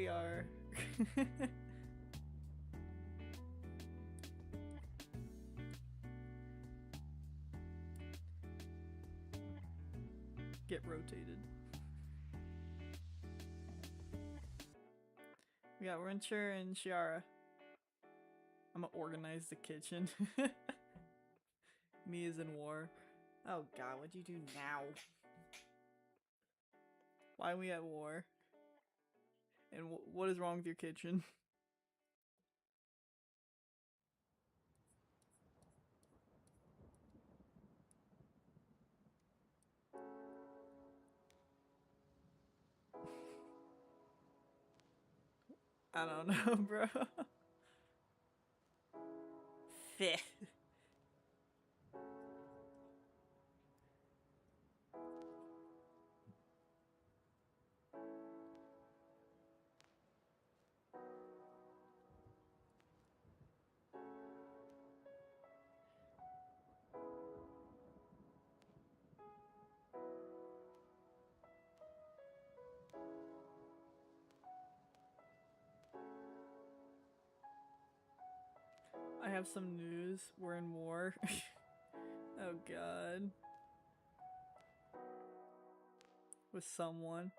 we are. Get rotated. We got Rincher and Shiara. I'm gonna organize the kitchen. Me is in war. Oh god, what'd you do now? Why are we at war? And what is wrong with your kitchen? I don't know, bro. Fifth. I have some news. We're in war. Oh god. With someone.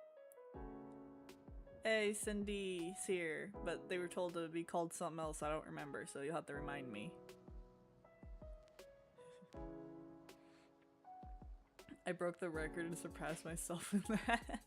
Hey, Cindy's here, but they were told to be called something else I don't remember, so you'll have to remind me. I broke the record and surpassed myself in that.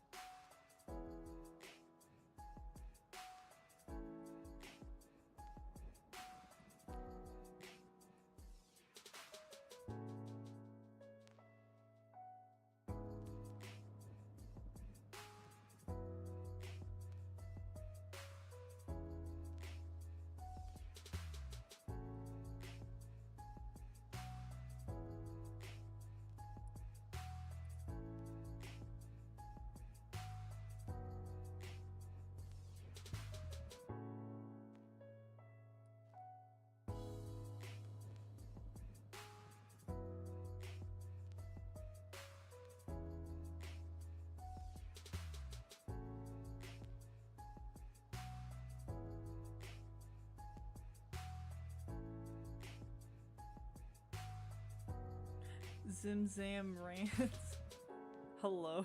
Zimzam rants. Hello?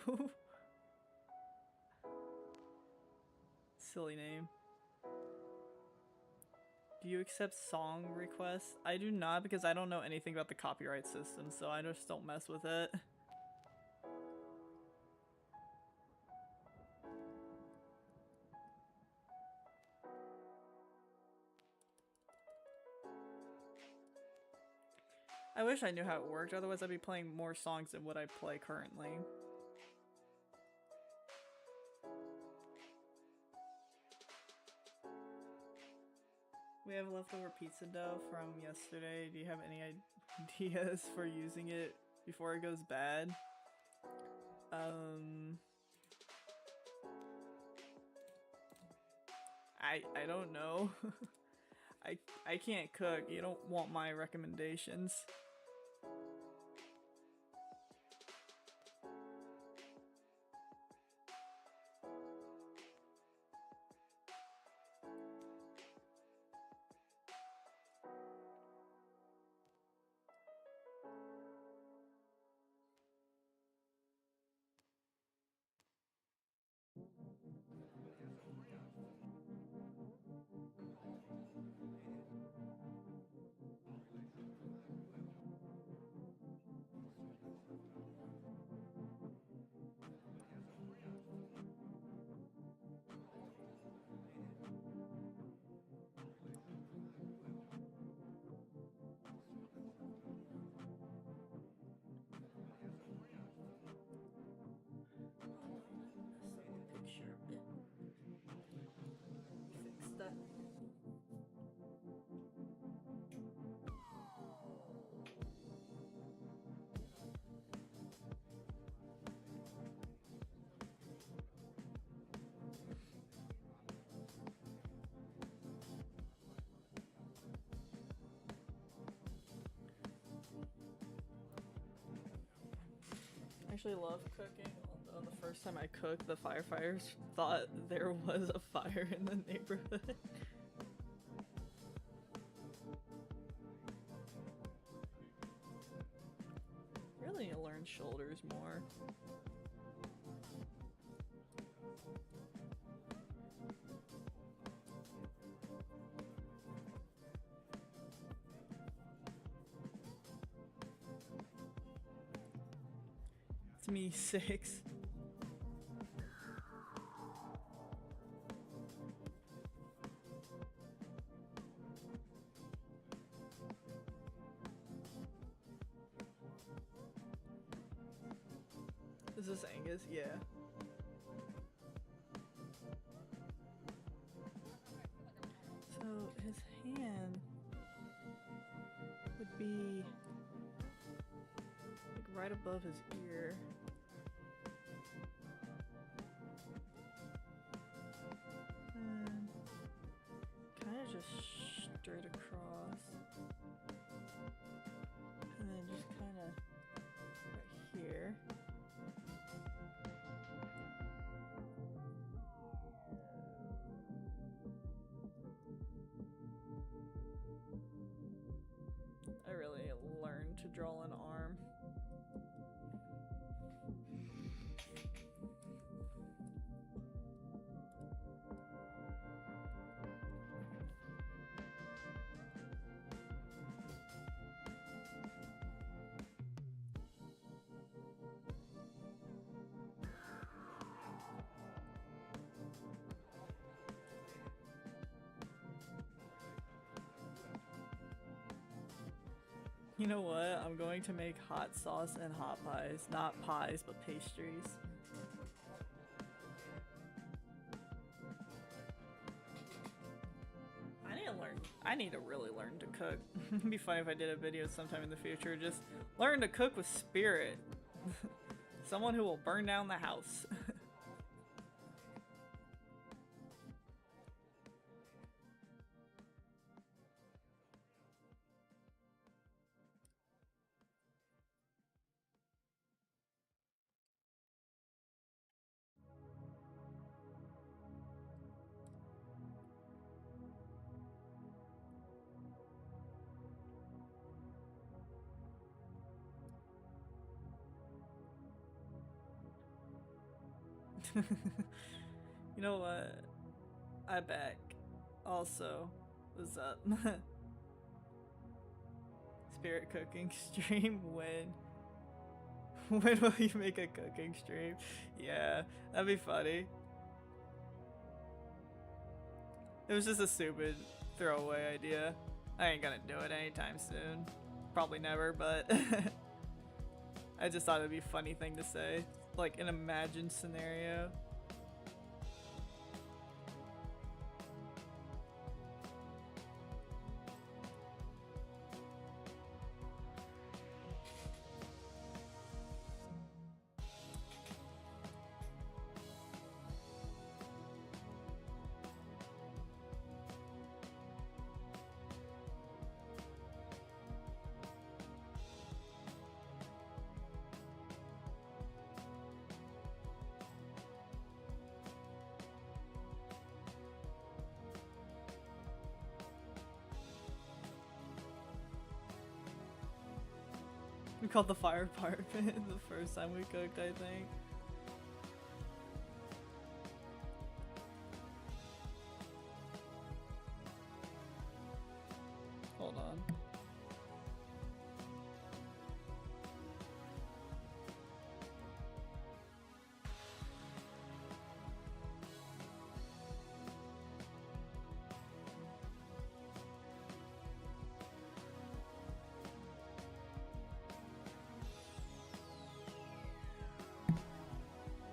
Silly name. Do you accept song requests? I do not, because I don't know anything about the copyright system, so I just don't mess with it. I wish I knew how it worked, otherwise I'd be playing more songs than what I play currently. We have leftover pizza dough from yesterday. Do you have any ideas for using it before it goes bad? I don't know. I can't cook. You don't want my recommendations. I actually love cooking, though, the first time I cooked, the firefighters thought there was a fire in the neighborhood. Really need to learn shoulders more. It's me 6. Is this Angus? Yeah. So his hand would be like right above his ear. And kind of just straight across. And then just kind of right here. I really learned to draw an arm. You know what? I'm going to make hot sauce and hot pies. Not pies, but pastries. I need to really learn to cook. It'd be funny if I did a video sometime in the future. Just learn to cook with spirit. Someone who will burn down the house. You know what? I back. Also, what's up? Spirit cooking stream when? When will you make a cooking stream? Yeah, that'd be funny. It was just a stupid throwaway idea. I ain't gonna do it anytime soon. Probably never, but I just thought it'd be a funny thing to say. Like an imagined scenario. We called the fire department the first time we cooked, I think. Hold on.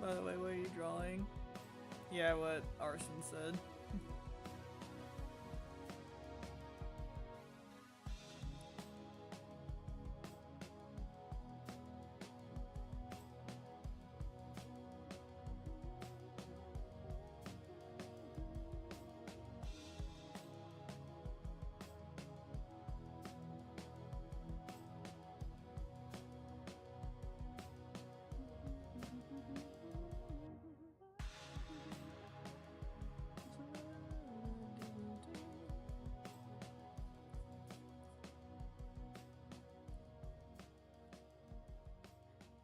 By the way, what are you drawing? Yeah, what Arson said.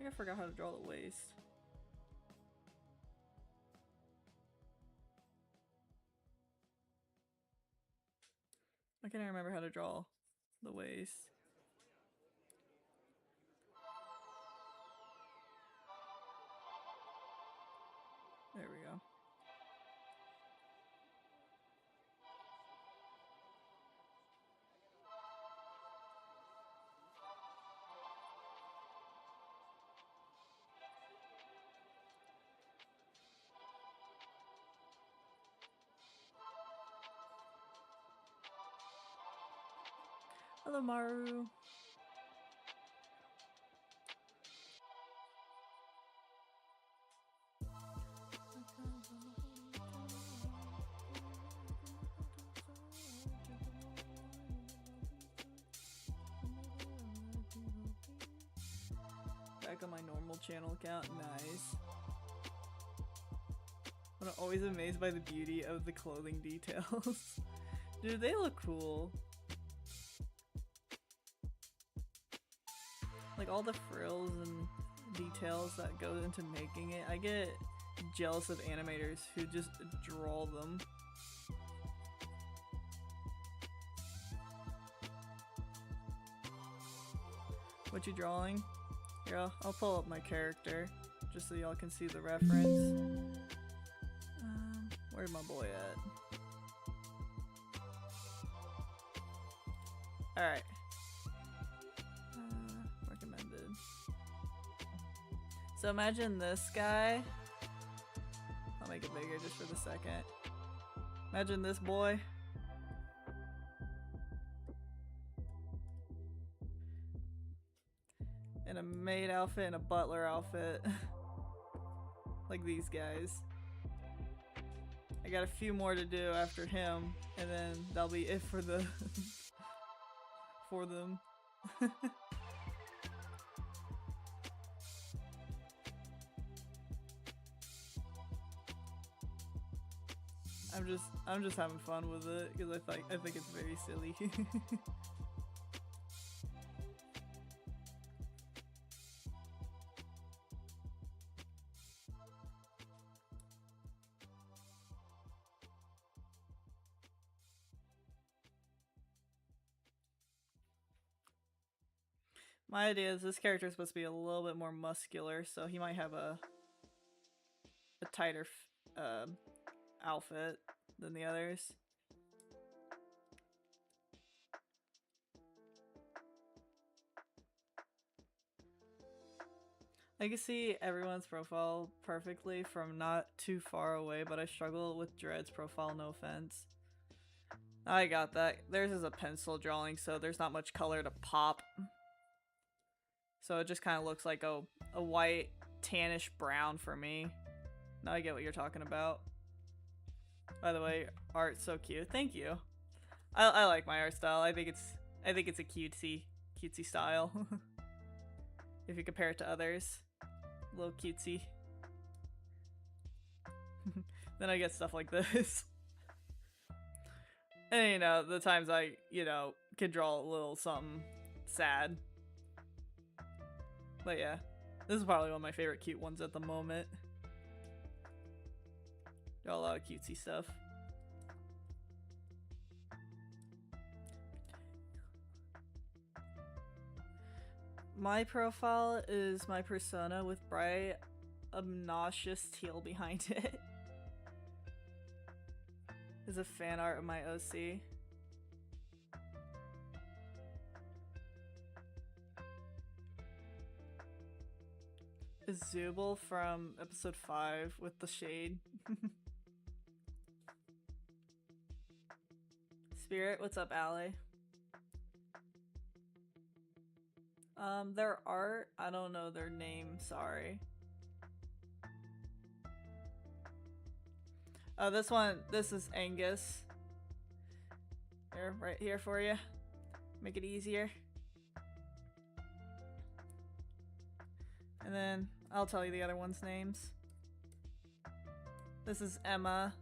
think I forgot how to draw the waist. I can't remember how to draw the waist. There we go. Hello, Maru. Back on my normal channel account. Nice. I'm always amazed by the beauty of the clothing details. Dude, they look cool. Like all the frills and details that go into making it. I get jealous of animators who just draw them. What you drawing? Here, I'll pull up my character just so y'all can see the reference. Where's my boy at? Alright. Recommended. So imagine this guy. I'll make it bigger just for the second. Imagine this boy. In a maid outfit and a butler outfit. Like these guys. I got a few more to do after him, and then that'll be it for the for them. I'm just having fun with it because I think it's very silly. My idea is this character is supposed to be a little bit more muscular, so he might have a tighter outfit than the others. I can see everyone's profile perfectly from not too far away, but I struggle with Dread's profile, no offense. I got that. Theirs is a pencil drawing, so there's not much color to pop. So it just kind of looks like a white, tannish brown for me. Now I get what you're talking about. By the way, art's so cute. Thank you. I like my art style. I think it's a cutesy style. If you compare it to others, a little cutesy. Then I get stuff like this. And you know, the times I, can draw a little something sad. But yeah, this is probably one of my favorite cute ones at the moment. Got a lot of cutesy stuff. My profile is my persona with bright, obnoxious teal behind it. Is a fan art of my OC. Is Zubul from episode 5 with the shade. Spirit, what's up, Ally? Their art, I don't know their name, sorry. Oh, this is Angus. Here, right here for you. Make it easier. And then I'll tell you the other one's names. This is Emma.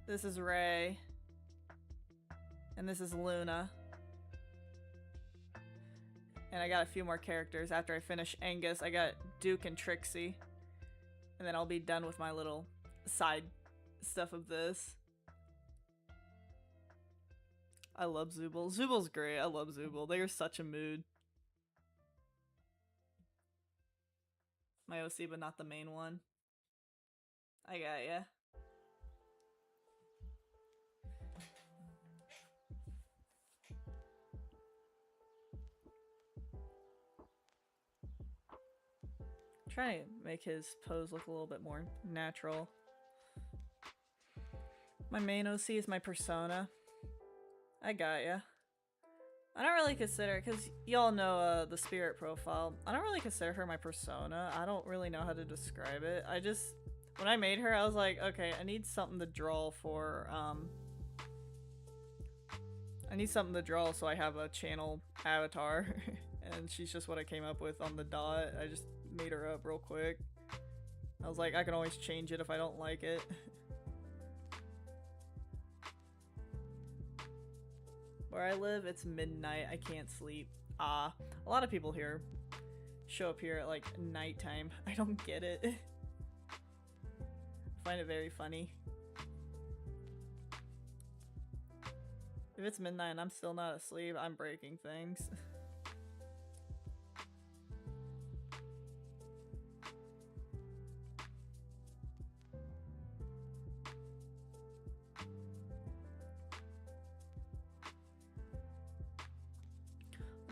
This is Ray. And this is Luna. And I got a few more characters. After I finish Angus, I got Duke and Trixie. And then I'll be done with my little side stuff of this. I love Zooble. Zooble's great. I love Zooble. They are such a mood. My OC, but not the main one. I got ya. Try to make his pose look a little bit more natural. My main OC is my persona. I got ya. I don't really consider, because y'all know the spirit profile, I don't really consider her my persona. I don't really know how to describe it. I just, when I made her, I was like, okay, I need something to draw for, I need something to draw so I have a channel avatar. And she's just what I came up with on the dot. I just made her up real quick. I was like, I can always change it if I don't like it. Where I live, it's midnight. I can't sleep. A lot of people here show up here at like nighttime. I don't get it. I find it very funny. If it's midnight and I'm still not asleep, I'm breaking things.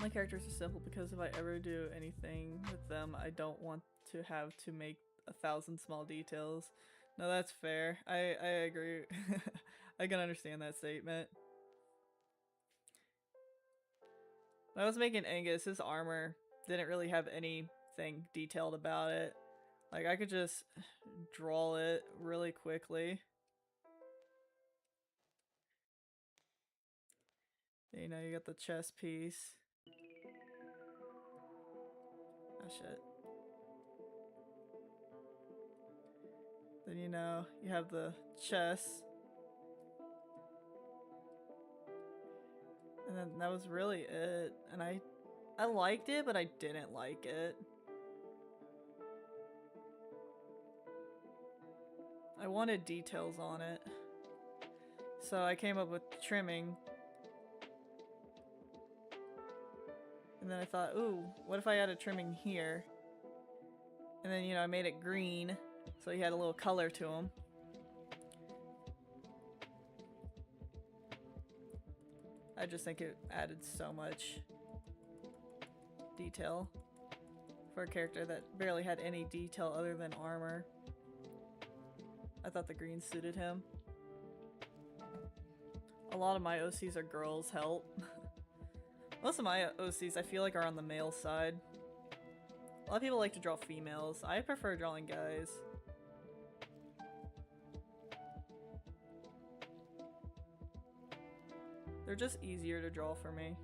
My characters are simple because if I ever do anything with them, I don't want to have to make 1,000 small details. No, that's fair. I agree. I can understand that statement. When I was making Angus, his armor didn't really have anything detailed about it. Like, I could just draw it really quickly. You know, you got the chest piece. Oh shit. Then you know, you have the chest. And then that was really it. And I liked it, but I didn't like it. I wanted details on it. So I came up with trimming. And then I thought, ooh, what if I added trimming here? And then, you know, I made it green, so he had a little color to him. I just think it added so much detail for a character that barely had any detail other than armor. I thought the green suited him. A lot of my OCs are girls, help. Most of my OCs I feel like are on the male side. A lot of people like to draw females. I prefer drawing guys. They're just easier to draw for me.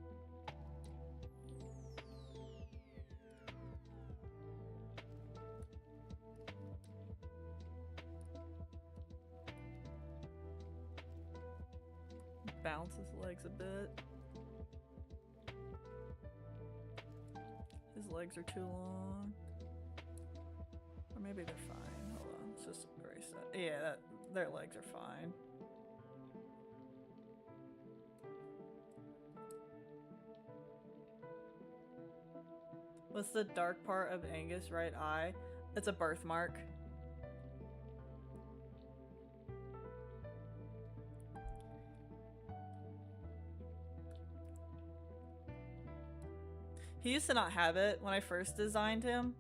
Bounce his legs a bit. His legs are too long. Or maybe they're fine. Hold on, let's just erase that. Yeah, their legs are fine. What's the dark part of Angus' right eye? It's a birthmark. He used to not have it when I first designed him.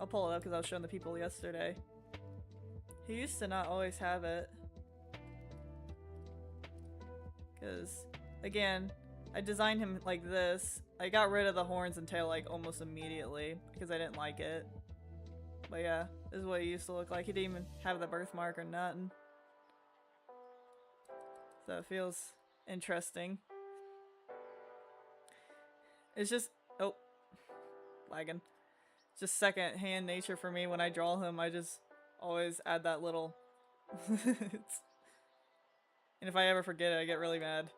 I'll pull it up because I was showing the people yesterday. He used to not always have it. Because, again, I designed him like this. I got rid of the horns and tail like almost immediately because I didn't like it. But yeah, this is what he used to look like. He didn't even have the birthmark or nothing. So it feels interesting. It's just, oh, lagging. It's just second hand nature for me. When I draw him, I just always add that little. And if I ever forget it, I get really mad.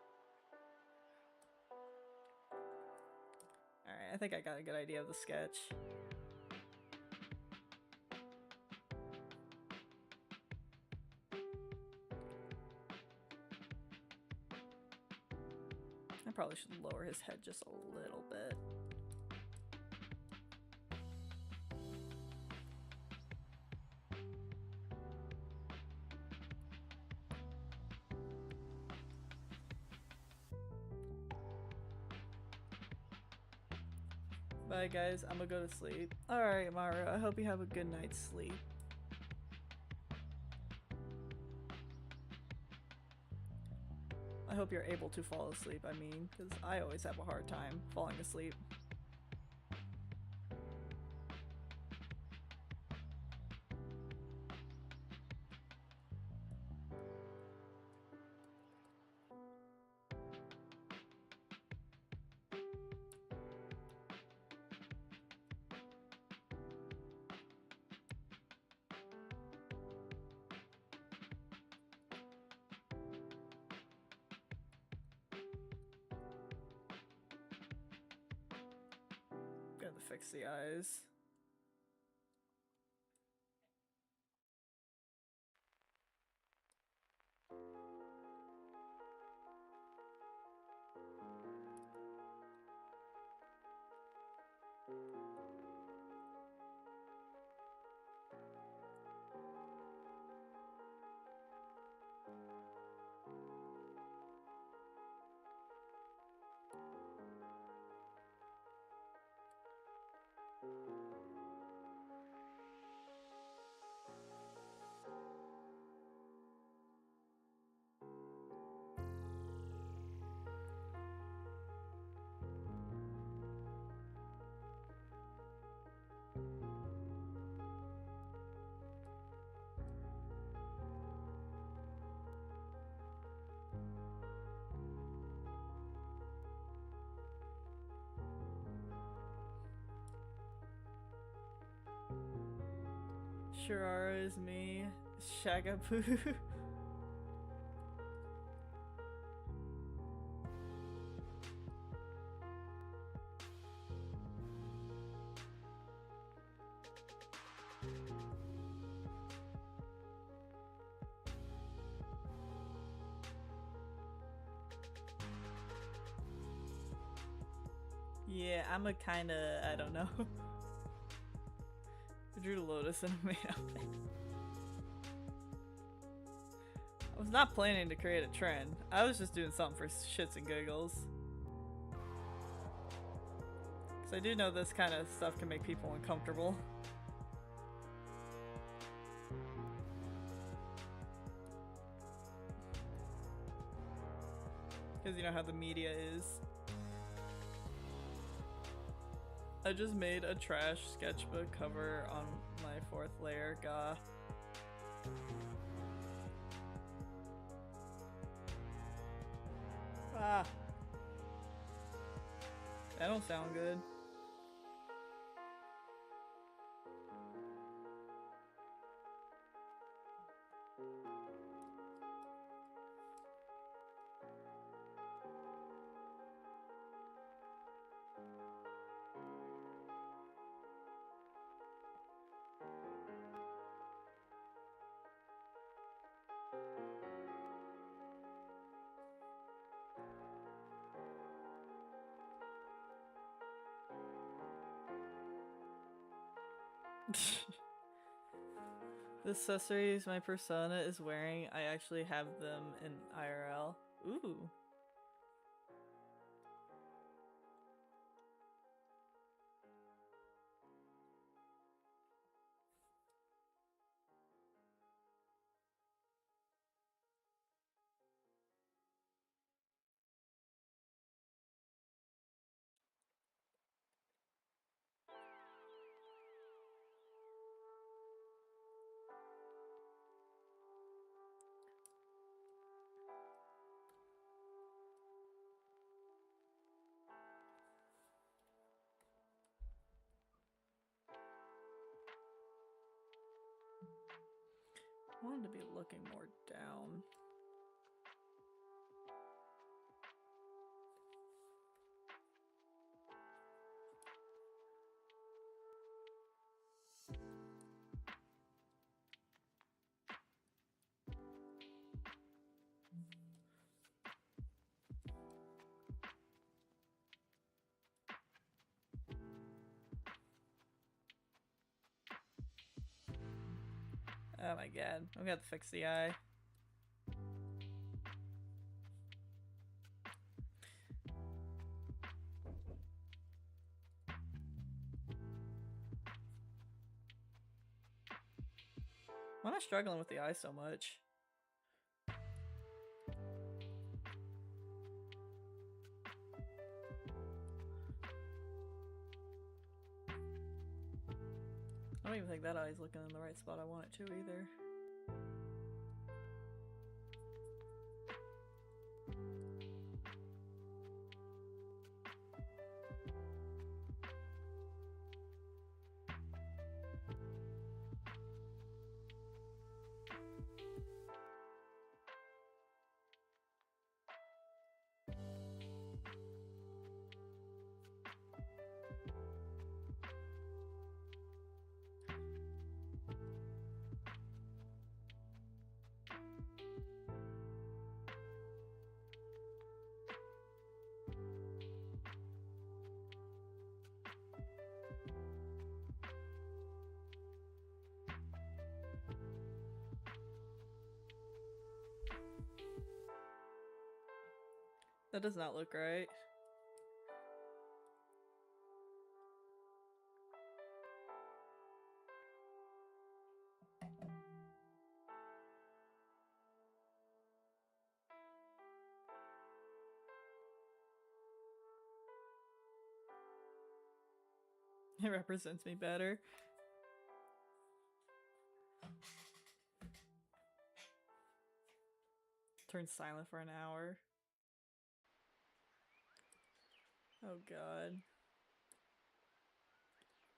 I think I got a good idea of the sketch. I probably should lower his head just a little bit. Bye guys, I'm gonna go to sleep. Alright Maru, I hope you have a good night's sleep. I hope you're able to fall asleep, I mean, because I always have a hard time falling asleep. Gotta fix the eyes. Shirara is me. Shagapoo. Yeah, I'm a kinda, I don't know. I drew the lotus and I made outfit. I was not planning to create a trend. I was just doing something for shits and giggles. Because I do know this kind of stuff can make people uncomfortable. Because you know how the media is. I just made a trash sketchbook cover on my 4th layer, gah. Ah. That don't sound good. The accessories my persona is wearing, I actually have them in IRL. Ooh. I wanted to be looking more down. Oh my god, I'm gonna have to fix the eye. Why am I struggling with the eye so much? I don't even think that eye's looking in the right spot I want it to either. That does not look right. It represents me better. Turn silent for an hour. Oh god.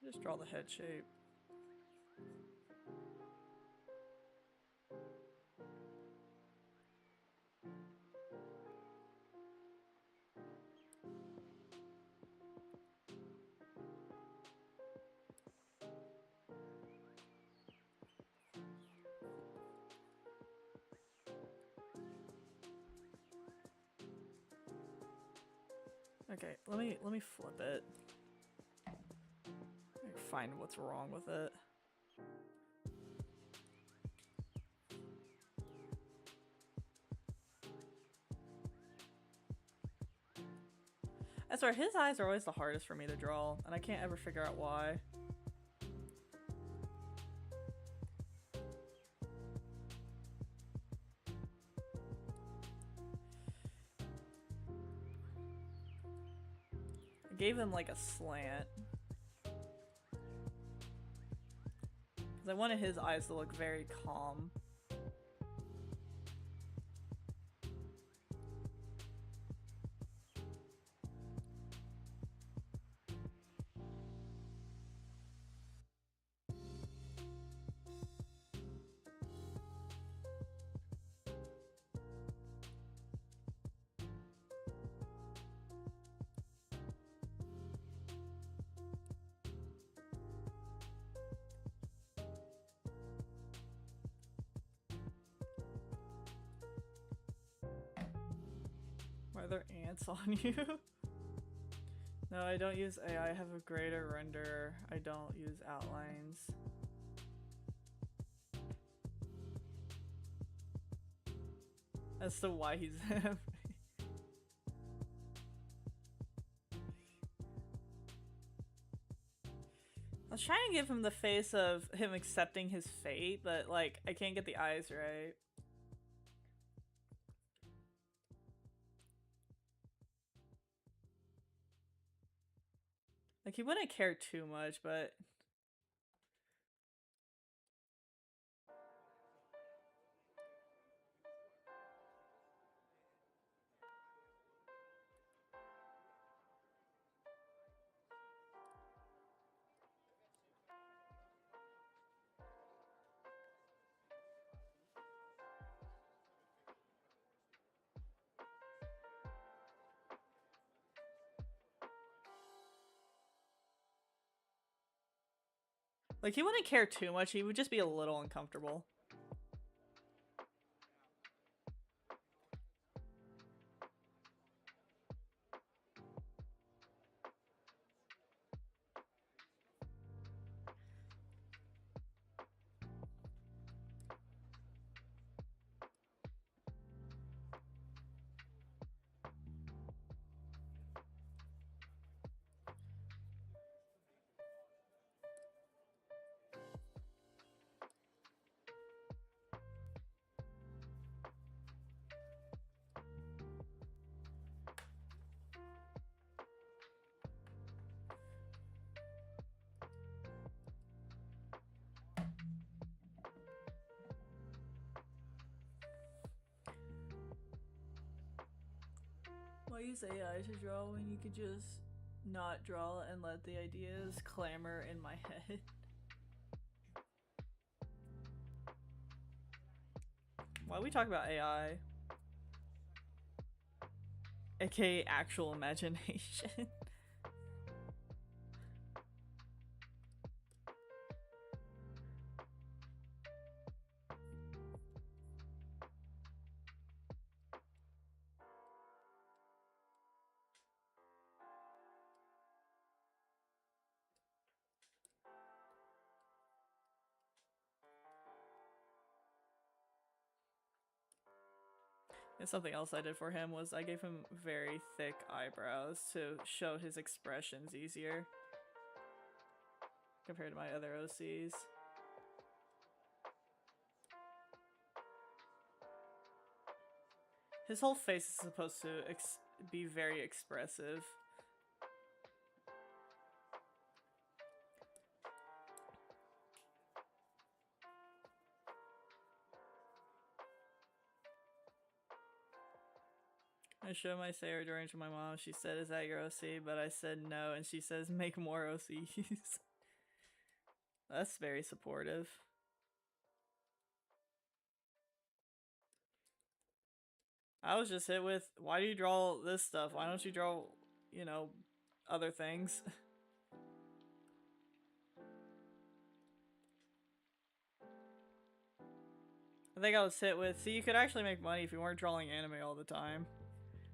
Just draw the head shape. Okay, let me flip it. Find what's wrong with it. I swear, his eyes are always the hardest for me to draw, and I can't ever figure out why. I gave him like a slant. Because I wanted his eyes to look very calm. Why are there ants on you? No, I don't use AI. I have a greater renderer. I don't use outlines. As to why he's happy. I was trying to give him the face of him accepting his fate, but like, I can't get the eyes right. Like, he wouldn't care too much, but... Like, he wouldn't care too much, he would just be a little uncomfortable. Why use AI to draw when you could just not draw and let the ideas clamor in my head? Why we talk about AI? AKA actual imagination. And something else I did for him was I gave him very thick eyebrows to show his expressions easier compared to my other OCs. His whole face is supposed to be very expressive. I showed my Sarah drawing to my mom. She said, "Is that your OC?" But I said no, and she says, "Make more OCs." That's very supportive. I was just hit with, why do you draw this stuff? Why don't you draw, you know, other things? I think I was hit with, see, you could actually make money if you weren't drawing anime all the time.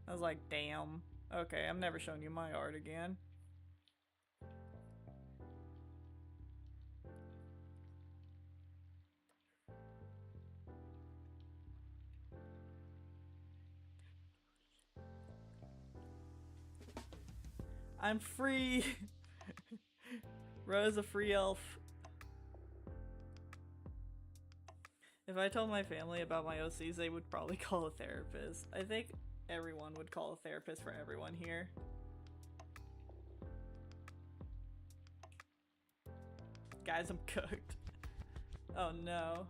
I was like, damn. Okay, I'm never showing you my art again. I'm free! Rose a free elf. If I told my family about my OCs, they would probably call a therapist. I think everyone would call a therapist for everyone here. Guys, I'm cooked. Oh no.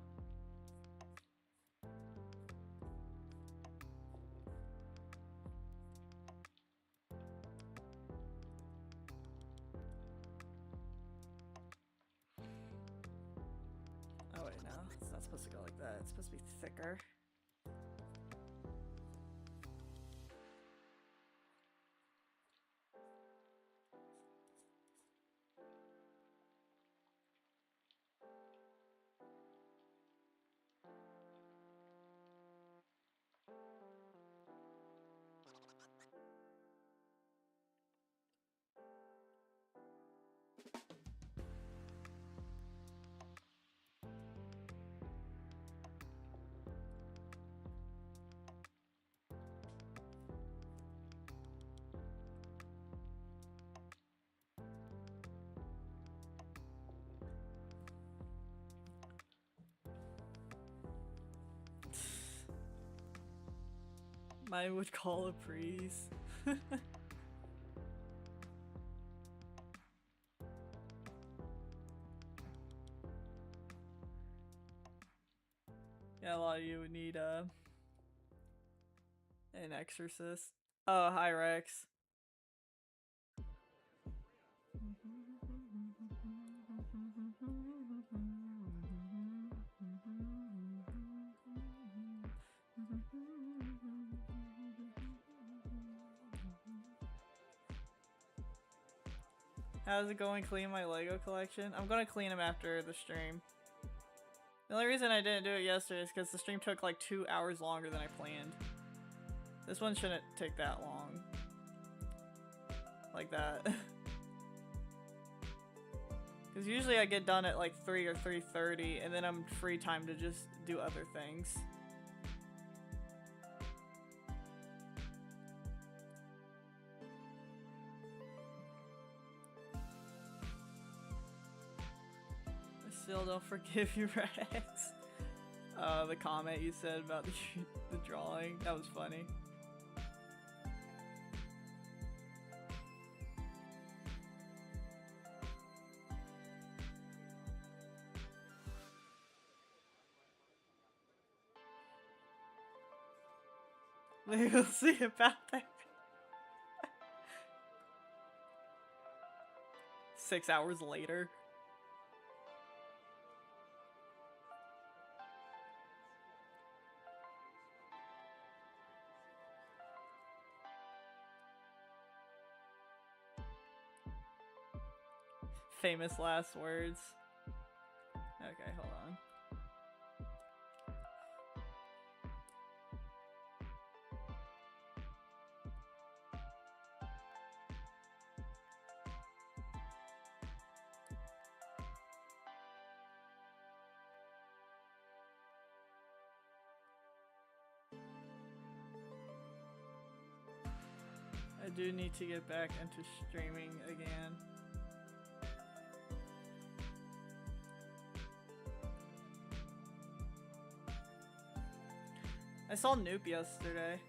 Oh wait, no. It's not supposed to go like that. It's supposed to be thicker. Mine would call a priest. Yeah, a lot of you would need an exorcist. Oh, hi Rex. How's it going clean my Lego collection? I'm gonna clean them after the stream. The only reason I didn't do it yesterday is because the stream took like 2 hours longer than I planned. This one shouldn't take that long. Like that. Because usually I get done at like 3 or 3:30 and then I'm free time to just do other things. Still don't forgive you, Rex. The comment you said about the drawing, that was funny. Maybe we'll see about that. 6 hours later. Famous last words. Okay, hold on. I do need to get back into streaming again. I saw Noop yesterday.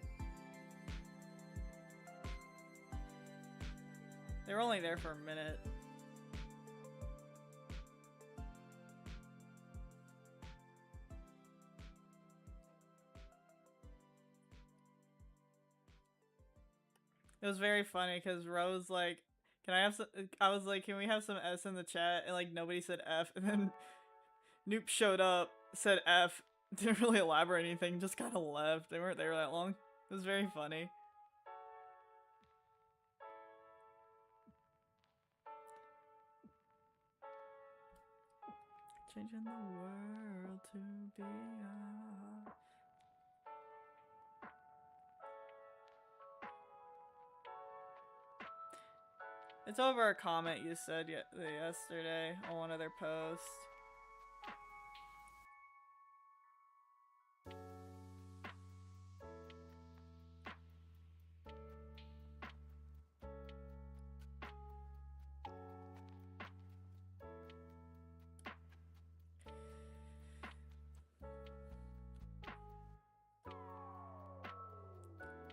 They were only there for a minute. It was very funny because Rose like, can I have some? I was like, can we have some S in the chat? And like nobody said F, and then Noop showed up, said F, didn't really elaborate anything, just kind of left. They weren't there that long. It was very funny. Changing the world to be a... It's over a comment you said yesterday on one of their posts.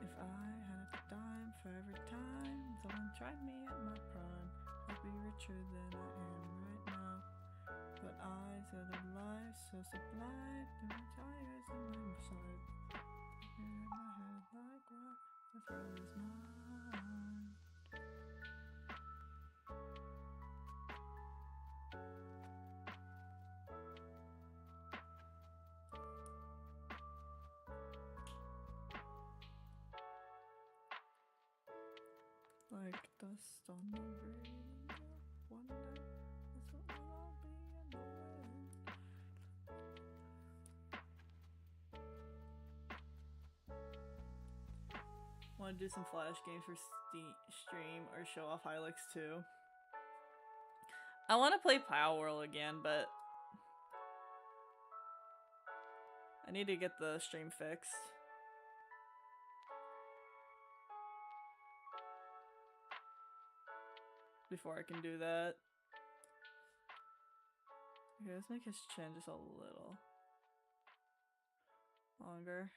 If I had a dime for every time someone tried me at my prime, I'd be richer than I am right now. But eyes of the life so sublime, and my tires in my side. In my head like what? The thrill is mine. Like dust on the radio, one day that's what we'll all be annoying. Want to do some Flash games for stream or show off Hylix too? I want to play Palworld again, but I need to get the stream fixed before I can do that. Okay, let's make his chin just a little longer.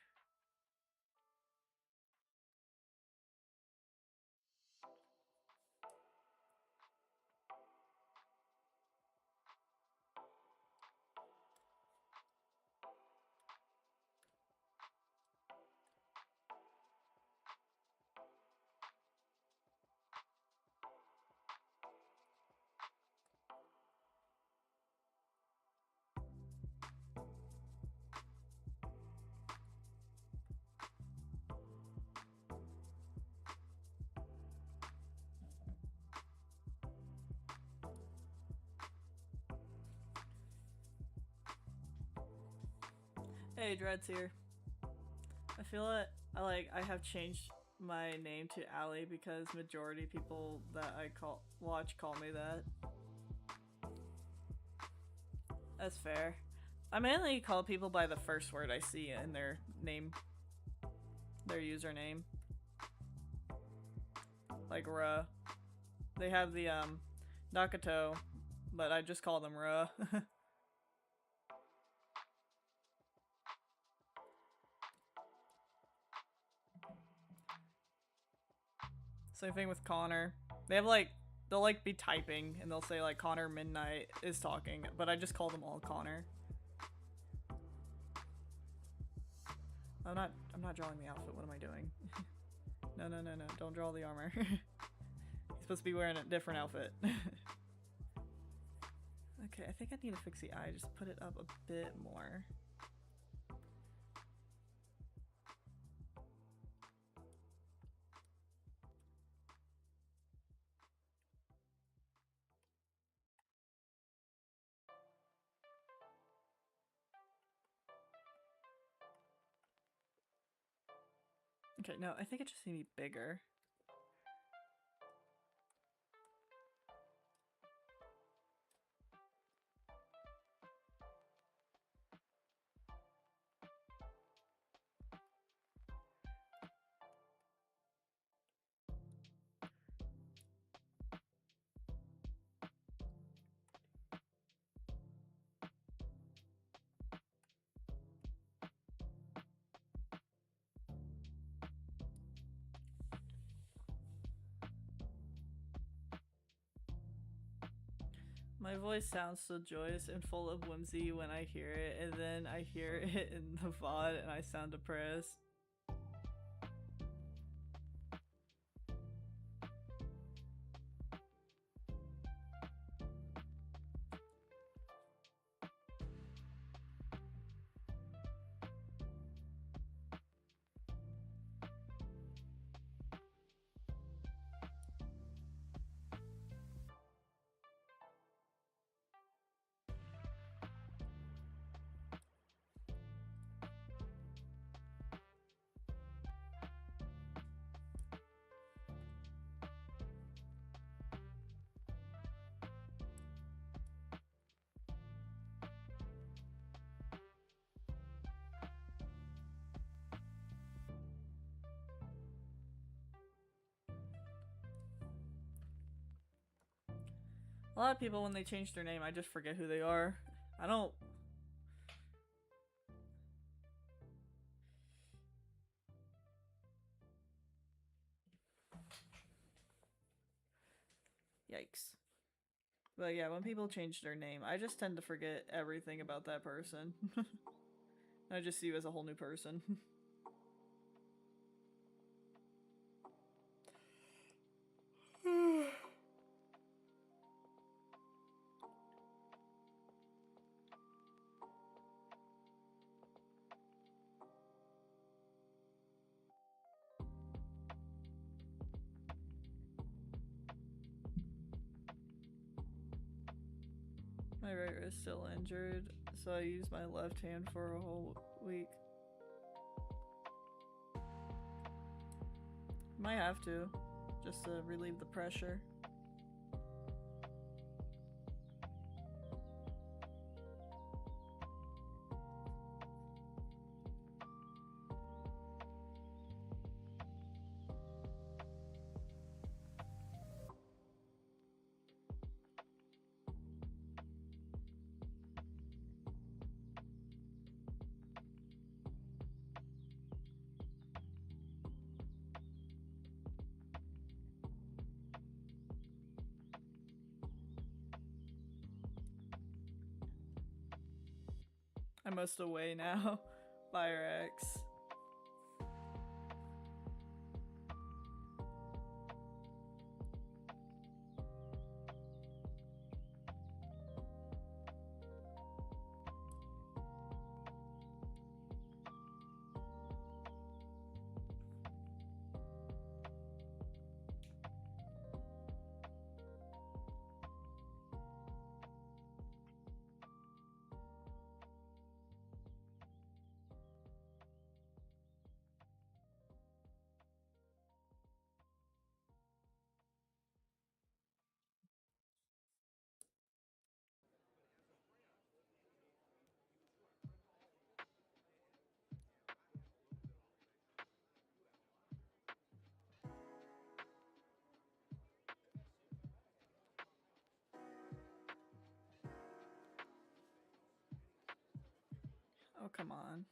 Hey, Dread's here. I feel it. I have changed my name to Ali because majority people that I watch call me that. That's fair. I mainly call people by the first word I see in their name, their username. Like Ra. They have the Nakato, but I just call them Ra. Same thing with Connor. They have they'll be typing and they'll say Connor Midnight is talking, but I just call them all Connor. I'm not drawing the outfit. What am I doing? No, don't draw the armor. He's supposed to be wearing a different outfit. Okay, I think I need to fix the eye. Just put it up a bit more. Okay, no, I think it just needs to be bigger. My voice sounds so joyous and full of whimsy when I hear it, and then I hear it in the VOD and I sound depressed. A lot of people, when they change their name, I just forget who they are. I don't... Yikes. But yeah, when people change their name, I just tend to forget everything about that person. I just see you as a whole new person. My right wrist is still injured, so I use my left hand for a whole week. Might have to, just to relieve the pressure. I'm most away now. Byrex. Oh, come on.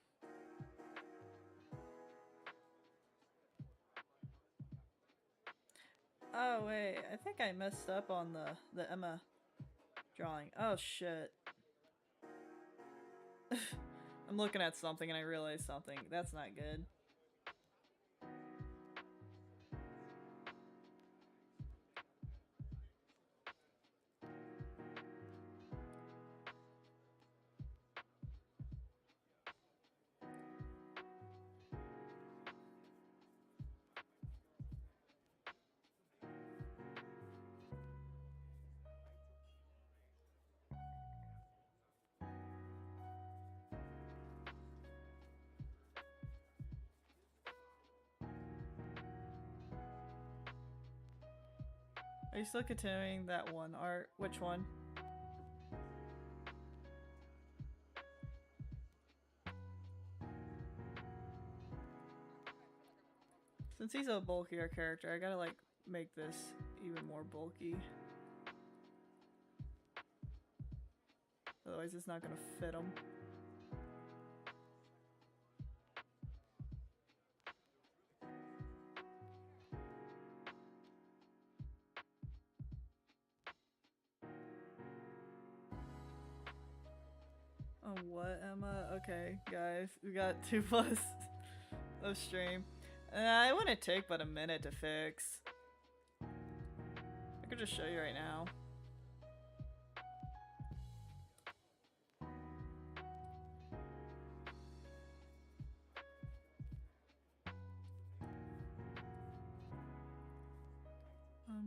Oh, wait. I think I messed up on the Emma drawing. Oh, shit. I'm looking at something and I realized something. That's not good. Are you still continuing that one art? Which one? Since he's a bulkier character, I gotta like make this even more bulky. Otherwise it's not gonna fit him. Oh, what, Emma? Okay, guys, we got 2+ of stream. It wouldn't take but a minute to fix. I could just show you right now.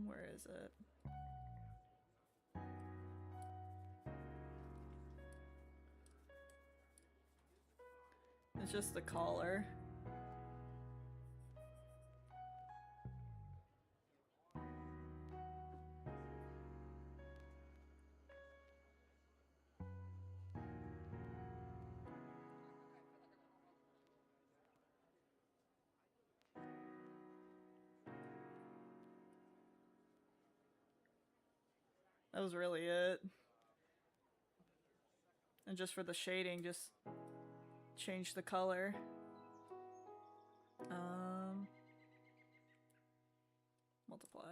Where is it? It's just the collar. That was really it. And just for the shading, just change the color. Multiply.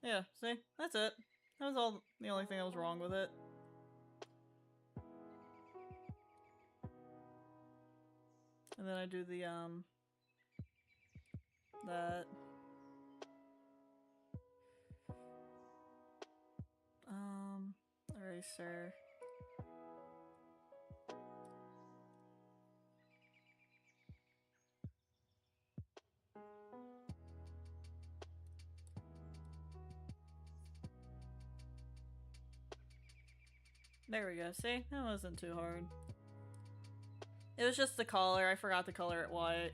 Yeah, see? That's it. That was all the only thing that was wrong with it. And then I do the, that. Eraser. There we go, see? That wasn't too hard. It was just the color, I forgot to color it white.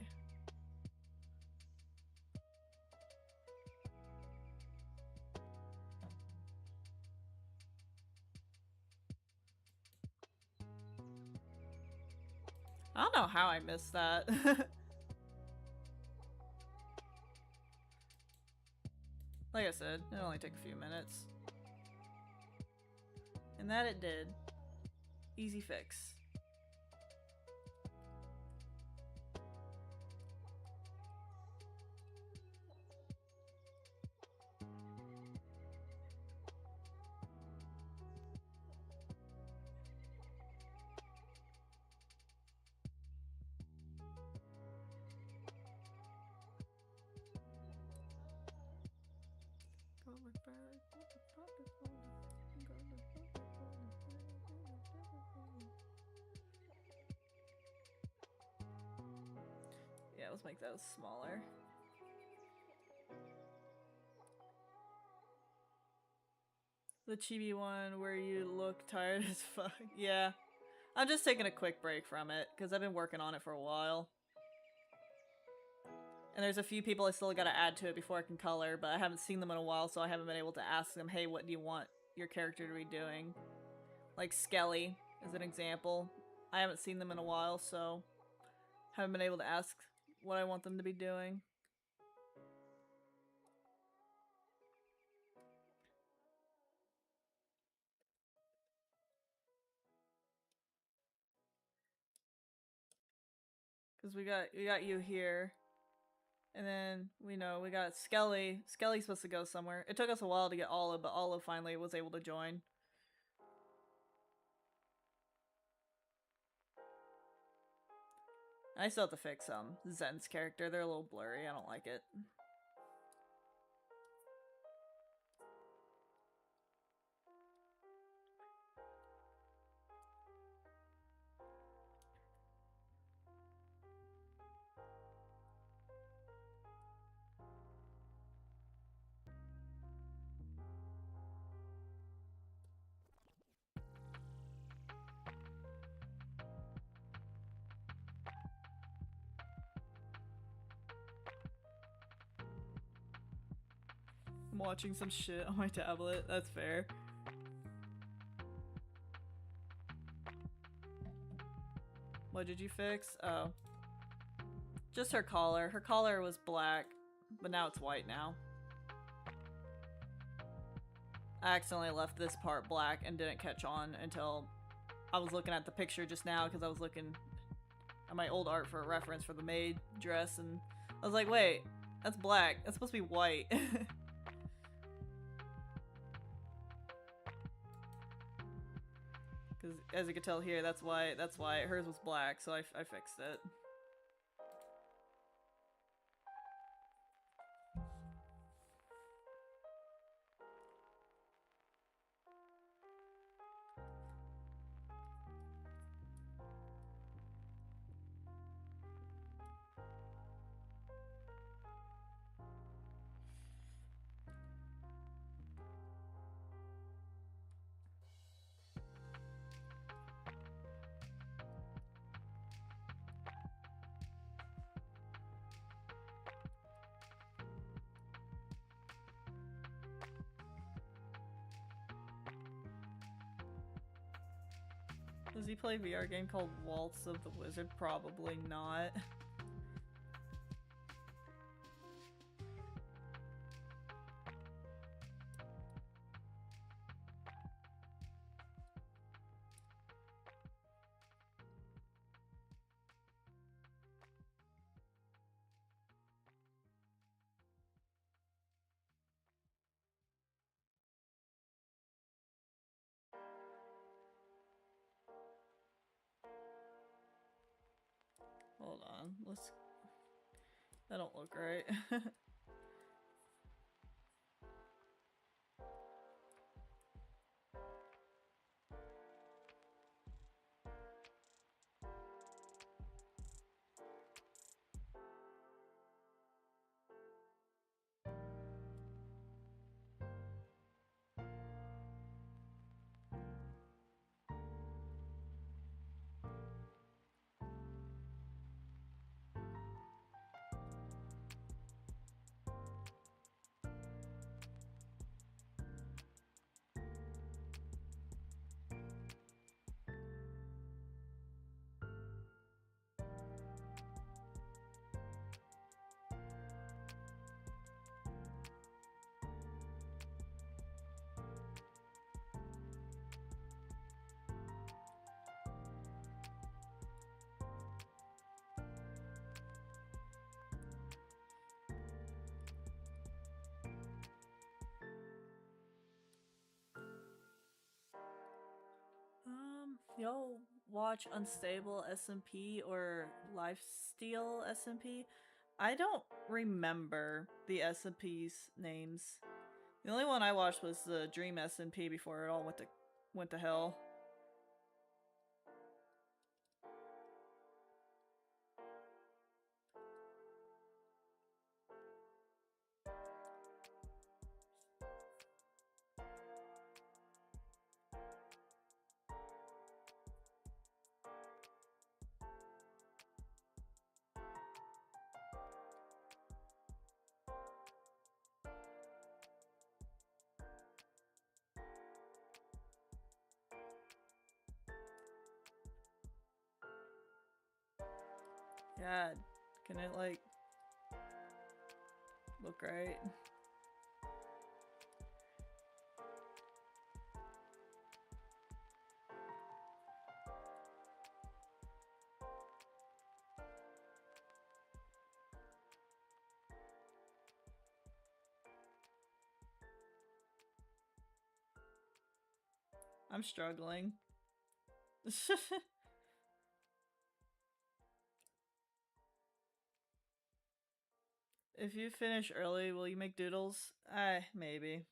I don't know how I missed that. Like I said, it only took a few minutes. And that it did. Easy fix. Yeah, let's make those smaller. The chibi one where you look tired as fuck. Yeah. I'm just taking a quick break from it, because I've been working on it for a while. And there's a few people I still gotta add to it before I can color, but I haven't seen them in a while, so I haven't been able to ask them, hey, what do you want your character to be doing? Like Skelly, as an example. I haven't seen them in a while, so haven't been able to ask what I want them to be doing. Because we got you here. And then we got Skelly. Skelly's supposed to go somewhere. It took us a while to get Olive, but Olive finally was able to join. I still have to fix Zen's character. They're a little blurry. I don't like it. I'm watching some shit on my tablet. That's fair. What did you fix? Oh. Just her collar. Her collar was black, but now it's white now. I accidentally left this part black and didn't catch on until I was looking at the picture just now because I was looking at my old art for a reference for the maid dress, and I was like, wait, that's black. That's supposed to be white. Because as you can tell here, that's why hers was black, so I fixed it. Does he play a VR game called Waltz of the Wizard? Probably not. Hold on, let's... That don't look right. Y'all watch Unstable SMP or Lifesteal SMP? I don't remember the SMP's names. The only one I watched was the Dream SMP before it all went to hell. Yeah, can it like look right? I'm struggling. If you finish early, will you make doodles? Maybe.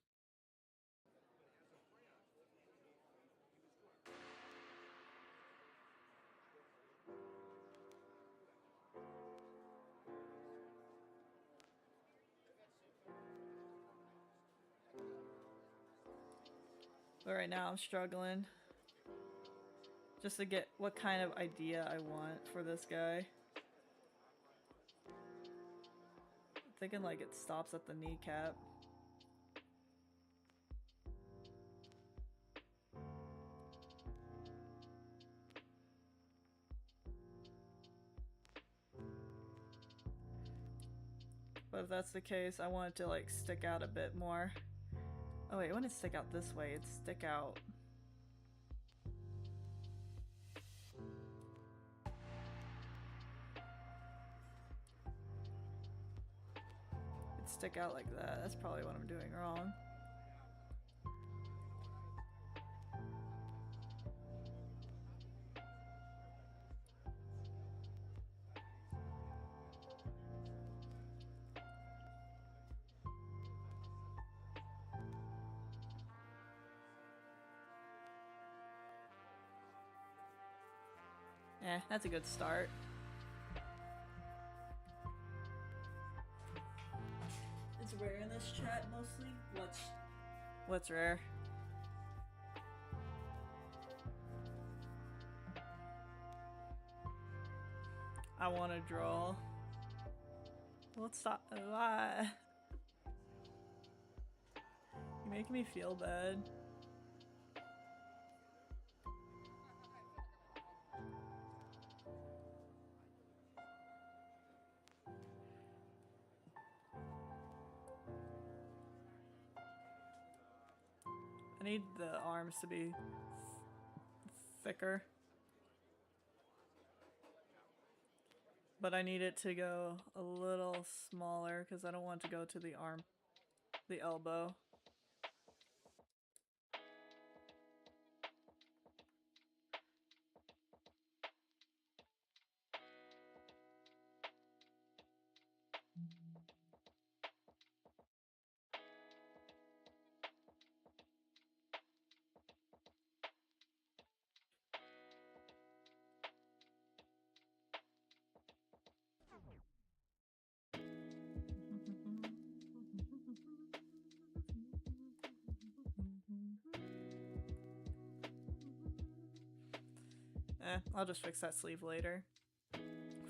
But right now I'm struggling. Just to get what kind of idea I want for this guy. I'm thinking like it stops at the kneecap. But if that's the case, I want it to like stick out a bit more. Oh wait, I want it to stick out this way. It'd stick out. It'd stick out like that. That's probably what I'm doing wrong. Eh, that's a good start. It's rare in this chat mostly. What's rare? I want to draw. Let's stop. Why? You make me feel bad. I need the arms to be thicker. But I need it to go a little smaller because I don't want to go to the arm, the elbow. I'll just fix that sleeve later.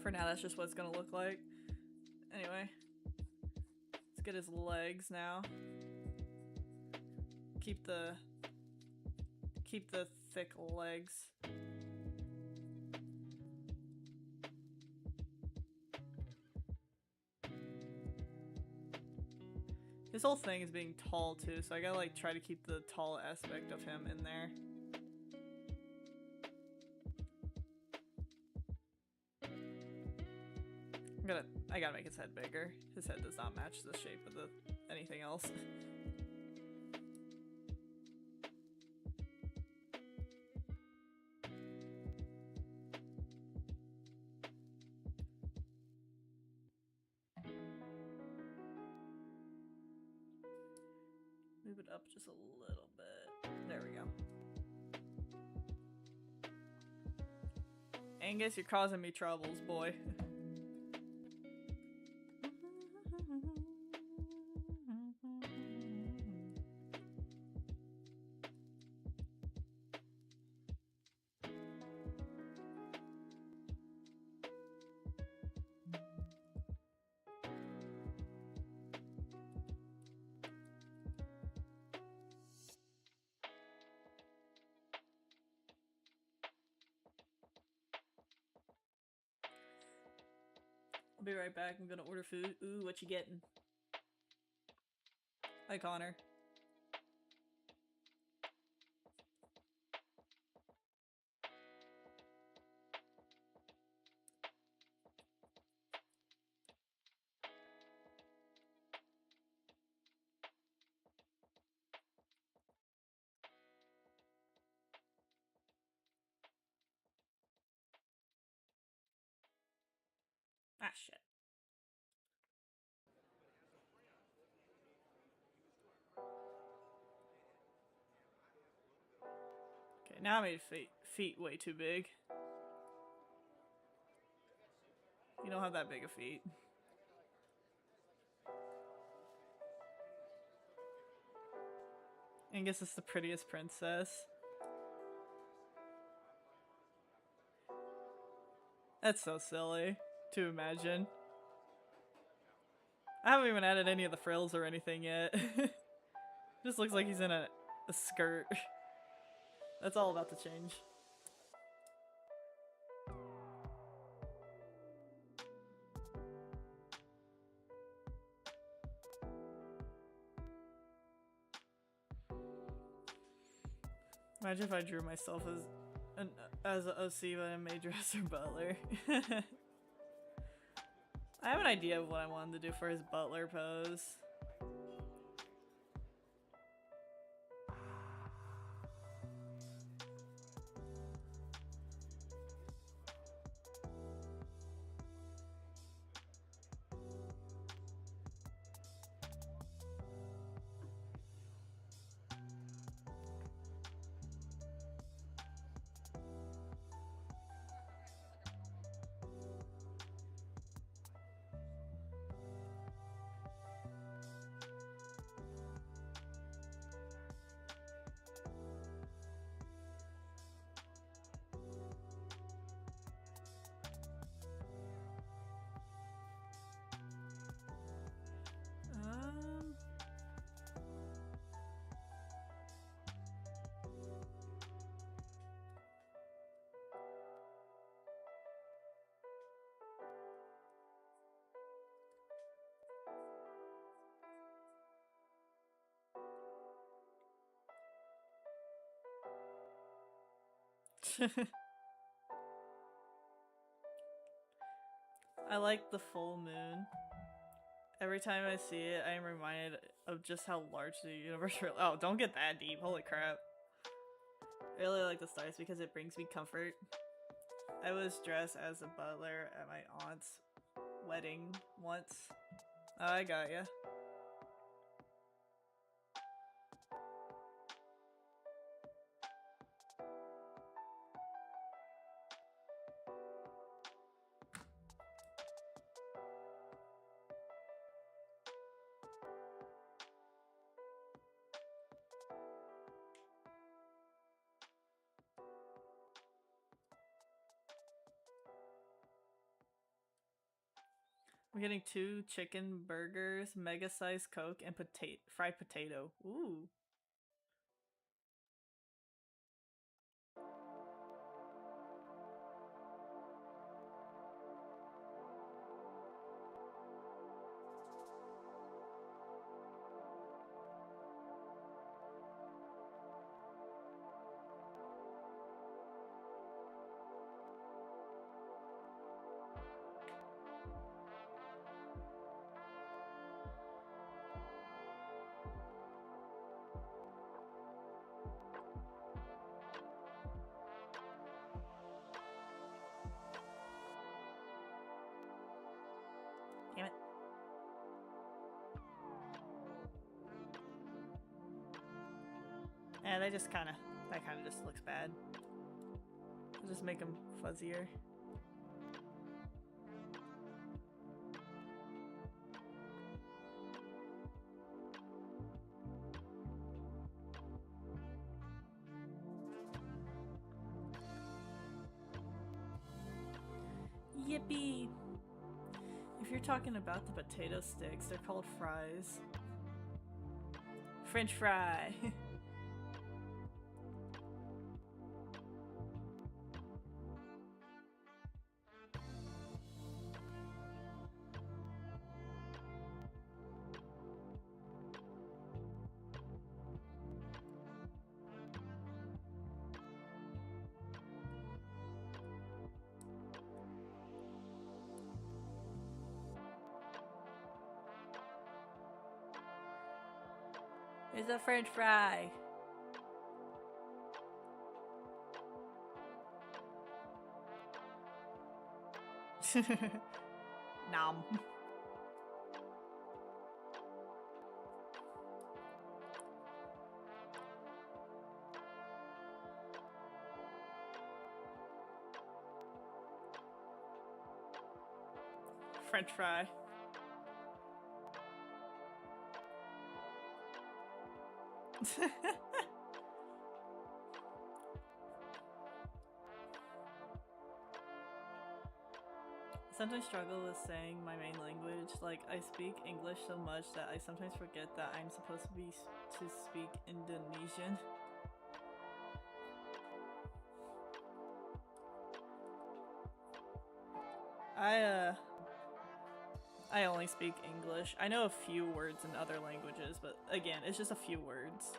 For now, that's just what it's gonna look like. Anyway, let's get his legs now. Keep the thick legs. His whole thing is being tall too, so I gotta like try to keep the tall aspect of him in there. I gotta make his head bigger. His head does not match the shape of anything else. Move it up just a little bit. There we go. Angus, you're causing me troubles, boy. I'll be right back. I'm gonna order food. Ooh, what you getting? Hi, Connor. Ah, shit. Okay, now I made feet way too big. You don't have that big of feet. Angus is the prettiest princess. That's so silly to imagine. I haven't even added any of the frills or anything yet. Just looks like he's in a skirt. That's all about to change. Imagine if I drew myself as a Osiva and made Dresser Butler. I have an idea of what I wanted to do for his butler pose. I like the full moon. Every time I see it, I am reminded of just how large the universe really— oh, don't get that deep. Holy crap. I really like the stars because it brings me comfort. I was dressed as a butler at my aunt's wedding once. Oh, I got ya. I'm getting 2 chicken burgers, mega-sized Coke, and fried potato. Ooh. Damn it. Yeah, that kind of just looks bad. I'll just make them fuzzier. Yippee! If you're talking about the potato sticks, they're called fries. French fry! It's a French fry. Nom. French fry. Sometimes struggle with saying my main language. Like, I speak English so much that I sometimes forget that I'm supposed to speak Indonesian. I only speak English. I know a few words in other languages, but again, it's just a few words.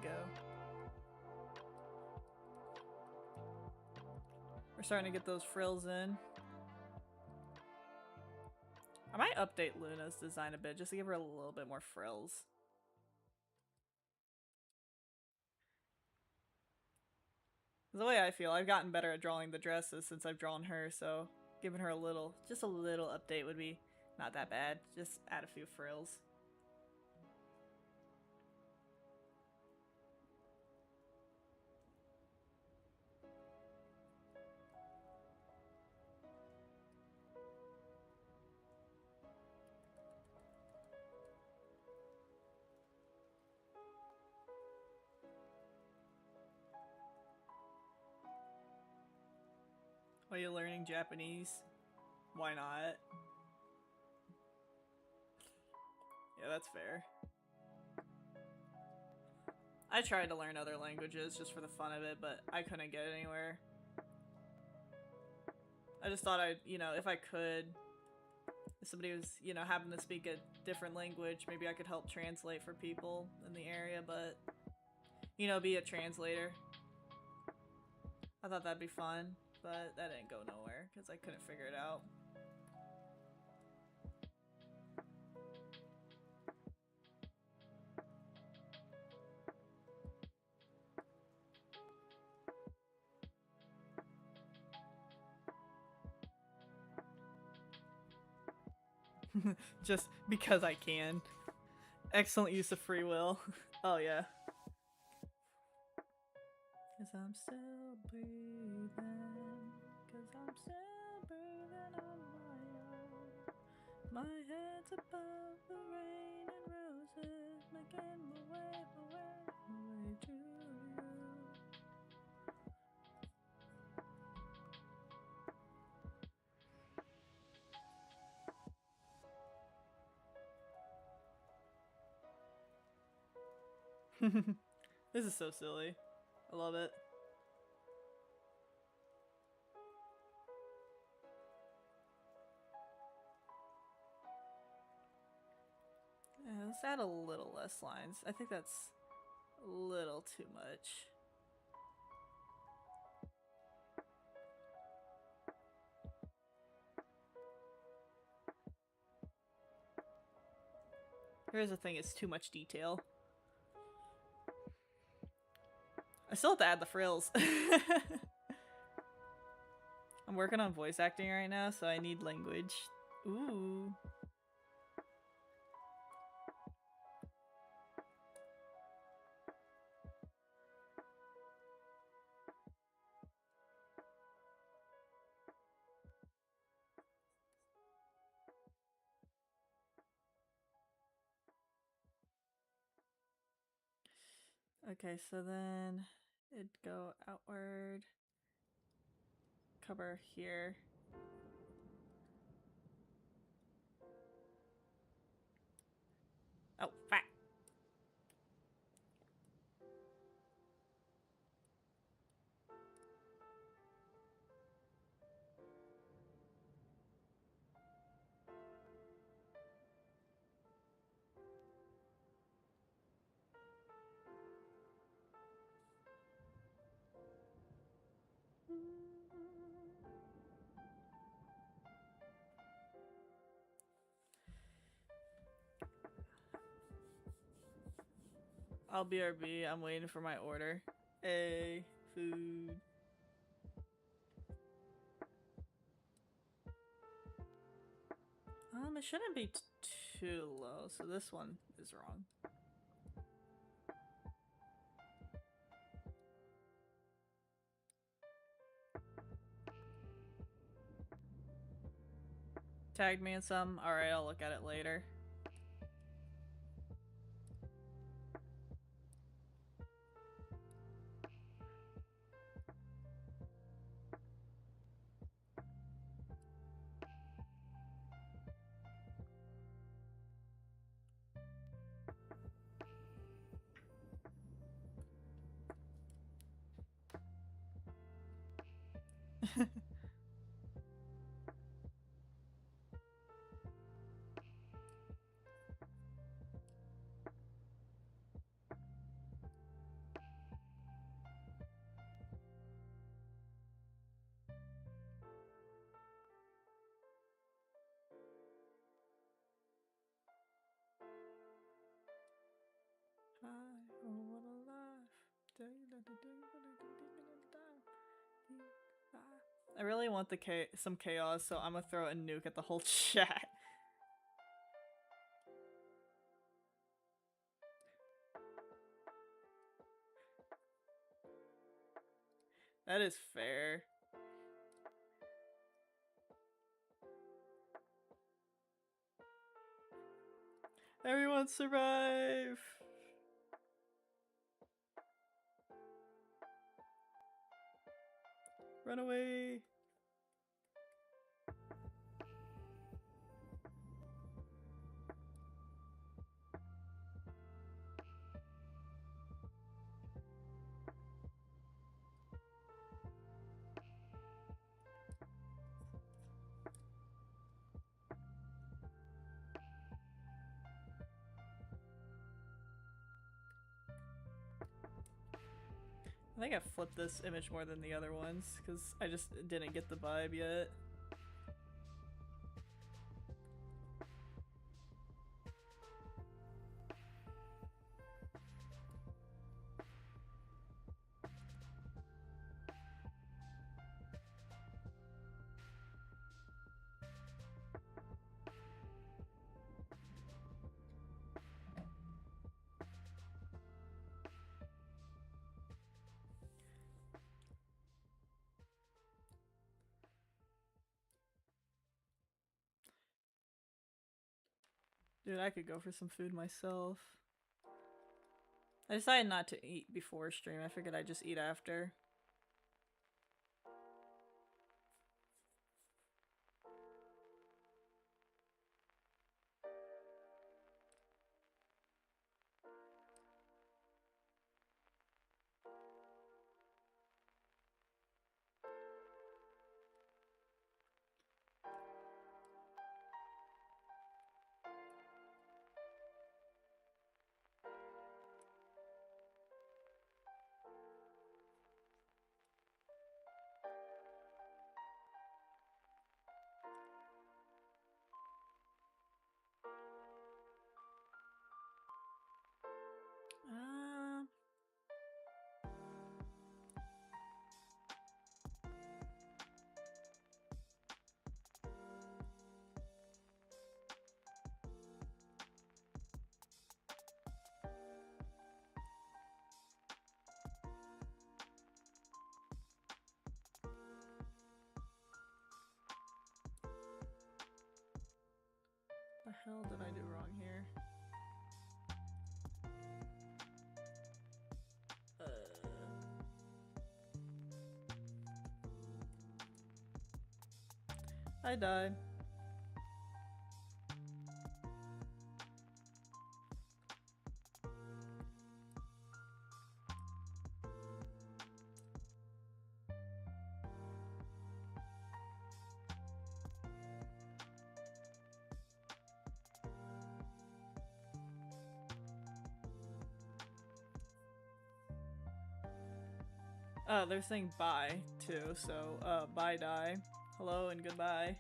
we go. We're starting to get those frills in. I might update Luna's design a bit just to give her a little bit more frills. The way I feel, I've gotten better at drawing the dresses since I've drawn her, so giving her just a little update would be not that bad. Just add a few frills. Are you learning Japanese? Why not? Yeah, that's fair. I tried to learn other languages just for the fun of it, but I couldn't get anywhere. I just thought I'd, you know, if I could, if somebody was, you know, having to speak a different language, maybe I could help translate for people in the area, but, you know, be a translator. I thought that'd be fun, but that didn't go nowhere because I couldn't figure it out. Just because I can. Excellent use of free will. Oh yeah. Cause I'm still breathing. Cause I'm still breathing on my own. My head's above the rain and roses, making my way to you. This is so silly. I love it. Yeah, let's add a little less lines. I think that's a little too much. Here's the thing, it's too much detail. I still have to add the frills. I'm working on voice acting right now, so I need language. Ooh. Okay, so then it'd go outward, cover here. Oh, fuck. I'll BRB. I'm waiting for my order. Hey, food. It shouldn't be too low, so this one is wrong. Tagged me in some? Alright, I'll look at it later. I really want some chaos, so I'm gonna throw a nuke at the whole chat. That is fair. Everyone survive! Run away! I think I flipped this image more than the other ones, because I just didn't get the vibe yet. Dude, I could go for some food myself. I decided not to eat before stream. I figured I'd just eat after. What the hell did I do wrong here? I died. They're saying bye too, so bye die. Hello and goodbye.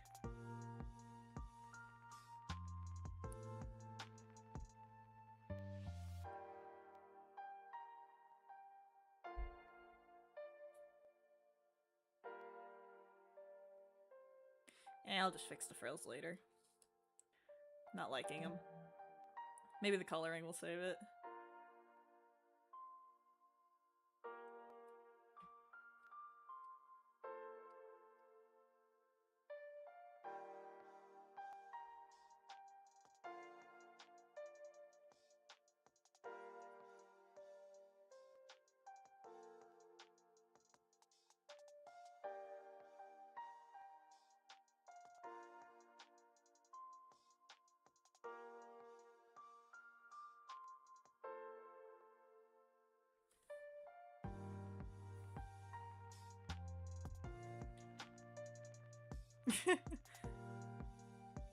And I'll just fix the frills later. Not liking them. Maybe the coloring will save it.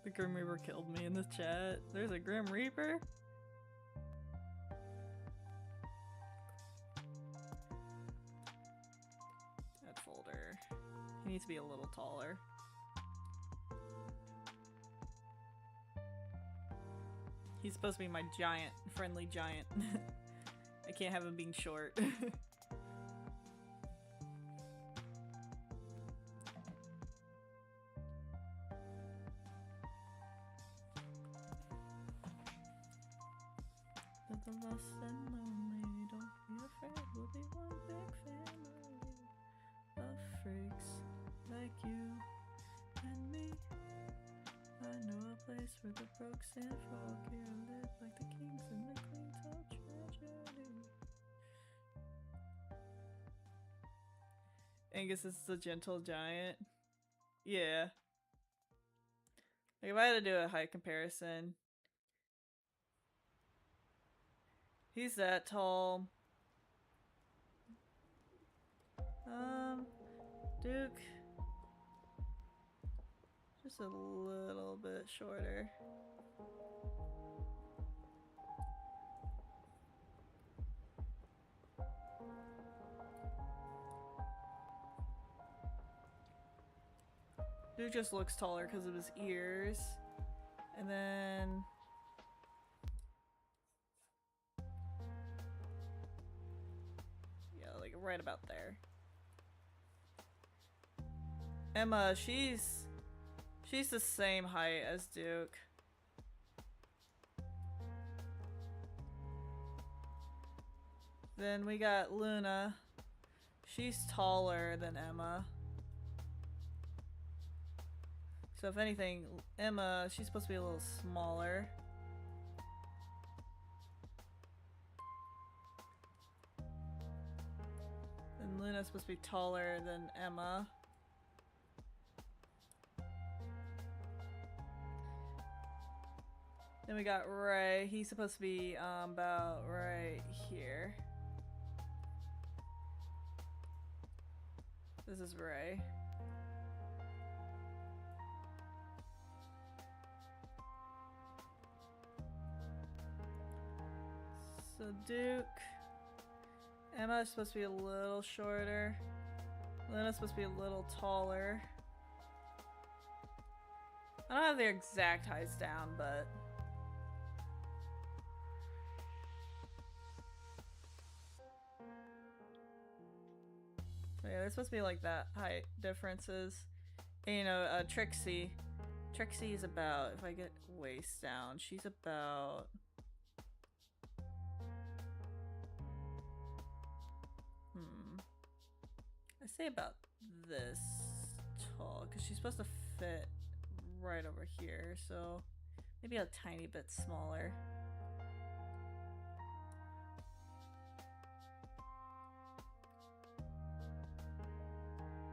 The Grim Reaper killed me in the chat. There's a Grim Reaper? That folder. He needs to be a little taller. He's supposed to be my giant, friendly giant. I can't have him being short. lost and lonely. Don't be afraid, we'll be one big family of freaks like you and me. I know a place where the broke and frog here live like the kings and the queens of tragedy. Angus is the gentle giant. Yeah. Like if I had to do a height comparison, he's that tall. Duke, just a little bit shorter. Duke just looks taller because of his ears. And then yeah, like right about there. Emma, she's the same height as Duke. Then we got Luna. She's taller than Emma. So if anything, Emma, she's supposed to be a little smaller. And Luna's supposed to be taller than Emma. Then we got Ray. He's supposed to be about right here. This is Ray. So Duke. Emma's supposed to be a little shorter. Luna's supposed to be a little taller. I don't have their exact heights down, but yeah, there's supposed to be like that height differences. And, you know, Trixie. Trixie is about, if I get waist down, she's about I say about this tall because she's supposed to fit right over here, so maybe a tiny bit smaller.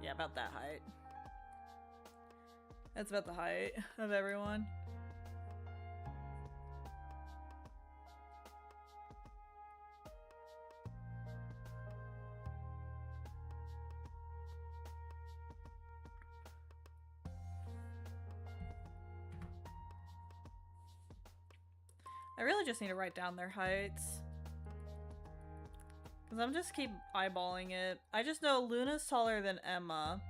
Yeah, about that height. That's about the height of everyone. I really just need to write down their heights. Because I'm just keep eyeballing it. I just know Luna's taller than Emma.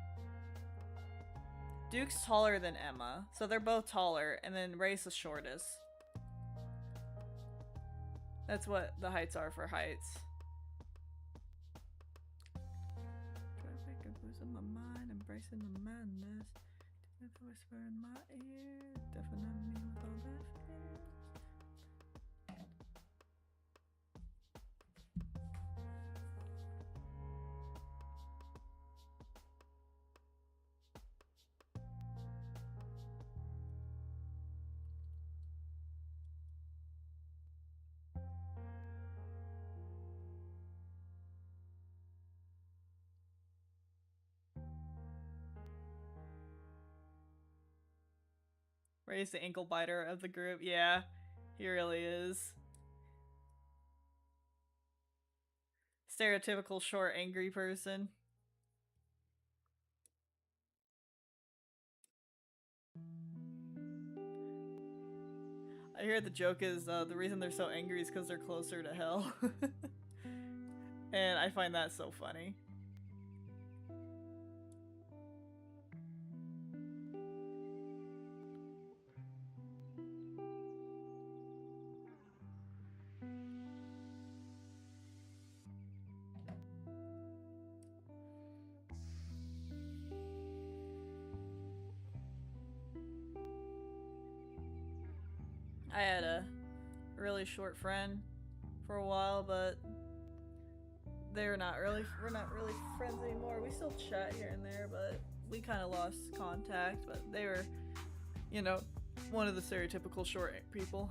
Duke's taller than Emma. So they're both taller. And then Ray's the shortest. That's what the heights are for heights. Losing my mind, embracing the madness. Whisper in my ear. Definitely with all that fear. Ray's the ankle biter of the group. Yeah, he really is. Stereotypical short, angry person. I hear the joke is the reason they're so angry is because they're closer to hell. And I find that so funny. I had a really short friend for a while, but we're not really friends anymore. We still chat here and there, but we kind of lost contact. But they were, you know, one of the stereotypical short people.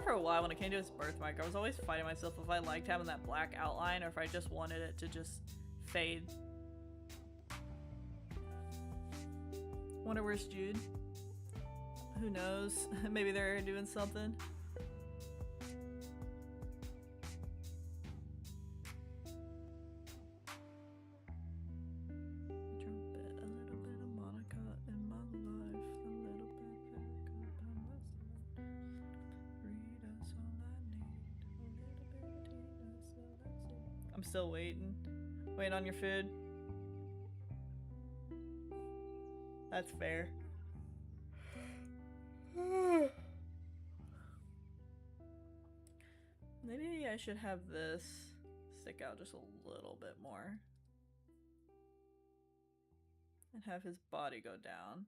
For a while when it came to his birthmark, I was always fighting myself if I liked having that black outline or if I just wanted it to just fade. Wonder where's Jude? Who knows? Maybe they're doing something. I'm still waiting. Waiting on your food. That's fair. Maybe I should have this stick out just a little bit more. And have his body go down.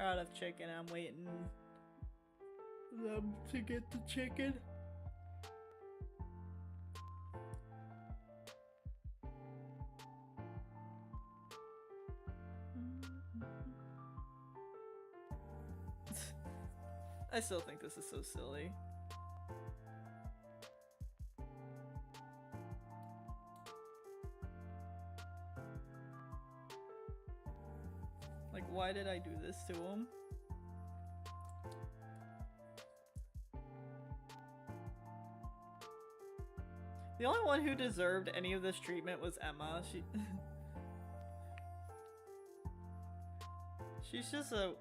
Out of chicken, I'm waiting them to get the chicken. I still think this is so silly. Like, why did I do this to him? The only one who deserved any of this treatment was Emma. She's just a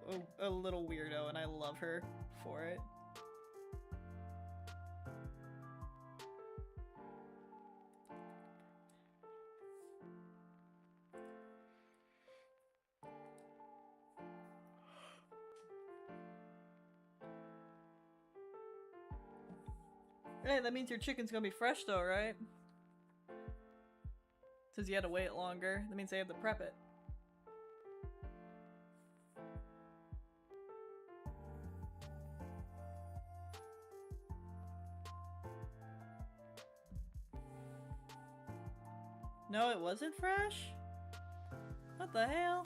little weirdo, and I love her for it. Hey, that means your chicken's gonna be fresh though, right? Says you had to wait longer. That means they have to prep it. No, it wasn't fresh? What the hell?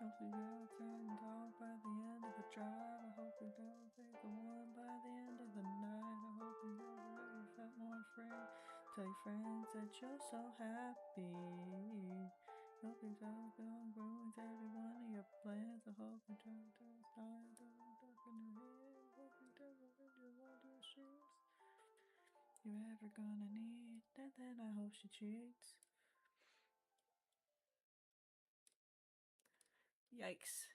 Hope we all turn dog by the end of the drive. I hope we don't take the one by the end of the night. I hope we never ever felt more afraid. Tell your friends that you're so happy. Hope you don't ruins every one of your plans. I hope you don't start duck in the head. Hope you don't let your water shoes. You're ever gonna need that, then I hope she cheats. Yikes.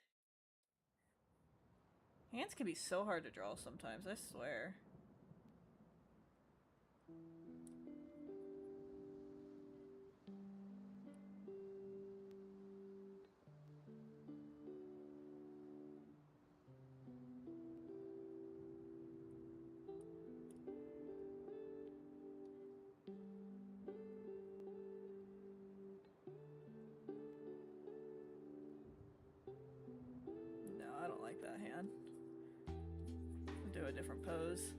Hands can be so hard to draw sometimes, I swear. No, I don't like that hand. I'll do a different pose.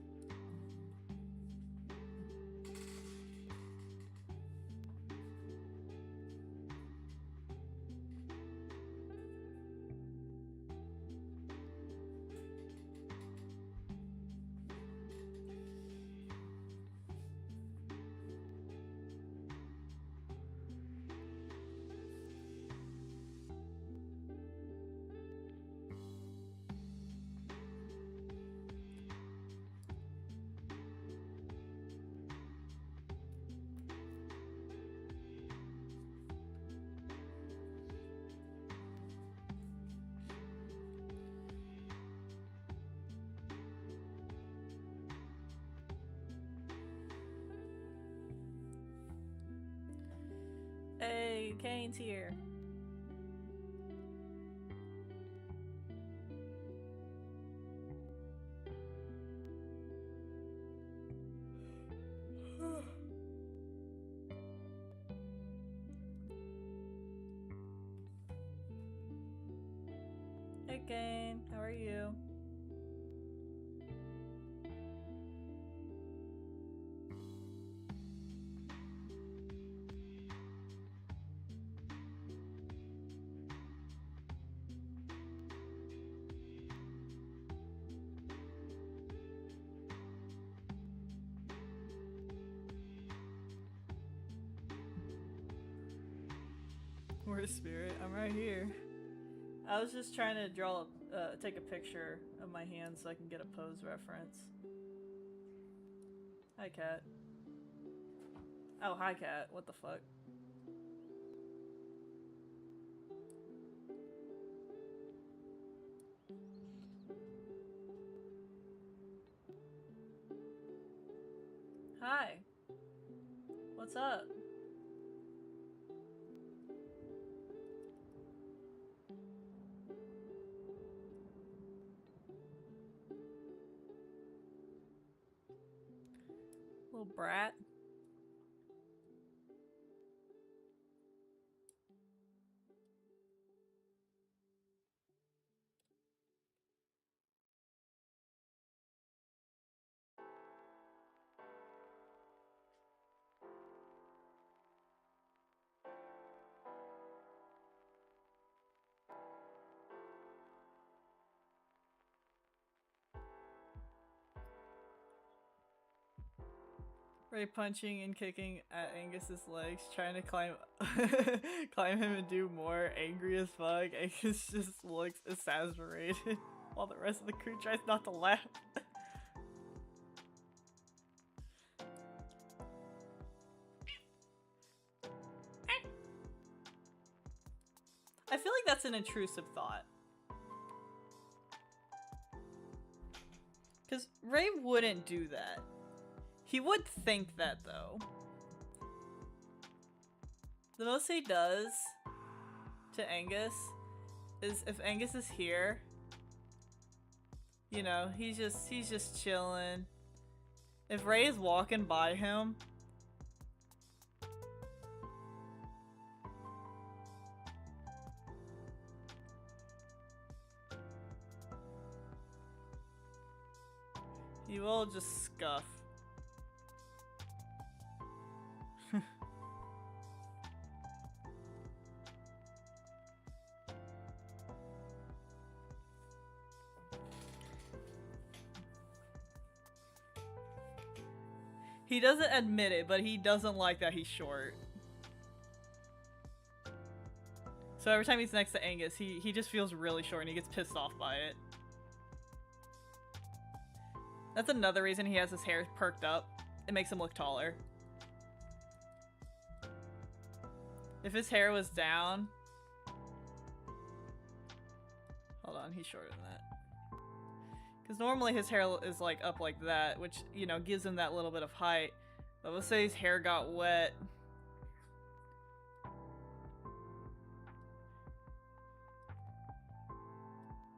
Hey, Kane's here. Hey, Kane, how are you? Where's Spirit? I'm right here. I was just trying to draw, take a picture of my hand so I can get a pose reference. Hi, Cat. Oh, hi, Cat. What the fuck? Hi. What's up? Little brat. Ray punching and kicking at Angus's legs, trying to climb climb him and do more, angry as fuck. Angus just looks exasperated while the rest of the crew tries not to laugh. I feel like that's an intrusive thought. Because Ray wouldn't do that. He would think that, though. The most he does to Angus is if Angus is here, you know, he's just chilling. If Ray is walking by him, he will just scuff. He doesn't admit it, but he doesn't like that he's short. So every time he's next to Angus, he just feels really short and he gets pissed off by it. That's another reason he has his hair perked up. It makes him look taller. If his hair was down... Hold on, he's shorter than that. Because normally his hair is like up like that, which, you know, gives him that little bit of height. But let's say his hair got wet.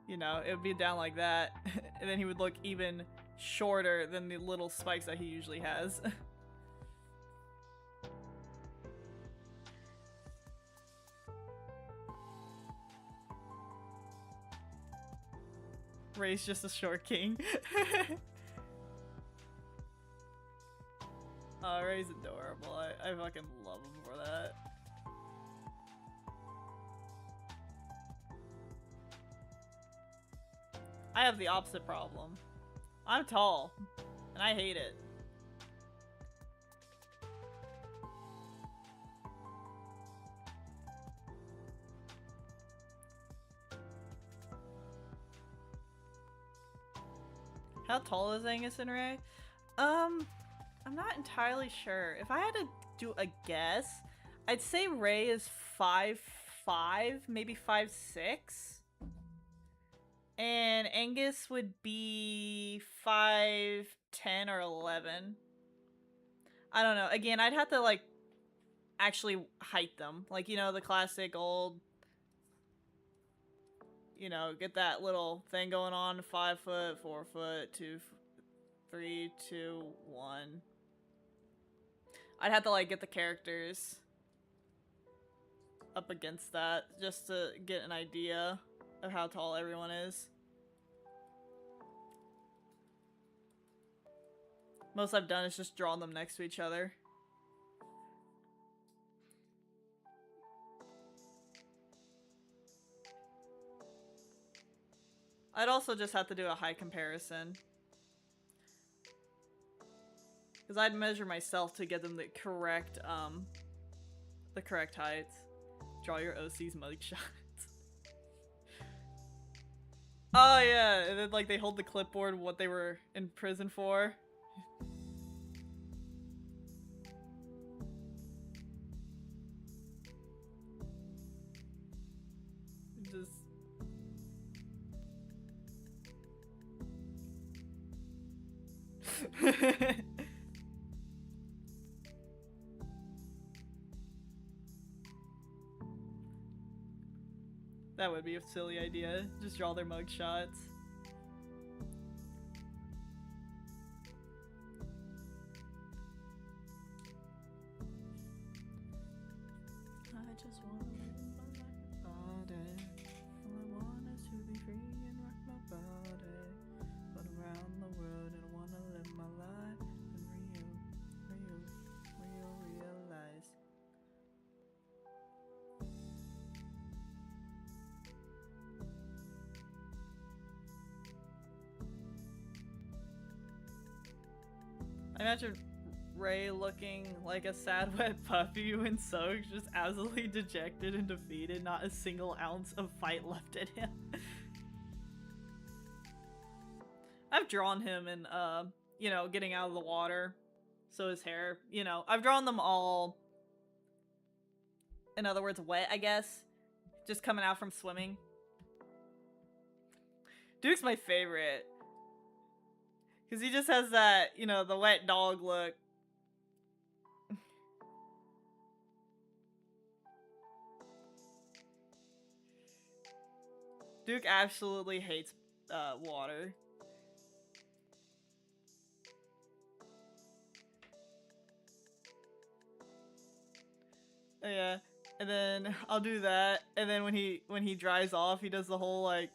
You know, it would be down like that. And then he would look even shorter than the little spikes that he usually has. Ray's just a short king. Oh, Ray's adorable. I fucking love him for that. I have the opposite problem. I'm tall, and I hate it. How tall is Angus and Ray? I'm not entirely sure. If I had to do a guess, I'd say Ray is 5'5", maybe 5'6". And Angus would be 5'10" or 11. I don't know. Again, I'd have to, like, actually height them. Like, you know, the classic old, you know, get that little thing going on. 5 foot, 4 foot, 2, 3, 2, 1. I'd have to, like, get the characters up against that just to get an idea of how tall everyone is. Most I've done is just drawn them next to each other. I'd also just have to do a height comparison. Because I'd measure myself to get them the correct heights. Draw your OC's mugshots. Oh yeah, and then like they hold the clipboard what they were in prison for. Just that would be a silly idea. Just draw their mugshots. I just wanna live my body. All I want is to be free and rock my body. But around the world and I wanna live my life in realize. I imagine Ray looking like a sad wet puppy when Soak's just absolutely dejected and defeated, not a single ounce of fight left in him. I've drawn him in, you know, getting out of the water. So his hair, you know, I've drawn them all, in other words, wet, I guess. Just coming out from swimming. Duke's my favorite. Because he just has that, you know, the wet dog look. Duke absolutely hates water. Yeah, and then I'll do that, and then when he dries off, he does the whole like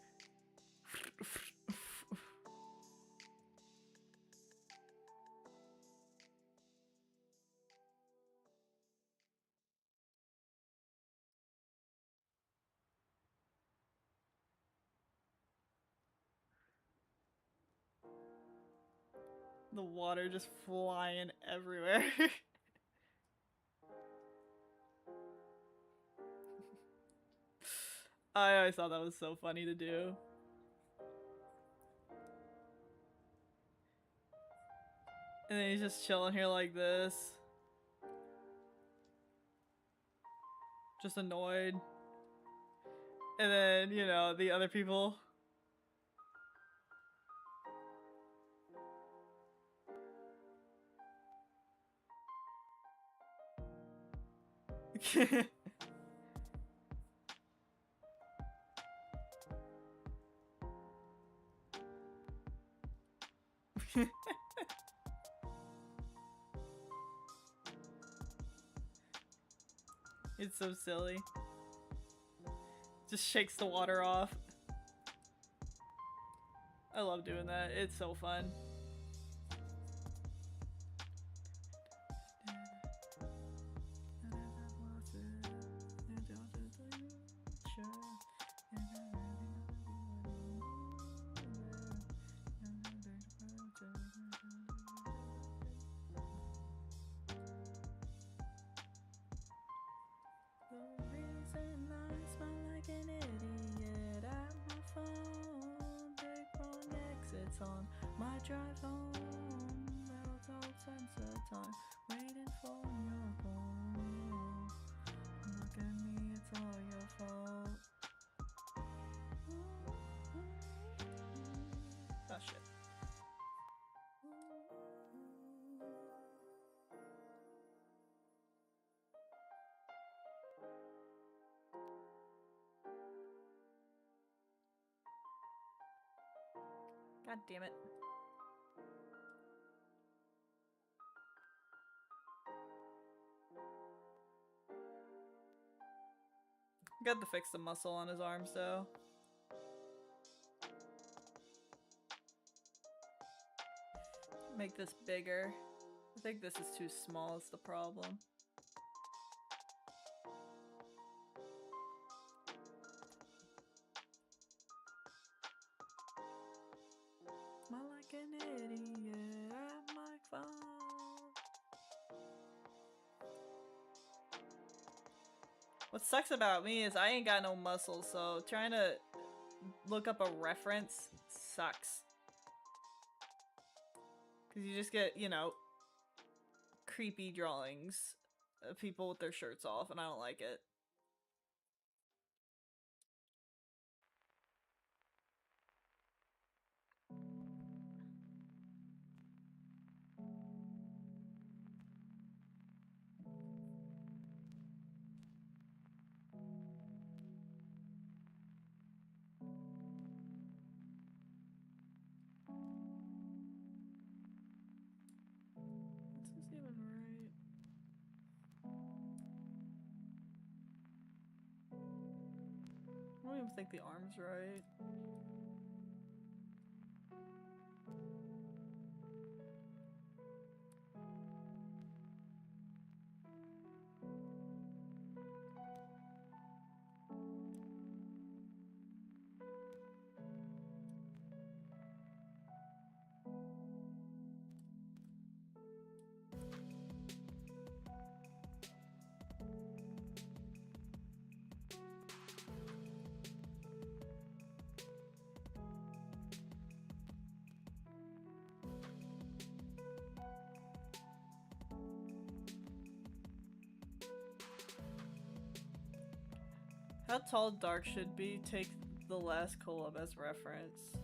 the water just flying everywhere. I always thought that was so funny to do. And then he's just chilling here like this. Just annoyed. And then, you know, the other people. It's so silly. Just shakes the water off. I love doing that. It's so fun. On my drive home, there's all sense of time waiting for your call. Look at me, it's all your fault. Oh shit. God damn it. Got to fix the muscle on his arms though. Make this bigger. I think this is too small, is the problem. More like an idiot at my phone. What sucks about me is I ain't got no muscle, so trying to look up a reference sucks. Because you just get, you know, creepy drawings of people with their shirts off, and I don't like it. I don't even think the arm's right. How tall Dark should be, take the last collab as reference.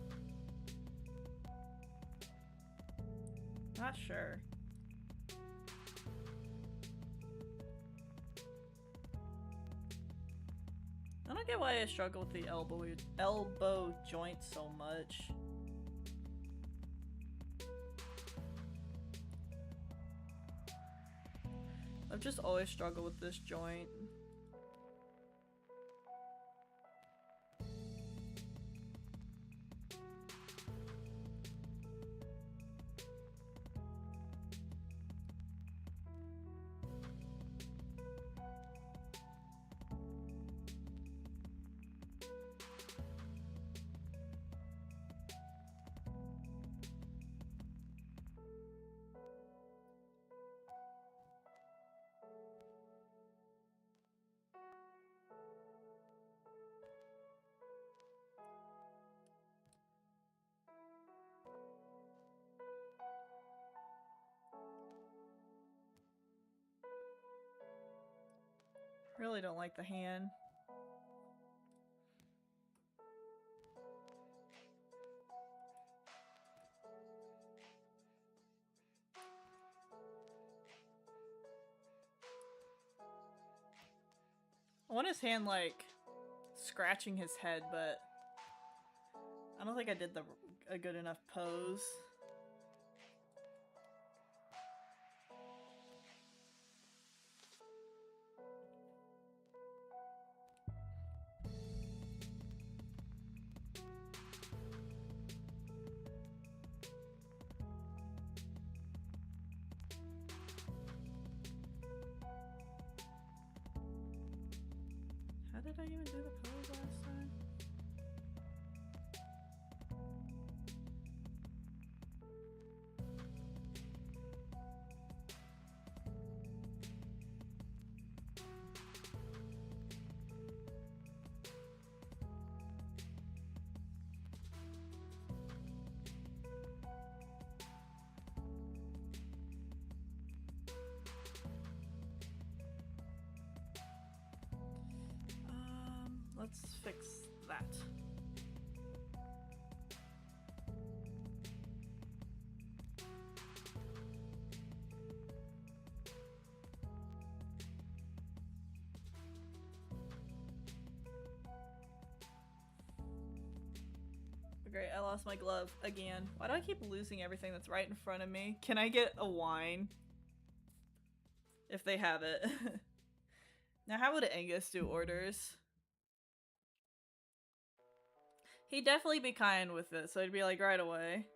Not sure. I don't get why I struggle with the elbow joint so much. I've just always struggled with this joint. Really don't like the hand. I want his hand, like, scratching his head, but I don't think I did a good enough pose. How did I even do the pose last time? Let's fix that. Great, I lost my glove again. Why do I keep losing everything that's right in front of me? Can I get a wine? If they have it. Now how would Angus do orders? He'd definitely be kind with it, so he'd be like right away.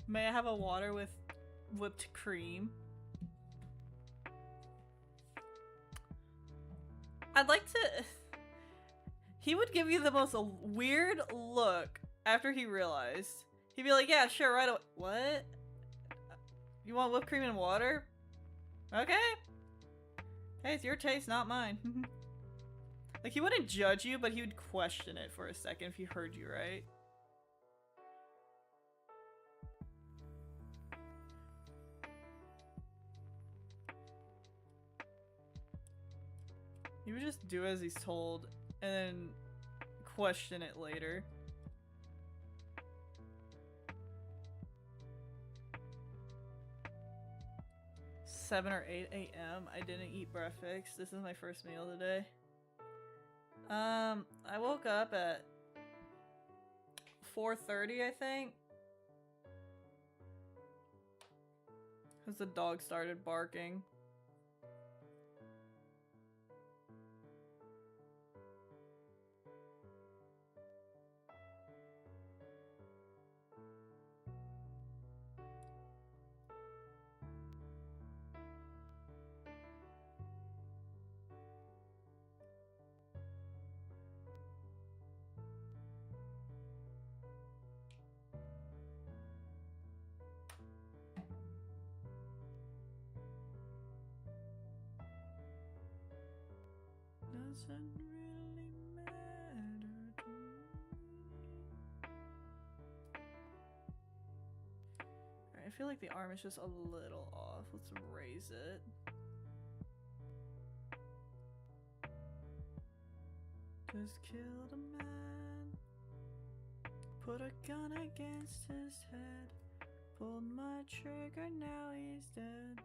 May I have a water with whipped cream? I'd like to... He would give you the most weird look after he realized. He'd be like, yeah, sure, right away. What? You want whipped cream and water? Okay. Hey, it's your taste, not mine. Like, he wouldn't judge you, but he would question it for a second if he heard you right. He would just do as he's told, and then question it later. $7 or 8 a.m. I didn't eat breakfast. This is my first meal today. I woke up at 4:30, I think. Because the dog started barking. Doesn't really matter to me. Alright, I feel like the arm is just a little off. Let's raise it. Just killed a man. Put a gun against his head. Pulled my trigger, now he's dead.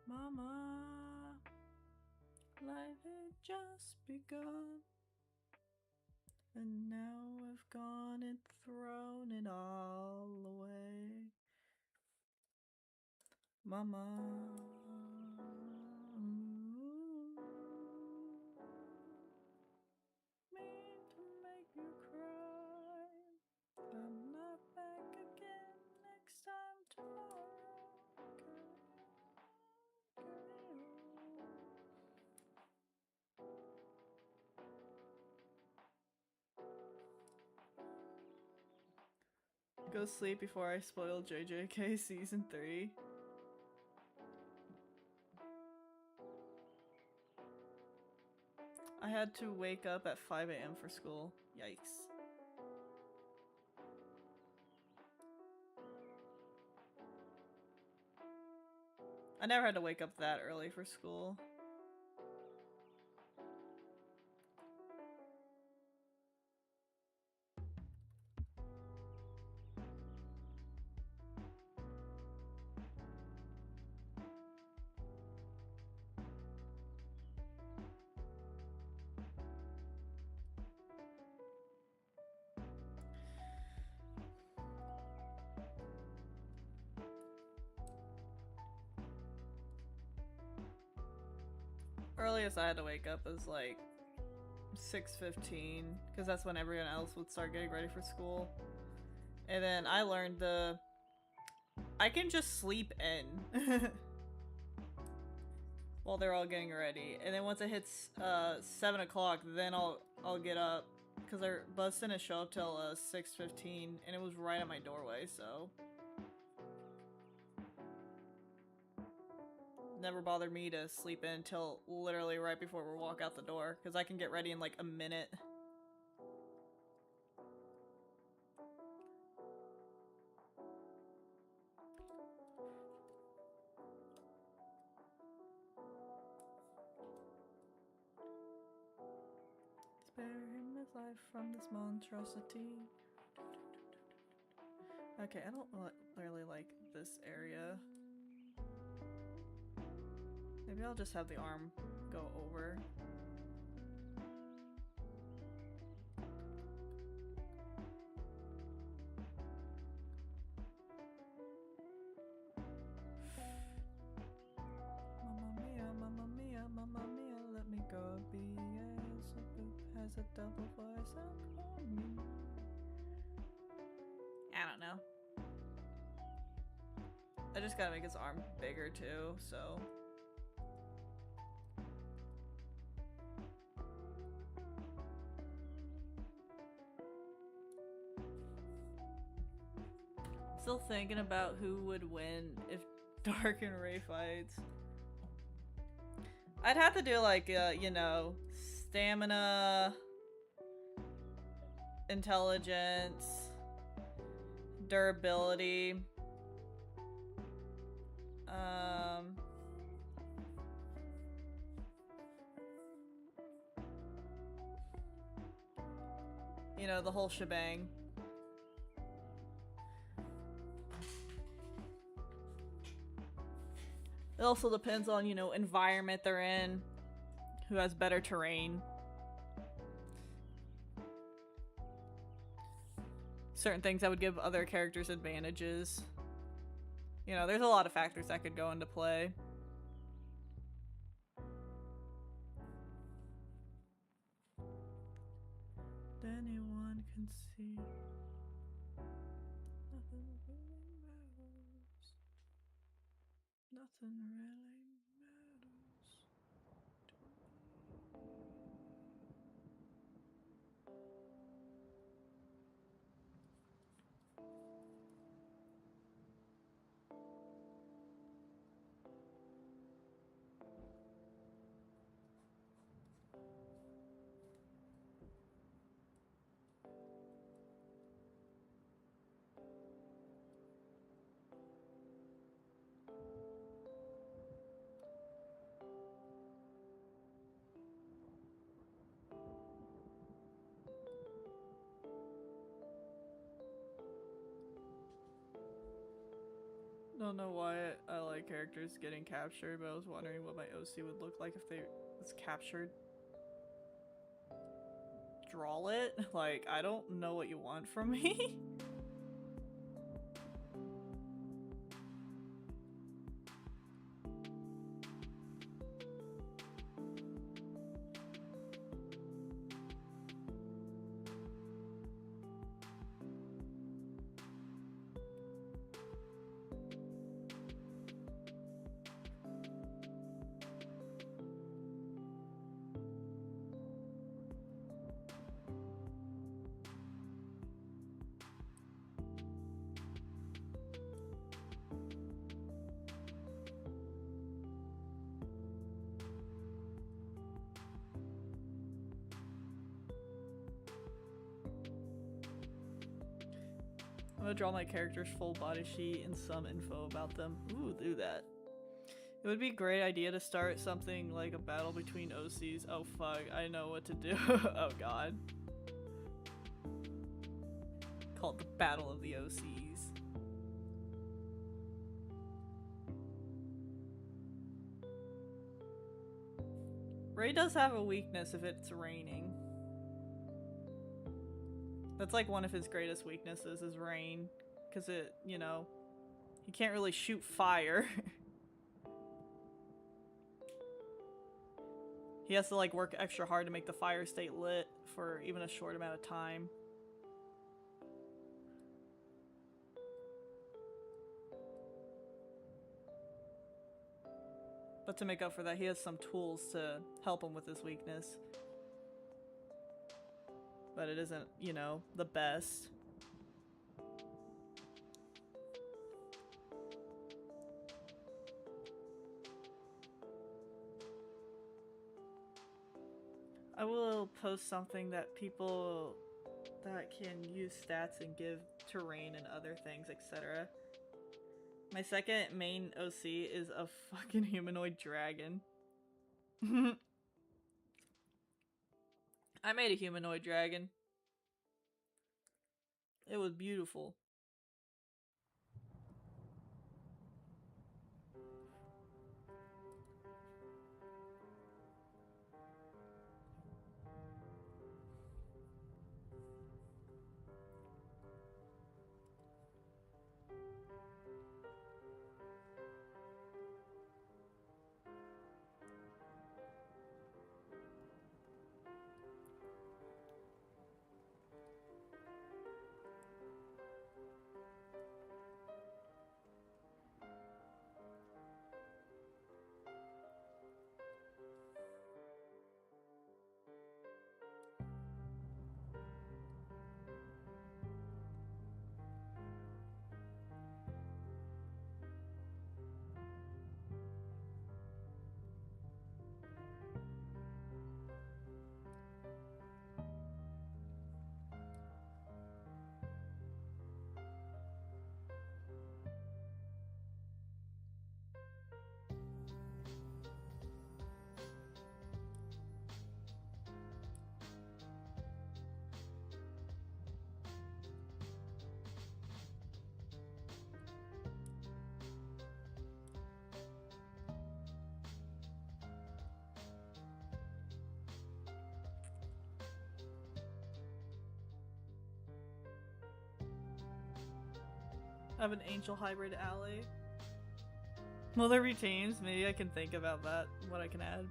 Mama, life had just begun, and now we've gone and thrown it all away. Mama, mean to make you cry. I'm not back again next time Go sleep before I spoil JJK season 3. I had to wake up at 5 a.m. for school. Yikes. I never had to wake up that early for school. Earliest I had to wake up was like 6:15 because that's when everyone else would start getting ready for school. And then I learned I can just sleep in while they're all getting ready. And then once it hits 7 o'clock, then I'll get up because our bus didn't show up till 6:15 and it was right at my doorway, so never bothered me to sleep in until literally right before we walk out the door because I can get ready in like a minute. Spare him his life from this monstrosity. Okay, I don't really like this area. Maybe I'll just have the arm go over. Mamma mia, let me go be as a double voice on me. I don't know. I just gotta make his arm bigger too, so. Still thinking about who would win if Dark and Ray fights. I'd have to do like, you know, stamina, intelligence, durability. You know, the whole shebang. It also depends on, you know, environment they're in, who has better terrain. Certain things that would give other characters advantages. You know, there's a lot of factors that could go into play. Anyone can see. Nothing really matters. Nothing really matters to me. Don't know why I like characters getting captured, but I was wondering what my OC would look like if they was captured. Draw it? Like, I don't know what you want from me. gonna draw my character's full body sheet and some info about them. Ooh, do that. It would be a great idea to start something like a battle between OCs. Oh fuck, I know what to do. Oh god. Called the Battle of the OCs. Ray does have a weakness if it's raining. That's like one of his greatest weaknesses is rain. Because it, you know, he can't really shoot fire. He has to like work extra hard to make the fire stay lit for even a short amount of time. But to make up for that, he has some tools to help him with his weakness. But it isn't, you know, the best. I will post something that people that can use stats and give terrain and other things, etc. My second main OC is a fucking humanoid dragon. I made a humanoid dragon. It was beautiful. I have an angel hybrid ally. Will there be teams? Maybe I can think about that, what I can add.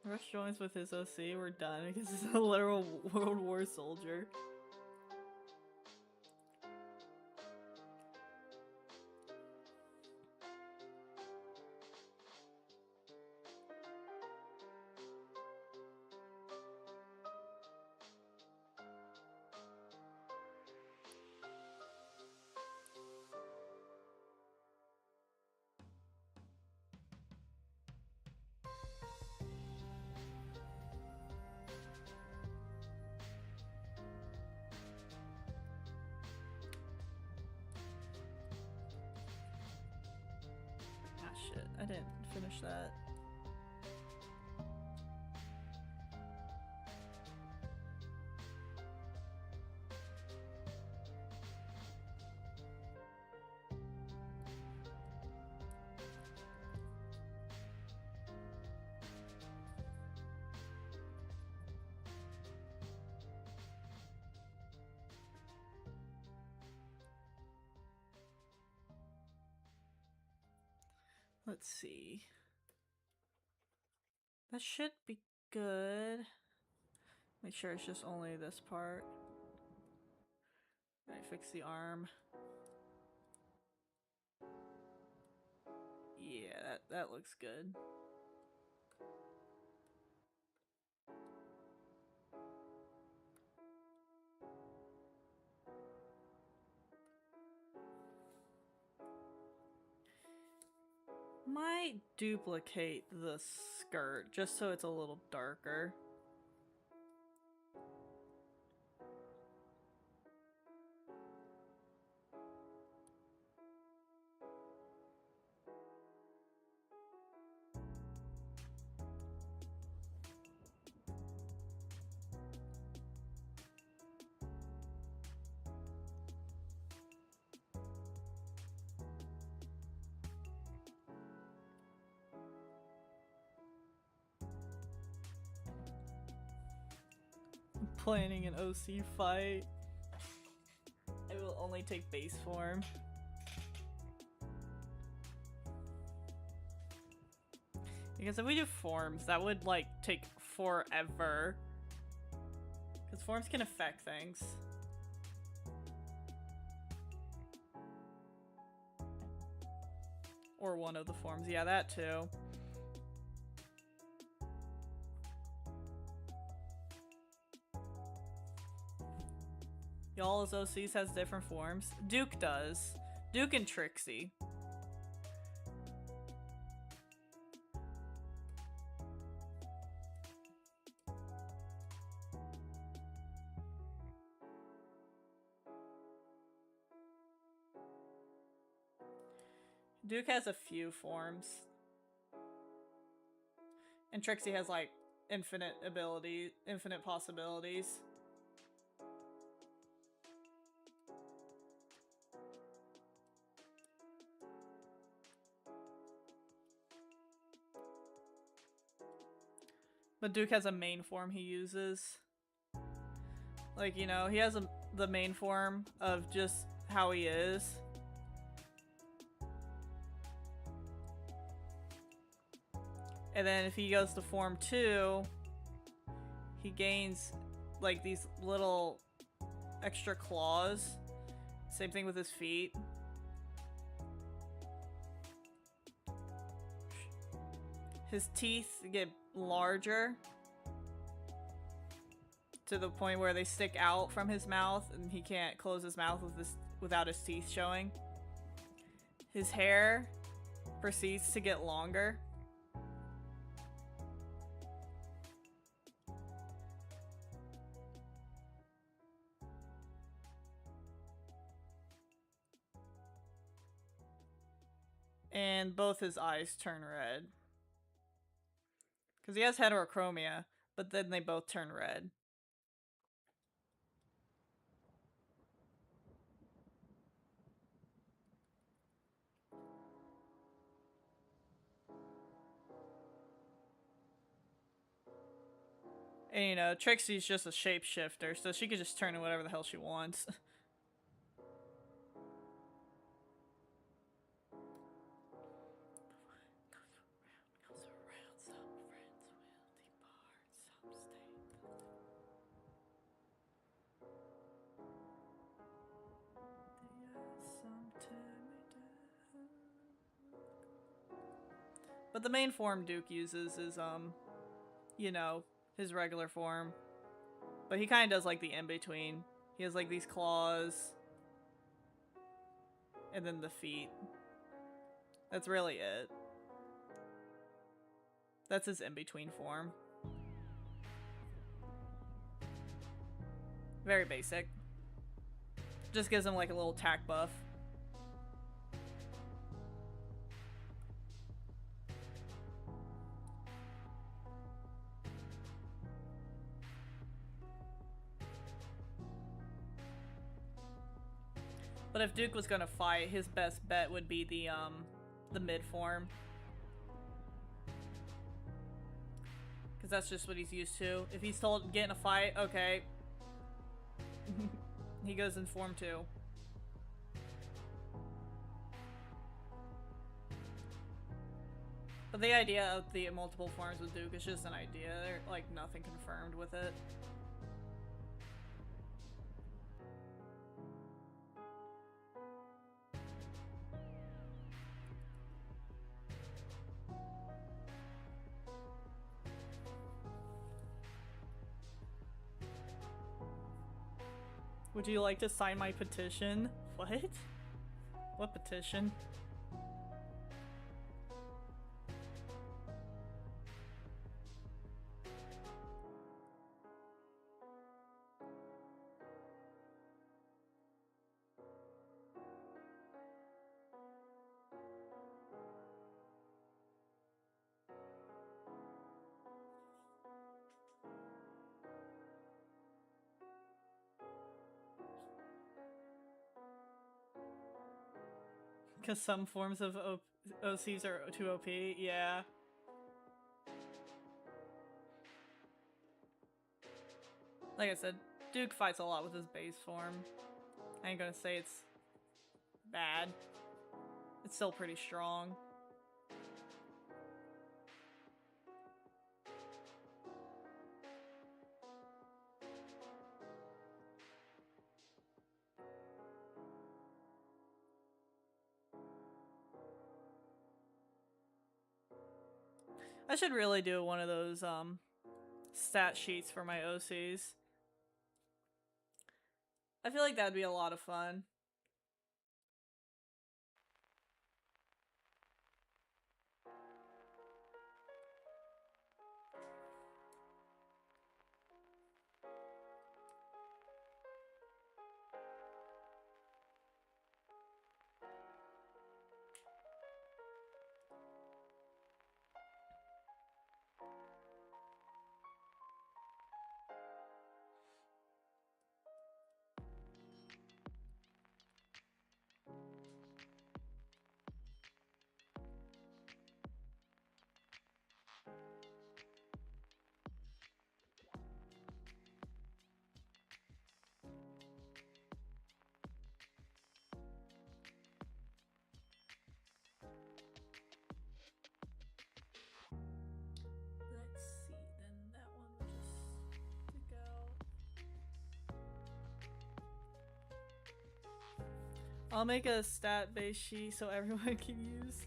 Rush joins with his OC, we're done because he's a literal World War soldier. Shit, I didn't finish that. Let's see. That should be good. Make sure it's just only this part. Alright, fix the arm. Yeah, that looks good. Might duplicate the skirt just so it's a little darker. Planning an OC fight. I will only take base form. Because if we do forms, that would like take forever. Because forms can affect things. Or one of the forms. Yeah, that too. Y'all's OCs has different forms. Duke does. Duke and Trixie. Duke has a few forms. And Trixie has like infinite ability, infinite possibilities. But Duke has a main form he uses. Like, you know, he has the main form of just how he is. And then if he goes to form 2, he gains like these little extra claws. Same thing with his feet. His teeth get larger to the point where they stick out from his mouth and he can't close his mouth without his teeth showing. His hair proceeds to get longer. And both his eyes turn red. Because he has heterochromia, but then they both turn red. And you know, Trixie's just a shapeshifter, so she can just turn into whatever the hell she wants. But the main form Duke uses is, you know, his regular form. But he kind of does like the in-between. He has like these claws. And then the feet. That's really it. That's his in-between form. Very basic. Just gives him like a little attack buff. But if Duke was gonna fight, his best bet would be the mid form. Because that's just what he's used to. If he's told get in a fight, okay. He goes in form 2. But the idea of the multiple forms with Duke is just an idea. There's like nothing confirmed with it. Would you like to sign my petition? What? What petition? Because some forms of OCs are too OP, yeah. Like I said, Duke fights a lot with his base form. I ain't gonna say it's bad. It's still pretty strong. I should really do one of those stat sheets for my OCs. I feel like that'd be a lot of fun. I'll make a stat-based sheet so everyone can use.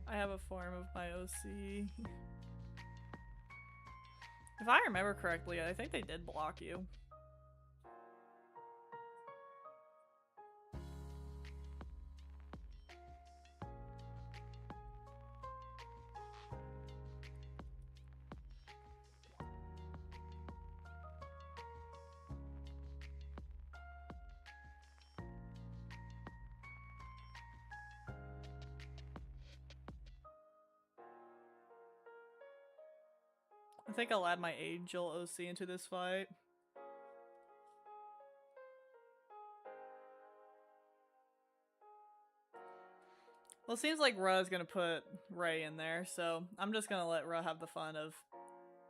I have a form of my OC. If I remember correctly, I think they did block you. I think I'll add my Angel OC into this fight. Well, it seems like Ruh's gonna put Ray in there, so I'm just gonna let Ruh have the fun of...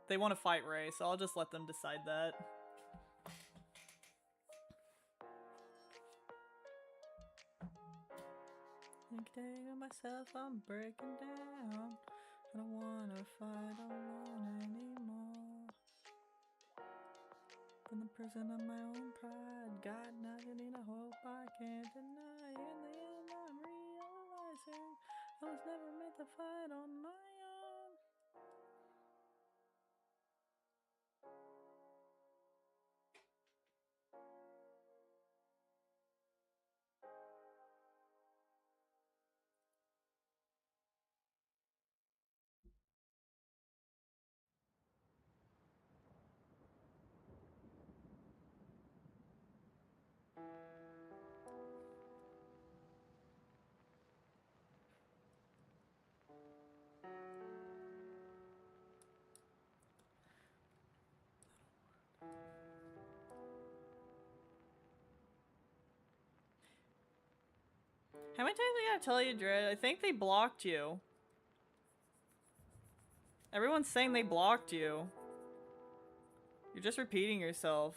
They want to fight Ray, so I'll just let them decide that. Thinking of myself, I'm breaking down. I don't wanna fight, I don't want anymore. From the prison of my own pride, got nothing in a hope I can't deny. In the end, I'm realizing I was never meant to fight on my own. How many times I gotta tell you, Dread? I think they blocked you. Everyone's saying they blocked you. You're just repeating yourself.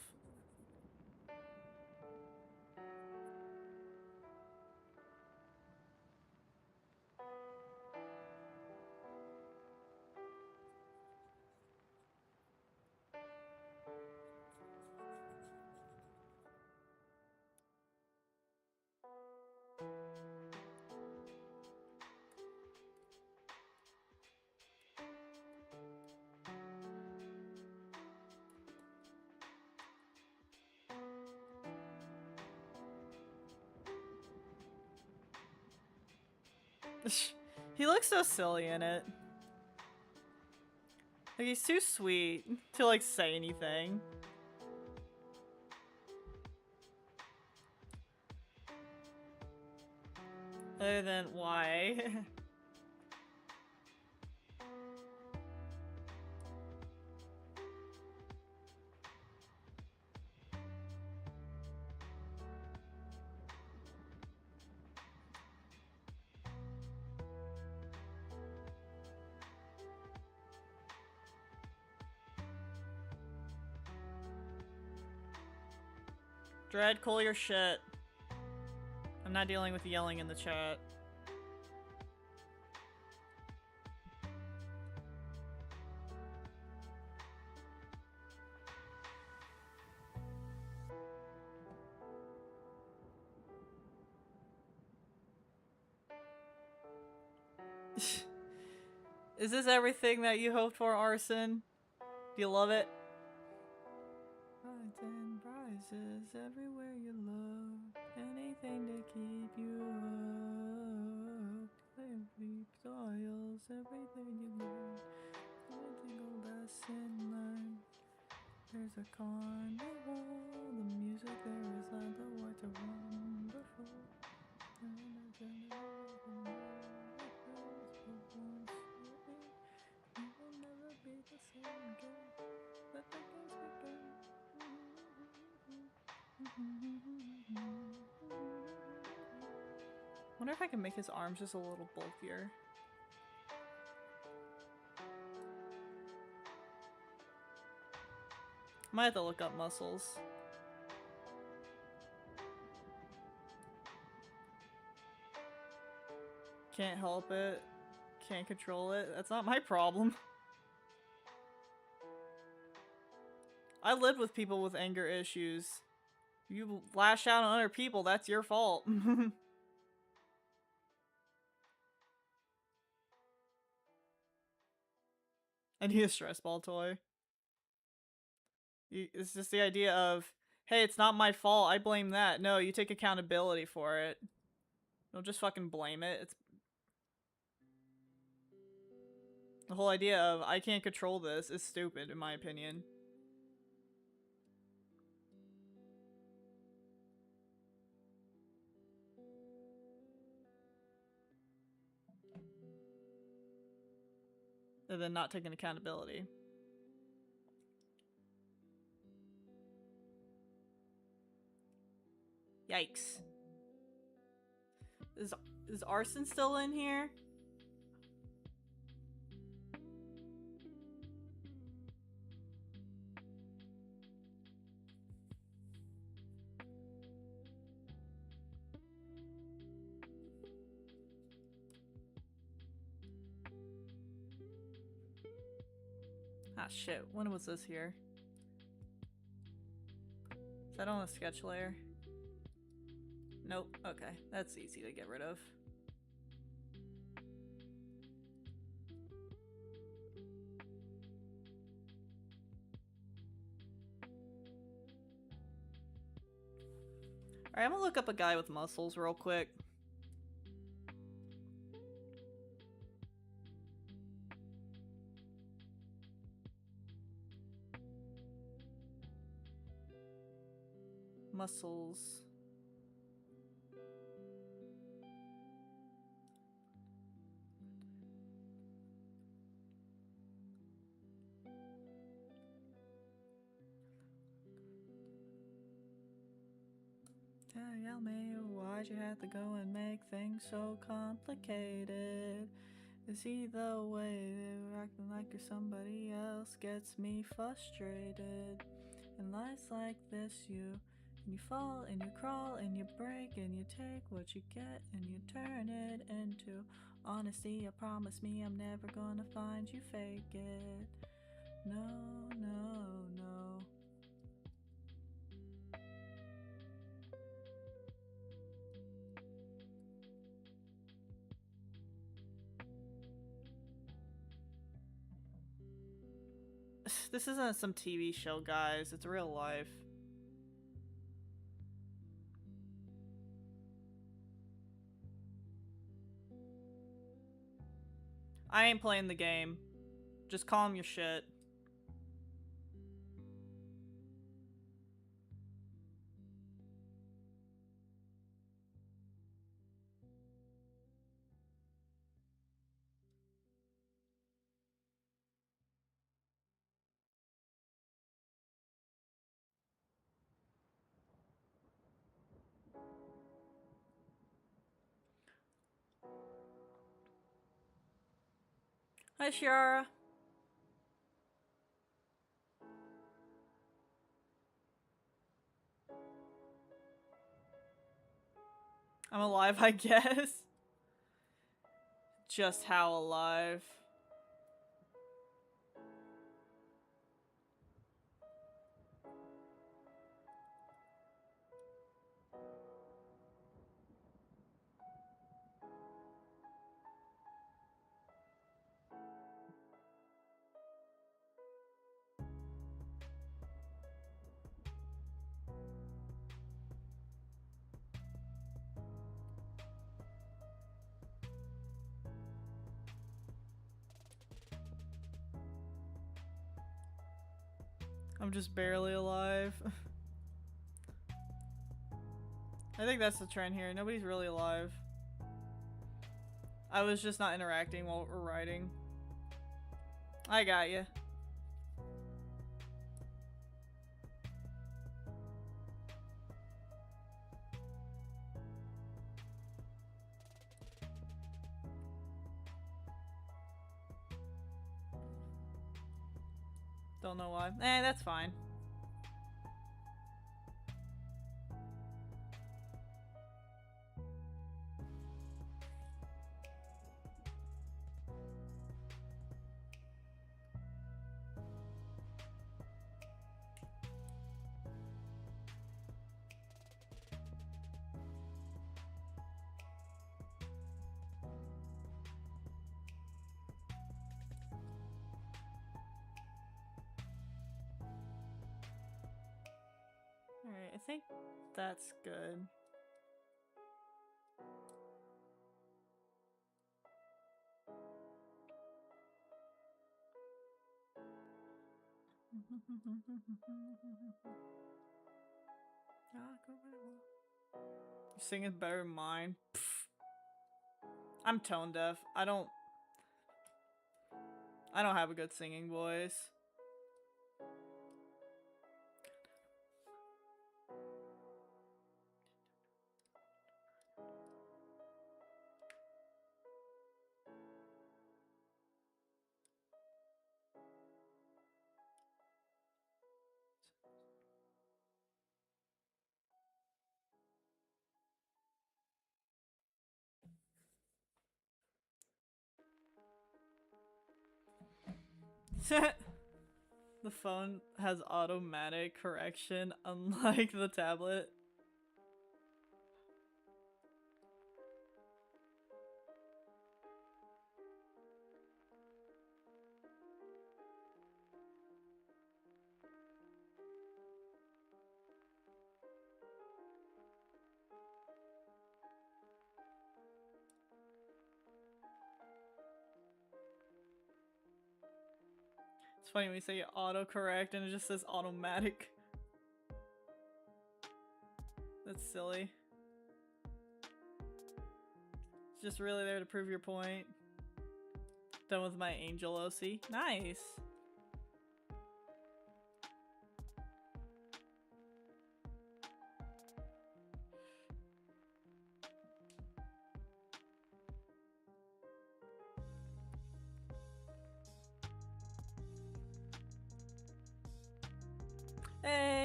He looks so silly in it. Like, he's too sweet to, like, say anything. Other than, why? Dread, cool your shit. I'm not dealing with yelling in the chat. Is this everything that you hoped for, Arson? Do you love it? Rides and prizes everywhere you look. Anything to keep you up. Every soils, everything you learn. One single lesson learned. There's a carnival. The music there is loud. The words are wonderful. You will never be the same again. Let the games begin. Wonder if I can make his arms just a little bulkier. Might have to look up muscles. Can't help it. Can't control it. That's not my problem. I live with people with anger issues. You lash out on other people, that's your fault. I need a stress ball toy. It's just the idea of, hey, it's not my fault, I blame that. No, you take accountability for it. Don't just fucking blame it. It's the whole idea of, I can't control this is stupid, in my opinion. And then not taking accountability. Yikes. Is Arson still in here? Ah shit, when was this here? Is that on the sketch layer? Nope, okay. That's easy to get rid of. Alright, I'm gonna look up a guy with muscles real quick. Muscles. Tell me why why'd you have to go and make things so complicated? Is he the way they're acting like you're somebody else gets me frustrated? In lives like this, you fall and you crawl and you break and you take what you get and you turn it into honesty. I promise me I'm never gonna find you fake it. No, no, no. This isn't some TV show, guys. It's real life. I ain't playing the game. Just calm your shit. Hi, Shiara. I'm alive, I guess. Just how alive? I'm just barely alive. I think that's the trend here. Nobody's really alive. I was just not interacting while we're writing. I got you. Don't know why. That's fine. Alright, I think that's good. You're singing better than mine. Pfft. I'm tone deaf. I don't have a good singing voice. The phone has automatic correction, unlike the tablet. It's funny when you say autocorrect and it just says automatic. That's silly. It's just really there to prove your point. Done with my angel OC. Nice!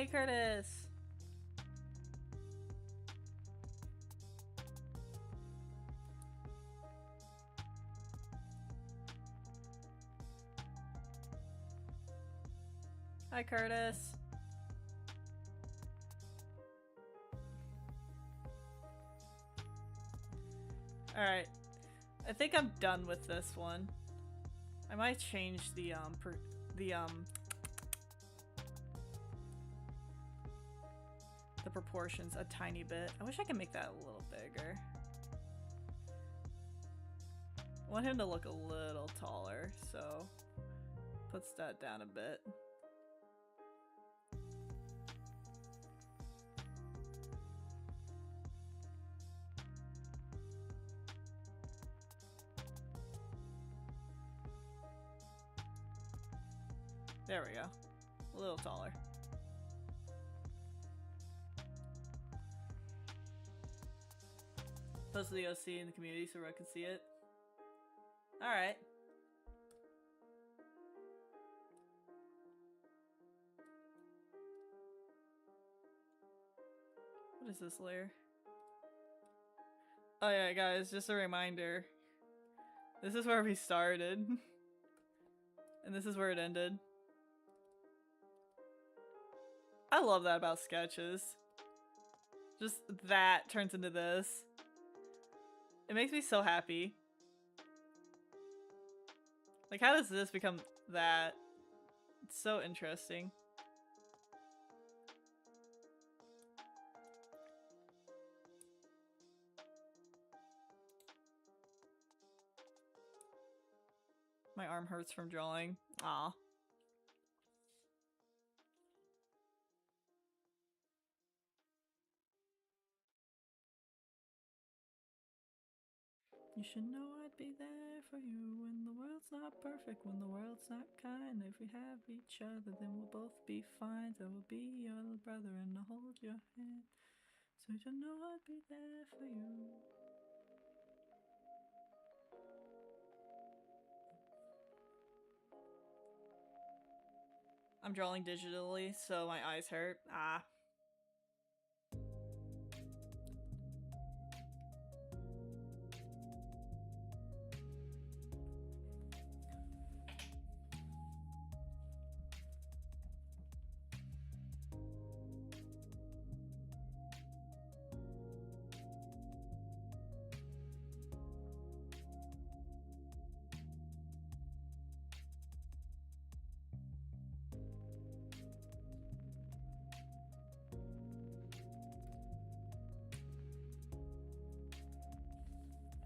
Hey, Curtis. Hi, Curtis. Alright. I think I'm done with this one. I might change the proportions a tiny bit. I wish I could make that a little bigger. I want him to look a little taller, so puts that down a bit. There we go. A little taller. Post the OC in the community so I can see it. Alright. What is this layer? Oh yeah, guys, just a reminder. This is where we started. And this is where it ended. I love that about sketches. Just that turns into this. It makes me so happy. Like, how does this become that? It's so interesting. My arm hurts from drawing. Aw. You should know I'd be there for you when the world's not perfect, when the world's not kind. If we have each other, then we'll both be fine. So I will be your little brother and I'll hold your hand. So you should know I'd be there for you. I'm drawing digitally, so my eyes hurt. Ah.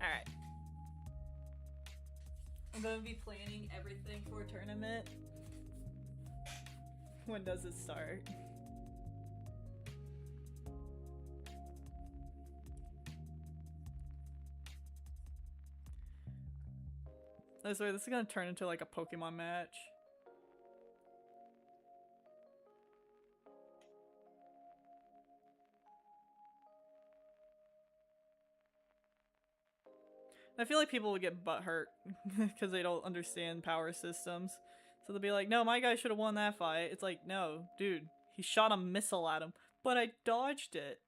Alright. I'm gonna be planning everything for a tournament. When does it start? I swear, this is gonna turn into like a Pokemon match. I feel like people would get butthurt because they don't understand power systems. So they'll be like, no, my guy should have won that fight. It's like, no, dude, he shot a missile at him, but I dodged it.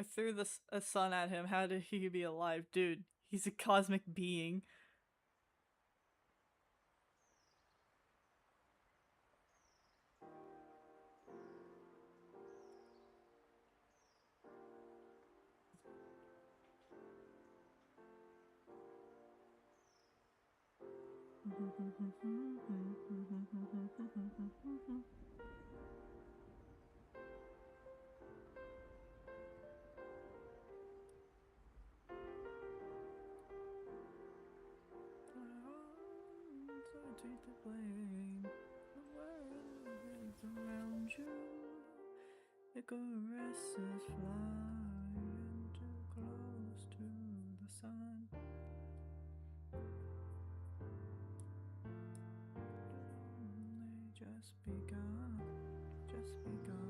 I threw a sun at him. How did he be alive? Dude, he's a cosmic being. Take the blame. The world is around you. Icarus is flying too close to the sun. Only just begun, just begun.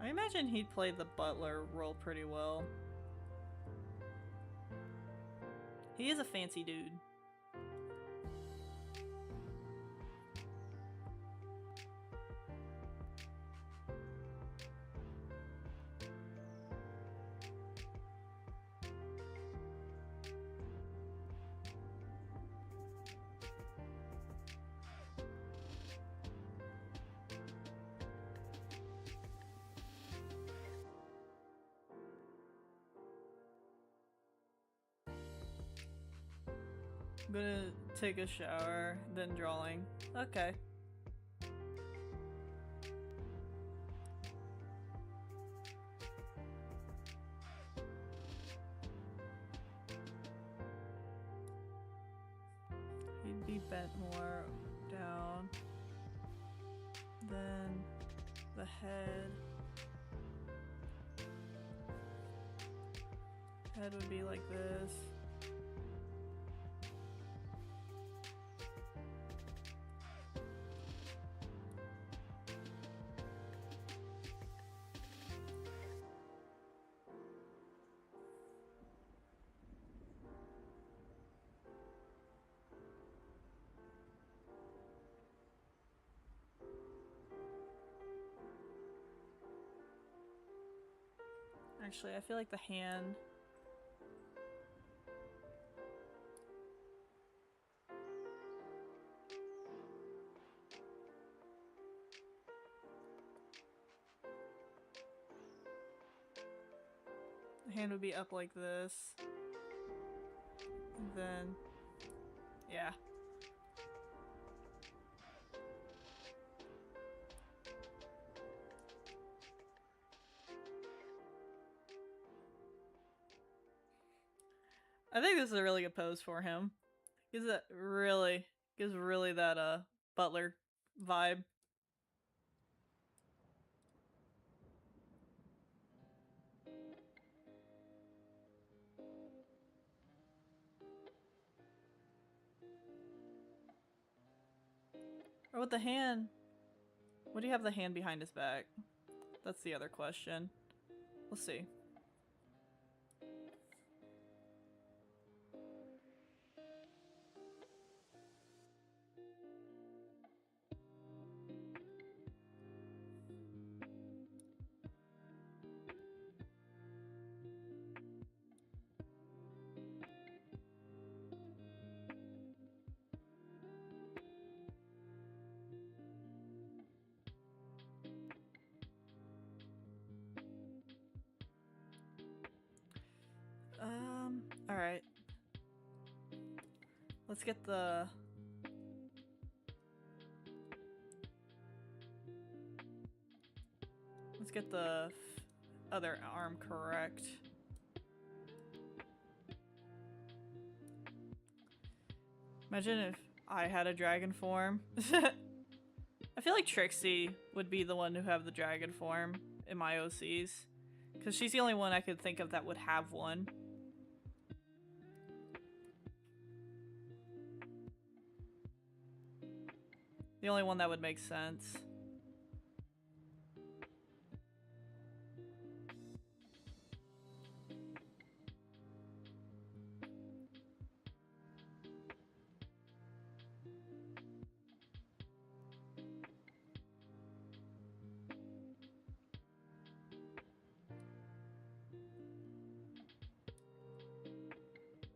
I imagine he'd play the butler role pretty well. He is a fancy dude. I'm gonna take a shower, then drawing. Okay. He'd be bent more down. Then the head. Head would be like this. Actually, I feel like the hand. The hand would be up like this. And then, yeah. I think this is a really good pose for him. Gives really that butler vibe. Or with the hand. What do you have the hand behind his back? That's the other question. We'll see. Alright. Let's get the... Let's get the other arm correct. Imagine if I had a dragon form. I feel like Trixie would be the one who have the dragon form in my OCs. Because she's the only one I could think of that would have one. The only one that would make sense.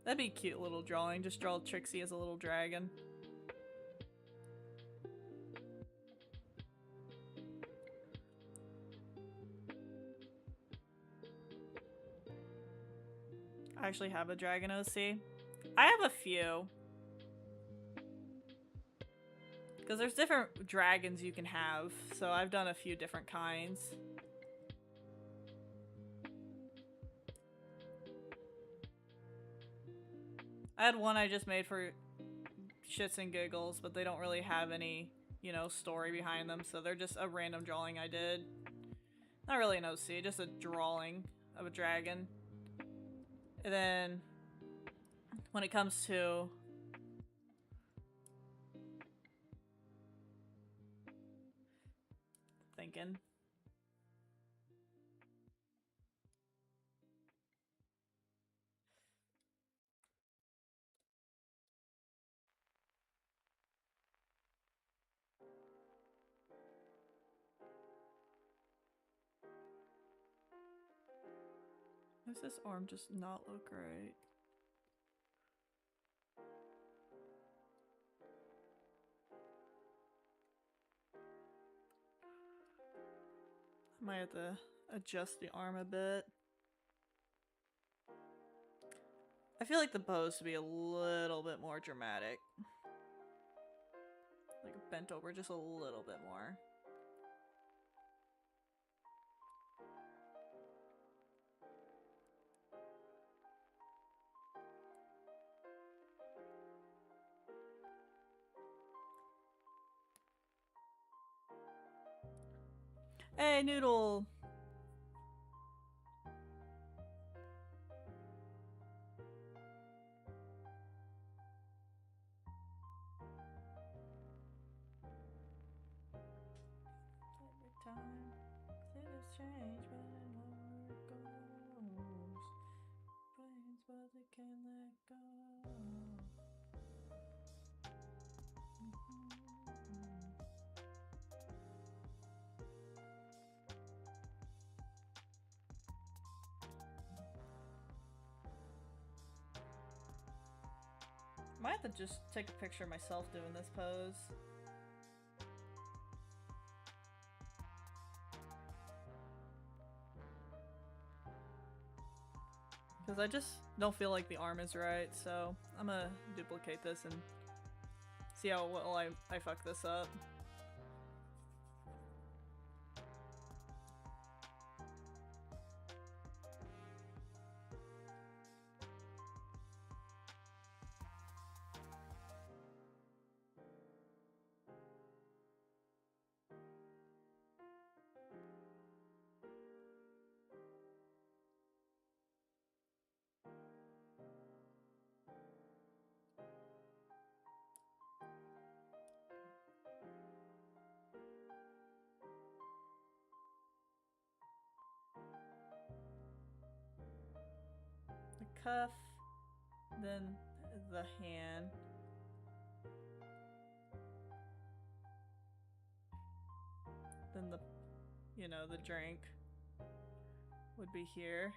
That'd be a cute little drawing. Just draw Trixie as a little dragon. I actually have a dragon OC. I have a few. Because there's different dragons you can have, so I've done a few different kinds. I had one I just made for shits and giggles, but they don't really have any, you know, story behind them, so they're just a random drawing I did. Not really an OC, just a drawing of a dragon. And then, when it comes to thinking. Does this arm just not look right? I might have to adjust the arm a bit. I feel like the pose to be a little bit more dramatic. Like bent over just a little bit more. Hey, Noodle! Every time things change, but I know where it goes. Brains, but they can't let go. Might have to just take a picture of myself doing this pose. Because I just don't feel like the arm is right, so I'm gonna duplicate this and see how well I fuck this up. Cuff, then the hand, then the, you know, the drink would be here.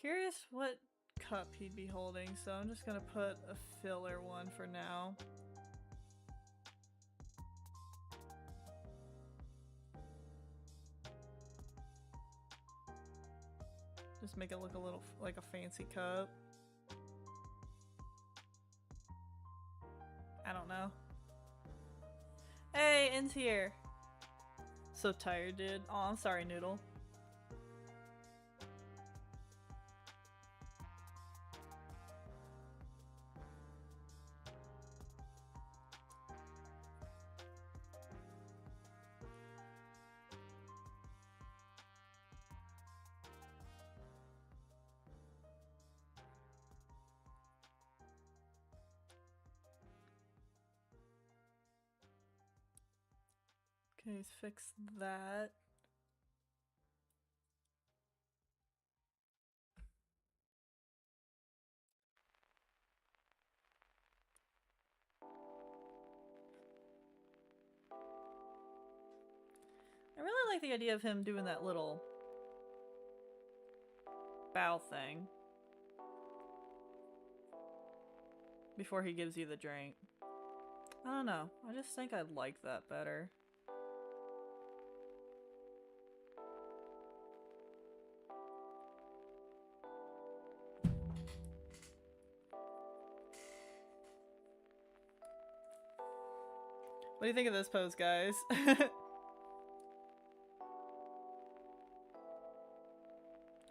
Curious what cup he'd be holding, so I'm just gonna put a filler one for now. Just make it look a little like a fancy cup. I don't know. Hey, In's here. So tired, dude. Oh, I'm sorry, Noodle. Okay, let's fix that. like the idea of him doing that little bow thing before he gives you the drink. I don't know. I just think I like that better. What do you think of this pose, guys?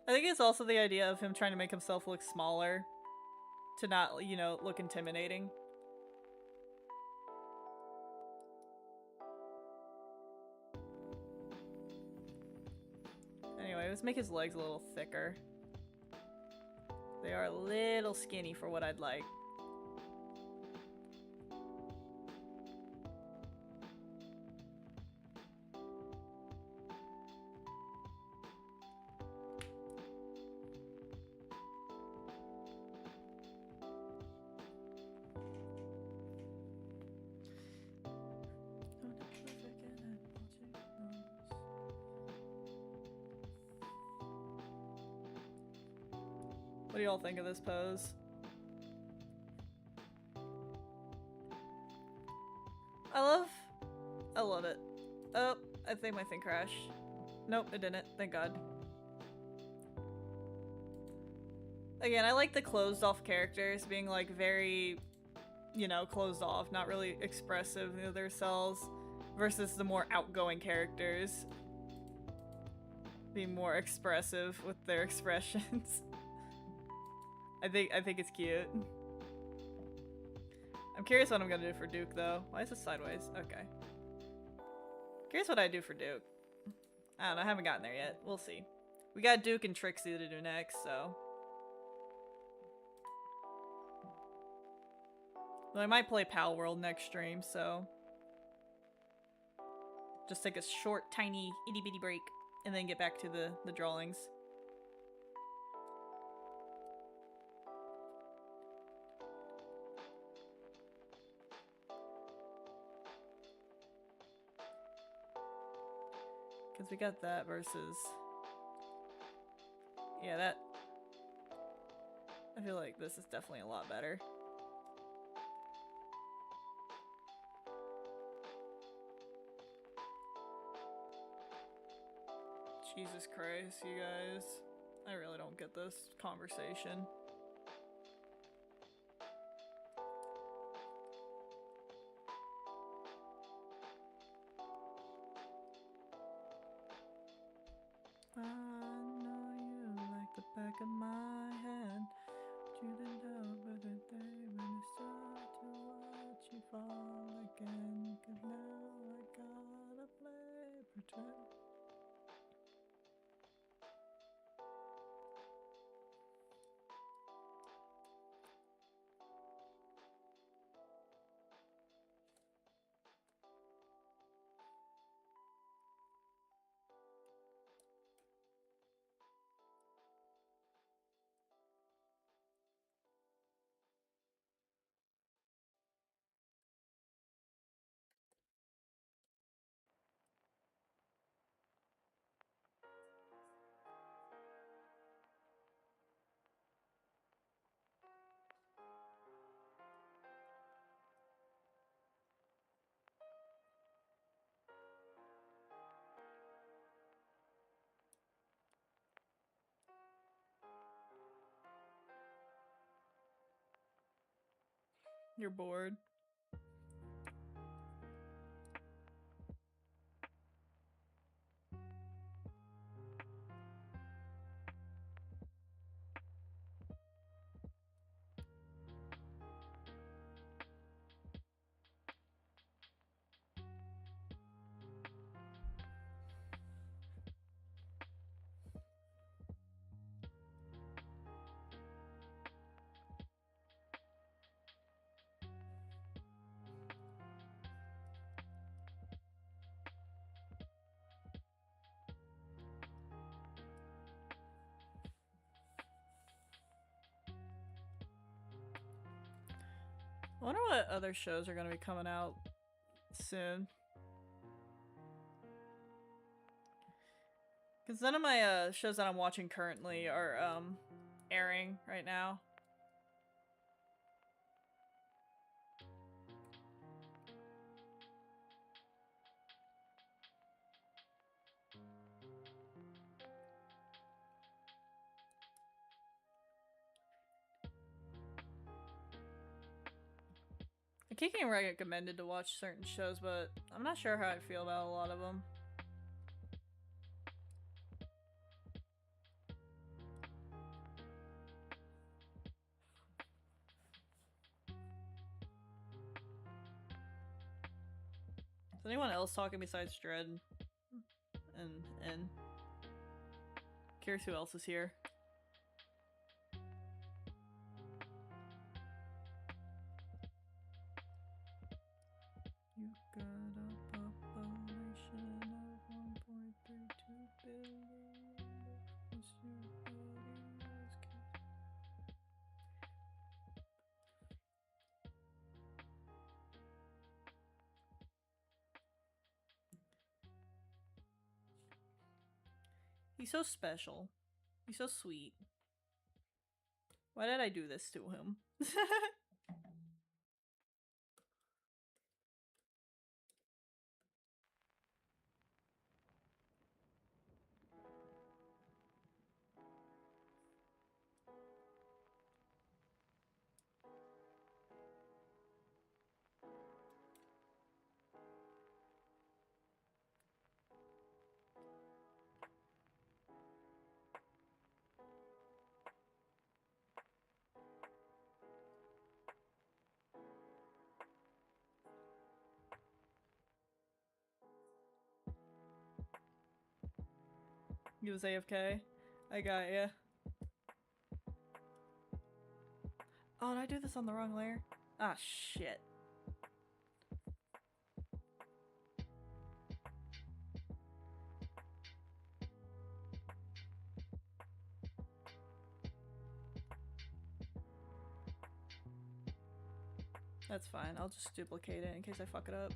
I think it's also the idea of him trying to make himself look smaller to not, you know, look intimidating. Anyway, let's make his legs a little thicker. They are a little skinny for what I'd like. What do y'all think of this pose? I love it. Oh, I think my thing crashed. Nope, it didn't. Thank God. Again, I like the closed off characters being like very, you know, closed off, not really expressive of themselves, versus the more outgoing characters being more expressive with their expressions. I think it's cute. I'm curious what I'm gonna do for Duke though. Why is this sideways? Okay. Curious what I do for Duke. I don't know, I haven't gotten there yet. We'll see. We got Duke and Trixie to do next, so. Well, I might play Pal World next stream, so. Just take a short, tiny, itty bitty break, and then get back to the drawings. Because we got that versus... Yeah, that... I feel like this is definitely a lot better. Jesus Christ, you guys. I really don't get this conversation. I know you like the back of my hand, but you didn't know but the day when you start to watch you fall again. 'Cause now I gotta play pretend. You're bored. I wonder what other shows are going to be coming out soon. Because none of my shows that I'm watching currently are airing right now. I keep getting recommended to watch certain shows, but I'm not sure how I feel about a lot of them. Is anyone else talking besides Dread and curious who else is here? You got a population of 1.32 billion. He's so special. He's so sweet. Why did I do this to him? He was AFK. I got ya. Oh, did I do this on the wrong layer? Ah, shit. That's fine. I'll just duplicate it in case I fuck it up.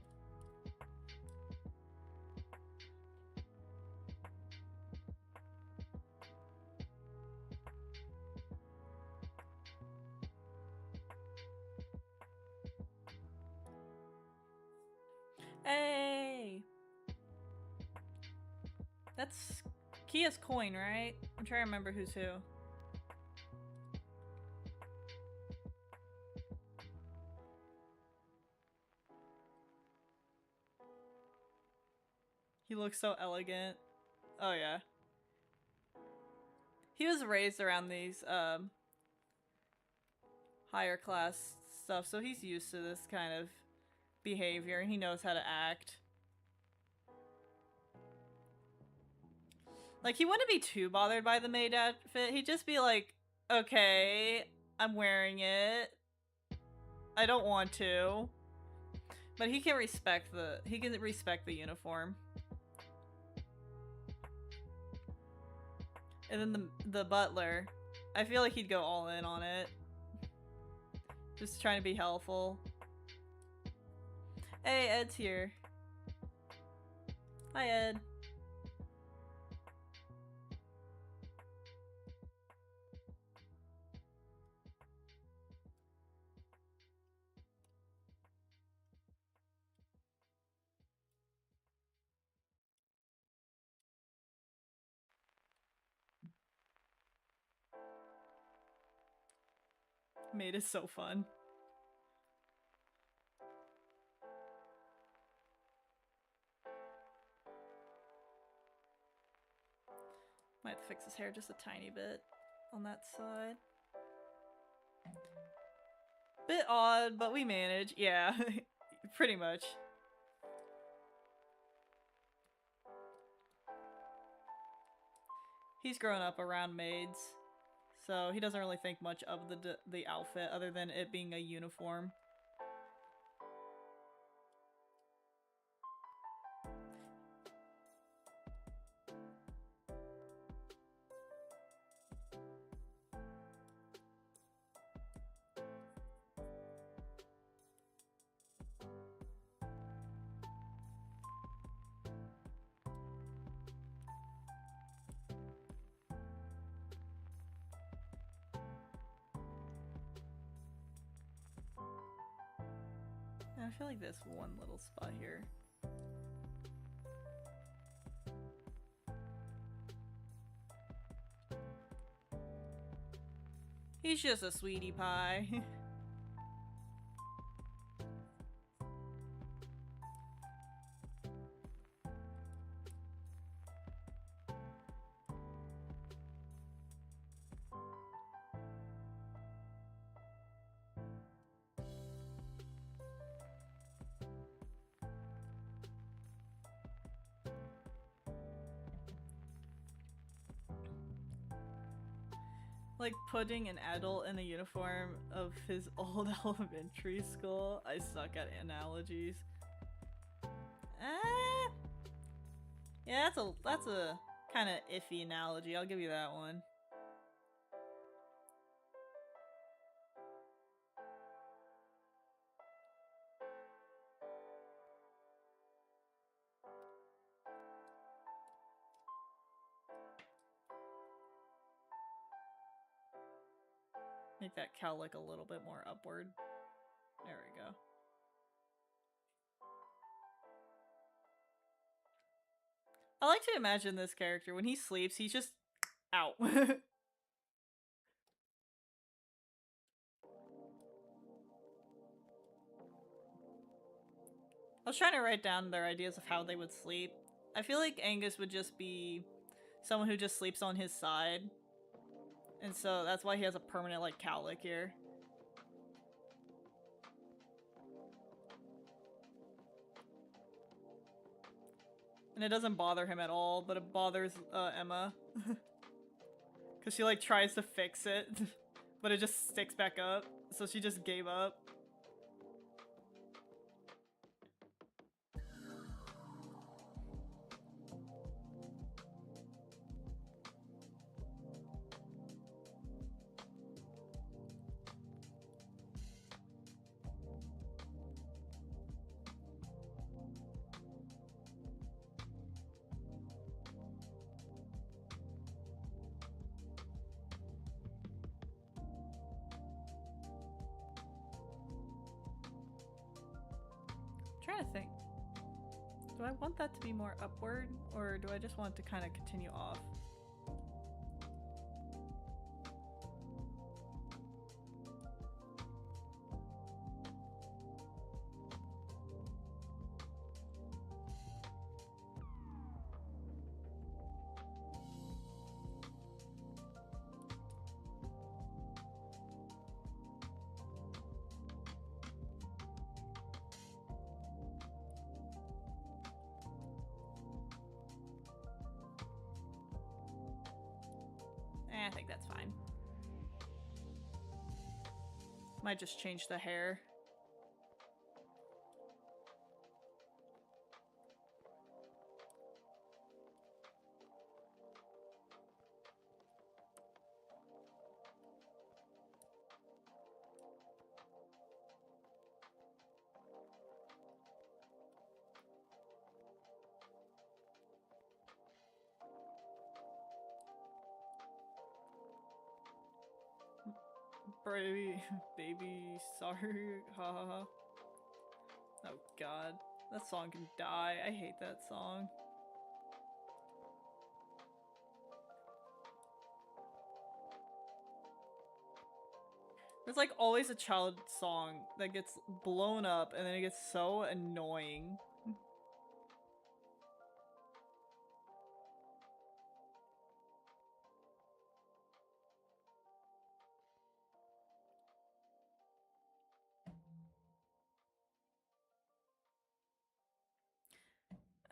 Hey! That's Kia's coin, right? I'm trying to remember who's who. He looks so elegant. Oh yeah. He was raised around these higher class stuff, so he's used to this kind of behavior and he knows how to act. Like, he wouldn't be too bothered by the maid outfit. He'd just be like, okay, I'm wearing it. I don't want to. But he can respect the uniform. And then the butler, I feel like he'd go all in on it. Just trying to be helpful. Hey, Ed's here. Hi, Ed. Maid is so fun. Might have to fix his hair just a tiny bit on that side. Bit odd, but we manage. Yeah, pretty much. He's grown up around maids, so he doesn't really think much of the outfit other than it being a uniform. I feel like there's one little spot here. He's just a sweetie pie. Like putting an adult in a uniform of his old elementary school. I suck at analogies. Yeah, that's a kind of iffy analogy. I'll give you that one. Make that cowlick a little bit more upward. There we go. I like to imagine this character, when he sleeps, he's just out. I was trying to write down their ideas of how they would sleep. I feel like Angus would just be someone who just sleeps on his side. And so that's why he has a permanent, like, cowlick here. And it doesn't bother him at all, but it bothers Emma. Because she, like, tries to fix it, but it just sticks back up. So she just gave up. Trying to think. Do I want that to be more upward, or do I just want it to kind of continue off? I think that's fine. Might just change the hair. Baby, sorry, ha ha ha. Oh god, that song can die. I hate that song. There's like always a child song that gets blown up and then it gets so annoying.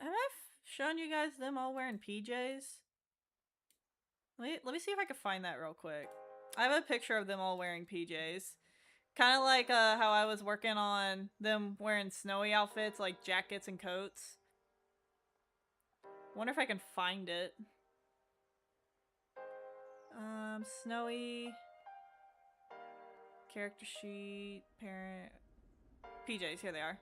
Have I shown you guys them all wearing PJs? Let me see if I can find that real quick. I have a picture of them all wearing PJs. Kind of like how I was working on them wearing snowy outfits, like jackets and coats. Wonder if I can find it. Snowy. Character sheet. Parent. PJs, here they are.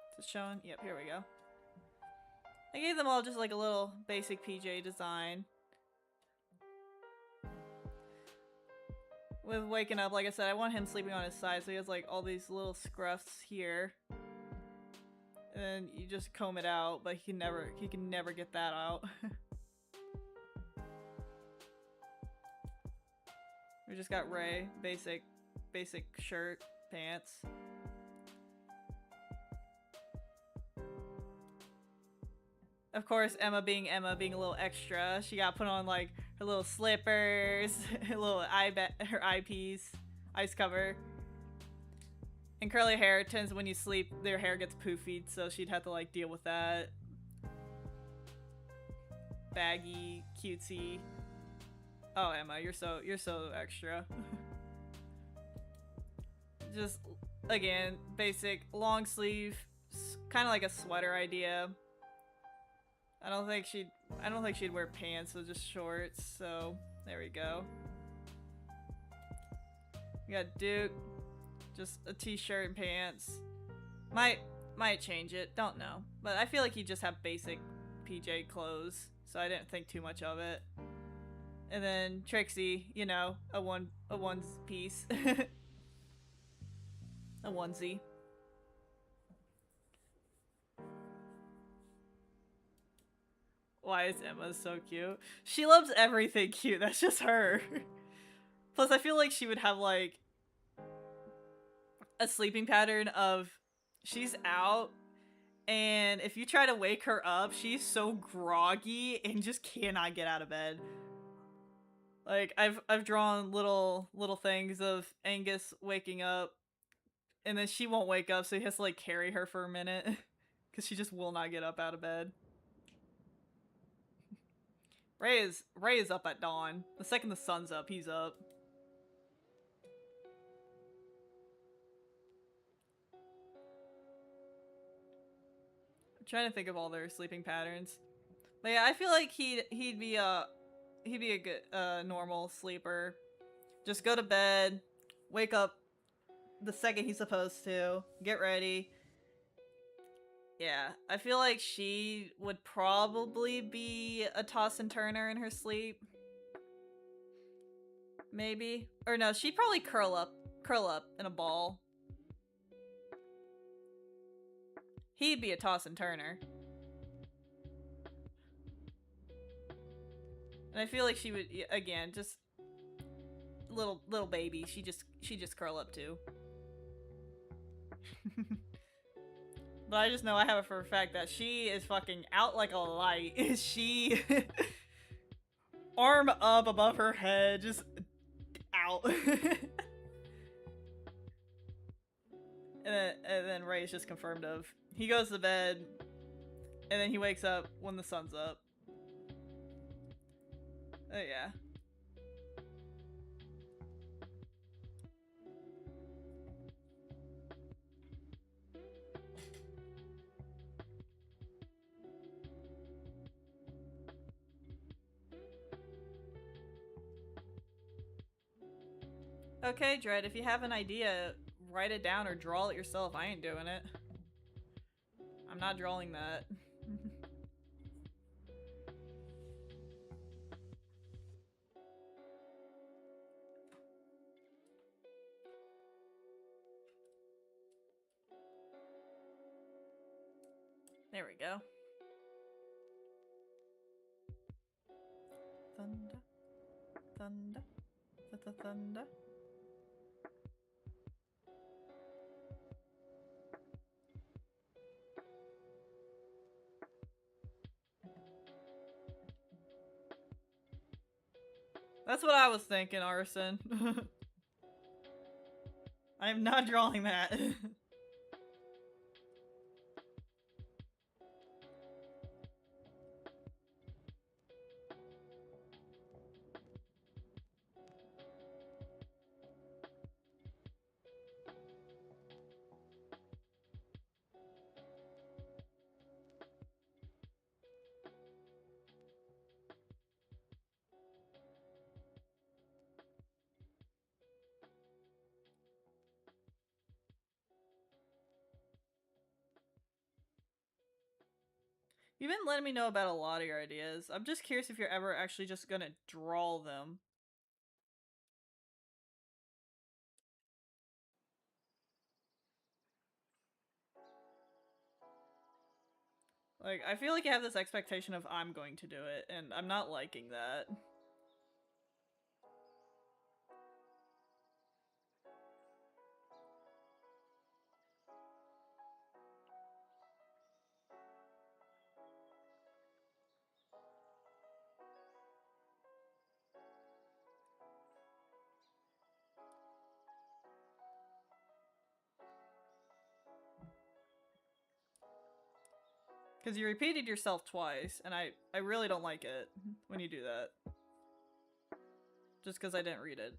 Is it showing? Yep, here we go. I gave them all just like a little basic PJ design. With waking up, like I said, I want him sleeping on his side, so he has like all these little scruffs here. And then you just comb it out, but he can never get that out. We just got Ray, basic shirt, pants. Of course, Emma being a little extra, she got put on like her little slippers, her little her eyepiece, ice cover. And curly hair tends when you sleep, their hair gets poofied, so she'd have to like deal with that. Baggy, cutesy. Oh, Emma, you're so extra. Just again, basic long sleeve, kind of like a sweater idea. I don't think she'd wear pants, so just shorts. So there we go. We got Duke, just a t-shirt and pants. Might change it, don't know. But I feel like he'd just have basic PJ clothes, so I didn't think too much of it. And then Trixie, you know, a one piece, a onesie. Why is Emma so cute? She loves everything cute. That's just her. Plus, I feel like she would have like a sleeping pattern of she's out, and if you try to wake her up, she's so groggy and just cannot get out of bed. Like I've drawn little things of Angus waking up, and then she won't wake up, so he has to like carry her for a minute because she just will not get up out of bed. Ray is up at dawn. The second the sun's up, he's up. I'm trying to think of all their sleeping patterns. But yeah, I feel like he'd be a good normal sleeper. Just go to bed, wake up the second he's supposed to, get ready. Yeah, I feel like she would probably be a toss and turner in her sleep. Maybe. Or no, she'd probably curl up in a ball. He'd be a toss and turner. And I feel like she would, again, just little baby. She just curl up too. But I just know I have it for a fact that she is fucking out like a light. She arm up above her head, just out. and then Ray's just confirmed of. He goes to bed, and then he wakes up when the sun's up. Yeah. Okay, Dread, if you have an idea, write it down or draw it yourself. I ain't doing it. I'm not drawing that. There we go. Thunder. Thunder. Thunder. That's what I was thinking, Arson. I am not drawing that. You've been letting me know about a lot of your ideas. I'm just curious if you're ever actually just gonna draw them. Like, I feel like you have this expectation of I'm going to do it, and I'm not liking that. Because you repeated yourself twice, and I really don't like it when you do that. Just because I didn't read it.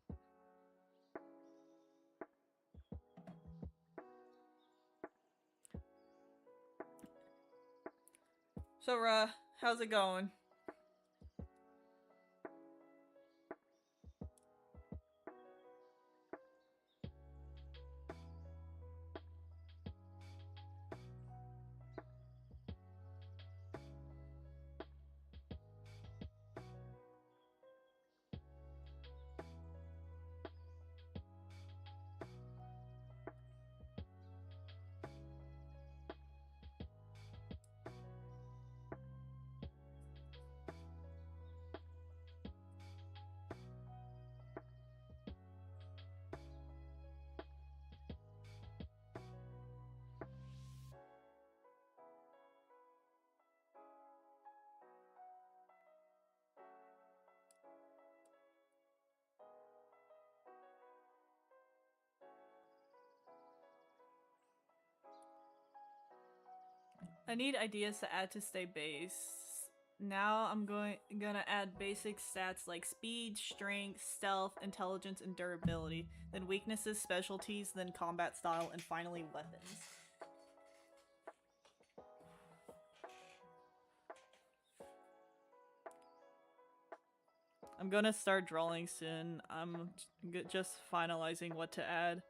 So, how's it going? I need ideas to add to stay base. Now I'm gonna add basic stats like speed, strength, stealth, intelligence, and durability. Then weaknesses, specialties, then combat style, and finally weapons. I'm gonna start drawing soon. I'm just finalizing what to add.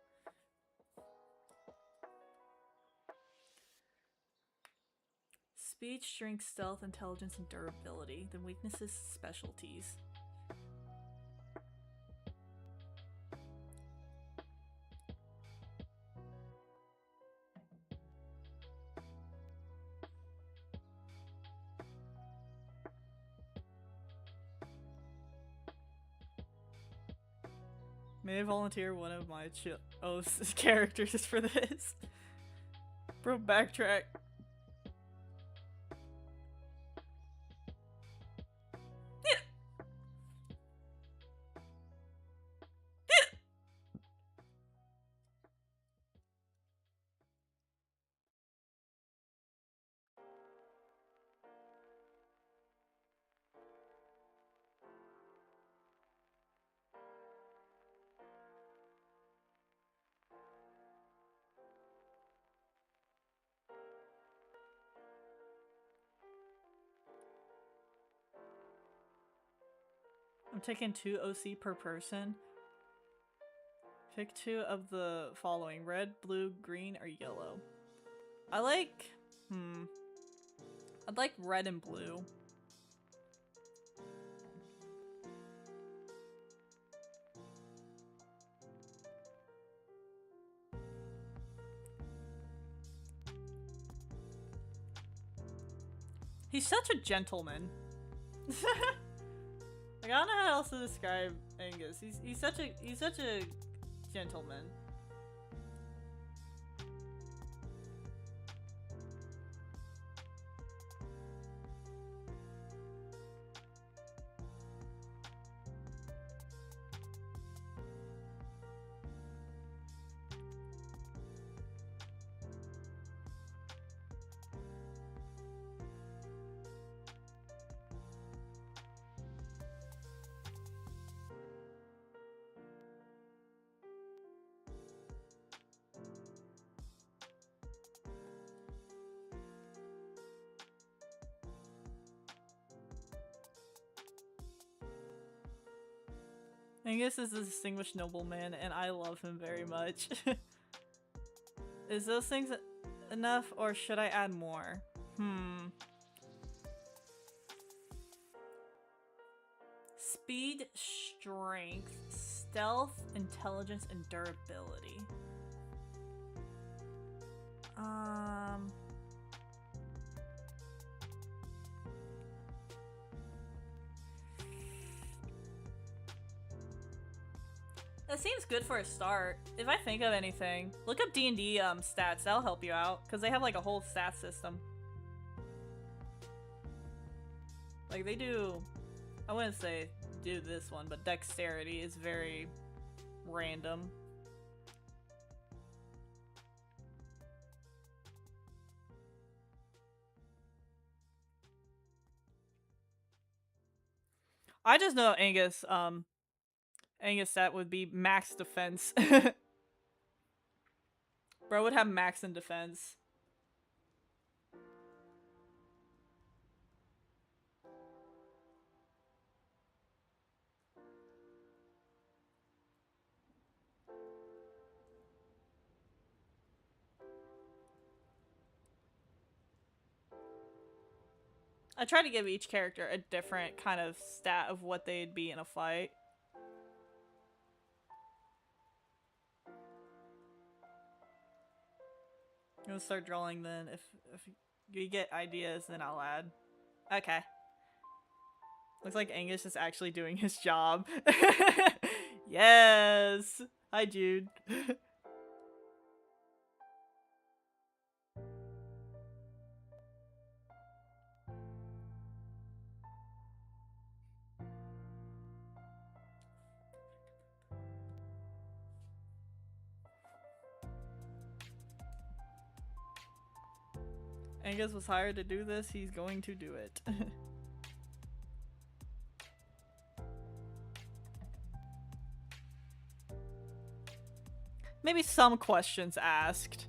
Speed, strength, stealth, intelligence, and durability. Then weaknesses, specialties. May I volunteer one of my characters for this? Bro, backtrack. I'm taking 2 OC per person. Pick 2 of the following: red, blue, green, or yellow. I like... I'd like red and blue. He's such a gentleman. Like, I don't know how else to describe Angus. He's such a gentleman. Angus is a distinguished nobleman, and I love him very much. Is those things enough, or should I add more? Speed, strength, stealth, intelligence, and durability. That seems good for a start. If I think of anything, look up D&D stats. That'll help you out because they have like a whole stat system. Like they do, I wouldn't say do this one, but dexterity is very random. I just know Angus stat would be max defense. Bro would have max in defense. I try to give each character a different kind of stat of what they'd be in a fight. I'm gonna start drawing then. If you get ideas, then I'll add. Okay. Looks like Angus is actually doing his job. Yes! Hi, Jude. Angus was hired to do this, he's going to do it. Maybe some questions asked.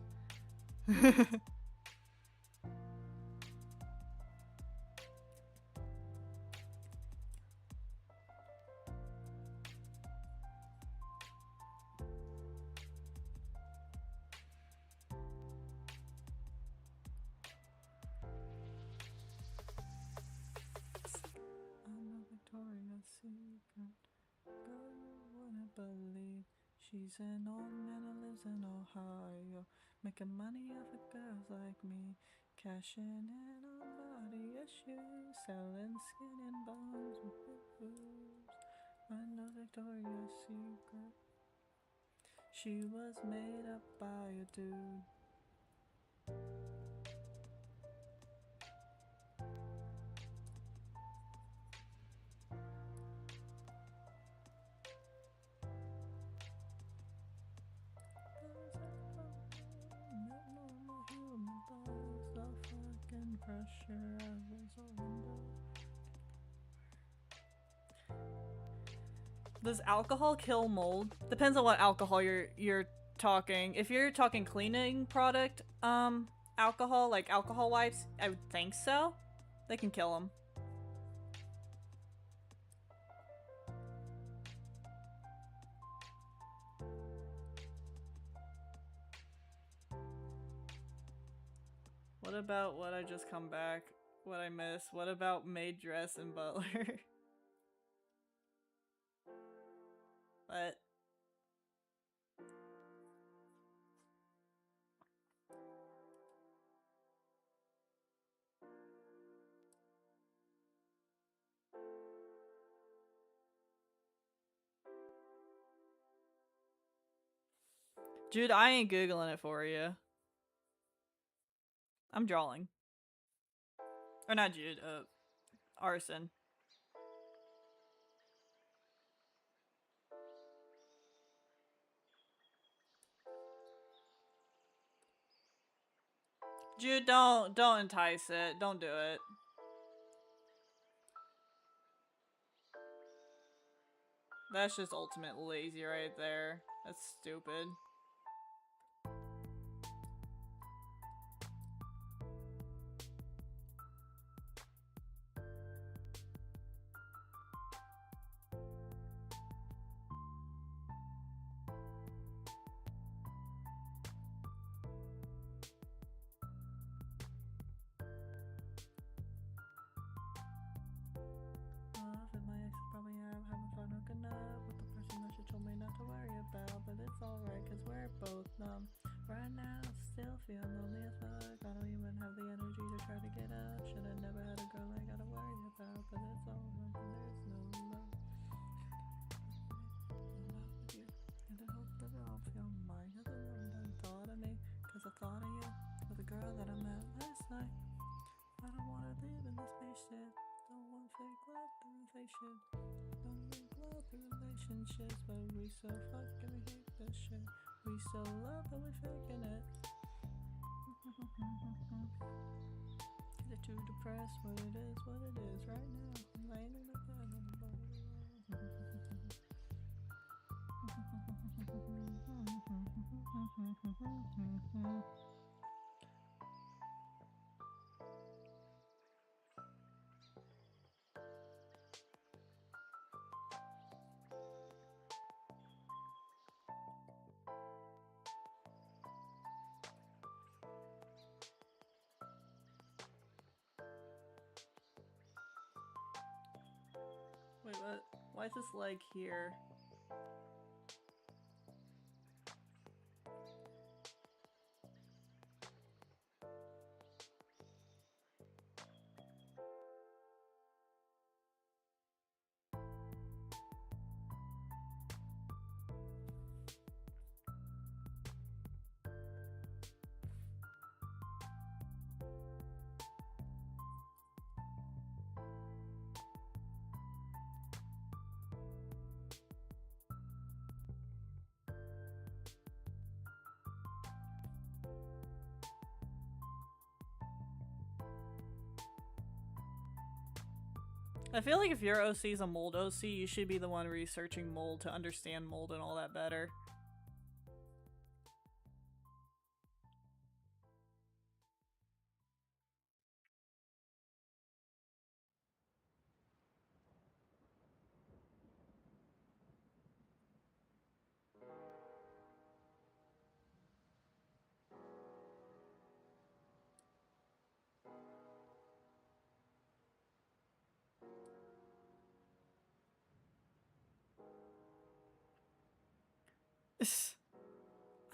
She's an old man who lives in Ohio, making money off of girls like me, cashing in on body issues, selling skin and bones with big boobs. I know Victoria's Secret. She was made up by a dude. Does alcohol kill mold? Depends on what alcohol you're talking. If you're talking cleaning product, alcohol, like alcohol wipes, I would think so. They can kill them. What about what I just come back? What I missed? What about maid dress and butler? What? Jude, I ain't Googling it for you. I'm drawing. Or not Jude, Arson. Jude, don't entice it. Don't do it. That's just ultimate lazy right there. That's stupid. numb. Right now, I still feel lonely as fuck. I don't even have the energy to try to get up. Should've never had a girl I gotta worry about, but it's all right, there's no love. I'm not with you, and I hope that I'll feel mine. Cause I thought of me, cause I thought of you, with the girl that I met last night. I don't wanna live in this spaceship. Don't want fake love through fake shit. Don't make love through relationships, but we so fucking hate this shit. We so love that we're faking it. Is it too depressed? What it is right now. I'm laying in the bed on the bottom. Wait, what? Why is this leg here? I feel like if your OC is a mold OC, you should be the one researching mold to understand mold and all that better.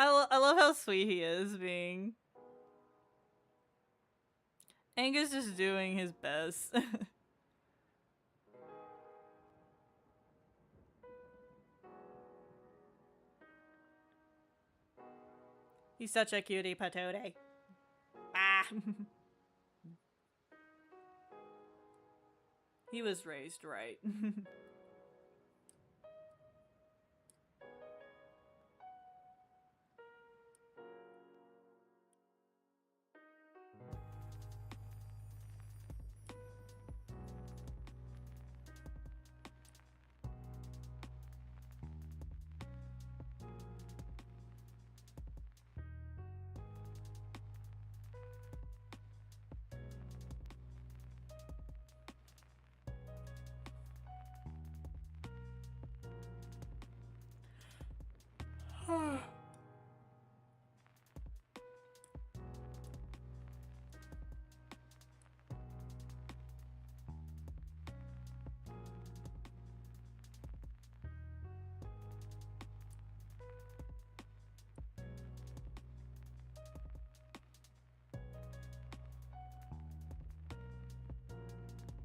I love how sweet he is being. Angus just doing his best. He's such a cutie patootie. Ah. He was raised right.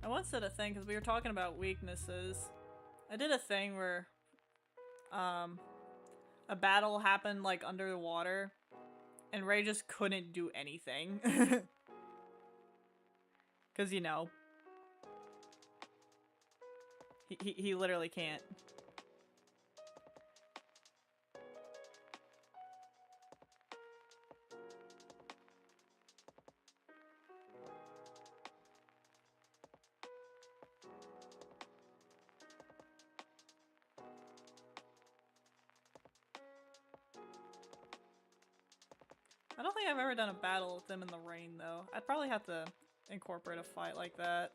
I once did a thing because we were talking about weaknesses. I did a thing where a battle happened like under the water and Ray just couldn't do anything. Cause you know, he literally can't. I don't think I've ever done a battle with them in the rain, though. I'd probably have to incorporate a fight like that.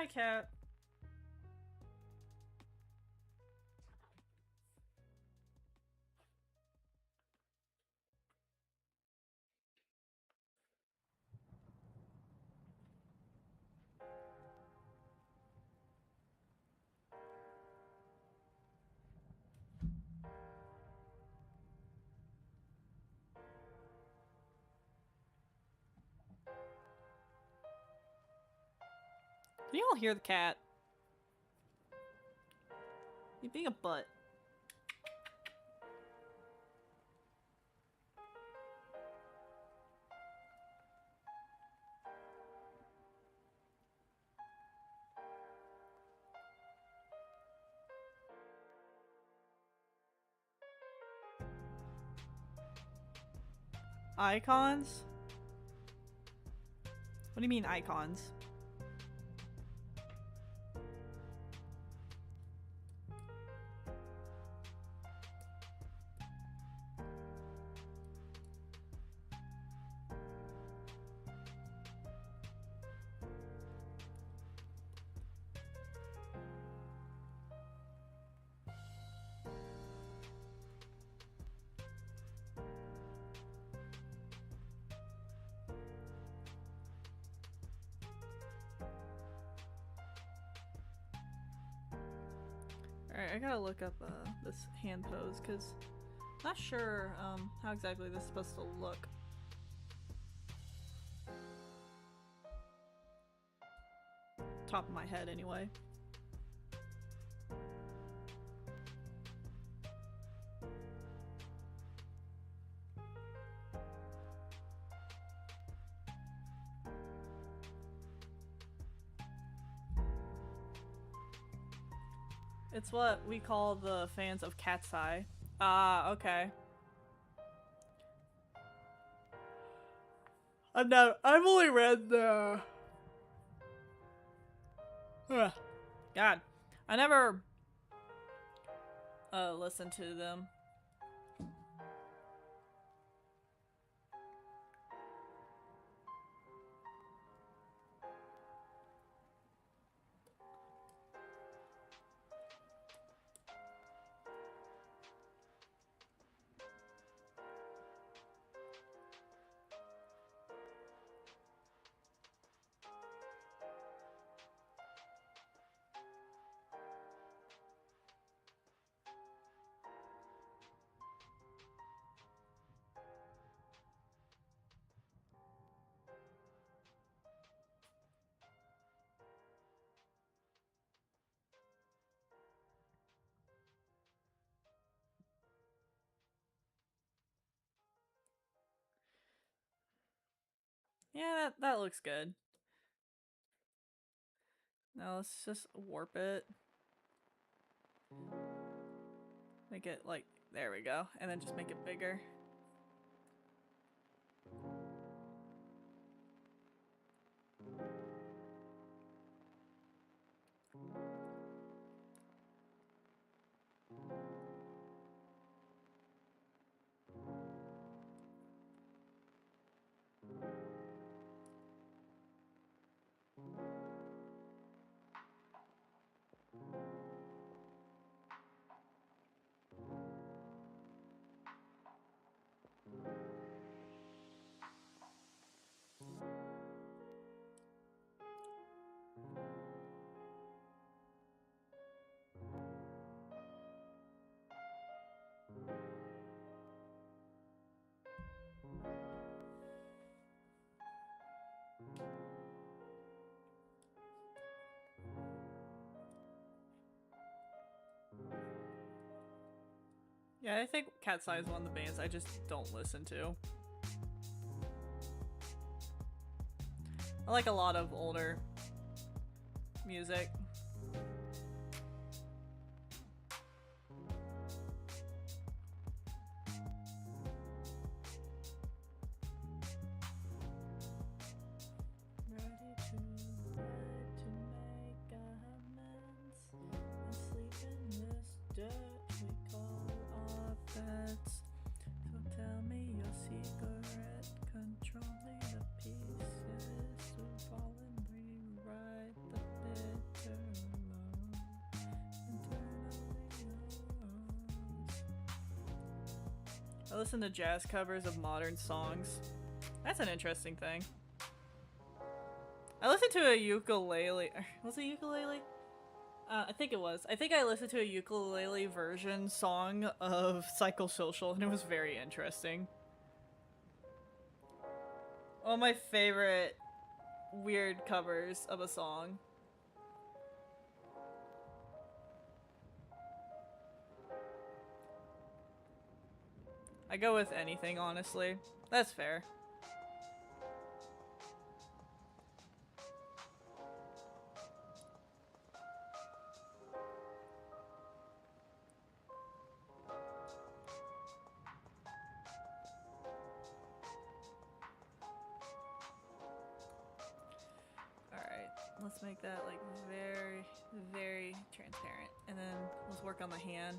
Hi, cat. Can you all hear the cat? You're being a butt. Icons? What do you mean icons? Alright, I gotta look up this hand pose, because I'm not sure how exactly this is supposed to look. Top of my head, anyway. It's what we call the fans of Cat's Eye. Ah, okay. I've only read the... God. I never listened to them. Yeah, that looks good. Now let's just warp it. Make it like, there we go. And then just make it bigger. Yeah, I think Cat's Eye is one of the bands I just don't listen to. I like a lot of older music. I listen to jazz covers of modern songs. That's an interesting thing. I listened to a ukulele. Was it ukulele? I think it was. I think I listened to a ukulele version song of Psychosocial, and it was very interesting. One of my favorite weird covers of a song. I go with anything, honestly. That's fair. Alright, let's make that like very, very transparent. And then let's work on the hand.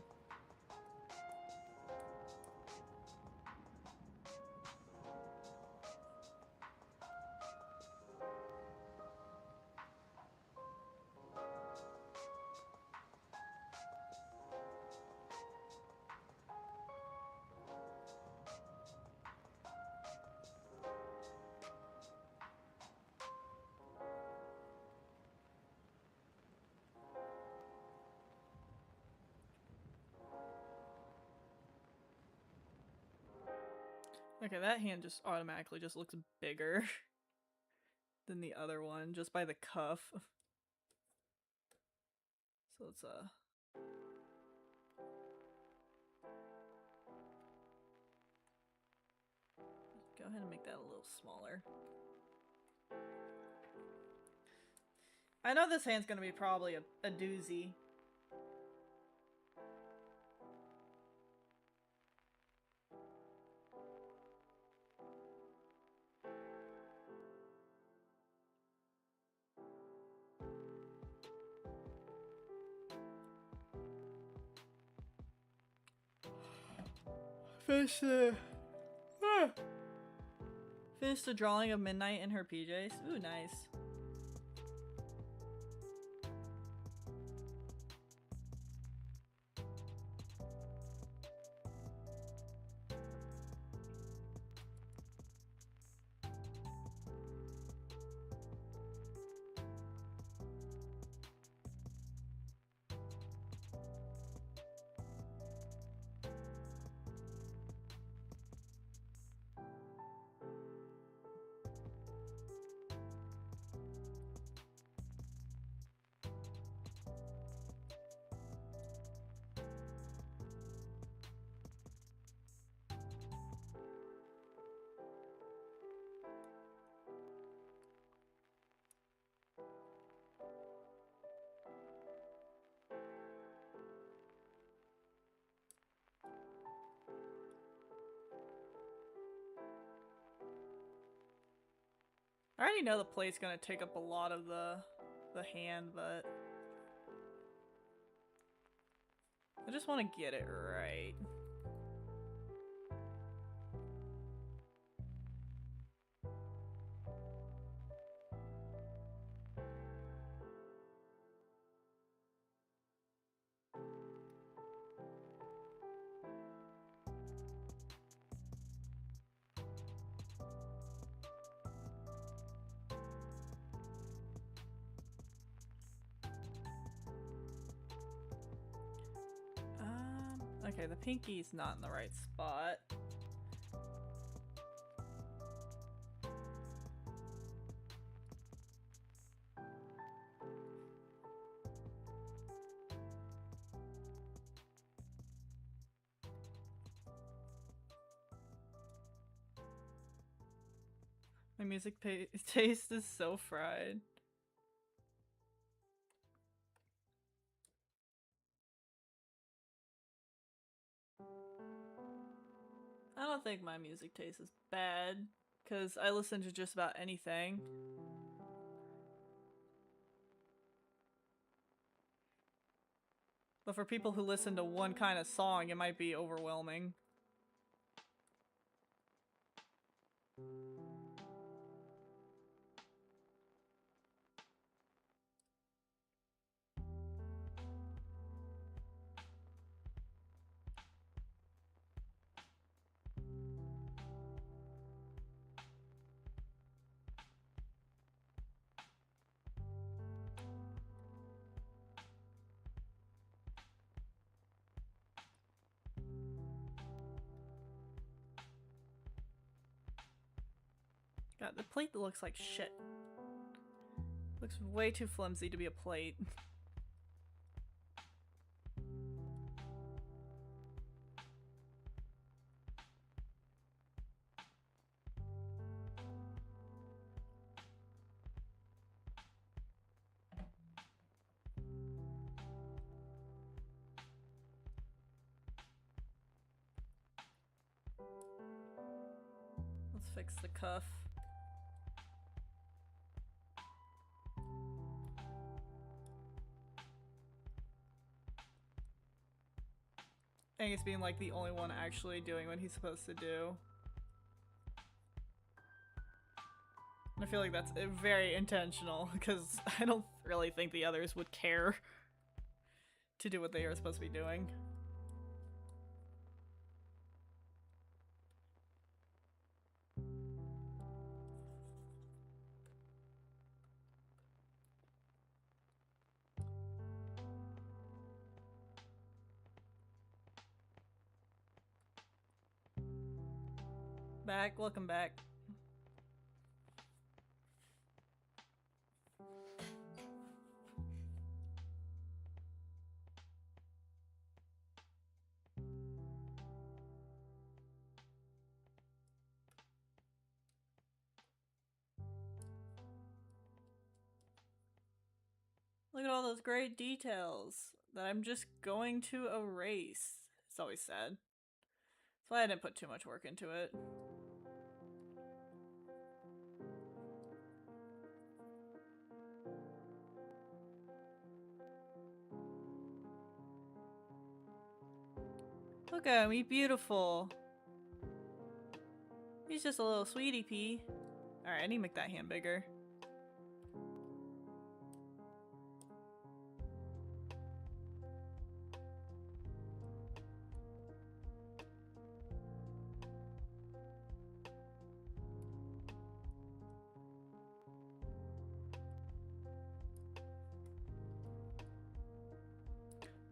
Okay, that hand just automatically just looks bigger than the other one just by the cuff. So let's go ahead and make that a little smaller. I know this hand's gonna be probably a doozy. Finished the drawing of Midnight in her PJs. Ooh, nice. I already know the plate's gonna take up a lot of the hand, but I just want to get it right. Okay, the pinky's not in the right spot. My music taste is so fried. I don't think my music taste is bad, because I listen to just about anything. But for people who listen to one kind of song, it might be overwhelming. God, the plate looks like shit. Looks way too flimsy to be a plate. Let's fix the cuff. Angus being like the only one actually doing what he's supposed to do. And I feel like that's very intentional because I don't really think the others would care to do what they are supposed to be doing. Back, welcome back. Look at all those great details that I'm just going to erase. It's always sad. That's why I didn't put too much work into it. Look at him, he's beautiful. He's just a little sweetie pea. Alright, I need to make that hand bigger.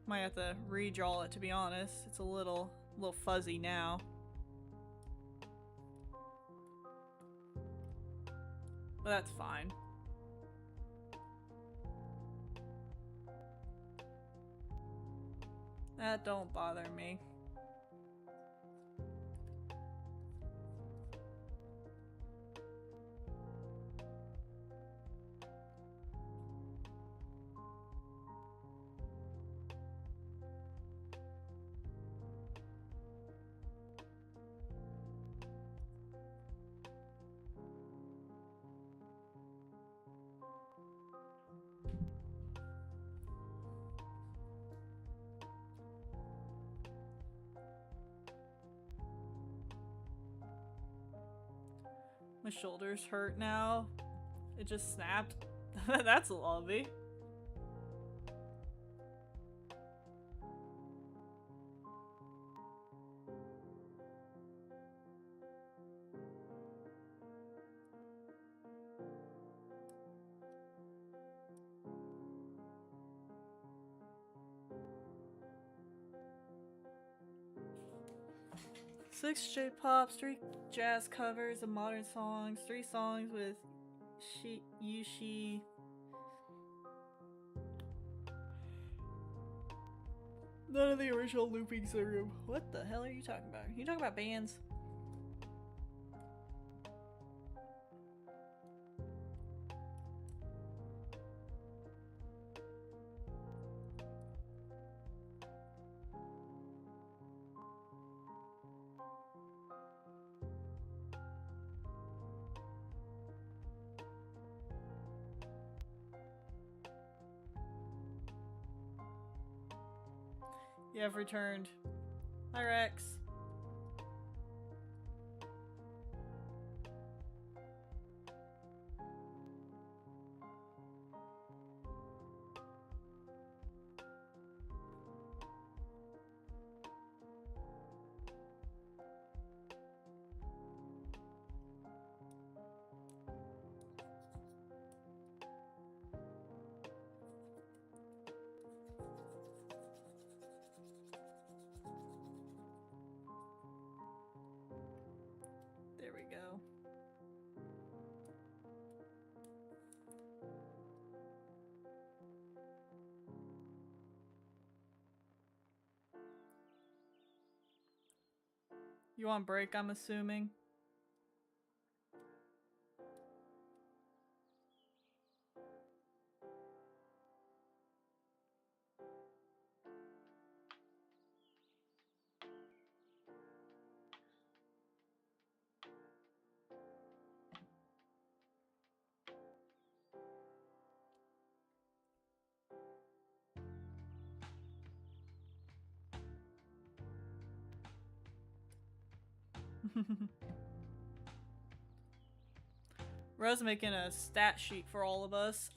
Might have to redraw it, to be honest. It's a little fuzzy now. But that's fine. That don't bother me. My shoulders hurt now. It just snapped. That's lovely. Six J-pops, 3 jazz covers of modern songs, 3 songs with Yushi. None of the original looping serum. What the hell are you talking about? You talking about bands? You have returned. Hi, Rex. You on break, I'm assuming? Rose making a stat sheet for all of us.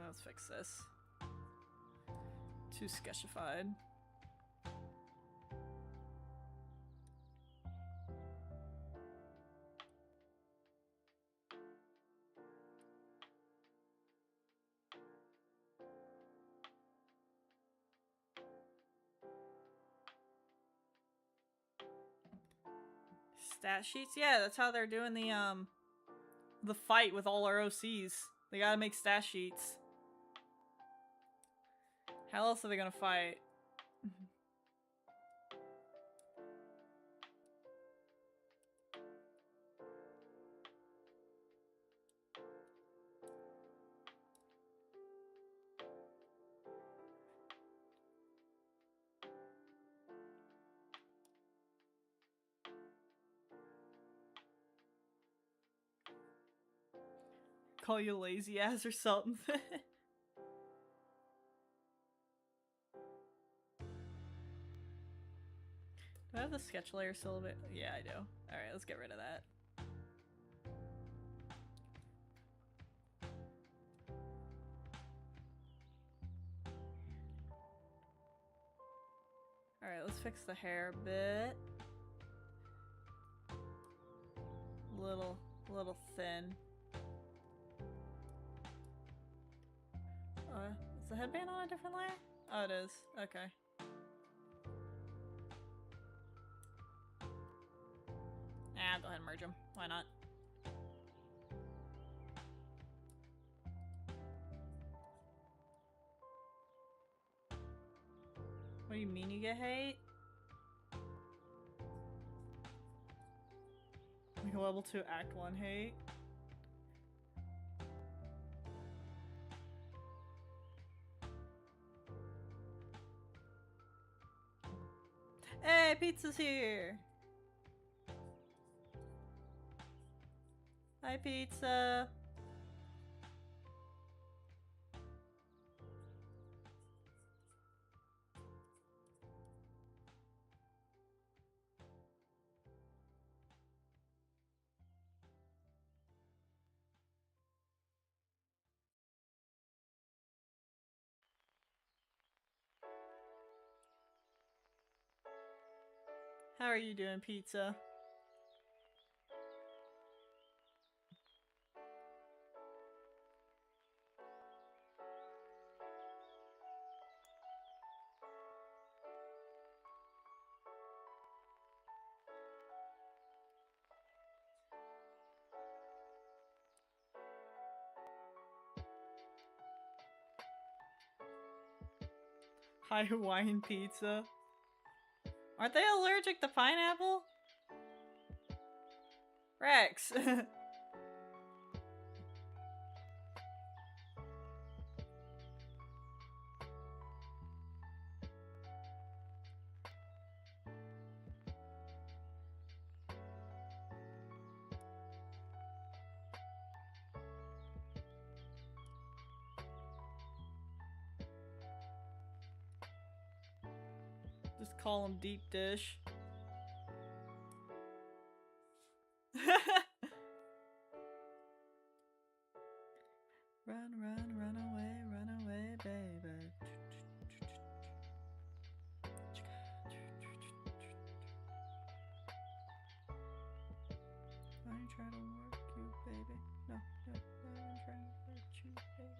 Let's fix this. Too sketchified. Stat sheets? Yeah, that's how they're doing the fight with all our OCs. They gotta make stat sheets. How else are they gonna fight? Call you lazy ass or something. Do I have the sketch layer still a bit? Yeah, I do. Alright, let's get rid of that. Alright, let's fix the hair a bit. Little thin. Is the headband on a different layer? Oh, it is. Okay. I'll go ahead and merge them. Why not? What do you mean you get hate? Like level 2 act 1 hate? Hey, pizza's here! Hi, pizza! How are you doing, pizza? Hi, Hawaiian pizza. Aren't they allergic to pineapple? Rex! Just call him deep dish. Run away, baby. try to work you, baby. No, no, I ain't trying to work you, baby.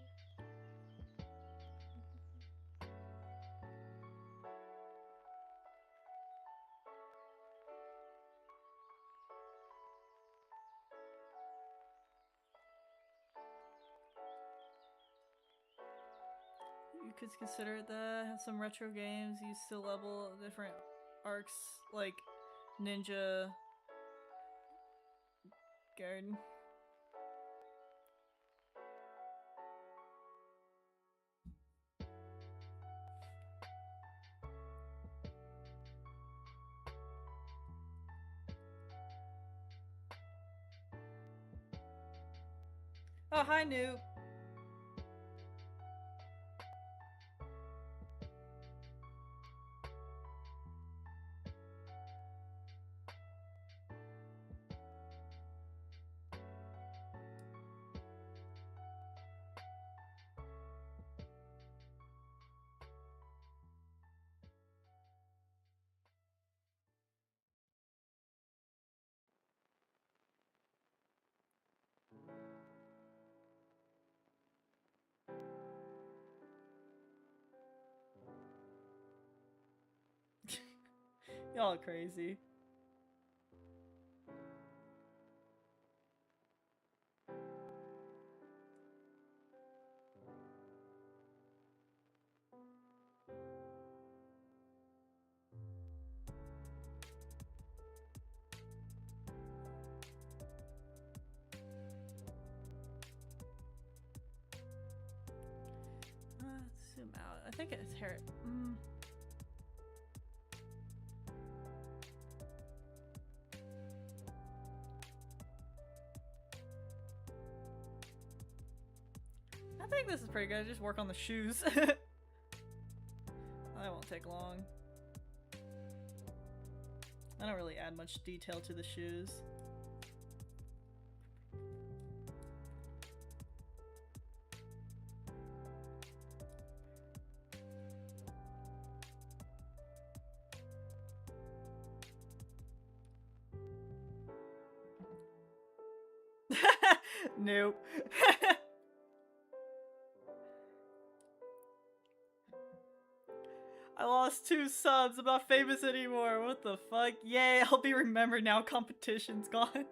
You could consider that, have some retro games, you still level different arcs like Ninja Garden. Oh, hi, Noob. Y'all crazy. Zoom out. I think it's here. I think this is pretty good. Just work on the shoes. That won't take long. I don't really add much detail to the shoes. Nope. I lost 2 subs. I'm not famous anymore. What the fuck? Yay, I'll be remembered now. Competition's gone.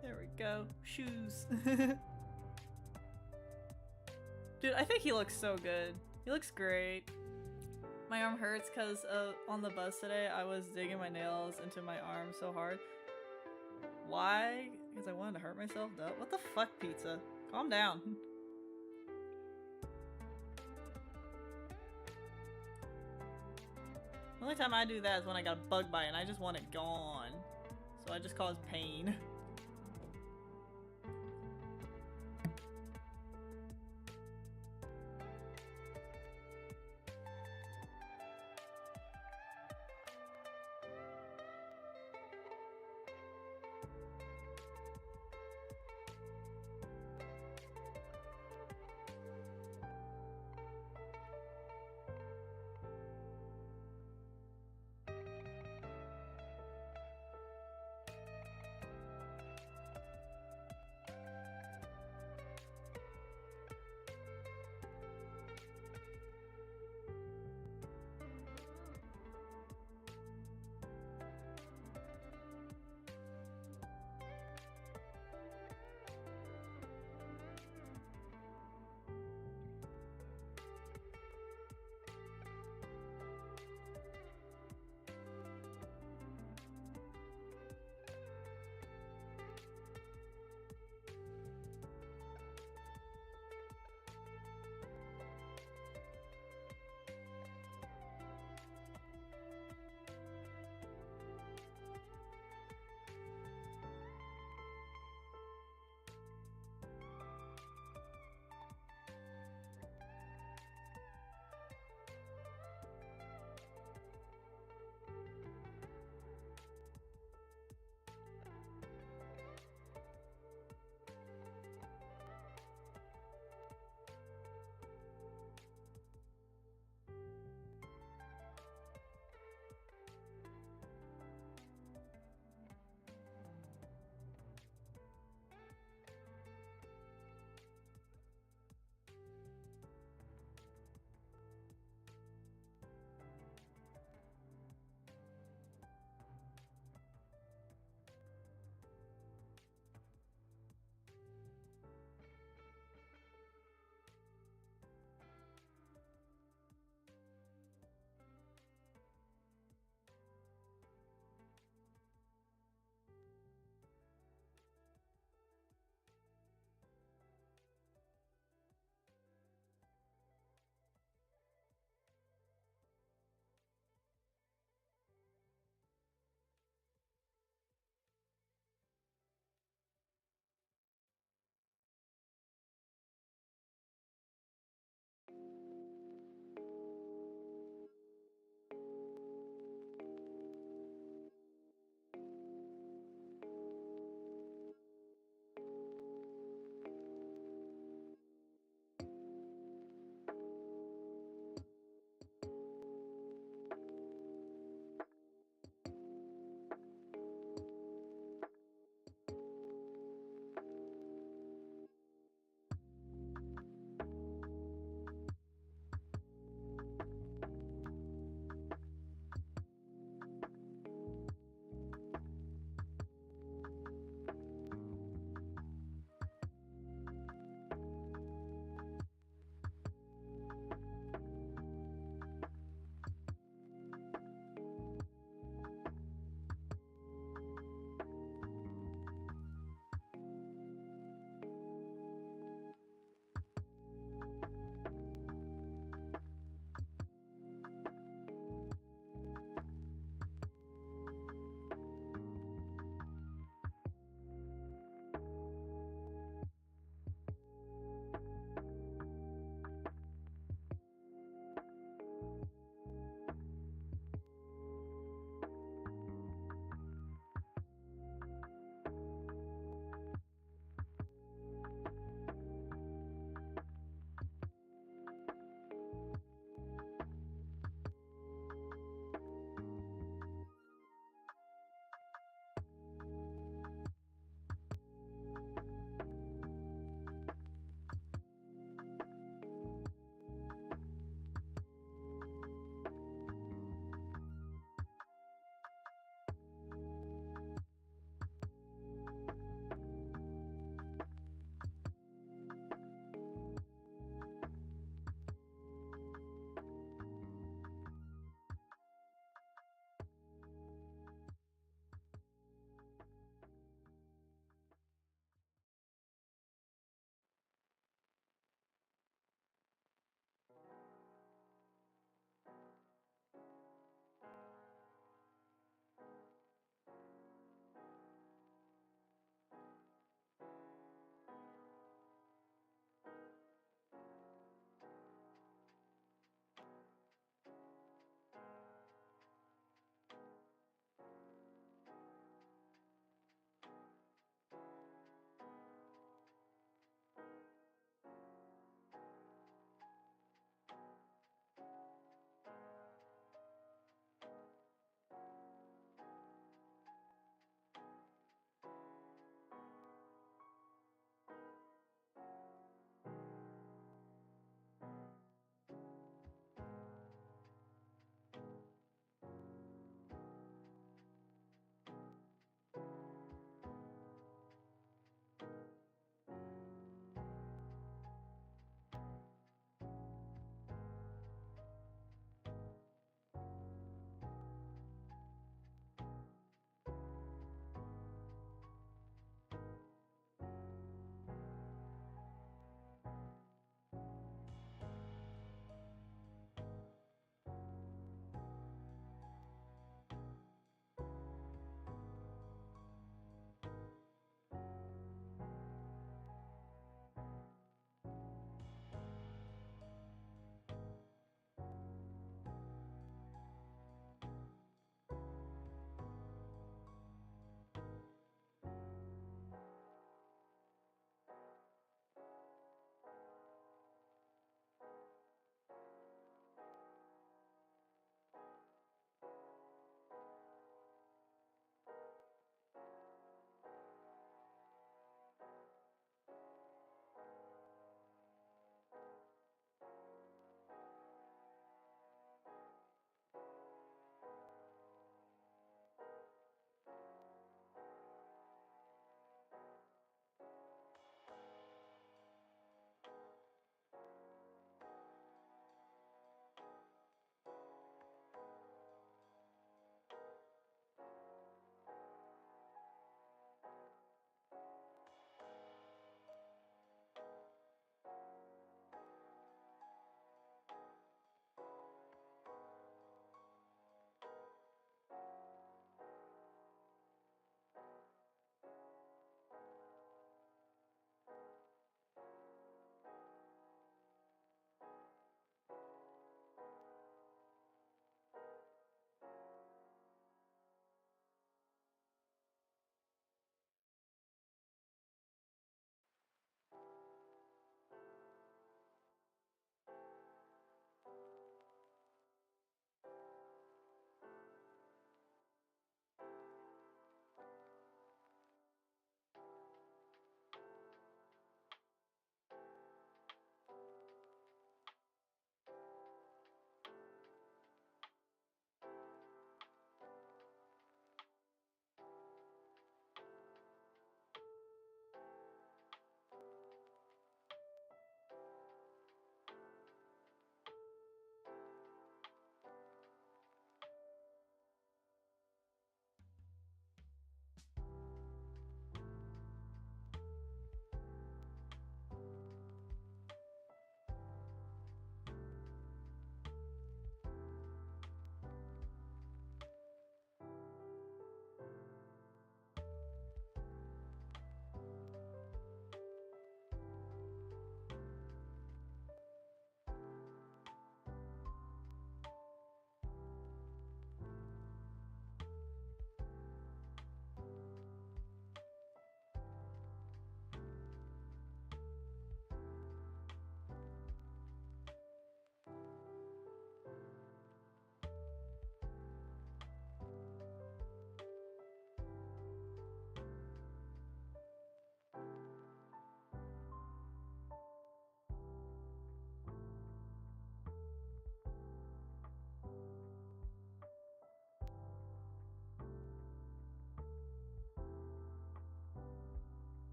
There we go. Shoes. Dude, I think he looks so good. He looks great. My arm hurts because on the bus today I was digging my nails into my arm so hard. Why? Because I wanted to hurt myself? Duh. What the fuck, pizza? Calm down. The only time I do that is when I got a bug bite and I just want it gone. So I just cause pain.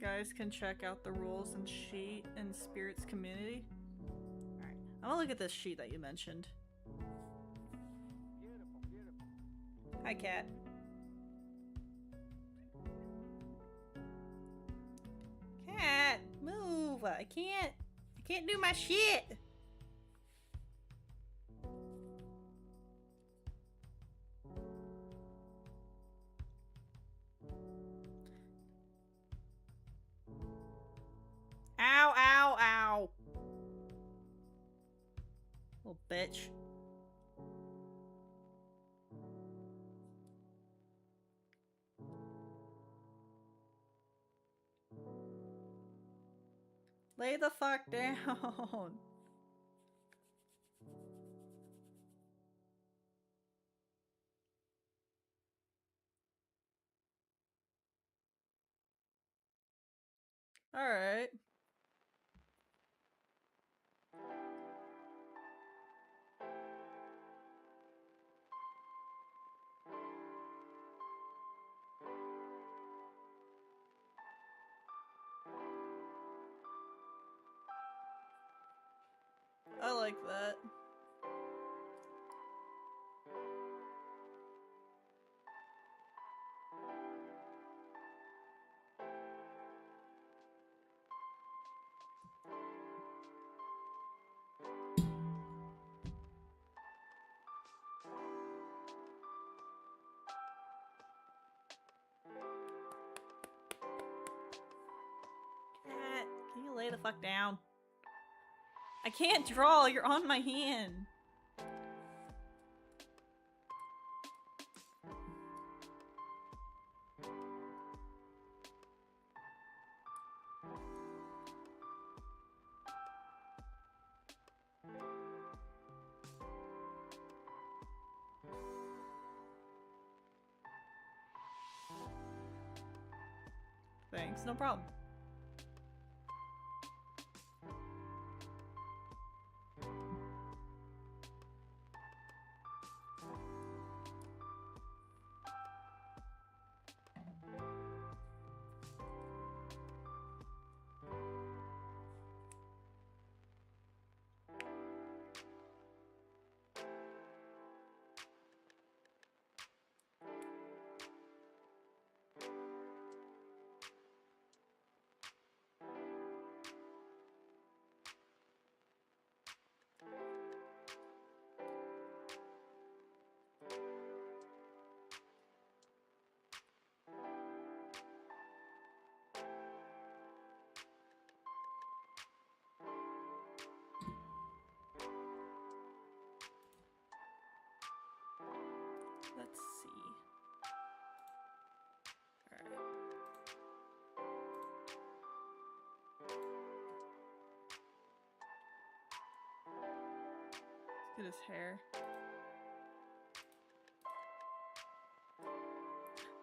Guys can check out the rules and sheet in Spirits community. Alright, I'm gonna look at this sheet that you mentioned. Hi, cat. Cat, move! I can't do my shit! Ow, ow, ow! Little bitch. Lay the fuck down! Alright. I like that. Cat, can you lay the fuck down? I can't draw, you're on my hand. Thanks, no problem. Let's see. Alright. Let's get his hair.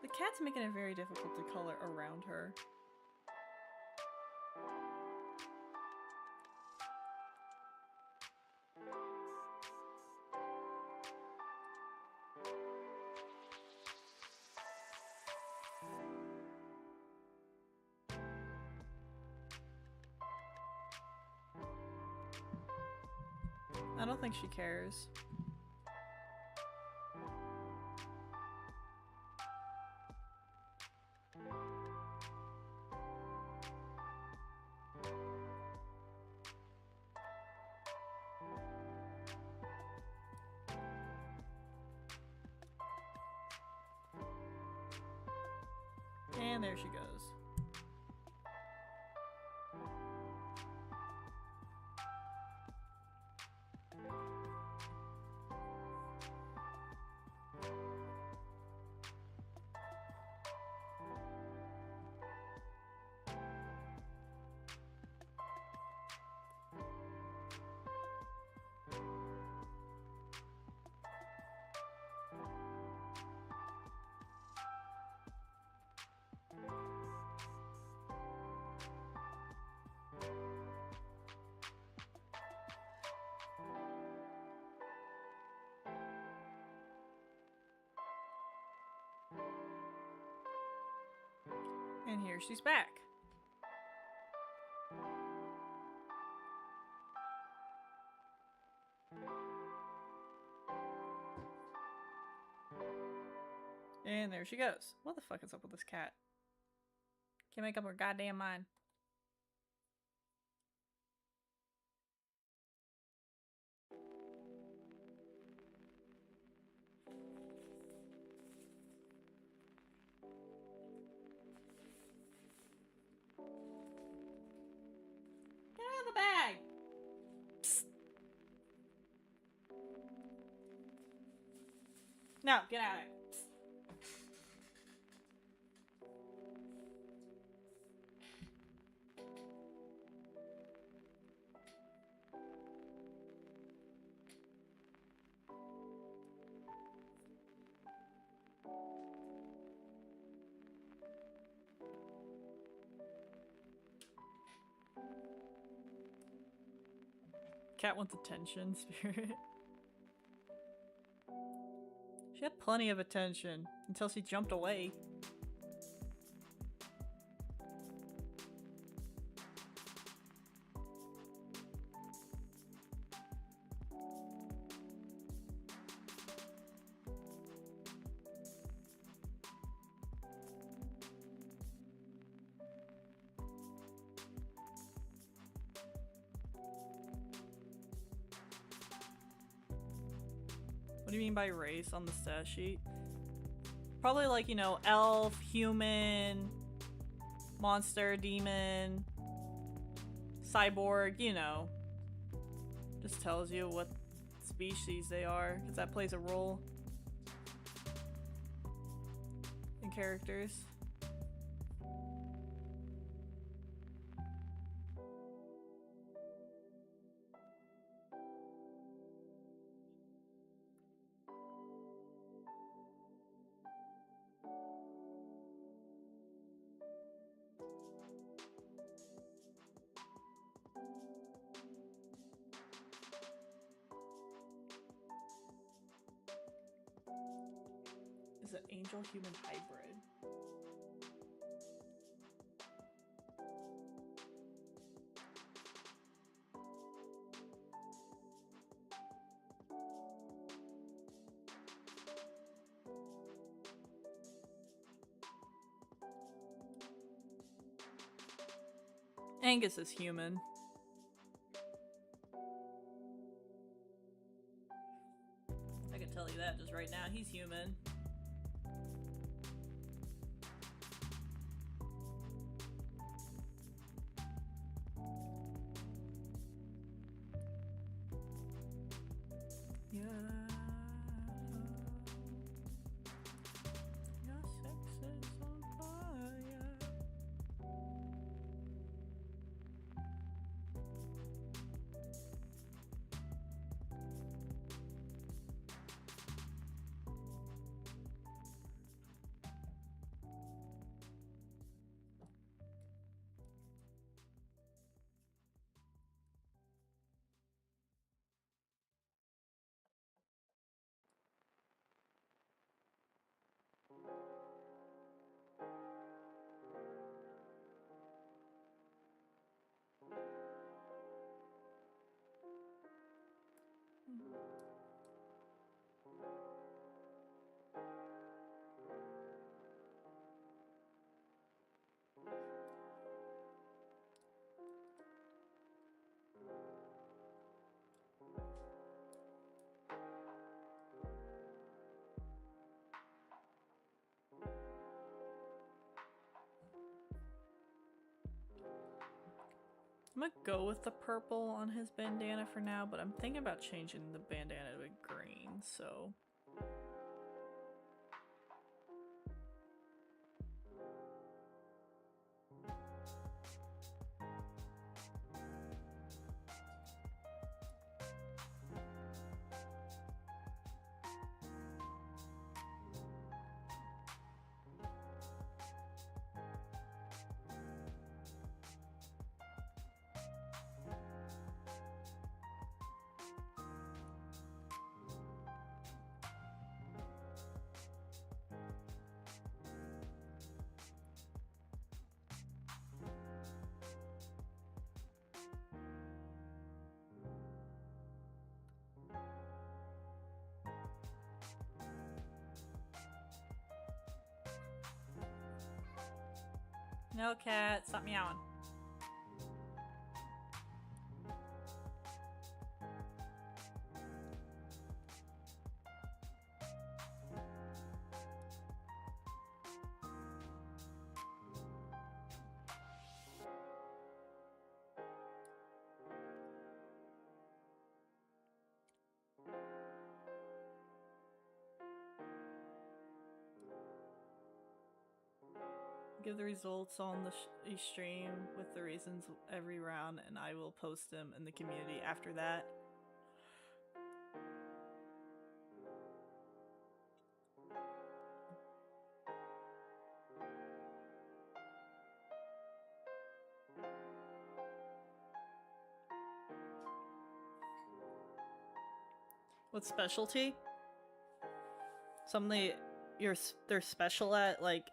The cat's making it very difficult to color around her. I don't think she cares. And there she goes. And here she's back. And there she goes. What the fuck is up with this cat? Can't make up her goddamn mind. Get out of the bag! Psst. No, get out of it. Cat wants attention, Spirit. She had plenty of attention until she jumped away. What do you mean by race on the stat sheet? Probably like, you know, elf, human, monster, demon, cyborg, you know. Just tells you what species they are, because that plays a role in characters. Is an angel human hybrid. Angus is human. I can tell you that just right now, he's human. I'm gonna go with the purple on his bandana for now, but I'm thinking about changing the bandana to green, so... No, cat, stop meowing. Give the results on the stream with the reasons every round, and I will post them in the community after that. What specialty? Something they're special at, like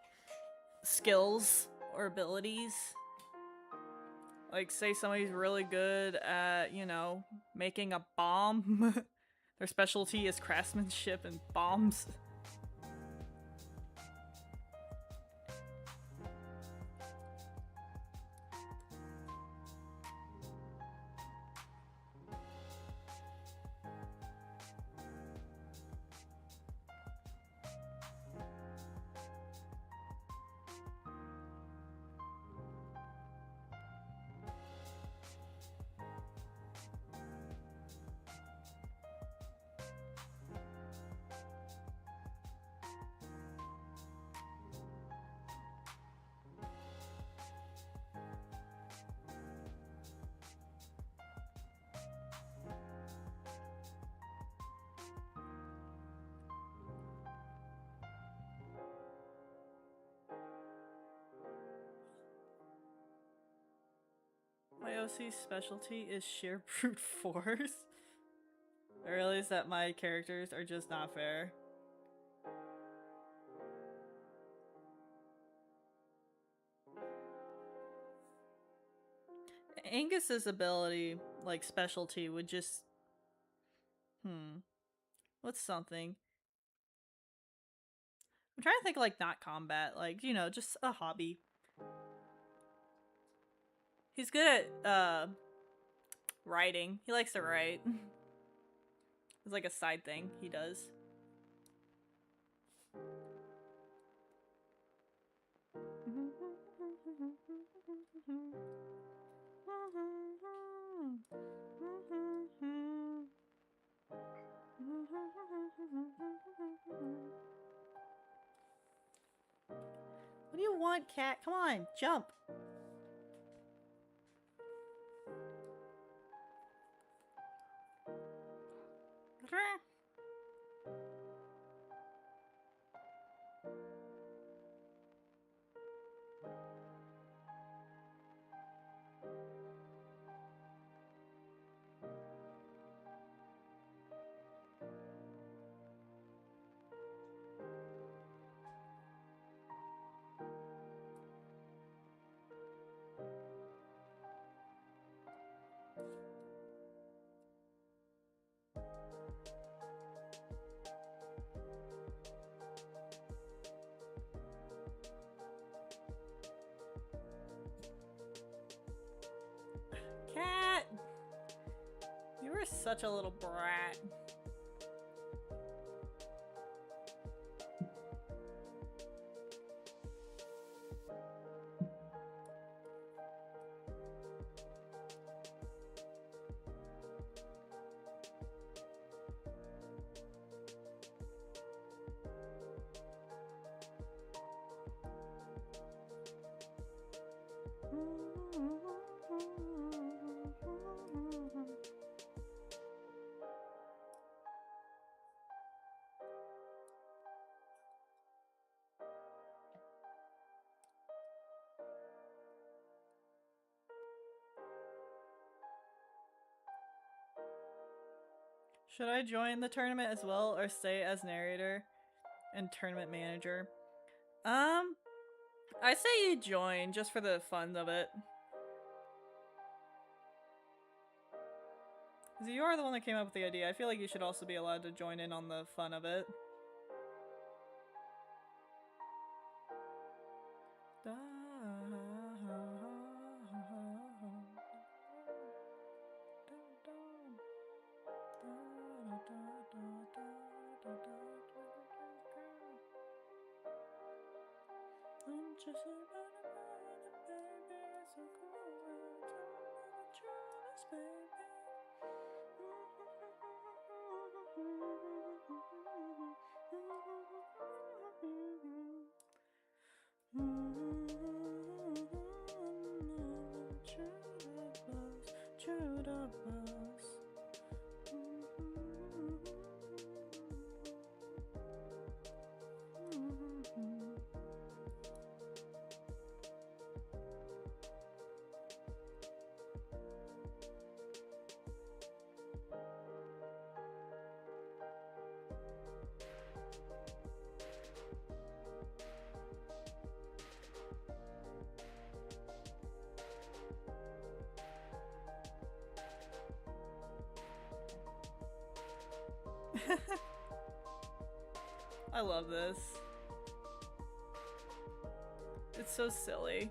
skills or abilities. Like, say somebody's really good at, you know, making a bomb. Their specialty is craftsmanship and bombs. My OC's specialty is sheer brute force. I realize that my characters are just not fair. Angus's ability, like specialty, would just... What's something? I'm trying to think, like, not combat, like, you know, just a hobby. He's good at, writing. He likes to write. It's like a side thing he does. What do you want, cat? Come on, jump! Cat! You were such a little brat. Should I join the tournament as well, or stay as narrator and tournament manager? I say you join, just for the fun of it. Because you are the one that came up with the idea. I feel like you should also be allowed to join in on the fun of it. I love this. It's so silly.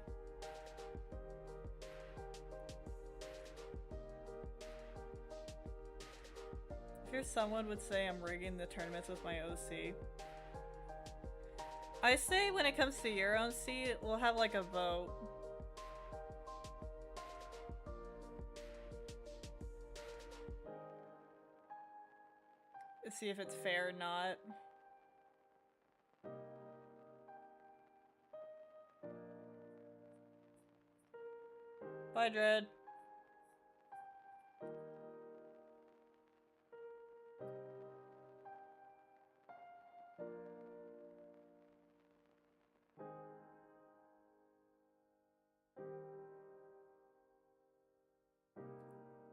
I hear someone would say I'm rigging the tournaments with my OC. I say when it comes to your own seat, we'll have like a vote. Let's see if it's fair or not. Bye, Dread.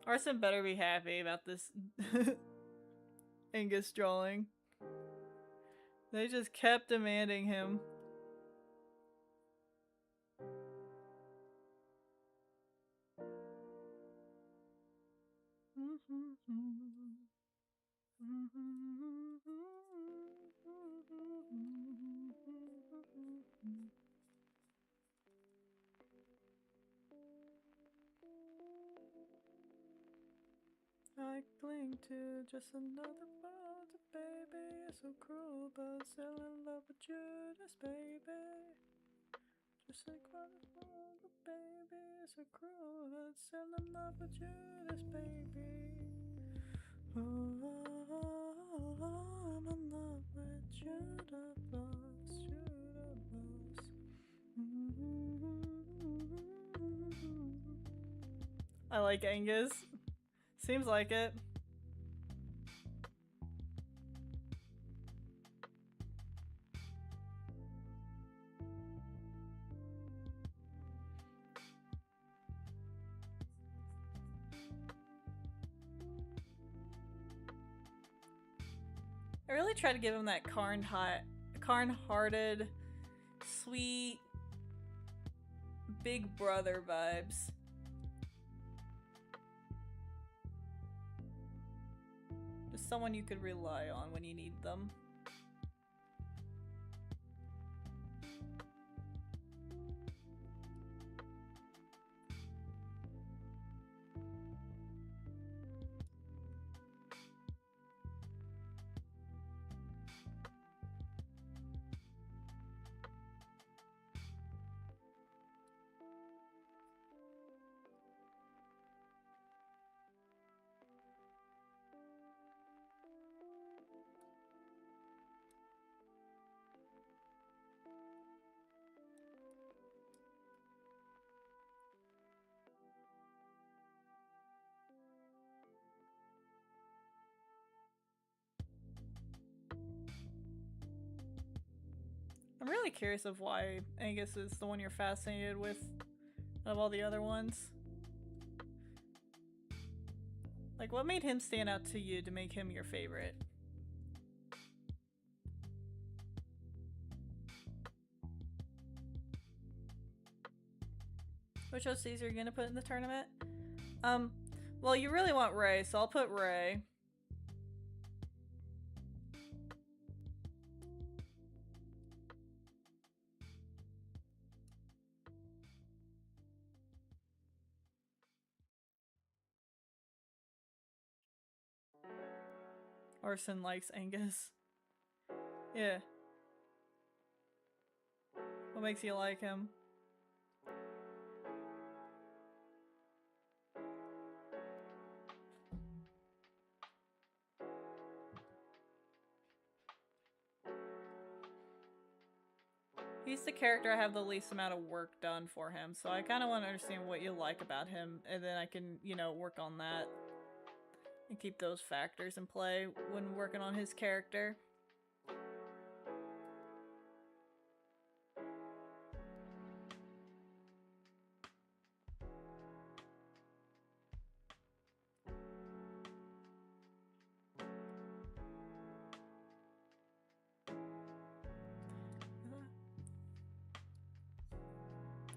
Arson better be happy about this Angus drawing. They just kept demanding him. I cling to just another world, baby. It's so cruel, but still in love with Judas, baby. Just like one world, baby. It's so cruel, but still in love with Judas, baby. Oh, I'm in love with Judas, Judas. I like Angus. Seems like it. I really try to give him that Carn-hearted, sweet, big brother vibes. Just someone you could rely on when you need them. I'm really curious of why Angus is the one you're fascinated with out of all the other ones. Like, what made him stand out to you to make him your favorite? Which OCs are you gonna put in the tournament? Well, you really want Ray, so I'll put Ray. Arson likes Angus. Yeah. What makes you like him? He's the character I have the least amount of work done for him, so I kind of want to understand what you like about him, and then I can, you know, work on that. And keep those factors in play when working on his character.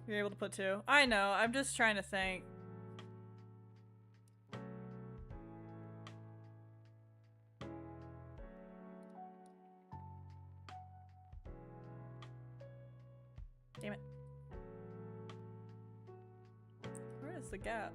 You're able to put 2. I know, I'm just trying to think. Damn it. Where is the gap?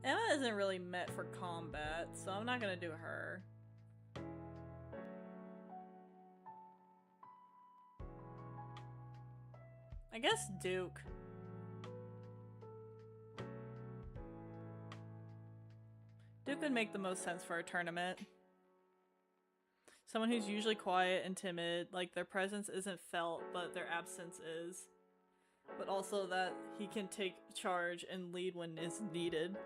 Emma isn't really meant for combat, so I'm not gonna do her. I guess Duke. Duke would make the most sense for a tournament. Someone who's usually quiet and timid, like their presence isn't felt, but their absence is. But also that he can take charge and lead when is needed.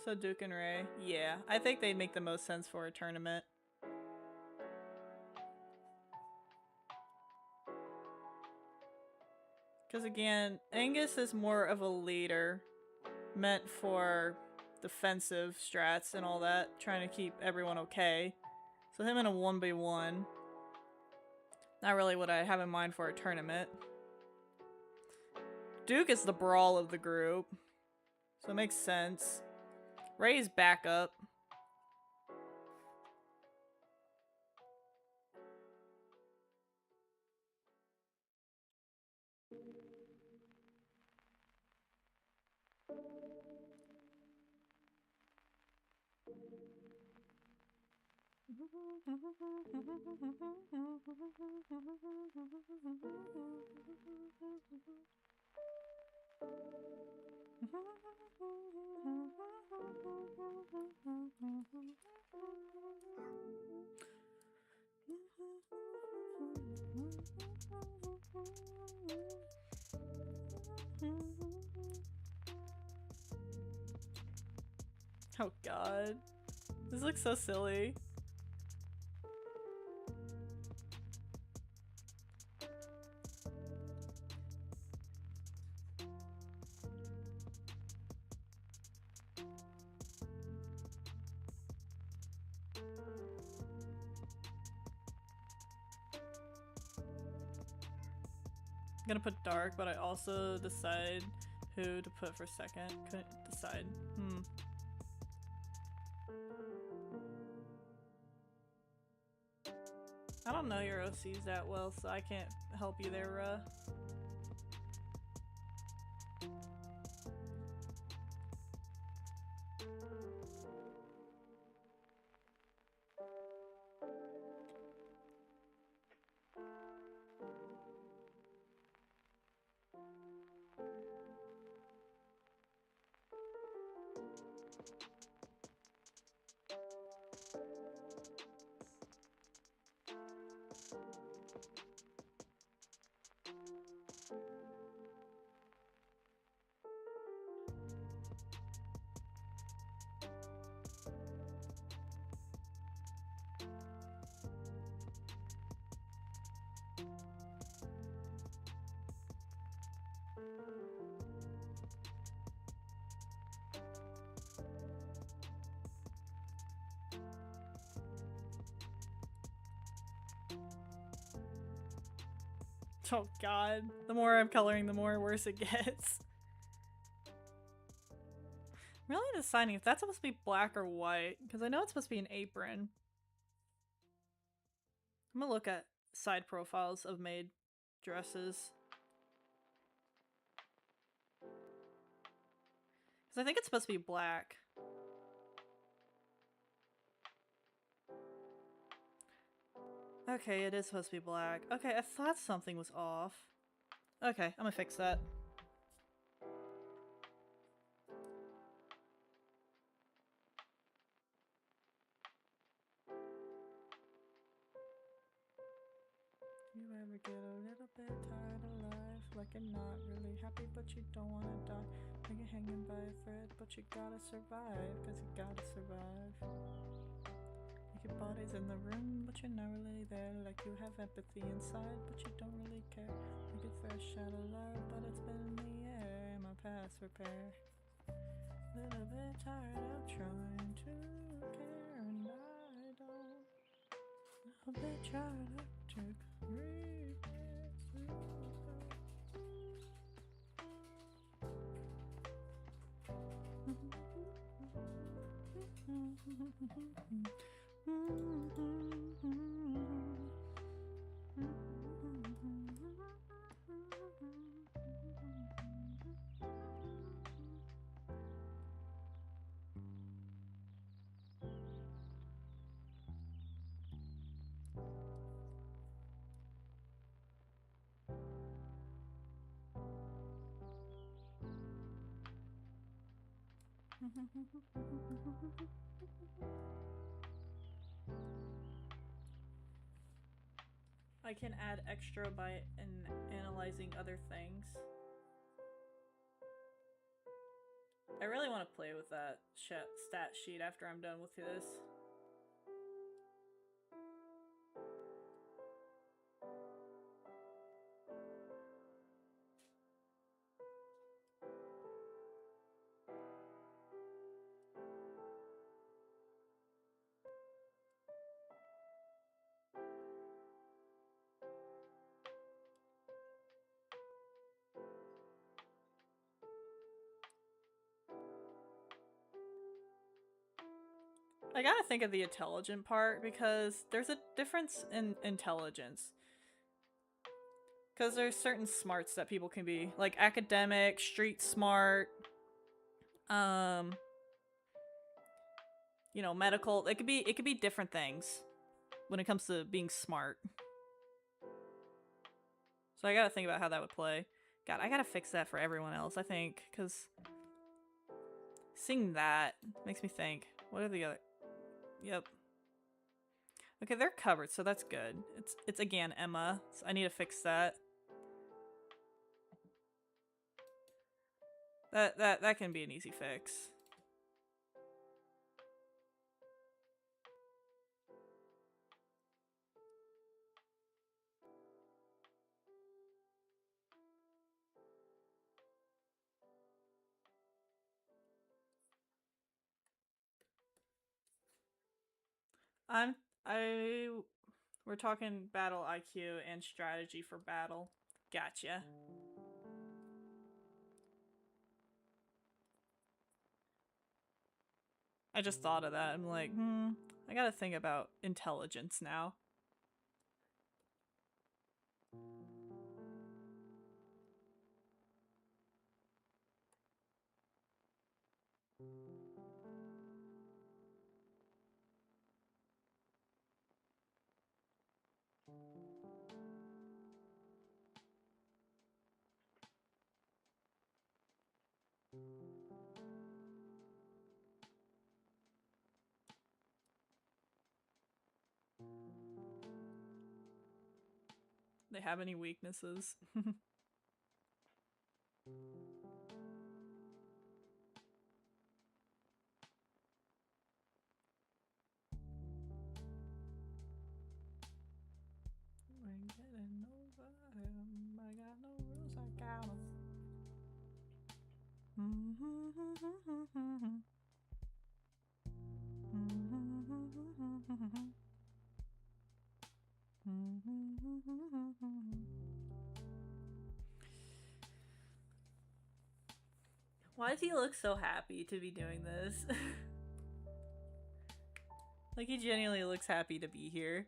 So Duke and Ray. Yeah, I think they'd make the most sense for a tournament. Because again, Angus is more of a leader, meant for defensive strats and all that, trying to keep everyone okay. So him in a 1v1, not really what I have in mind for a tournament. Duke is the brawl of the group, so it makes sense. Ray's backup. Oh god. This looks so silly. I'm gonna put dark, but I also decide who to put for second. Couldn't decide. I don't know your OCs that well, so I can't help you there, Oh god. The more I'm coloring, the more worse it gets. I'm really deciding if that's supposed to be black or white, because I know it's supposed to be an apron. I'm gonna look at side profiles of maid dresses. Because I think it's supposed to be black. Okay, it is supposed to be black. Okay, I thought something was off. Okay, I'm gonna fix that. You ever get a little bit tired of life? Like you're not really happy, but you don't wanna die. Like you're hanging by a thread, but you gotta survive, cause you gotta survive. Like your body's in the room, but you're not really there. Like you have empathy inside, but you don't really care. Like you're fresh out of love, but it's been in the air. My past repair. Little bit tired of trying to care, and I don't. A bit tired of I can add extra by analyzing other things. I really want to play with that stat sheet after I'm done with this. I gotta think of the intelligent part because there's a difference in intelligence. Because there's certain smarts that people can be, like academic, street smart, you know, medical. It could be different things when it comes to being smart. So I gotta think about how that would play. God, I gotta fix that for everyone else, I think, because seeing that makes me think, what are the other... Yep. Okay, they're covered, so that's good. It's again Emma, so I need to fix that. That can be an easy fix. We're talking battle IQ and strategy for battle. Gotcha. I just thought of that. I'm like, I gotta think about intelligence now. They have any weaknesses? Ain't getting over him. I got no rules, I count 'em. Why does he look so happy to be doing this? Like, he genuinely looks happy to be here.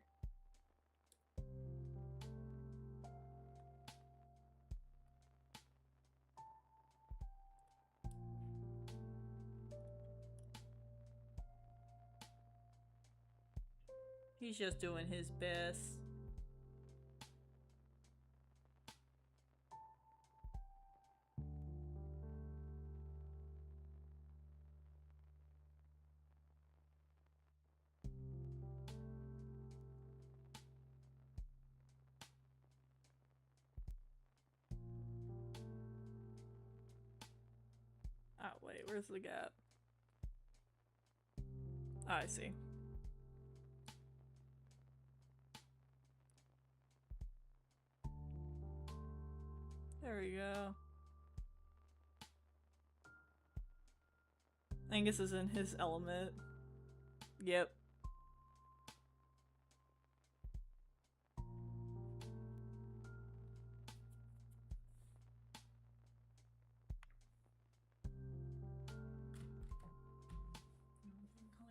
He's just doing his best. Oh, wait, where's the gap? Oh, I see. There we go. Angus is in his element. Yep.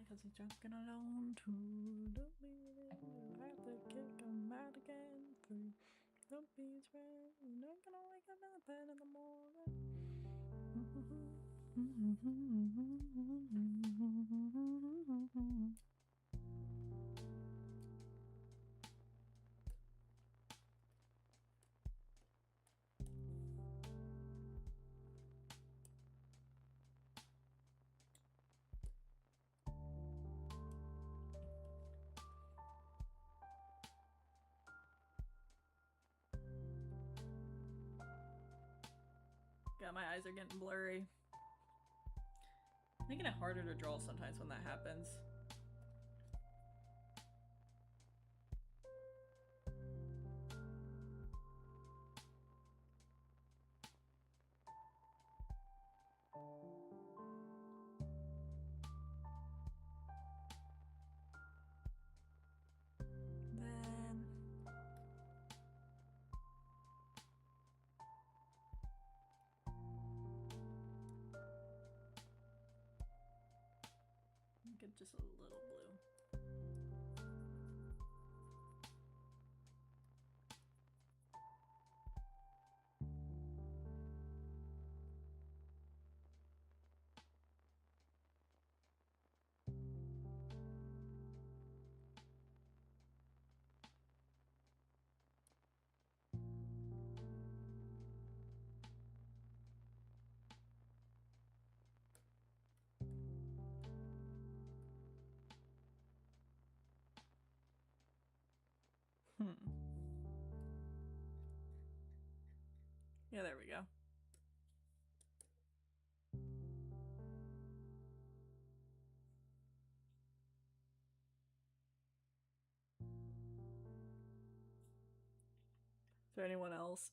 Cause he's drunken alone too. Don't be there. You have to kick him out again. Don't be afraid. You're not gonna wake up in the bed in the morning. God, my eyes are getting blurry. Making it harder to draw sometimes when that happens. Then get just a little blue. Yeah, there we go. Is there anyone else?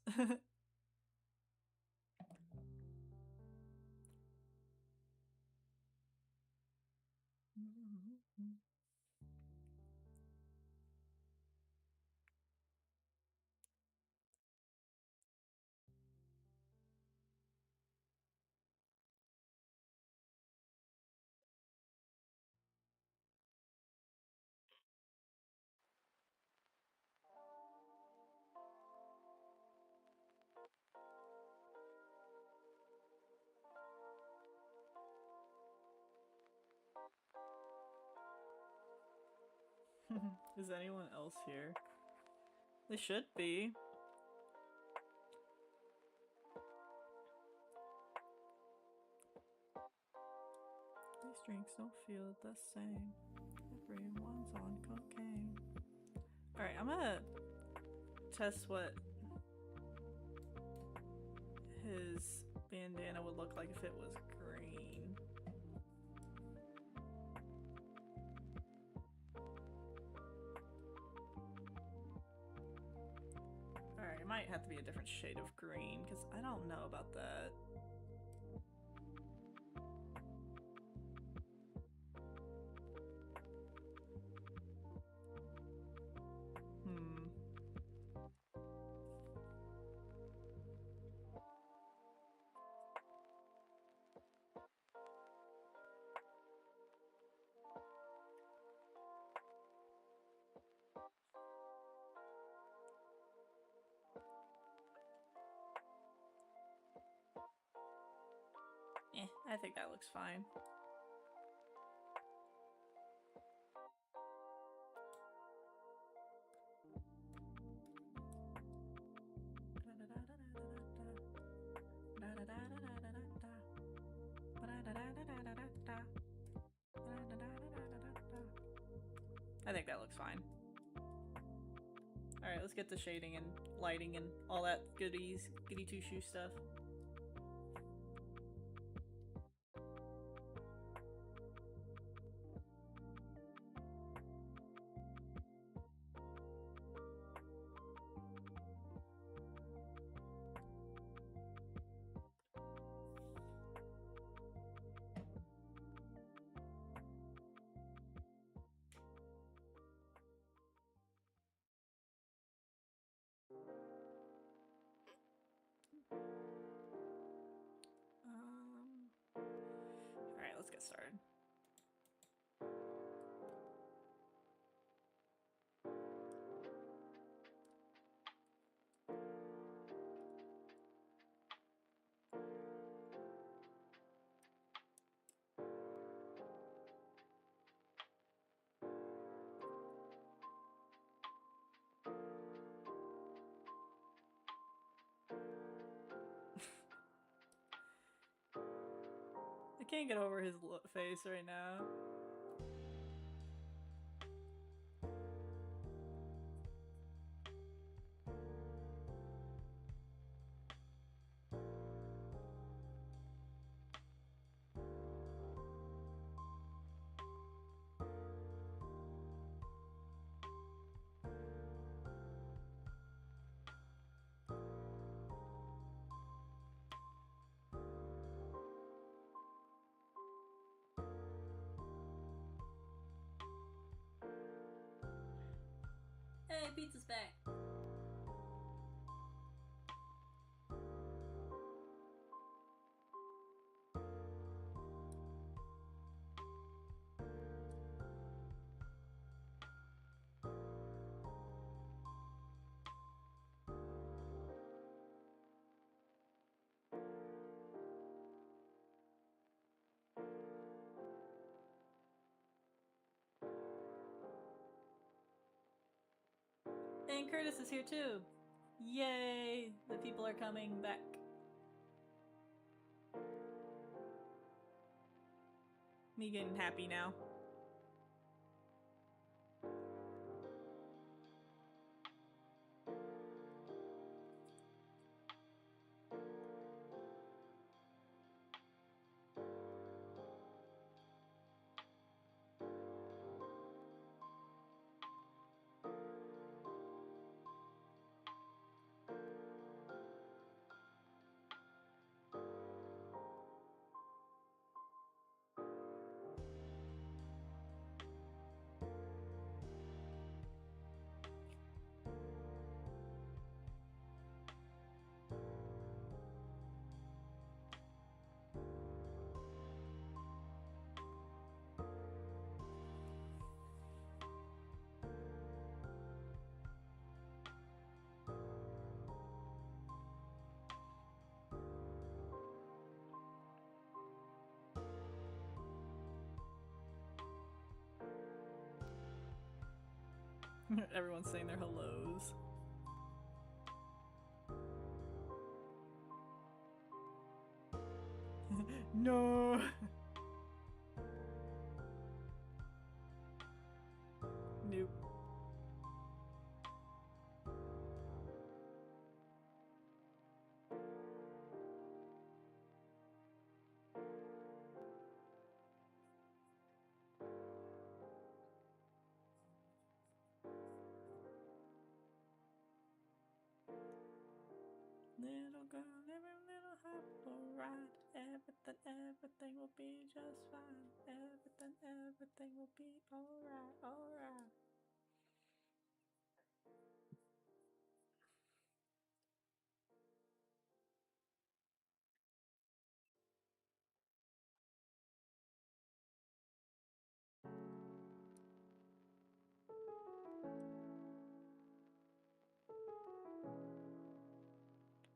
Is anyone else here? They should be. These drinks don't feel the same. Everyone's on cocaine. Alright, I'm gonna test what his bandana would look like if it was green. Alright, it might have to be a different shade of green because I don't know about that. I think that looks fine. I think that looks fine. Alright, let's get the shading and lighting and all that goody two-shoe stuff. Alright, let's get started. I can't get over his face right now. Hey, pizza's back. And Curtis is here too. Yay! The people are coming back. Me getting happy now. Everyone's saying their hellos. No! Nope. Little girl, every little hop ride. Everything will be just fine. Everything will be alright, alright.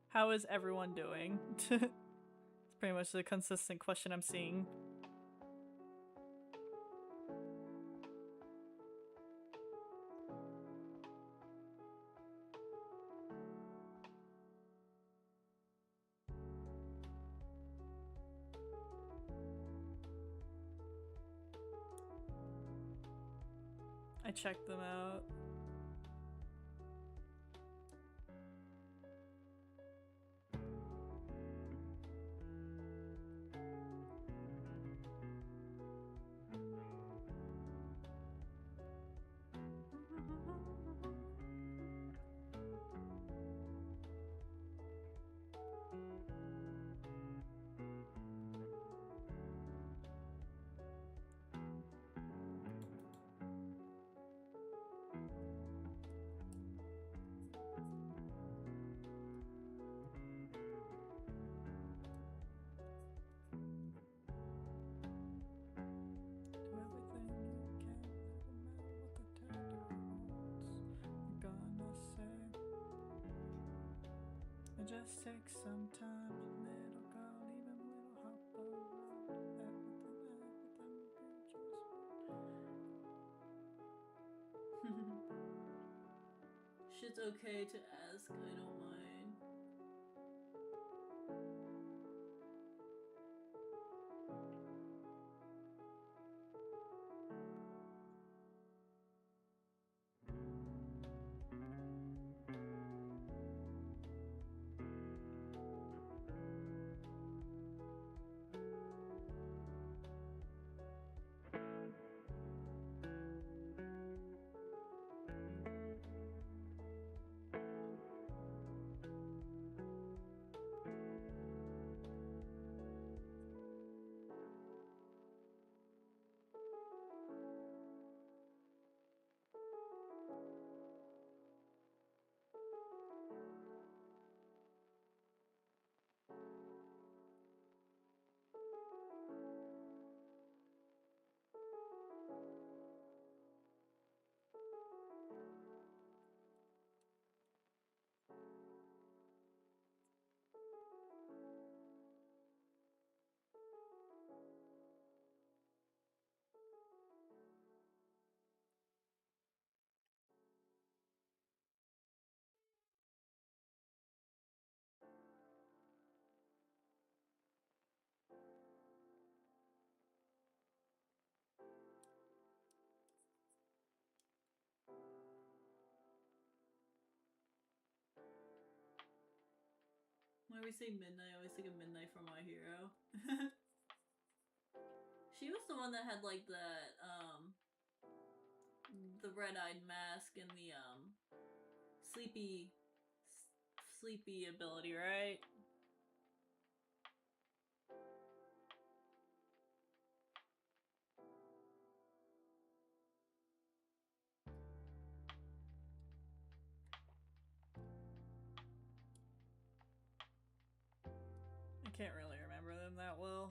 How is everyone doing? It's pretty much the consistent question I'm seeing. I checked them out. Just take some time, little girl, even little hop Shit's okay to ask, I don't mind. When we say midnight, I always think of Midnight from My Hero. She was the one that had like that, the red-eyed mask and the, sleepy ability, right? I can't really remember them that well.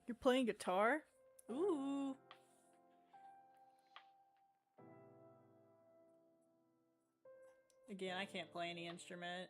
You're playing guitar? Ooh. Again, I can't play any instrument.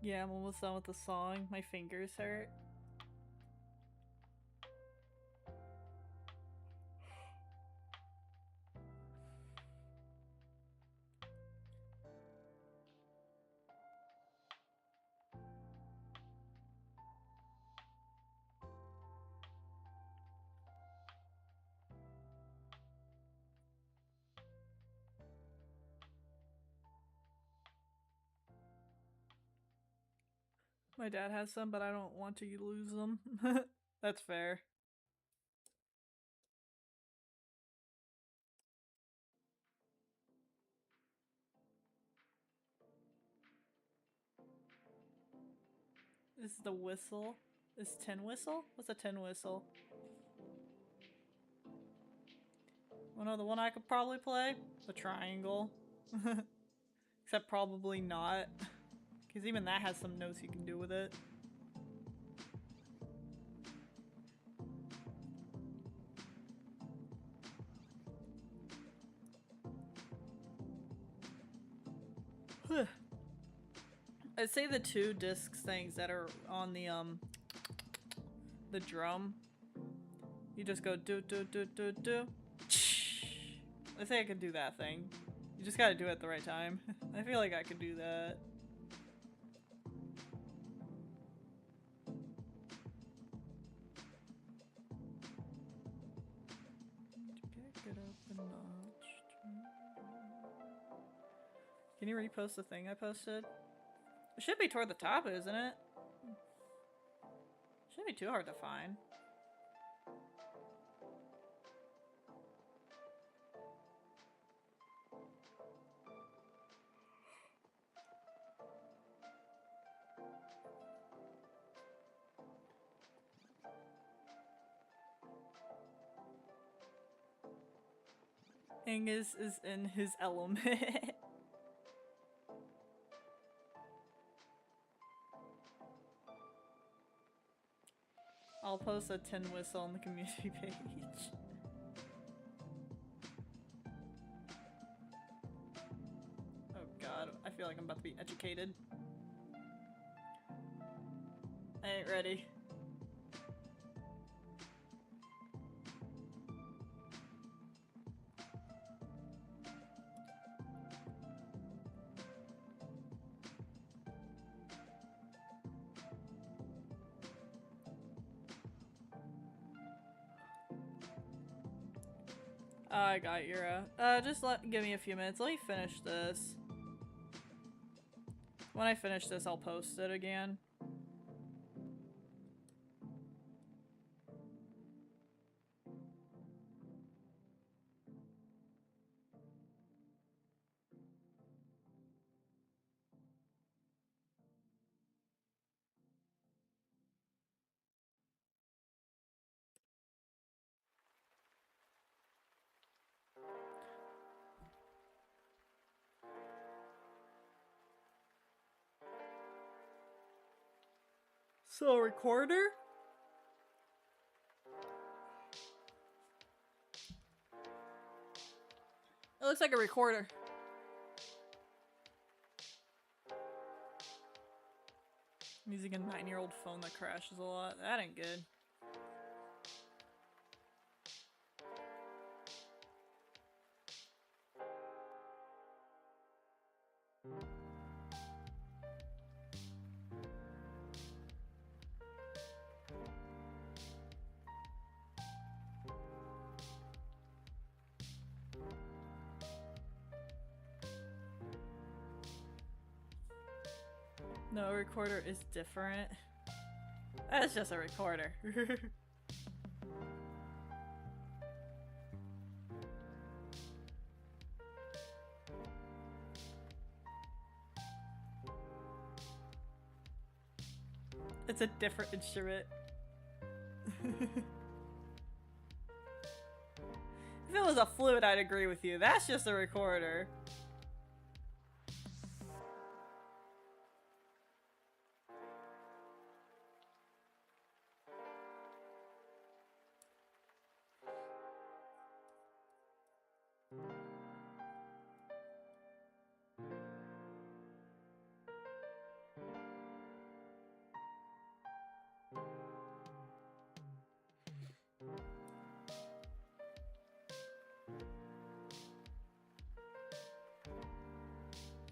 Yeah, I'm almost done with the song. My fingers hurt. My dad has some, but I don't want to lose them. That's fair. This is the whistle. Is tin whistle? What's a tin whistle? Well, no, the one I could probably play? The triangle. Except probably not. Because even that has some notes you can do with it. I'd say the 2 discs things that are on the drum. You just go do do do do do. Let's say I could do that thing. You just gotta do it at the right time. I feel like I could do that. Can you repost the thing I posted? It should be toward the top, isn't it? Shouldn't be too hard to find. Angus is in his element. I'll post a tin whistle on the community page. Oh god, I feel like I'm about to be educated. I ain't ready. I got Yura. Just give me a few minutes. Let me finish this. When I finish this, I'll post it again. So, a recorder? It looks like a recorder. I'm using a 9-year-old phone that crashes a lot. That ain't good. No, a recorder is different. That's just a recorder. It's a different instrument. If it was a flute, I'd agree with you. That's just a recorder.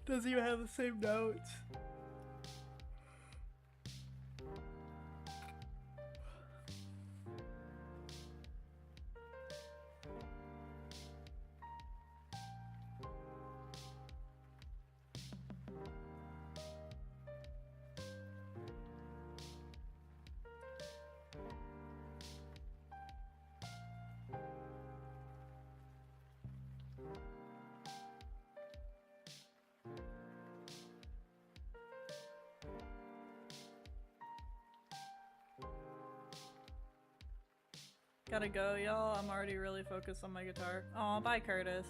Doesn't even have the same notes. Gotta go, y'all. I'm already really focused on my guitar. Aw, bye, Curtis.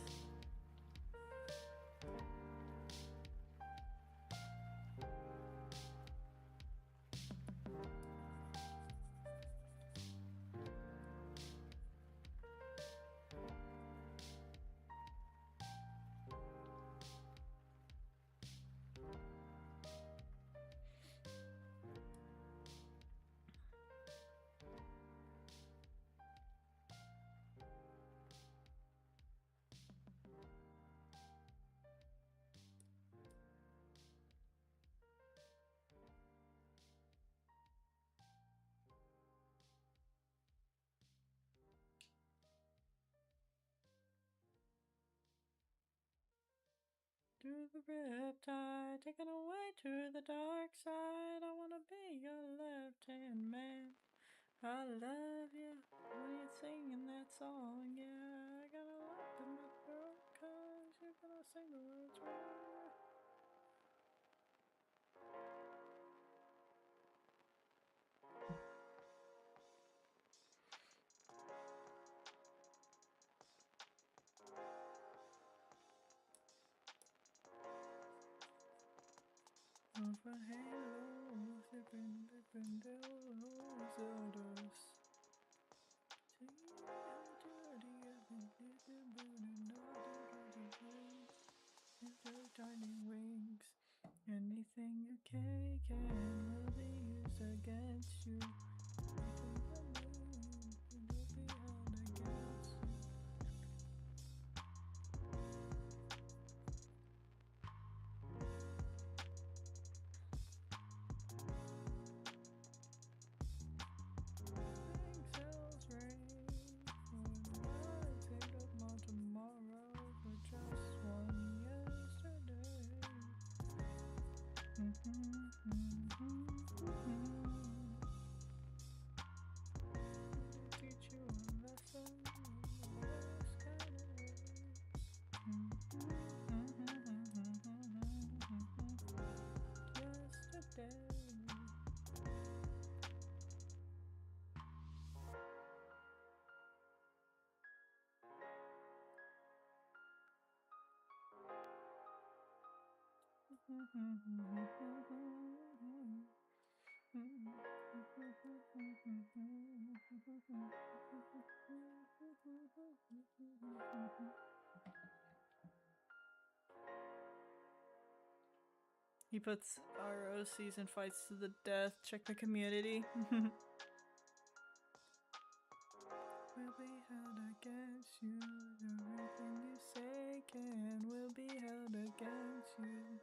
Through the riptide, taken away to the dark side. I wanna be your left-hand man. I love you when you're singing that song. Yeah, I got a lump in my throat 'cause you're gonna sing the words right. Over halos, dipping dildos at us. See how dirty I've been living, burning all the dirty ways. With your tiny wings, anything you can will be used against you. Anything you move, it'll be held against you. Cells rain when I take up my tomorrow for just one yesterday. Teach you a lesson in the worst kind of way. Yesterday. He puts ROCs and fights to the death. Check the community. Will be held against you. Everything you say will be held against you.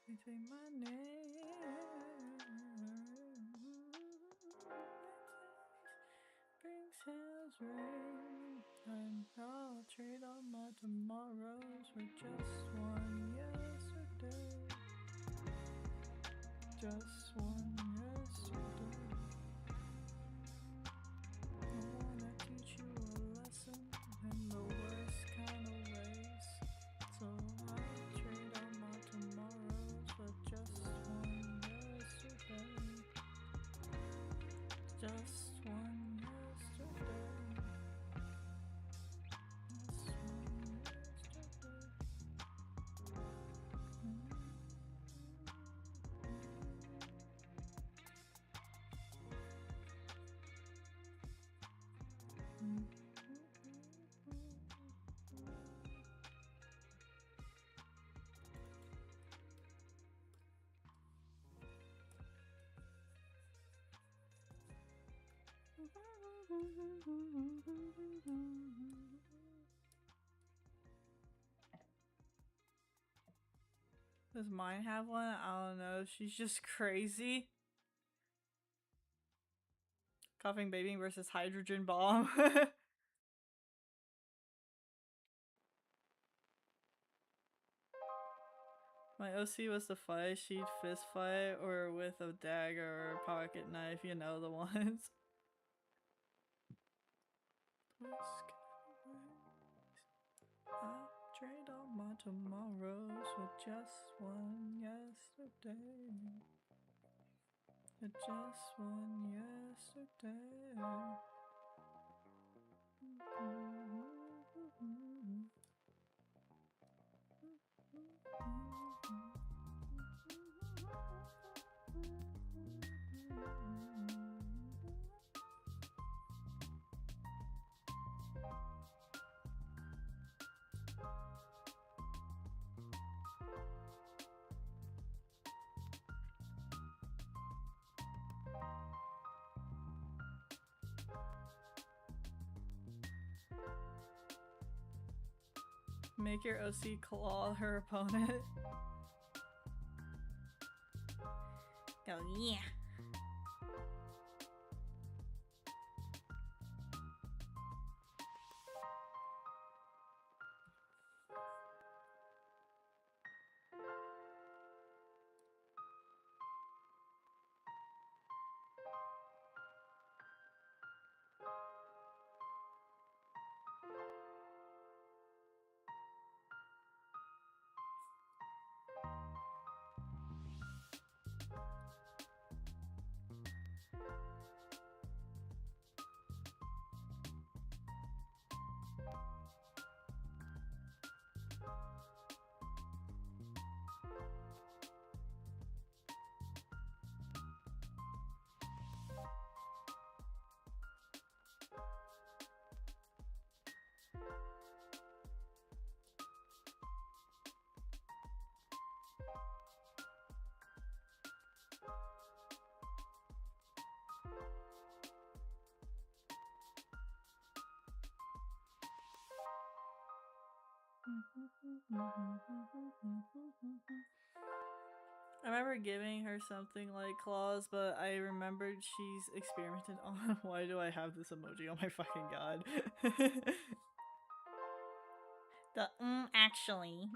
You take my name. Brings hell's rain. And I'll trade all my tomorrows for just one yesterday. Just one yesterday. I wanna teach you a lesson in the worst kind of ways. So I'll trade all my tomorrows for just one yesterday. Just one yesterday. Just one yesterday. Does mine have one? I don't know. She's just crazy. Coughing baby versus hydrogen bomb. My OC was to fight. She'd fist fight or with a dagger or a pocket knife. You know the ones. I trade all my tomorrows with just one yesterday. Just one yesterday. Make your OC claw her opponent. Oh yeah. I remember giving her something like claws, but I remembered she's experimented on. Why do I have this emoji? Oh my fucking god. The actually.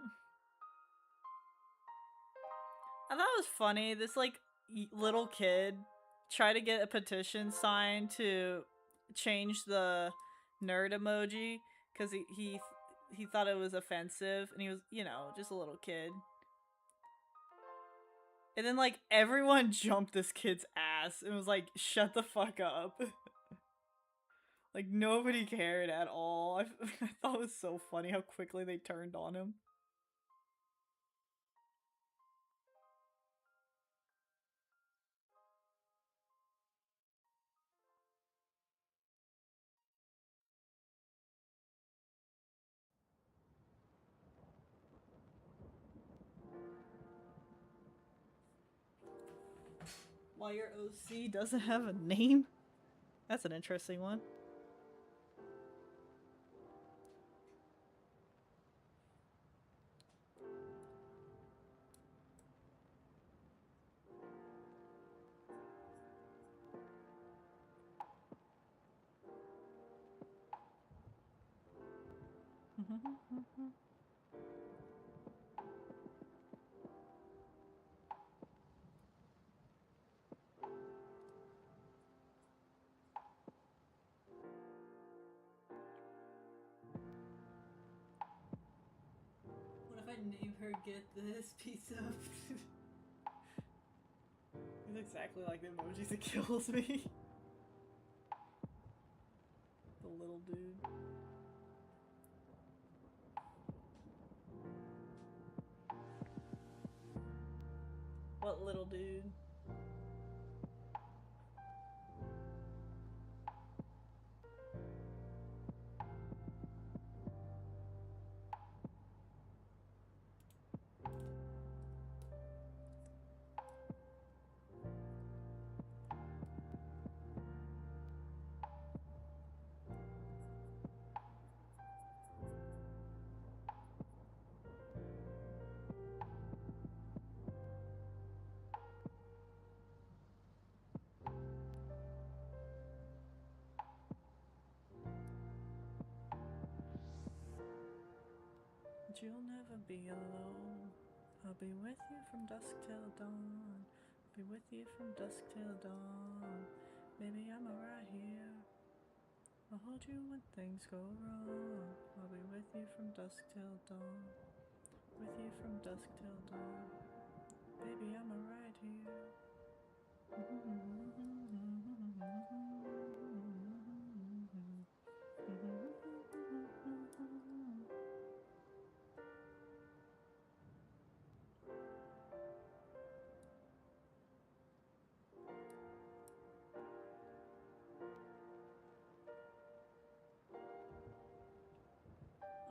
I thought it was funny. This like little kid tried to get a petition signed to change the nerd emoji because he thought it was offensive, and he was, you know, just a little kid. And then like everyone jumped this kid's ass and was like, "Shut the fuck up." Like nobody cared at all. I thought it was so funny how quickly they turned on him. Why your OC doesn't have a name? That's an interesting one. What if I name her Get This Pizza? It's exactly like the emojis that kills me. The little dude. What little dude? you'll never be alone. I'll be with you from dusk till dawn. Be with you from dusk till dawn. Baby, I'm right here. I'll hold you when things go wrong. I'll be with you from dusk till dawn. With you from dusk till dawn. Baby, I'm right here.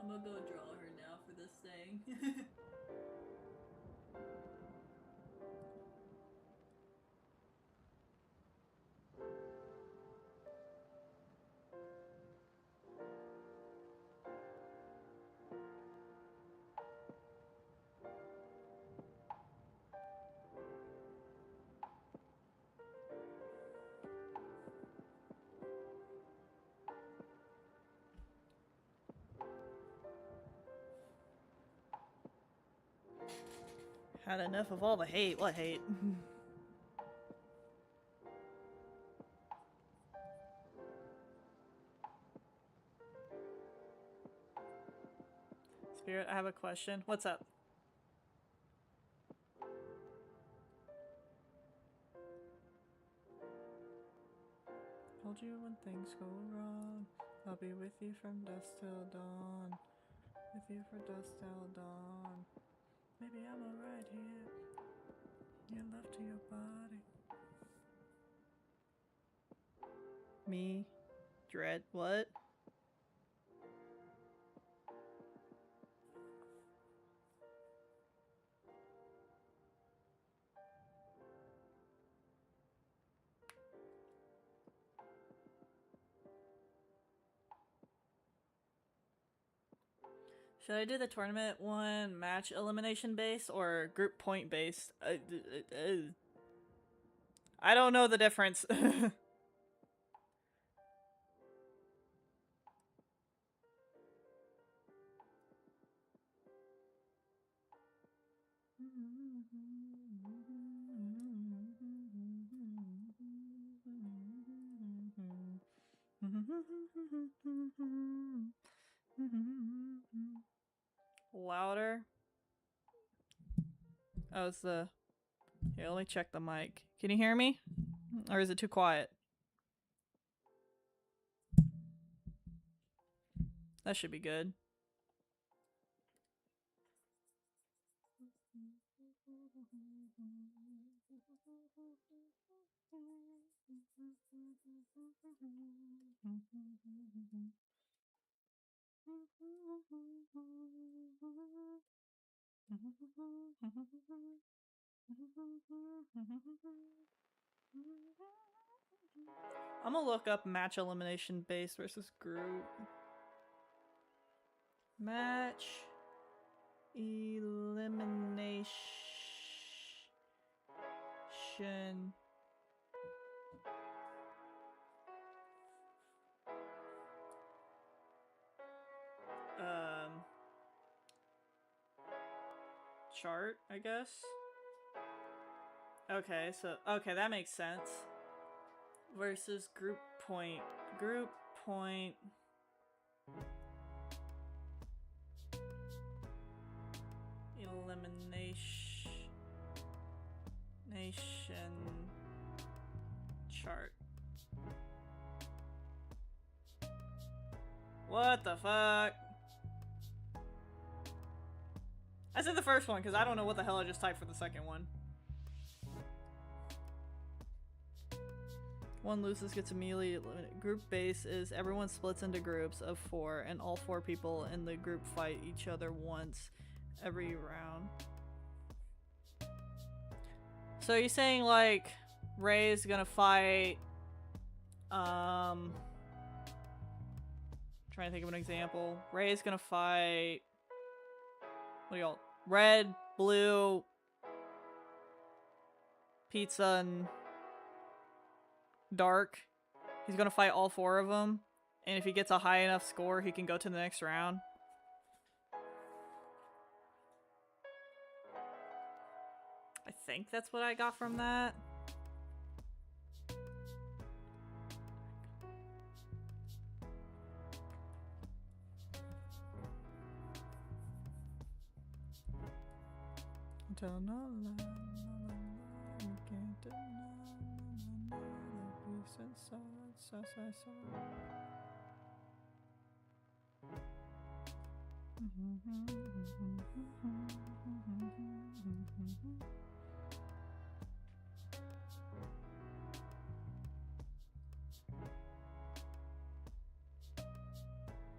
I'm gonna go draw her now for this thing. Had enough of all the hate. What hate? Spirit, I have a question. What's up? Hold you when things go wrong. I'll be with you from dusk till dawn. With you for dusk till dawn. Maybe I'm right here. Your love to your body. Me? Dread? What? Should I do the tournament one match elimination based or group point based? I don't know the difference. Louder. Oh, it's the... Here, let me check the mic. Can you hear me? Or is it too quiet? That should be good. I'm gonna look up match elimination base versus group. Match elimination chart, I guess. Okay, so okay, that makes sense. Versus group point. Group point. Elimination chart. What the fuck? I said the first one because I don't know what the hell I just typed for the second one. One loses gets immediately eliminated. Group base is everyone splits into groups of 4 and all 4 people in the group fight each other once every round. So you're saying like Ray's gonna fight trying to think of an example. Ray's gonna fight what do y'all red, blue, pizza, and dark. He's gonna fight all 4 of them, and if he gets a high enough score, he can go to the next round. think that's what I got from that.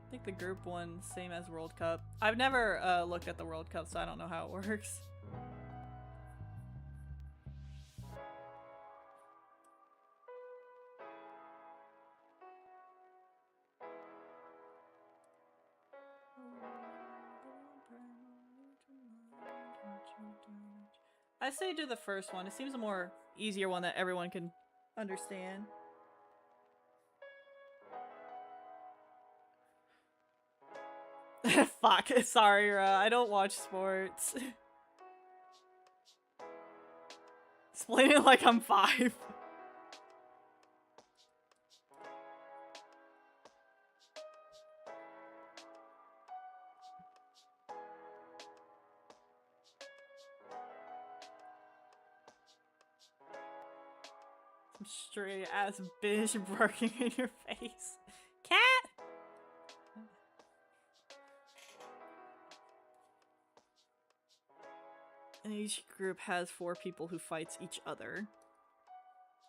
I think the group one, same as World Cup. I've never looked at the World Cup, so I don't know how it works. I say do the first one. It seems a more easier one that everyone can understand. Fuck, sorry, I don't watch sports. Explain it like I'm 5. Some straight ass bitch barking in your face. Cat! And each group has 4 people who fights each other.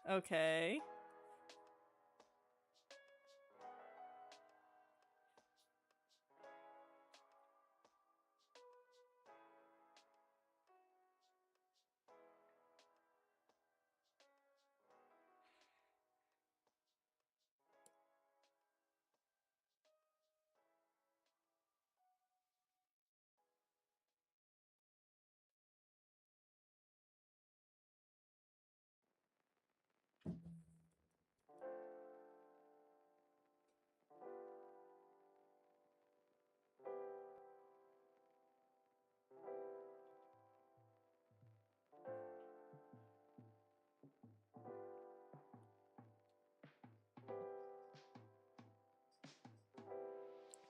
Okay.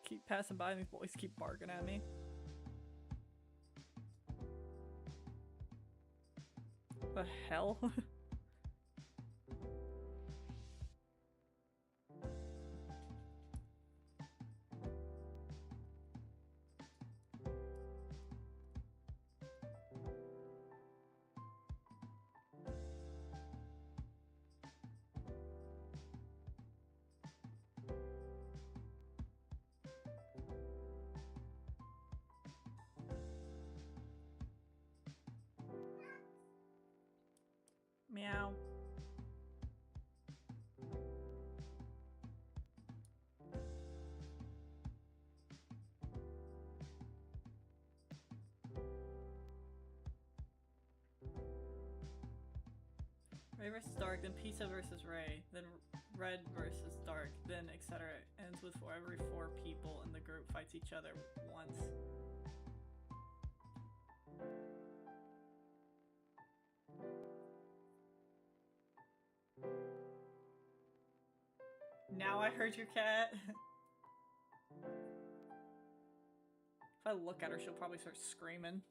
Keep passing by and these boys keep barking at me. The hell? Meow. Ray versus Dark, then Pizza versus Ray, then Red versus Dark, then etc. Ends with for every 4 people in the group fights each other once. Now I heard your cat. If I look at her, she'll probably start screaming.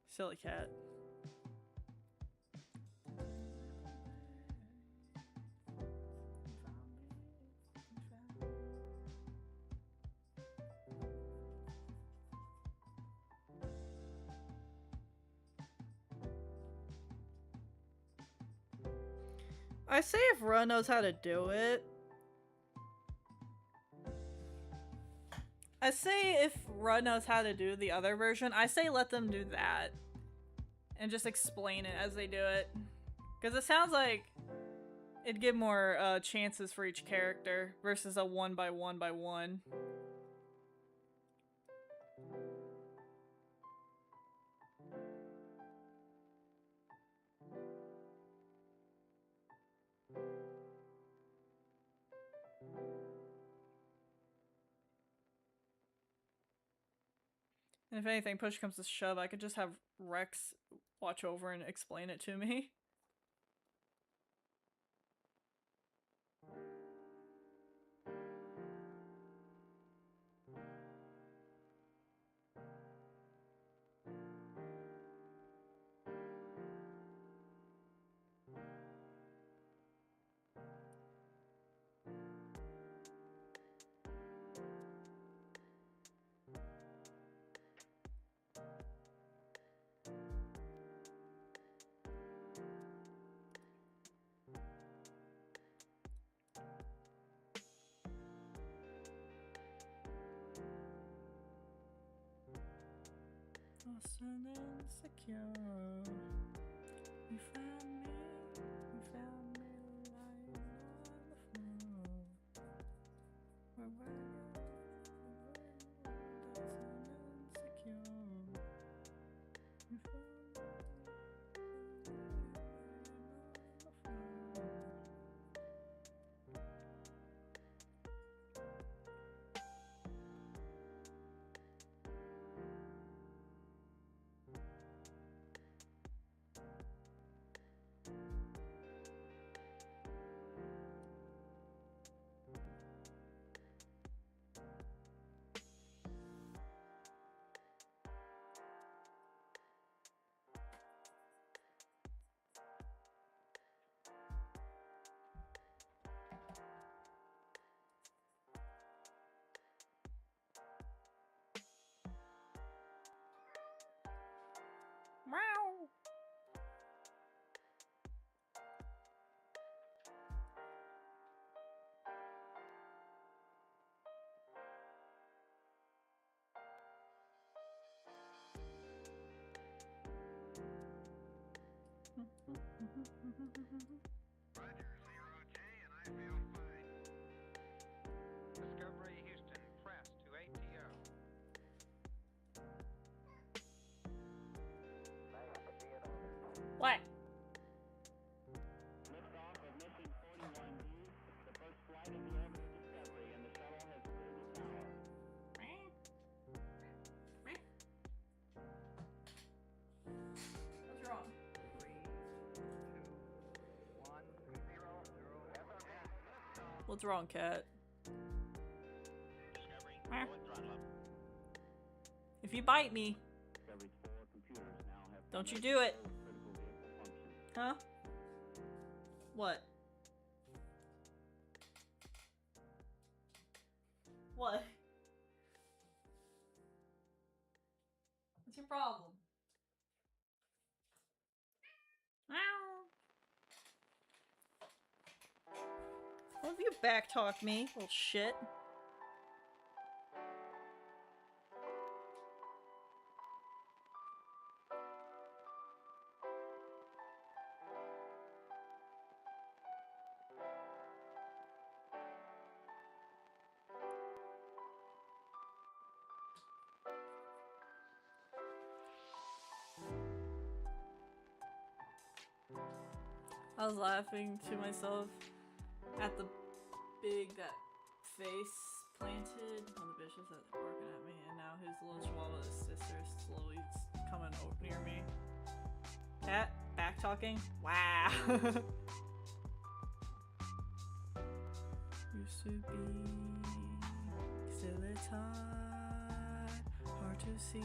Silly cat. I say if Ron knows how to do it. I say if Ron knows how to do the other version, I say let them do that. And just explain it as they do it. Because it sounds like it'd give more chances for each character versus a 1x1x1. If anything, push comes to shove, I could just have Rex watch over and explain it to me. Lost and insecure. You found me lying on the floor. Where were you? Lost and insecure. You found me lying on the floor. Meow. Roger, 0J, and I feel fine. Discovery Houston, press to ATO. What? Liftoff of mission 41B, the first flight of the Orbit Discovery, and the shuttle has cleared the tower. What's wrong? 3, 2, 1, 0, 0. What's wrong, cat? Discovery, Meow. lower throttle up. If you bite me, Discovery's 4 computers now have don't you primary do it. control of critical vehicle functions. Huh? What? What? What's your problem? Meow. What if you backtalk me, little shit? I was laughing to myself at the that face planted on the bitches that are barking at me, and now his little chihuahua sister is slowly coming over near me. Cat, back talking? Wow. Used to be, still it's hard to see,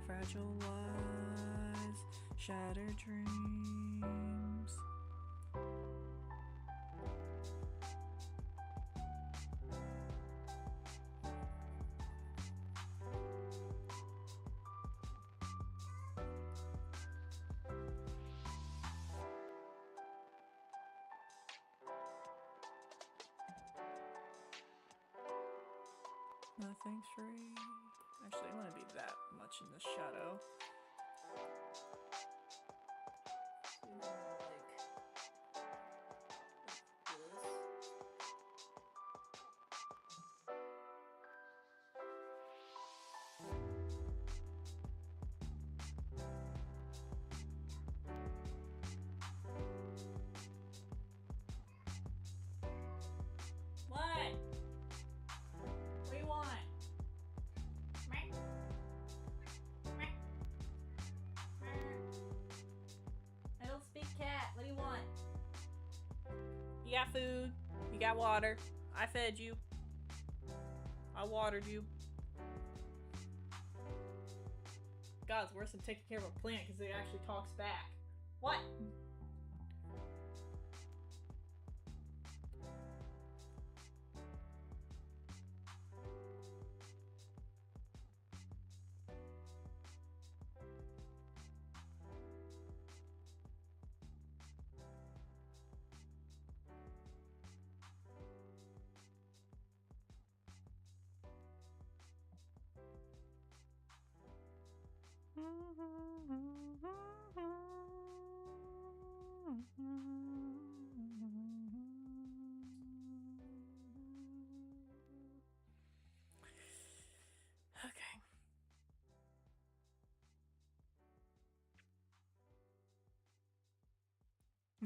fragile lives, shattered dreams. Nothing's free. Actually, I want to be that much in the shadow. What? What do you want? You got food. You got water. I fed you. I watered you. God, it's worse than taking care of a plant because it actually talks back. What?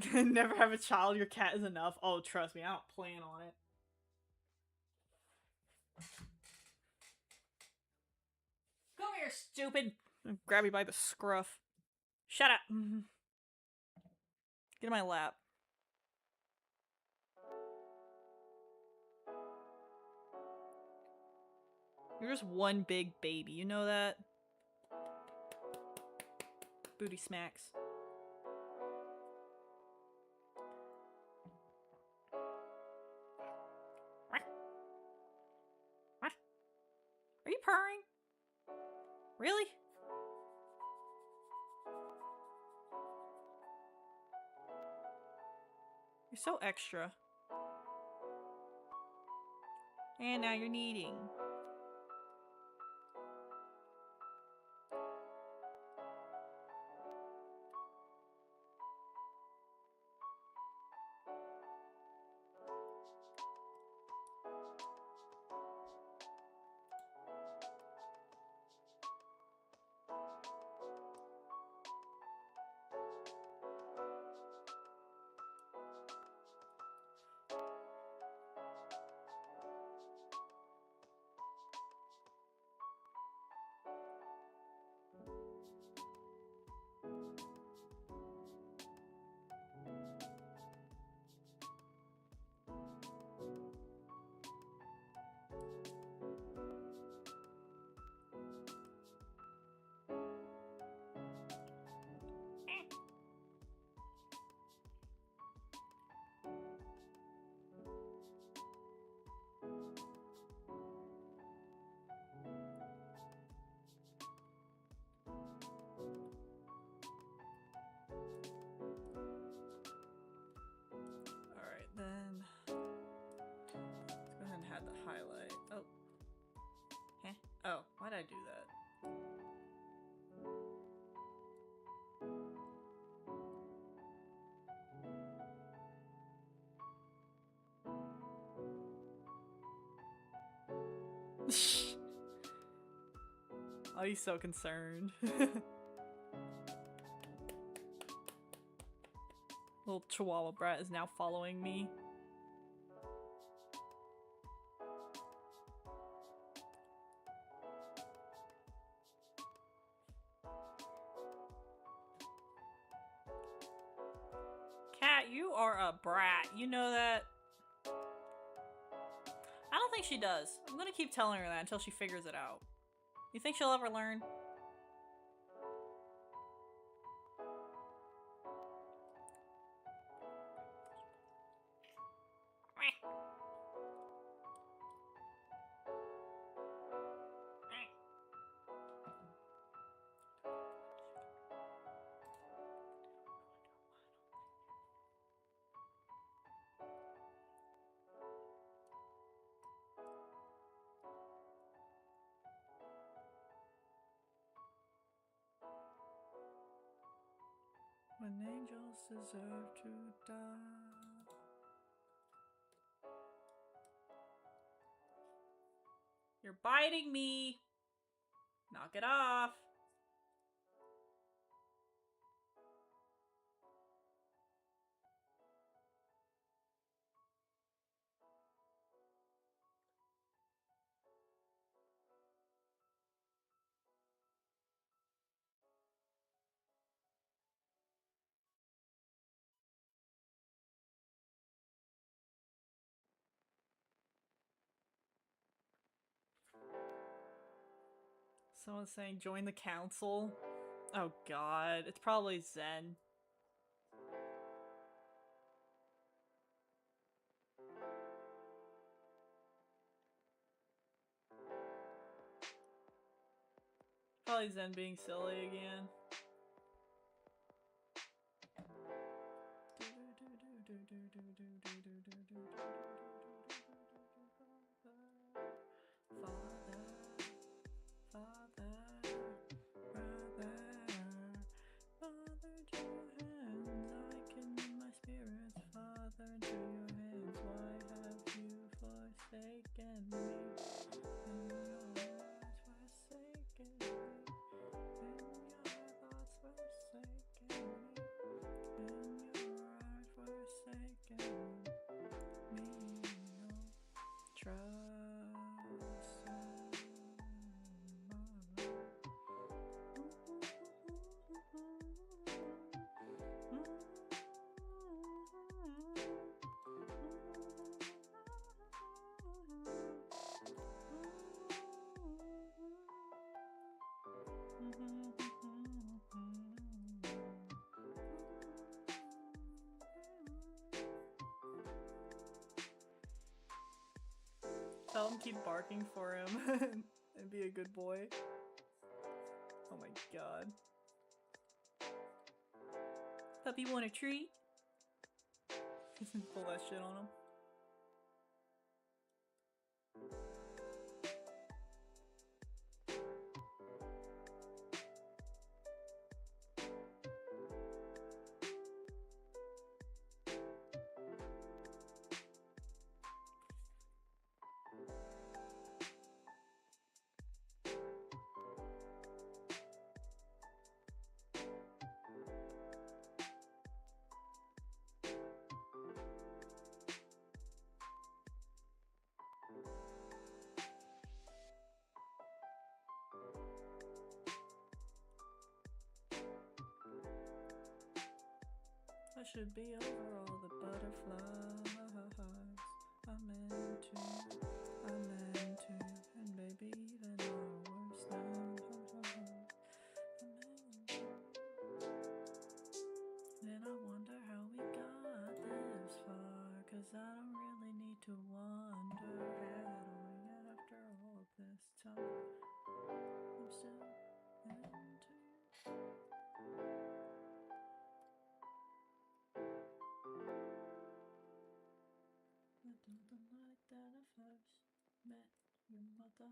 Okay. Never have a child, your cat is enough. Oh, trust me, I don't plan on it. Come here, stupid! I'll grab you by the scruff. Shut up! Get in my lap. You're just one big baby, you know that? Booty smacks. What? Are you purring? Really? You're so extra. And now you're kneading. Then let's go ahead and have the highlight. Oh. Huh? Oh, why did I do that? Oh, he's so concerned. Little chihuahua brat is now following me. Cat, you are a brat. You know that? I don't think she does. I'm gonna keep telling her that until she figures it out. You think she'll ever learn? When angels deserve to die. You're biting me. Knock it off. Someone's saying join the council. Oh god, it's probably Zen. Probably Zen being silly again. Tell him keep barking for him and be a good boy. Oh my god. Puppy want a treat? Pull that shit on him. I should be over all the butterflies I'm into, and maybe even our worst Then I wonder how we got this far, 'cause I don't really need to wonder how after all this time. I'm still into the night that I first met your mother.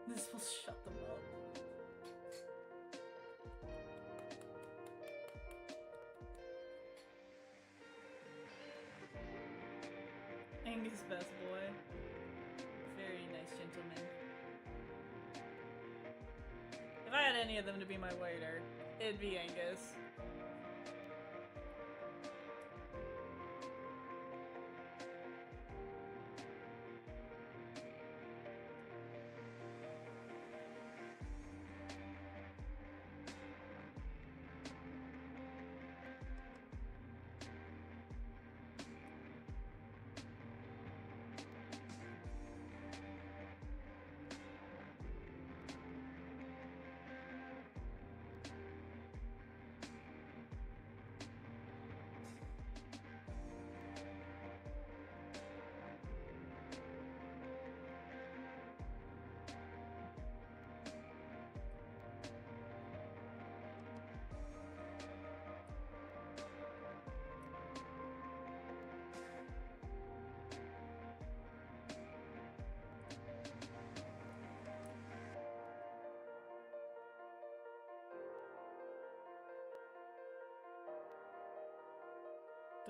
This will shut them up. Angus, best boy. Very nice gentleman. If I had any of them to be my waiter, it'd be Angus.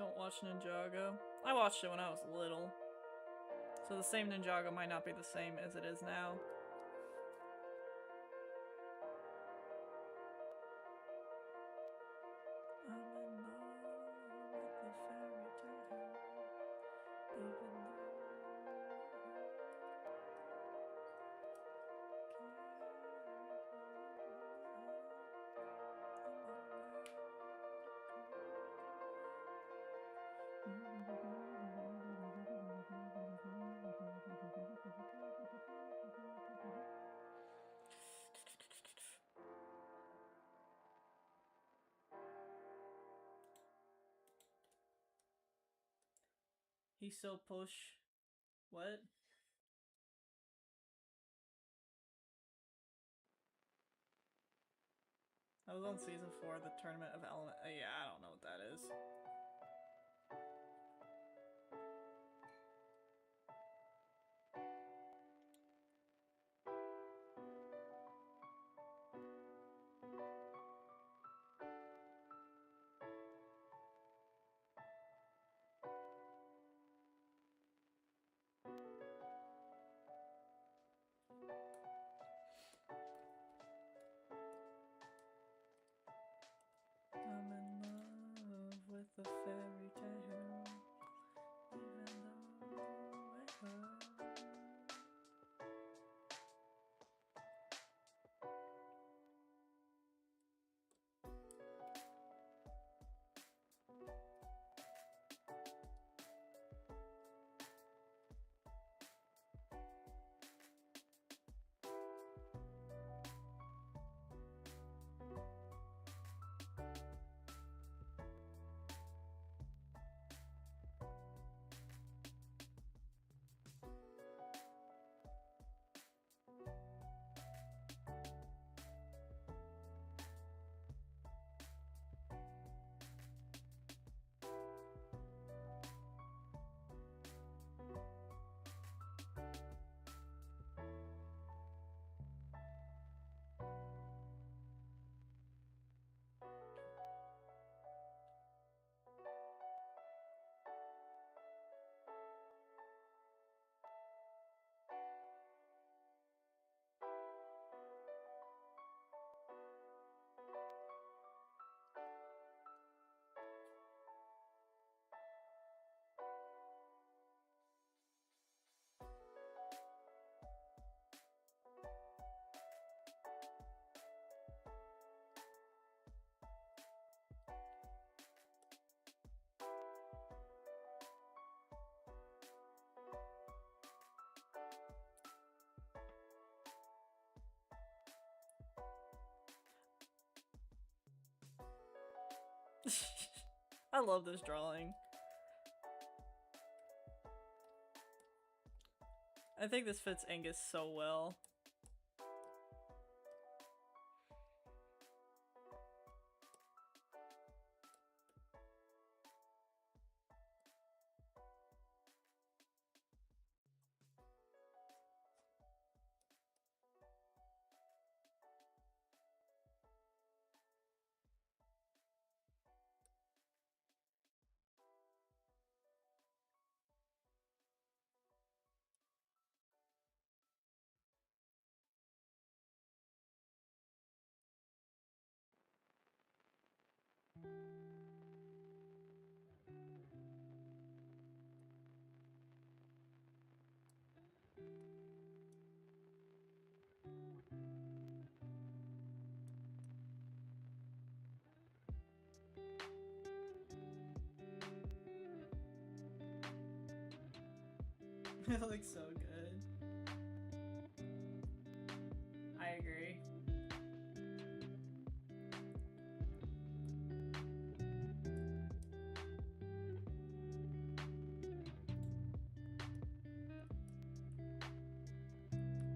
Don't watch Ninjago. I watched it when I was little. So the same Ninjago might not be the same as it is now. He's so push. What? I was on season 4 of the Tournament of Element. Yeah, I don't know what that is. I'm in love with the fairy tale, even though it hurts. I love this drawing. I think this fits Angus so well. It looks so good. I agree.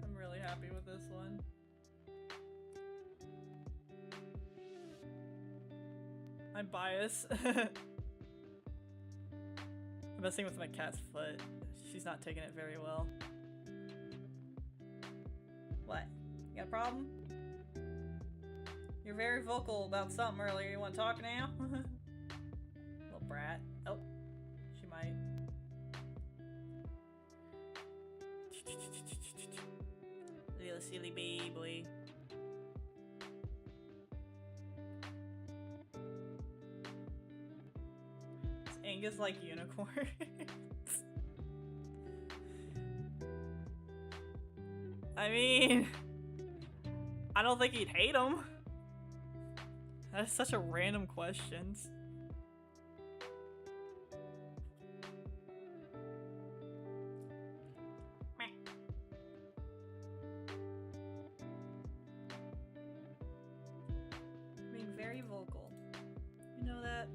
I'm really happy with this one. I'm biased. I'm messing with my cat's foot. She's not taking it very well. What? You got a problem? You're very vocal about something earlier. You want to talk now? Little brat. Oh. Little silly baby boy. Is Angus like unicorn? I mean, I don't think he'd hate him. That's such a random question. Being very vocal. You know that?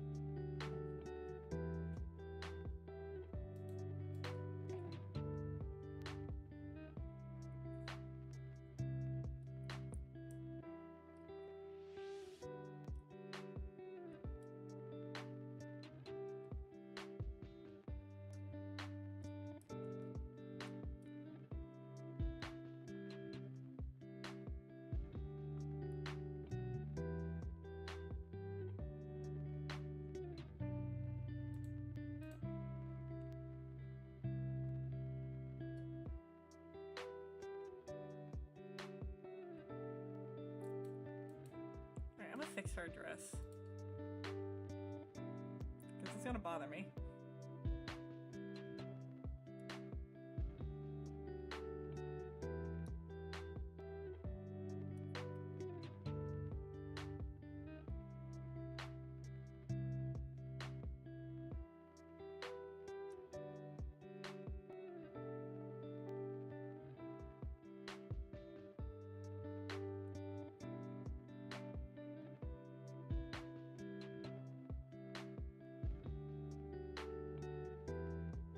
Alright, I'm gonna fix her dress. Because it's gonna bother me.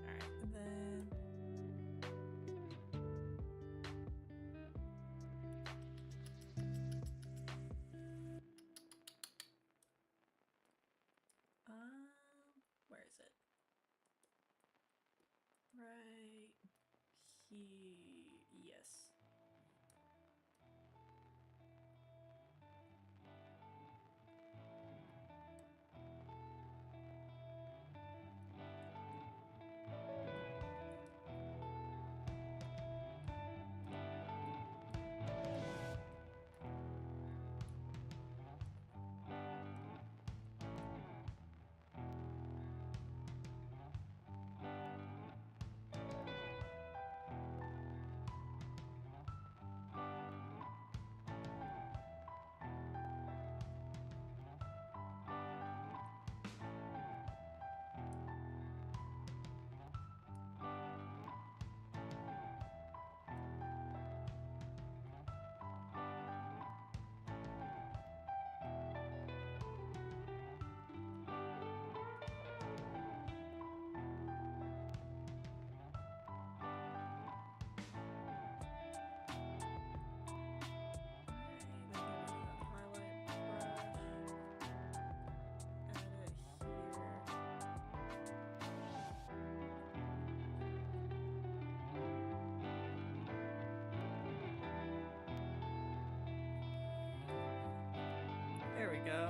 Alright, and then... where is it? Right here. Yes. There we go.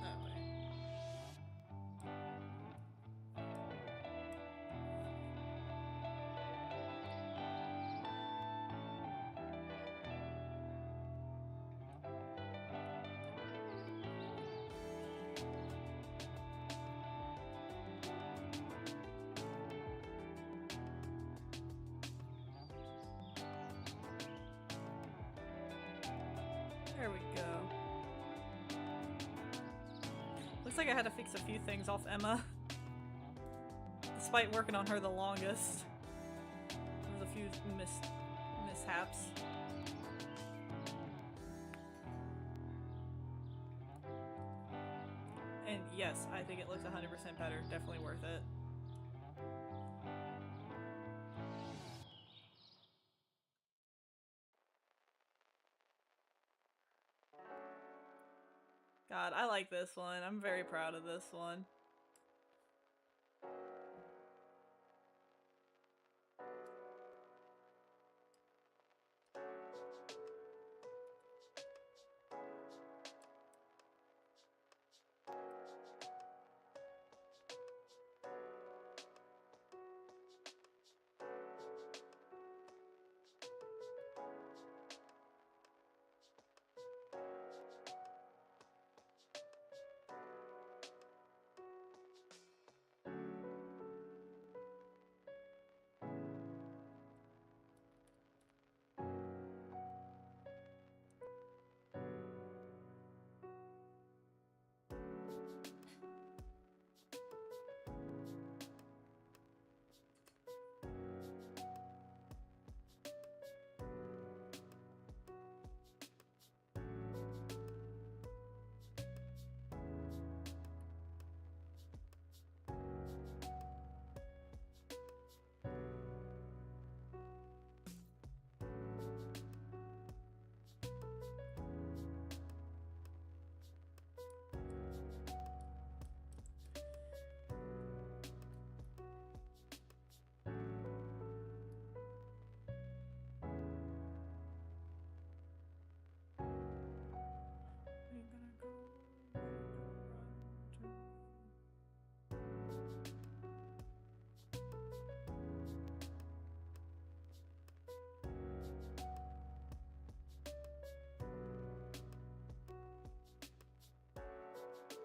That way. There we go. Looks like I had to fix a few things off Emma. Despite working on her the longest. There was a few mishaps. And yes, I think it looks 100% better. Definitely worth it. God, I like this one. I'm very proud of this one.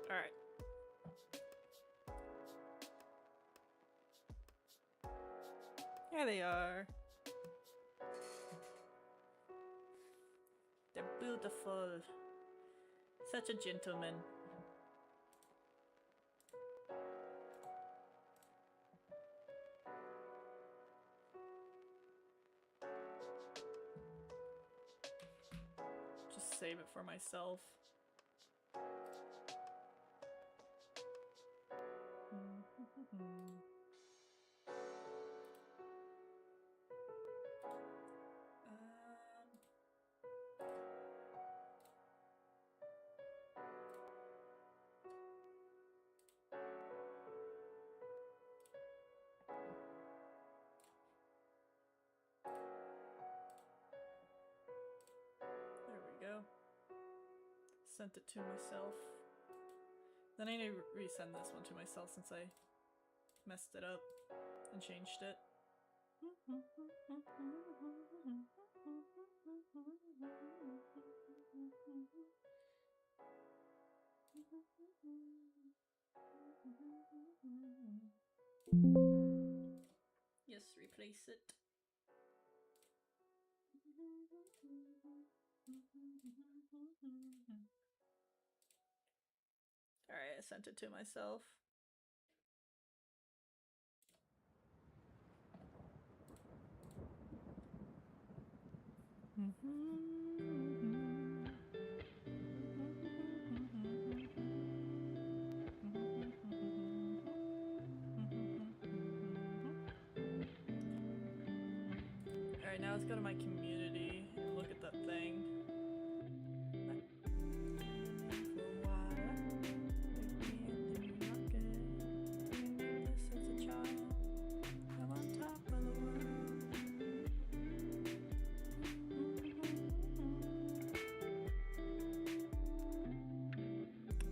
Alright. Here they are. They're beautiful. Such a gentleman. Just save it for myself. There we go. Sent it to myself. Then I need to resend this one to myself since I messed it up and changed it. Yes, replace it. Alright, I sent it to myself. Alright, now let's go to my community and look at that thing.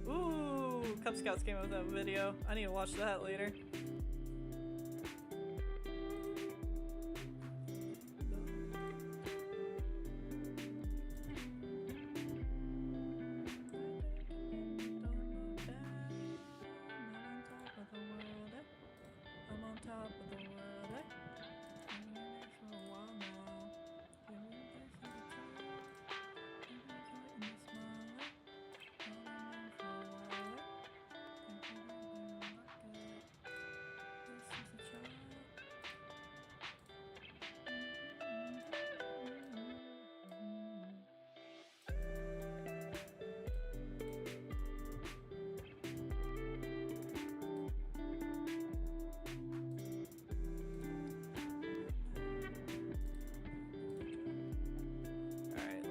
Ooh, Cub Scouts came up with that video. I need to watch that later.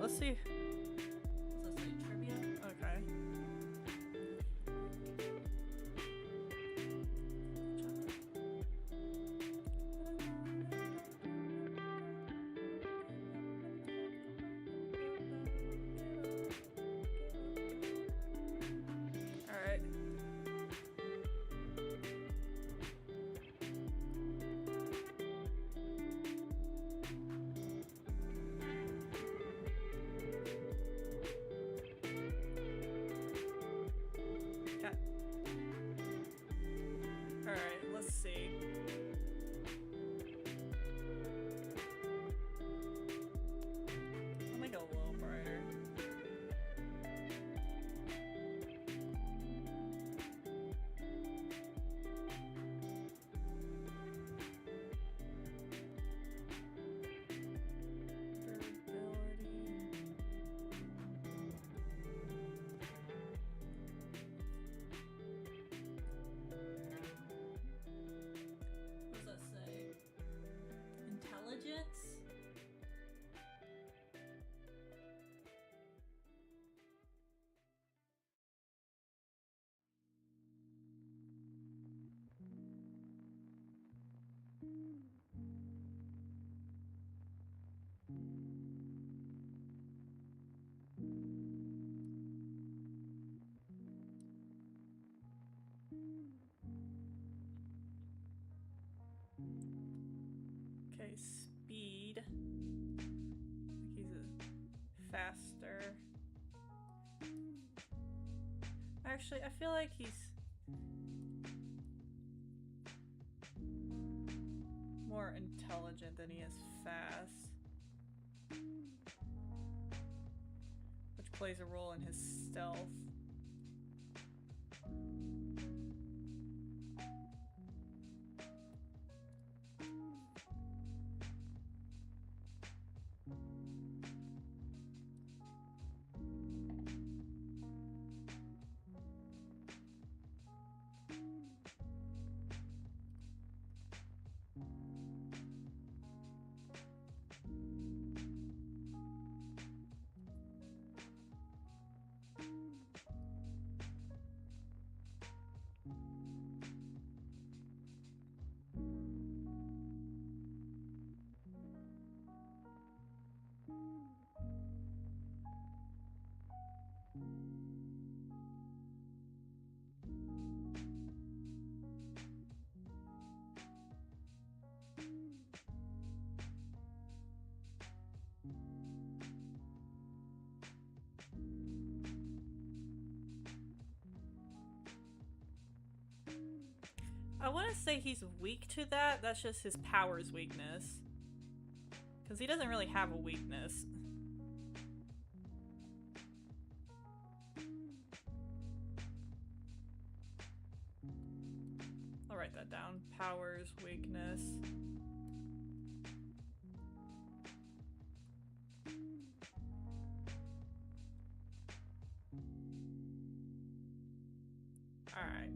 Let's see. Does that say trivia? Okay. see. I'll make it a little brighter. What does that say? Intelligence? Okay, speed. He's faster. Actually, I feel like he's more intelligent than he is fast. Which plays a role in his stealth. I want to say he's weak to that. That's just his power's weakness. Because he doesn't really have a weakness. I'll write that down. Power's weakness. Alright.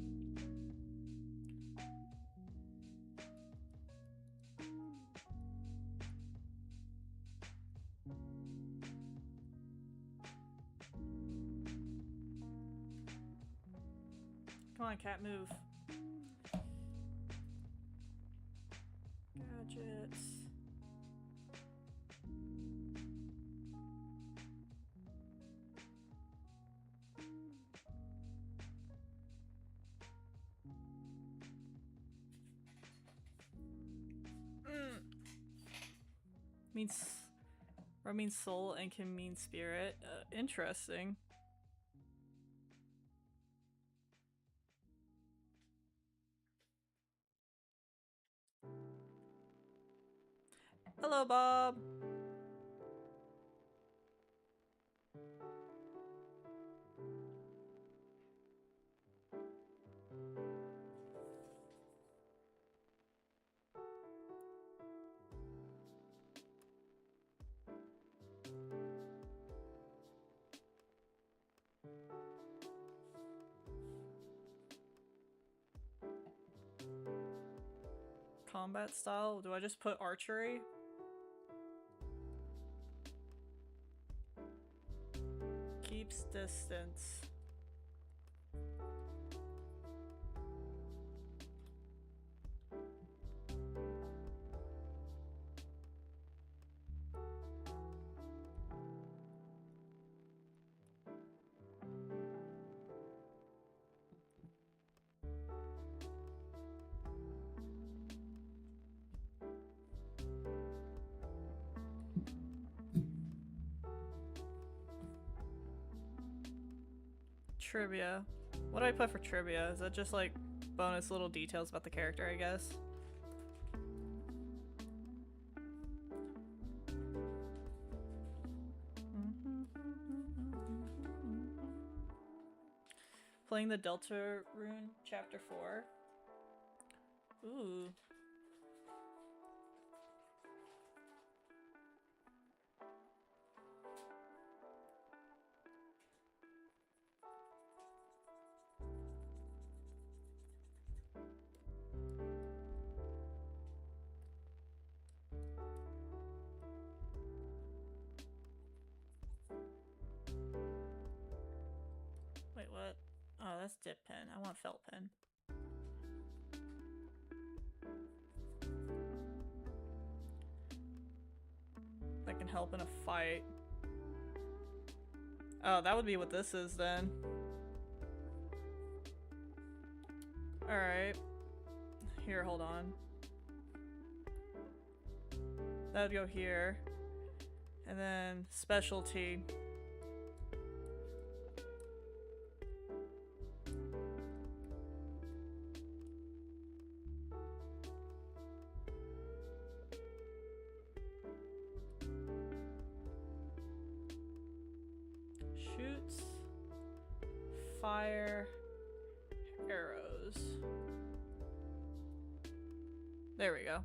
Come on, cat, move. Gadgets. Means soul and can mean spirit. Interesting. Hello, Bob. Combat style? Do I just put archery? Keeps distance. Trivia. What do I put for trivia? Is that just like bonus little details about the character, I guess. Playing the Deltarune Chapter 4. Ooh. Wait, what? Oh, that's dip pen. I want felt pen. That can help in a fight. Oh, that would be what this is then. Alright. Here, hold on. That would go here. And then specialty. Shoots, fire, arrows. There we go.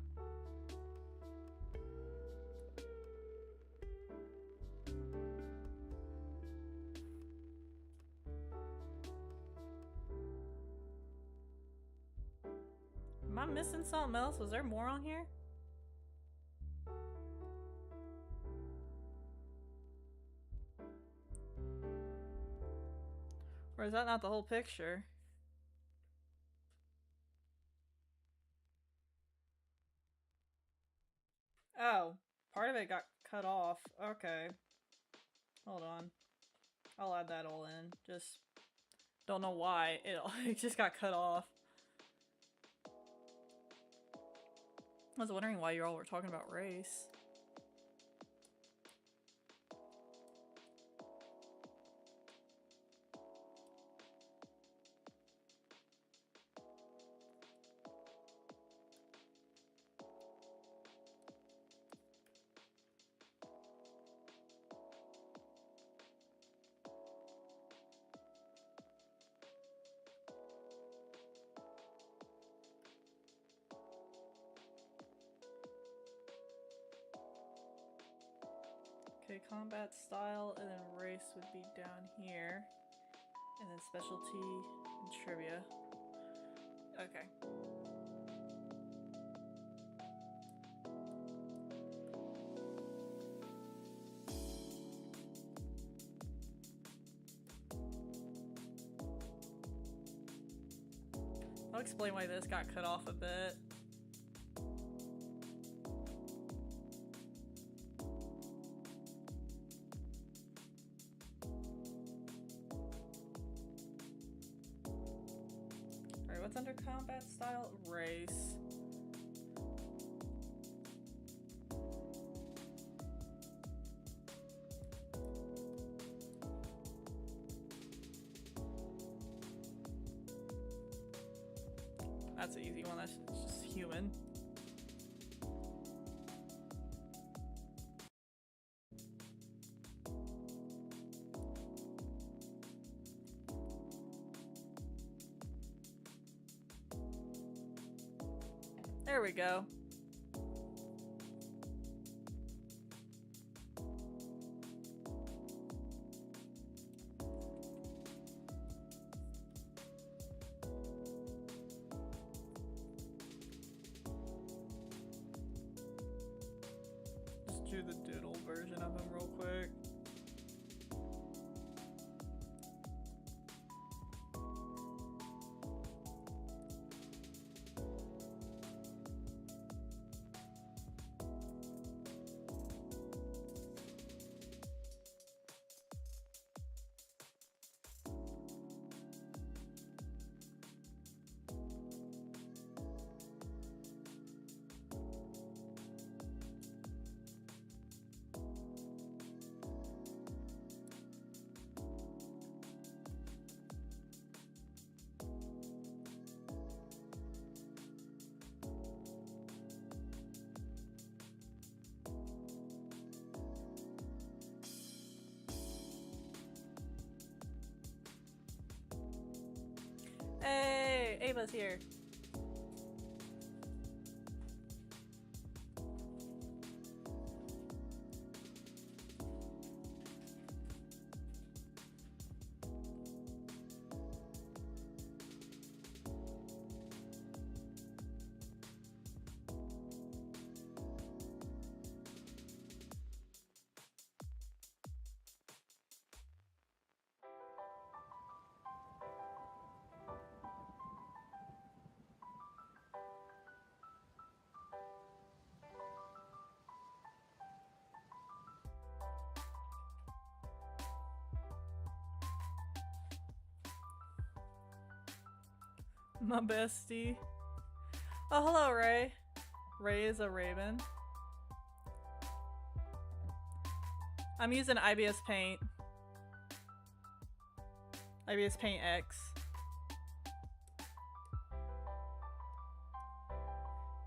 Am I missing something else? Was there more on here? Or is that not the whole picture? Oh, part of it got cut off. Okay. Hold on. I'll add that all in. Just don't know why. It just got cut off. I was wondering why you all were talking about race. Okay, combat style and then race would be down here. And then specialty and trivia. Okay. I'll explain why this got cut off a bit. Alright, what's under combat style? Race. That's an easy one, that's just human. There we go. Just do the doodle version of him real quick. save us here. My bestie. Oh, hello, Ray. Ray is a Raven. I'm using IBS Paint. IBS Paint X.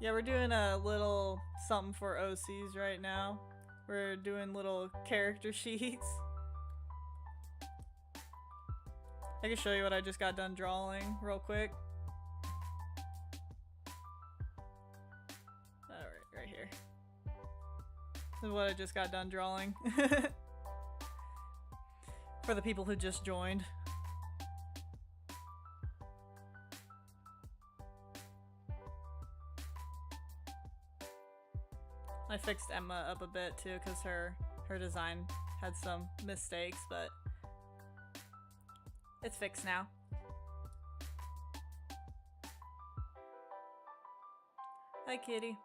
Yeah, we're doing a little something for OCs right now. We're doing little character sheets. I can show you what I just got done drawing real quick. Right here. This is what I just got done drawing. For the people who just joined. I fixed Emma up a bit too because her design had some mistakes, but it's fixed now. Hi, kitty.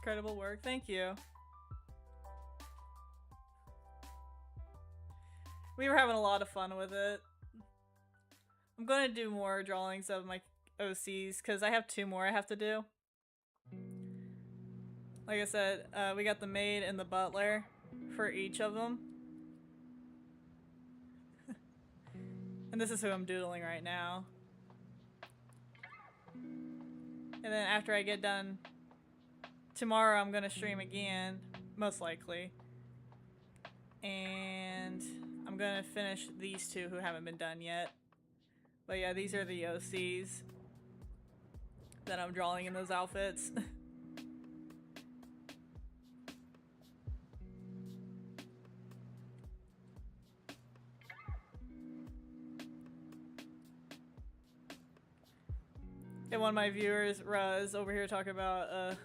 Incredible work, thank you. We were having a lot of fun with it. I'm gonna do more drawings of my OCs because I have 2 more I have to do. Like I said, we got the maid and the butler for each of them. And this is who I'm doodling right now. And then after I get done tomorrow, I'm gonna stream again, most likely. And I'm gonna finish these 2 who haven't been done yet. But yeah, these are the OCs that I'm drawing in those outfits. And one of my viewers, Ruz, over here talking about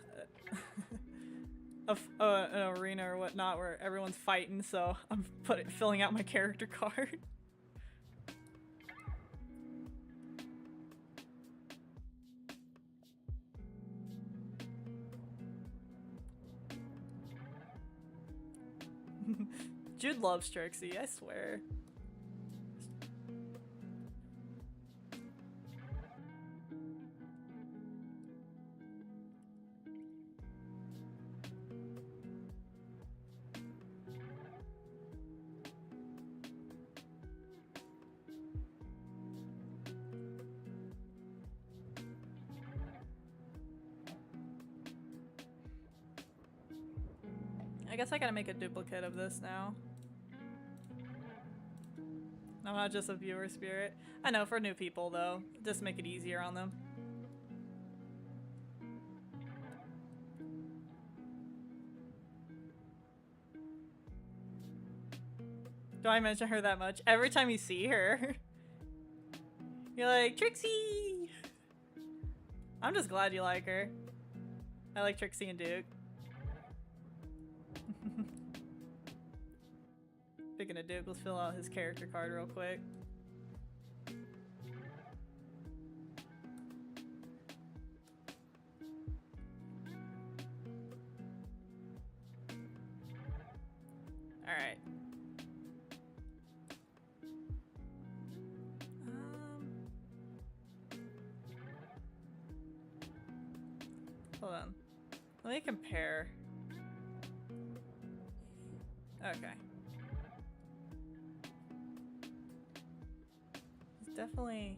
an arena or whatnot where everyone's fighting, so I'm filling out my character card. Jude loves Trixie, I swear. I guess I gotta make a duplicate of this now. I'm not just a viewer spirit. I know, for new people though. Just make it easier on them. Do I mention her that much? Every time you see her, you're like, Trixie! I'm just glad you like her. I like Trixie and Duke. Speaking of Duke, let's fill out his character card real quick. Alright. Hold on. Let me compare. Okay. It's definitely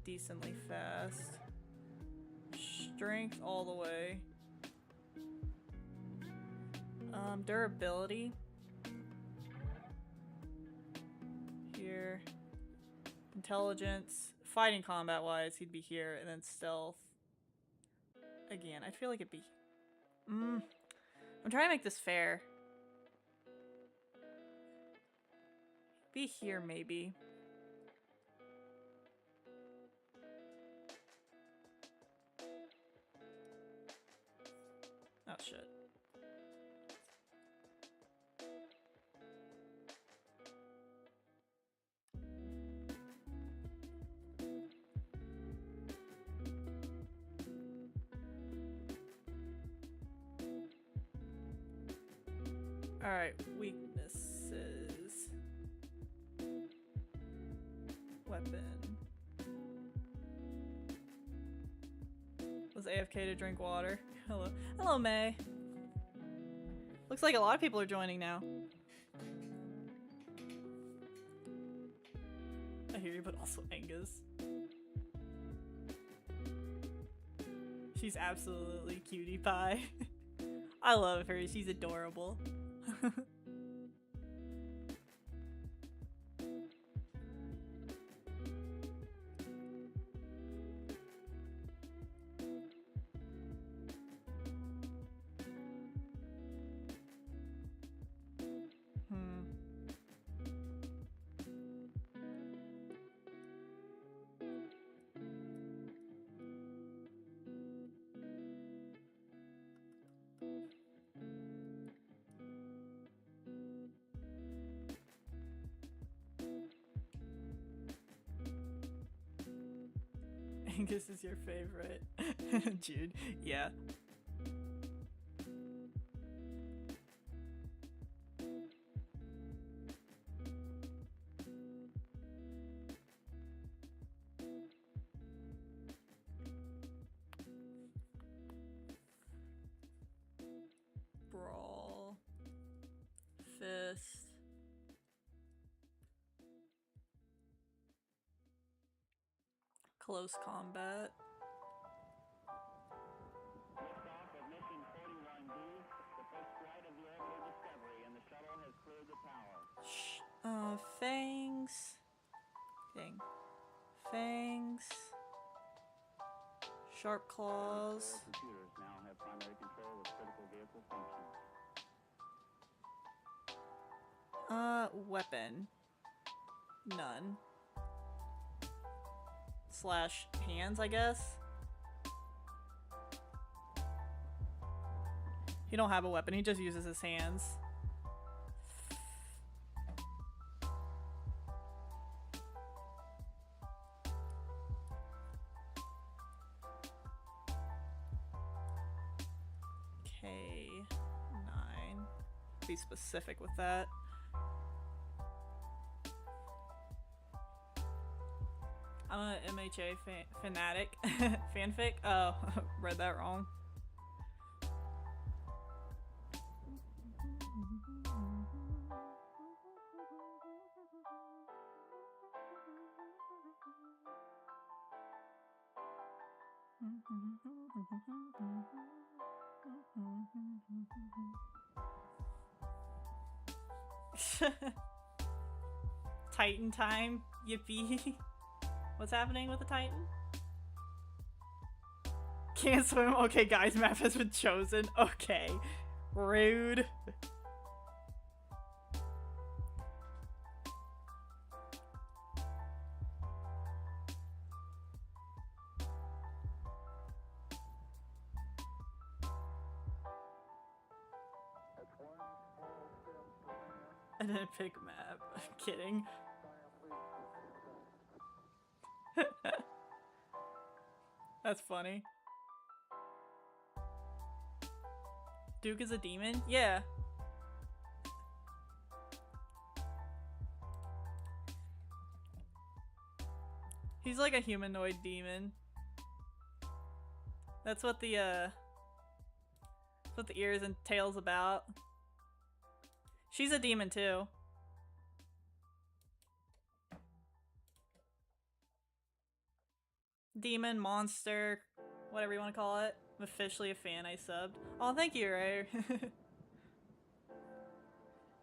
decently fast. Strength all the way. Durability. Here. Intelligence. Fighting combat wise, he'd be here, and then stealth. Again, I feel like it'd be. I'm trying to make this fair. Be here, maybe. Oh shit. Alright, weaknesses. Weapon. Was AFK to drink water. Hello. Hello, May. Looks like a lot of people are joining now. I hear you, but also Angus. She's absolutely cutie pie. I love her. She's adorable. Angus is your favorite. Jude, yeah. Brawl. Fist. Close combat. Liftoff of mission 41B, the first flight of the orbital Discovery, and the shuttle has cleared the tower. Fangs. Dang. Fangs. Sharp claws. Computers now have primary control of critical vehicle functions. Weapon. None. Slash hands, I guess. He don't have a weapon, he just uses his hands. K9. Be specific with that. I'm an MHA fanatic. Fanfic? Oh, read that wrong. Titan time, yippee. What's happening with the Titan? Can't swim? Okay, guys, map has been chosen. Okay. Rude. I didn't pick map. I'm kidding. That's funny. Duke is a demon? Yeah. He's like a humanoid demon. That's what the ears and tails about. She's a demon too. Demon, monster, whatever you want to call it. I'm officially a fan, I subbed. Oh, thank you, Ray.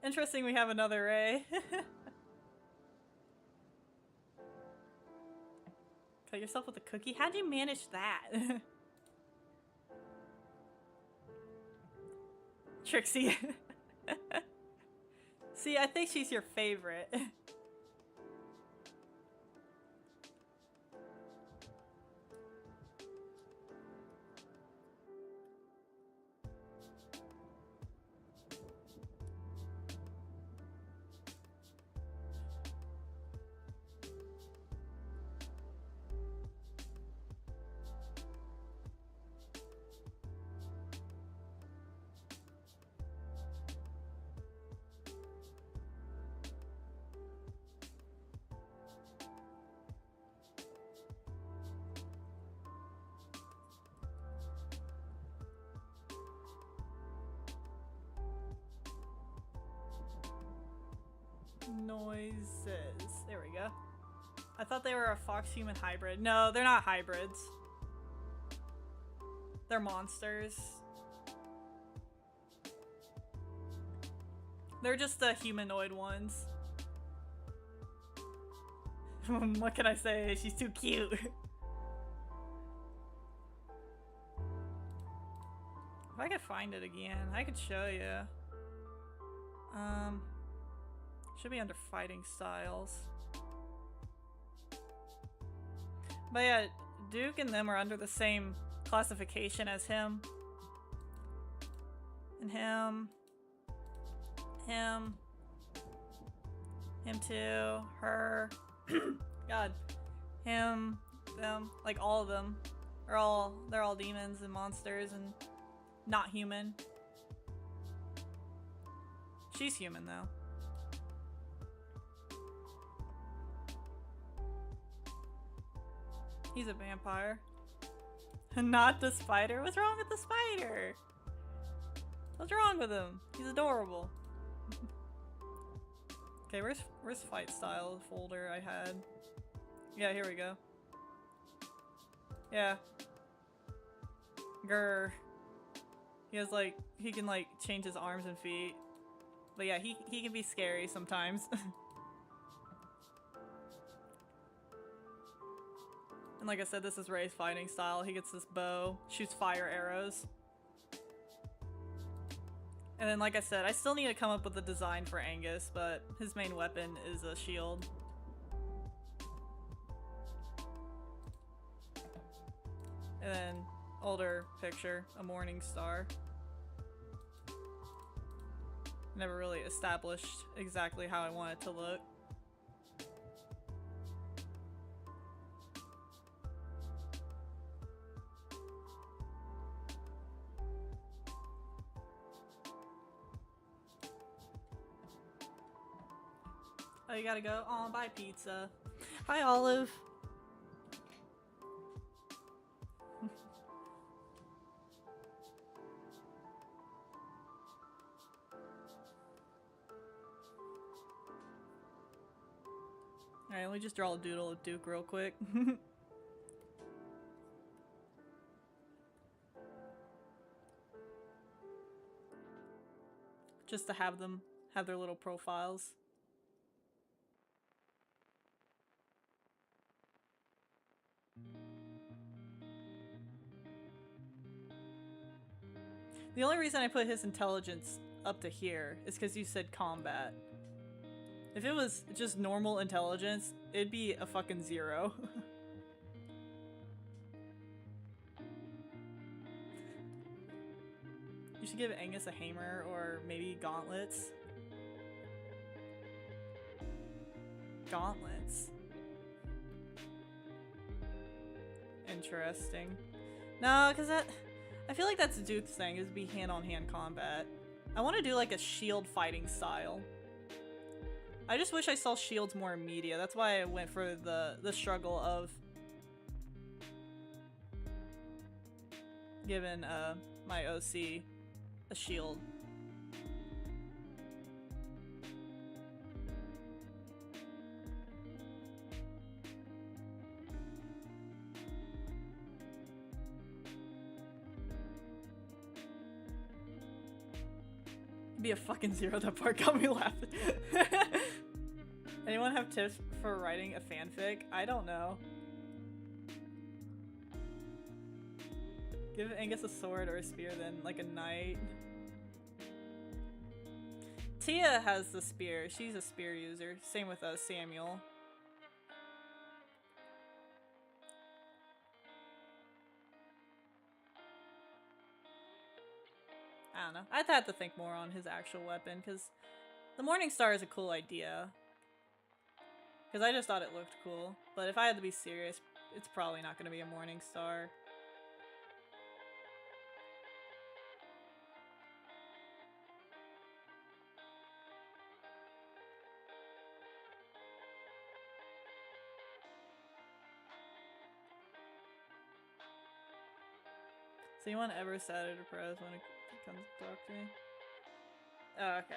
Interesting we have another Ray. Cut yourself with a cookie? How'd you manage that? Trixie. See, I think she's your favorite. Noises. There we go. I thought they were a fox-human hybrid. No, they're not hybrids. They're monsters. They're just the humanoid ones. What can I say? She's too cute. If I could find it again, I could show you. Should be under fighting styles. But yeah, Duke and them are under the same classification as him. And him. Him. Him too. Her. God. Him. Them. Like all of them. They're all demons and monsters and not human. She's human though. He's a vampire. Not the spider? What's wrong with the spider? What's wrong with him? He's adorable. Okay, where's fight style folder I had? Yeah, here we go. Yeah. Grr. He has like, he can like change his arms and feet. But yeah, he can be scary sometimes. And like I said, this is Ray's fighting style. He gets this bow, shoots fire arrows. And then like I said, I still need to come up with a design for Angus, but his main weapon is a shield. And then, older picture, a morning star. Never really established exactly how I want it to look. Oh, you gotta go? Oh, buy pizza. Hi, Olive. Alright, let me just draw a doodle of Duke real quick. Just to have them have their little profiles. The only reason I put his intelligence up to here is because you said combat. If it was just normal intelligence, it'd be a fucking 0. You should give Angus a hammer or maybe gauntlets. Gauntlets. Interesting. No, because I feel like that's Duke's thing, is be hand-on-hand combat. I want to do like a shield fighting style. I just wish I saw shields more in media. That's why I went for the struggle of giving my OC a shield. Be a fucking zero. That part got me laughing. Anyone have tips for writing a fanfic? I don't know. Give Angus a sword or a spear then, like a knight. Tia has the spear. She's a spear user. Same with Samuel. I don't know. I'd have to think more on his actual weapon, because the Morning Star is a cool idea. Because I just thought it looked cool. But if I had to be serious, it's probably not going to be a Morning Star. Has anyone ever sad or depressed when it comes to talk to me? Oh, okay.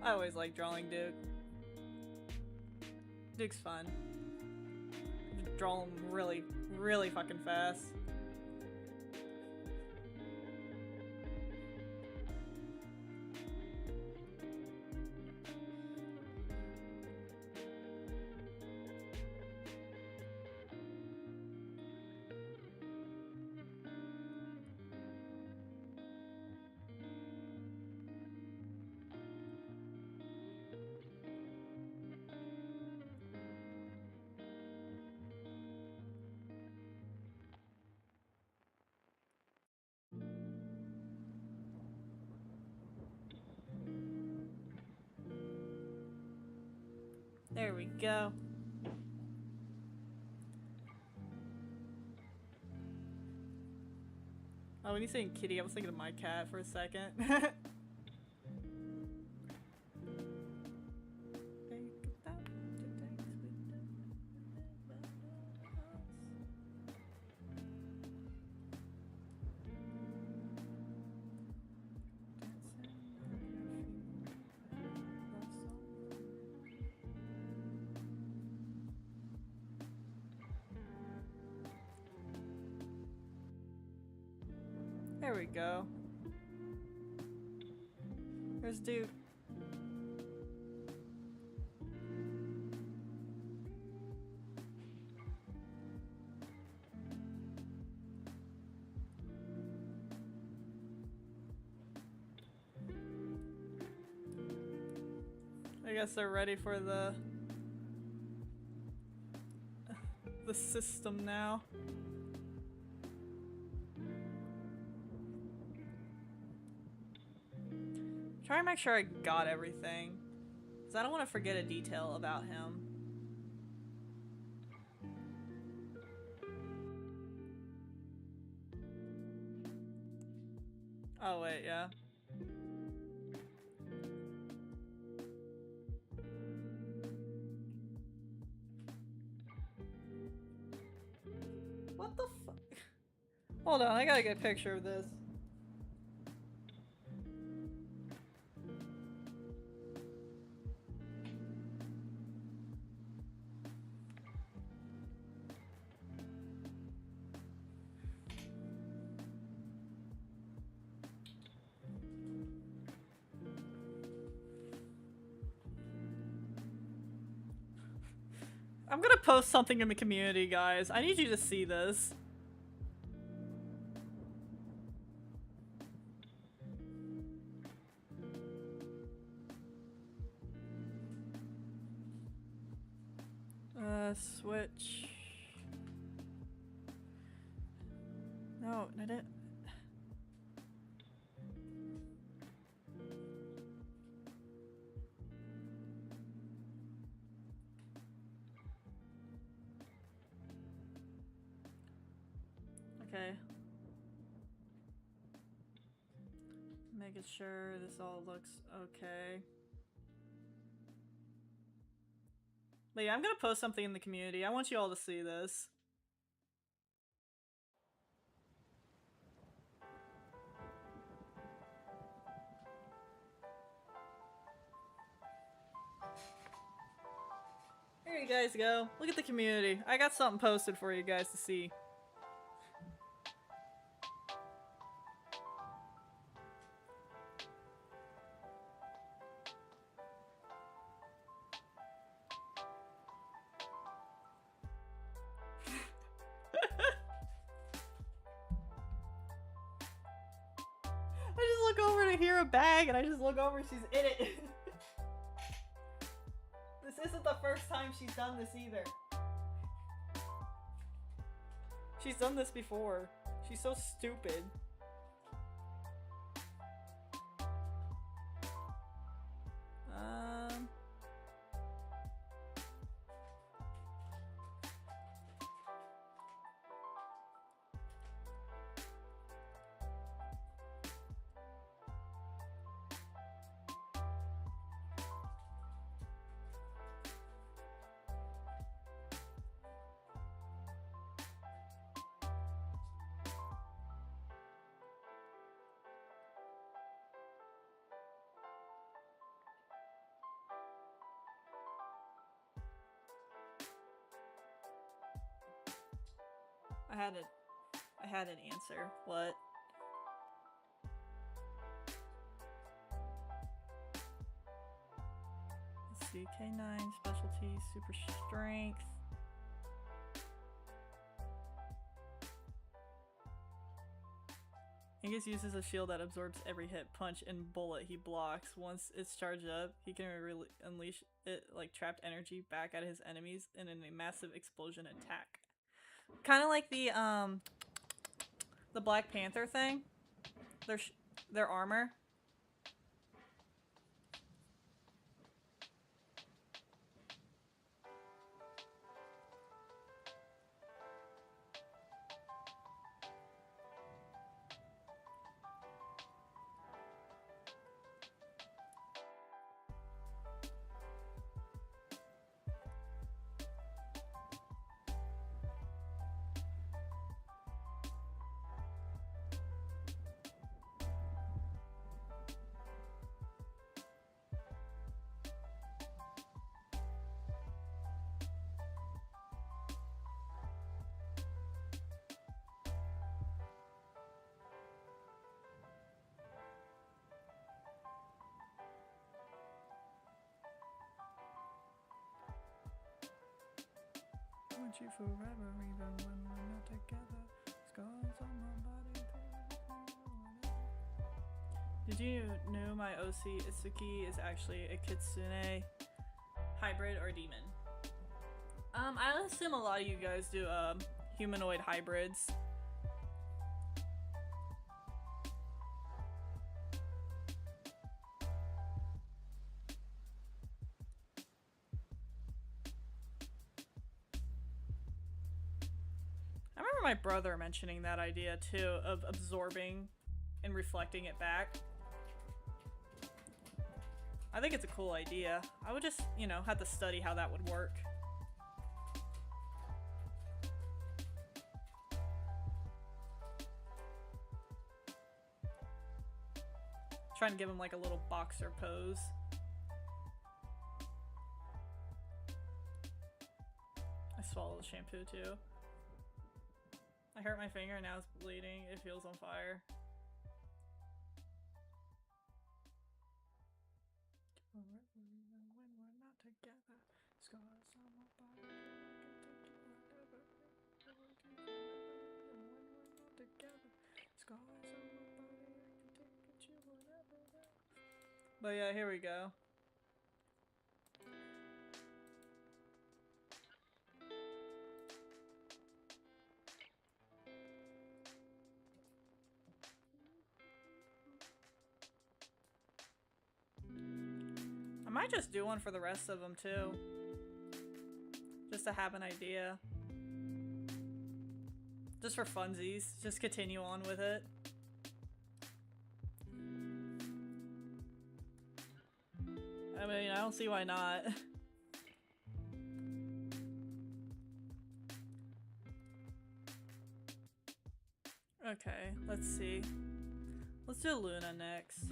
I always like drawing Duke. Duke's fun. Just draw him really, really fucking fast. There we go. Oh, when you saying kitty, I was thinking of my cat for a second. There we go. Where's Duke? I guess they're ready for the system now. Try and make sure I got everything, because I don't want to forget a detail about him. Oh wait, yeah. What the fuck? Hold on, I gotta get a picture of this. I'm gonna post something in the community, guys. I need you to see this. Switch. No, I didn't. Okay. Making sure this all looks okay. But yeah, I'm gonna post something in the community. I want you all to see this. Here you guys go. Look at the community. I got something posted for you guys to see. I just look over to hear a bag and I just look over and she's in it. This isn't the first time she's done this either. She's done this before. She's so stupid. I had an answer. What? Let's see, K9, specialty, super strength. Angus uses a shield that absorbs every hit, punch, and bullet he blocks. Once it's charged up, he can unleash it like trapped energy back at his enemies in a massive explosion attack. Kind of like the Black Panther thing. Their armor. Want you forever, even when we're not together. Scars on my body. Did you know my OC Itsuki is actually a kitsune hybrid or demon? I assume a lot of you guys do humanoid hybrids. My brother mentioning that idea too of absorbing and reflecting it back. I think it's a cool idea. I would just, you know, have to study how that would work. Try and give him like a little boxer pose. I swallowed the shampoo too. I hurt my finger and now it's bleeding. It feels on fire. When we're not together, scars on my body. When we're not together, scars on my body. I can take it, you whatever. But yeah, here we go. might just do one for the rest of them too. Just to have an idea. Just for funsies. Just continue on with it. I mean, I don't see why not. Okay, let's see. Let's do Luna next.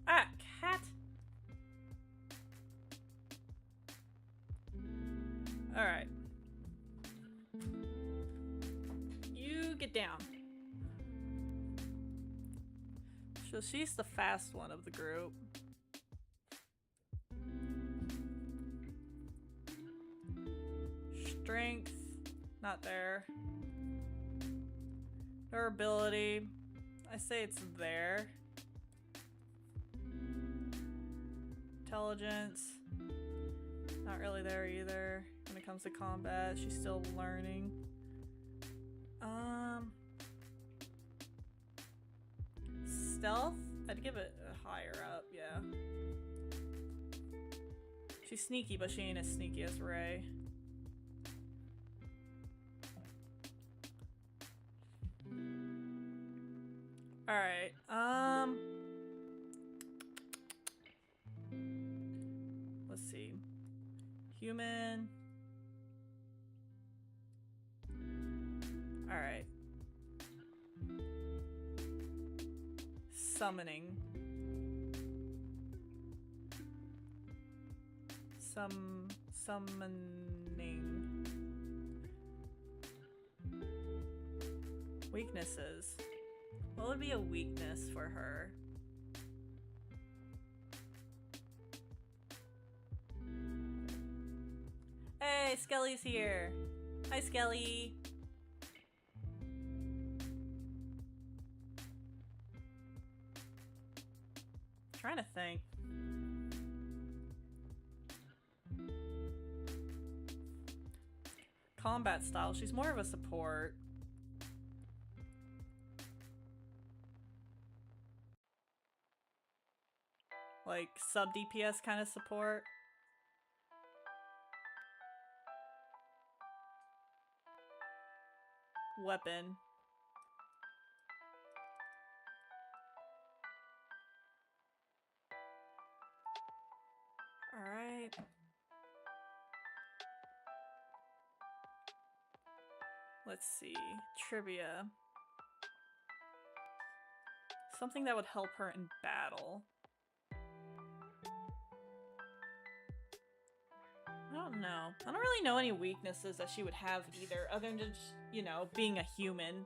Ah, cat! Alright. You get down. So she's the fast one of the group. Strength, not there. Durability, I say it's there. Intelligence, not really there either. When it comes to combat, she's still learning. Stealth, I'd give it a higher up, yeah. She's sneaky, but she ain't as sneaky as Ray. Alright, let's see. Human. Alright. Summoning. Summoning. Weaknesses. What would be a weakness for her? Hey, Skelly's here. Hi, Skelly. Trying to think. Combat style. She's more of a support. Like sub DPS kind of support. Weapon. All right. Let's see. Trivia. Something that would help her in battle. I don't know. I don't really know any weaknesses that she would have either, other than just, you know, being a human.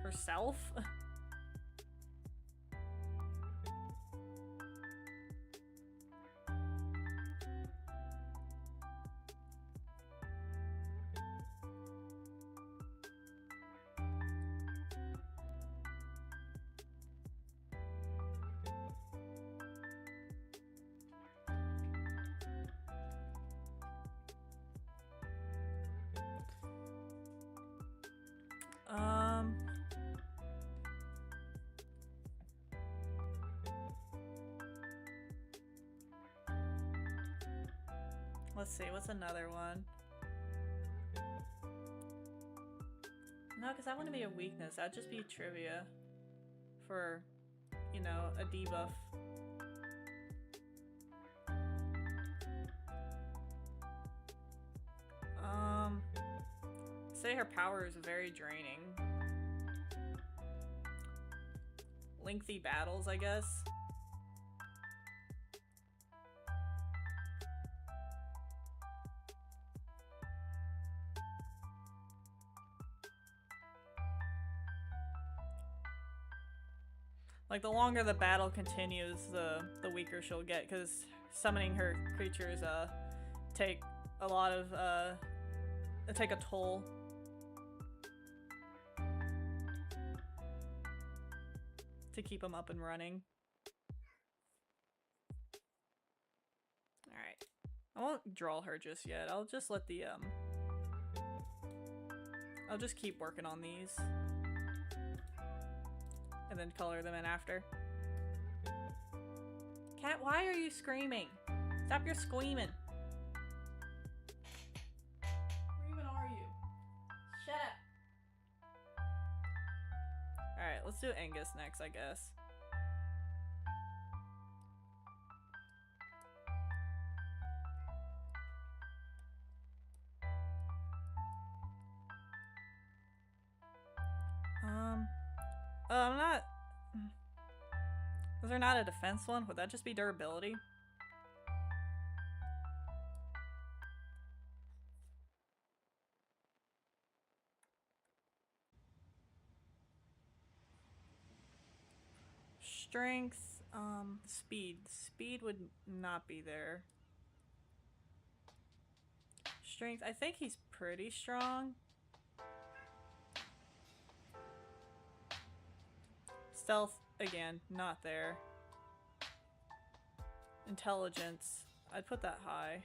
Herself? Let's see, what's another one? No, because that wouldn't be a weakness. That'd just be trivia for, you know, a debuff. Say her power is very draining. Lengthy battles, I guess. Like, the longer the battle continues, the weaker she'll get, because summoning her creatures, take a lot of, take a toll. to keep them up and running. Alright. I won't draw her just yet. I'll just let the, I'll just keep working on these. And then color them in after. Cat, why are you screaming? Stop your squeaming. Where even are you? Shut up. Alright, let's do Angus next, I guess. I'm not... Was there not a defense one? Would that just be durability? Strength, speed. Speed would not be there. Strength, I think he's pretty strong. Stealth, again, not there. Intelligence, I'd put that high.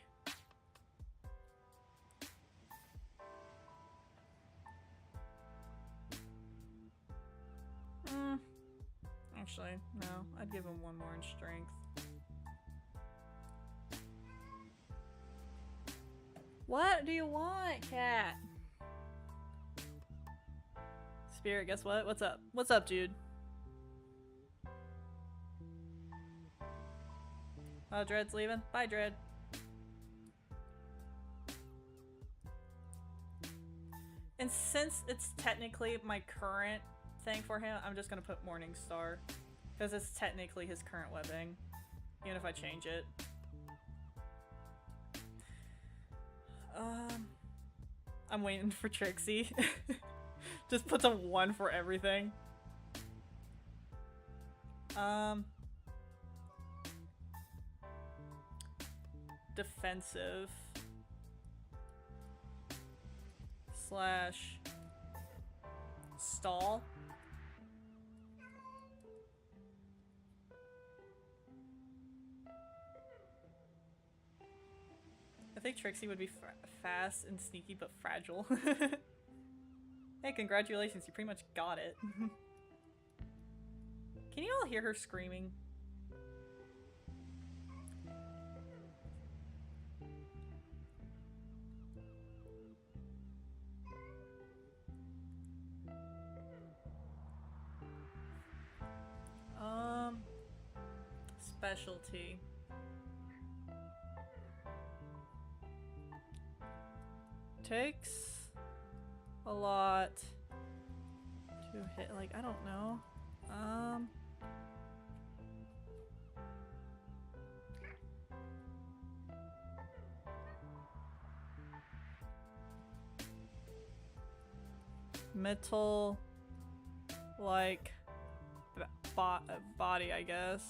Actually, no, I'd give him one more in strength. What do you want, cat? Spirit, guess what? What's up? What's up, dude? Oh, Dread's leaving. Bye, Dread. And since it's technically my current thing for him, I'm just gonna put Morningstar. Because it's technically his current webbing. Even if I change it. I'm waiting for Trixie. Just puts a 1 for everything. Defensive slash stall. I think Trixie would be fast and sneaky but fragile. Hey, congratulations, you pretty much got it. Can you all hear her screaming? Specialty. Takes a lot to hit, like, I don't know. Metal, like, body, I guess.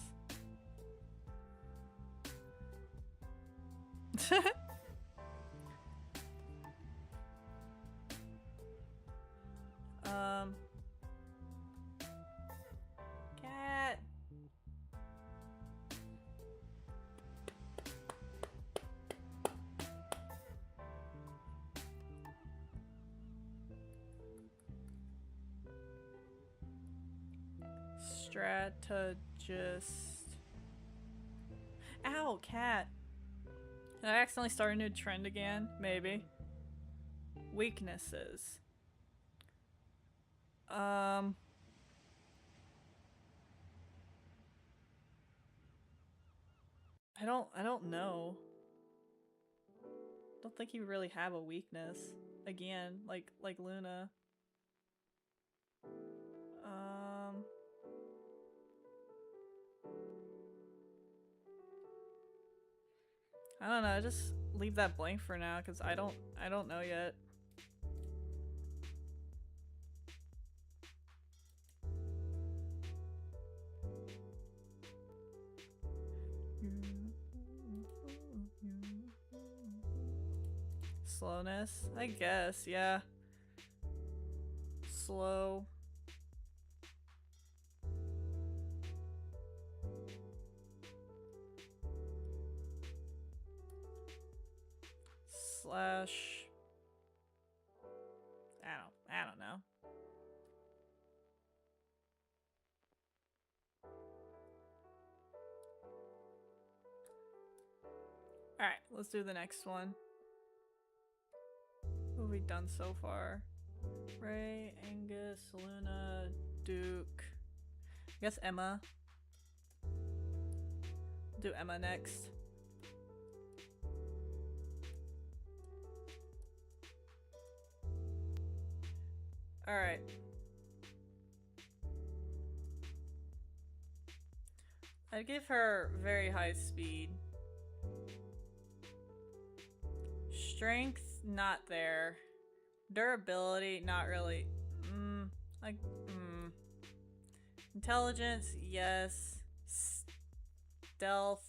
Cat. Strategist. Ow, cat. Did I accidentally start a new trend again? Maybe. Weaknesses. I don't know. Don't think he would really have a weakness. Again, like Luna. I don't know, just leave that blank for now because I don't know yet. Slowness? I guess, yeah. slash... I don't know. Alright, let's do the next one. What have we done so far? Ray, Angus, Luna, Duke. I guess Emma. Do Emma next. Alright. I'd give her very high speed. Strength, not there. Durability, not really. Intelligence, yes. Stealth.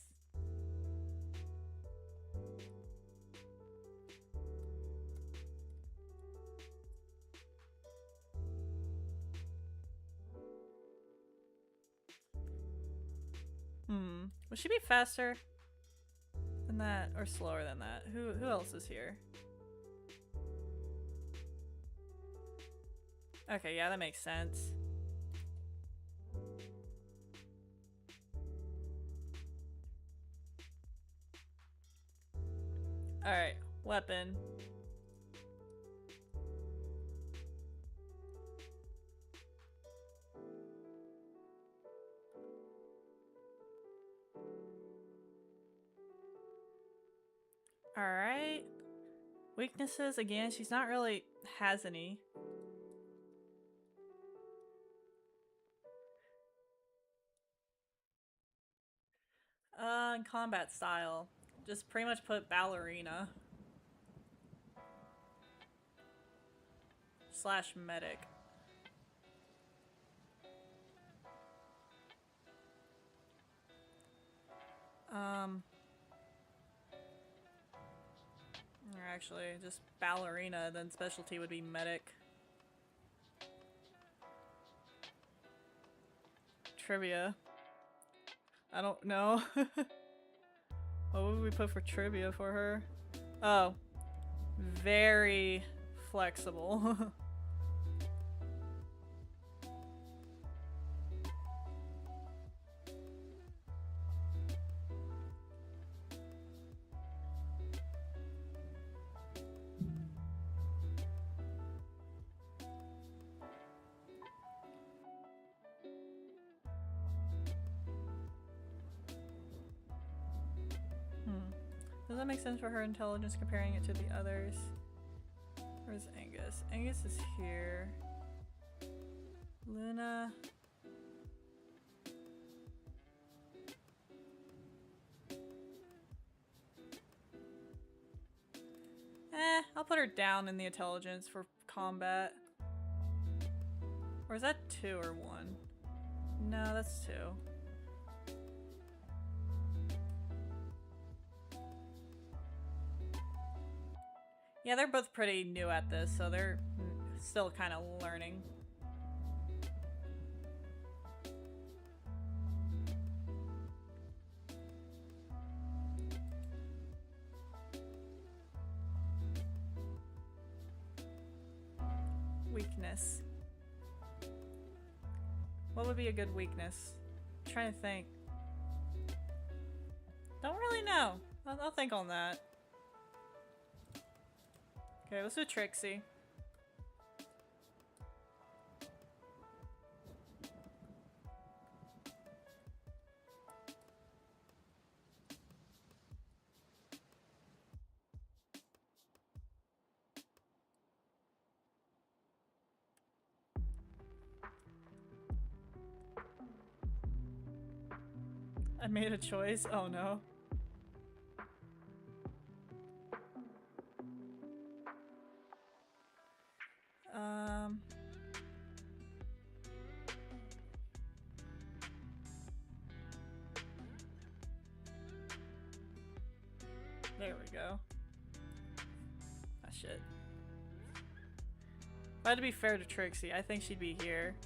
Would she be faster than that or slower than that? Who else is here? Okay, yeah, that makes sense. Alright, weapon. Alright. Weaknesses, again, she's not really has any. Combat style. Just pretty much put ballerina. Slash medic. Or actually, just ballerina, then specialty would be medic. Trivia. I don't know. What would we put for trivia for her? Oh. Very flexible. Does that make sense for her intelligence comparing it to the others? Where's Angus? Angus is here. Luna. I'll put her down in the intelligence for combat. Or is that 2 or 1? No, that's 2. Yeah, they're both pretty new at this, so they're still kind of learning. Weakness. What would be a good weakness? I'm trying to think. Don't really know. I'll think on that. Okay, let's do Trixie. I made a choice. Oh no. There we go. Ah, shit. If I had to be fair to Trixie, I think she'd be here.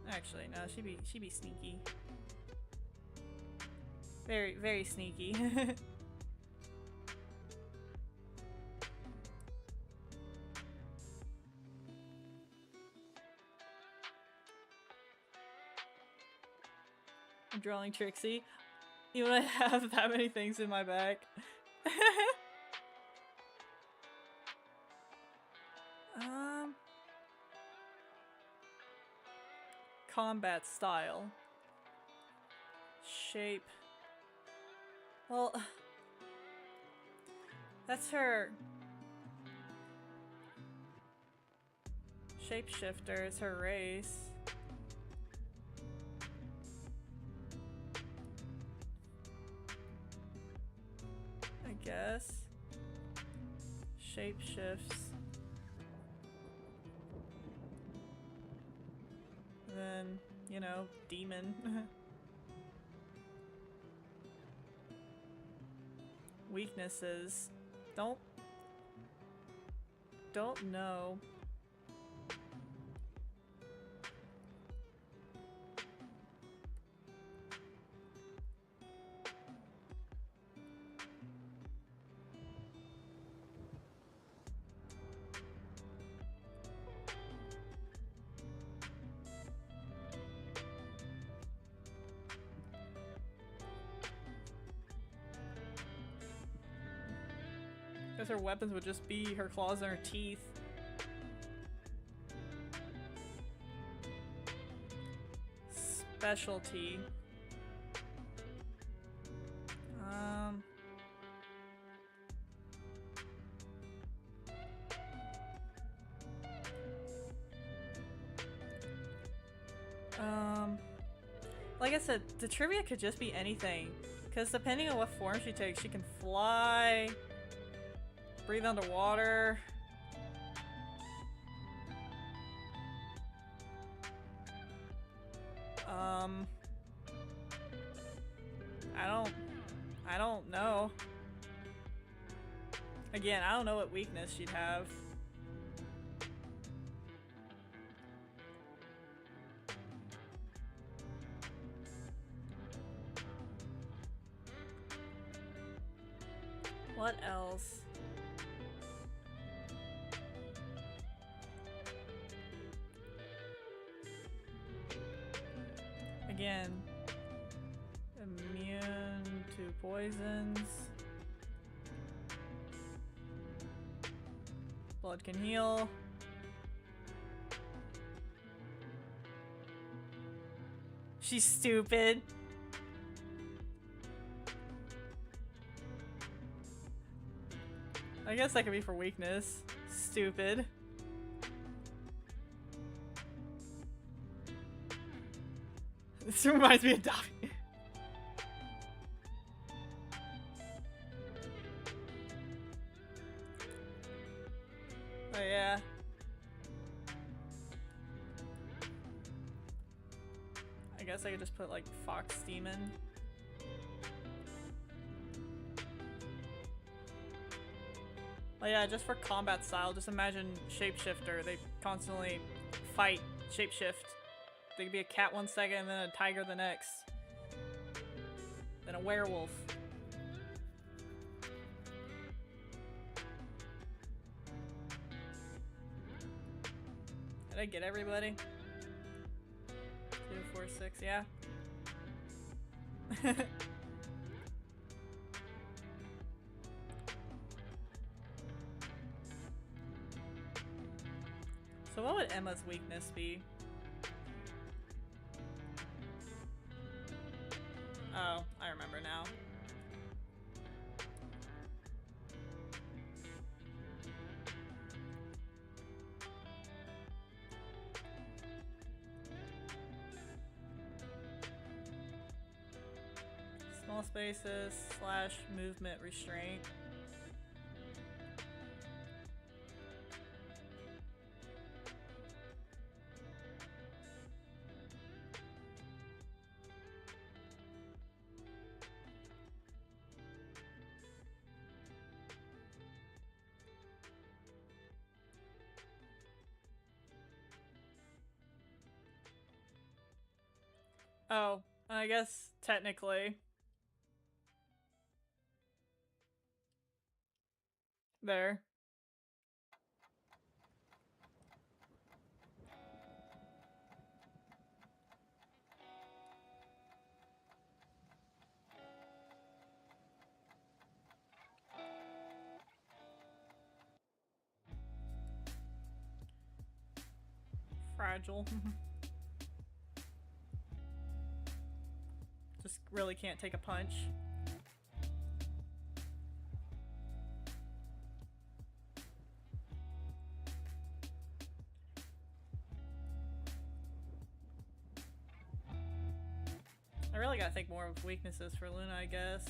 Actually, no, she'd be sneaky. Very, very sneaky. I'm drawing Trixie. Even I have that many things in my bag. Combat style. Shape. Well, that's her. Shapeshifter is her race. I guess. Shapeshifts. Then, you know, demon. Weaknesses. Don't know. Guess her weapons would just be her claws and her teeth. Specialty. Like I said, the trivia could just be anything. Because depending on what form she takes, she can fly, breathe underwater. I don't know. Again, I don't know what weakness she'd have. What else? Again, immune to poisons. Blood can heal. She's stupid. I guess that could be for weakness. Stupid. This reminds me of Dobby. Oh yeah. I guess I could just put like Fox Demon. Oh yeah, just for combat style, just imagine Shapeshifter. They constantly fight, shapeshift. They could be a cat one second and then a tiger the next. Then a werewolf. Did I get everybody? 2, 4, 6, yeah. So what would Emma's weakness be? Oh, I remember now. Small spaces / movement restraint. Oh, I guess technically. There. Fragile. Just really can't take a punch. I really gotta think more of weaknesses for Luna, I guess.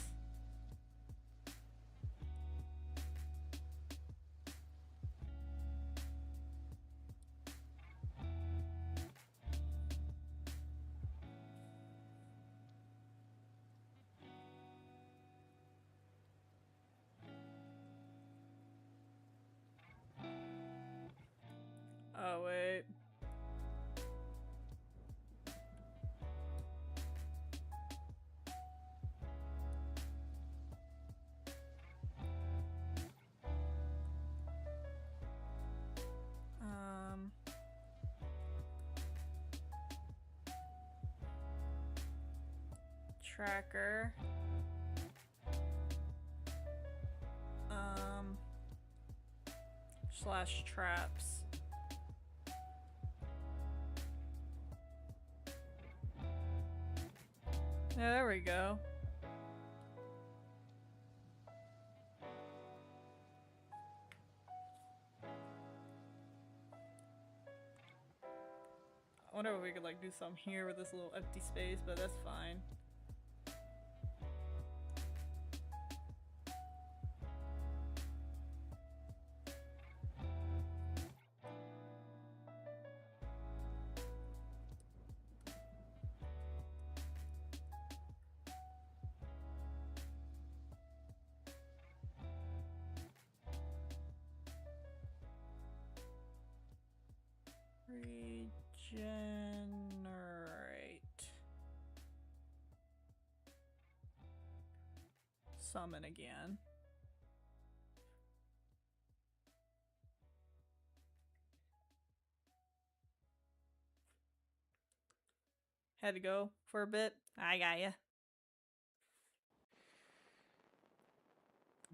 Oh, wait. Tracker. Slash traps. Yeah, there we go. I wonder if we could like do some here with this little empty space, but that's fine. Regenerate. Summon again. Had to go for a bit. I got ya.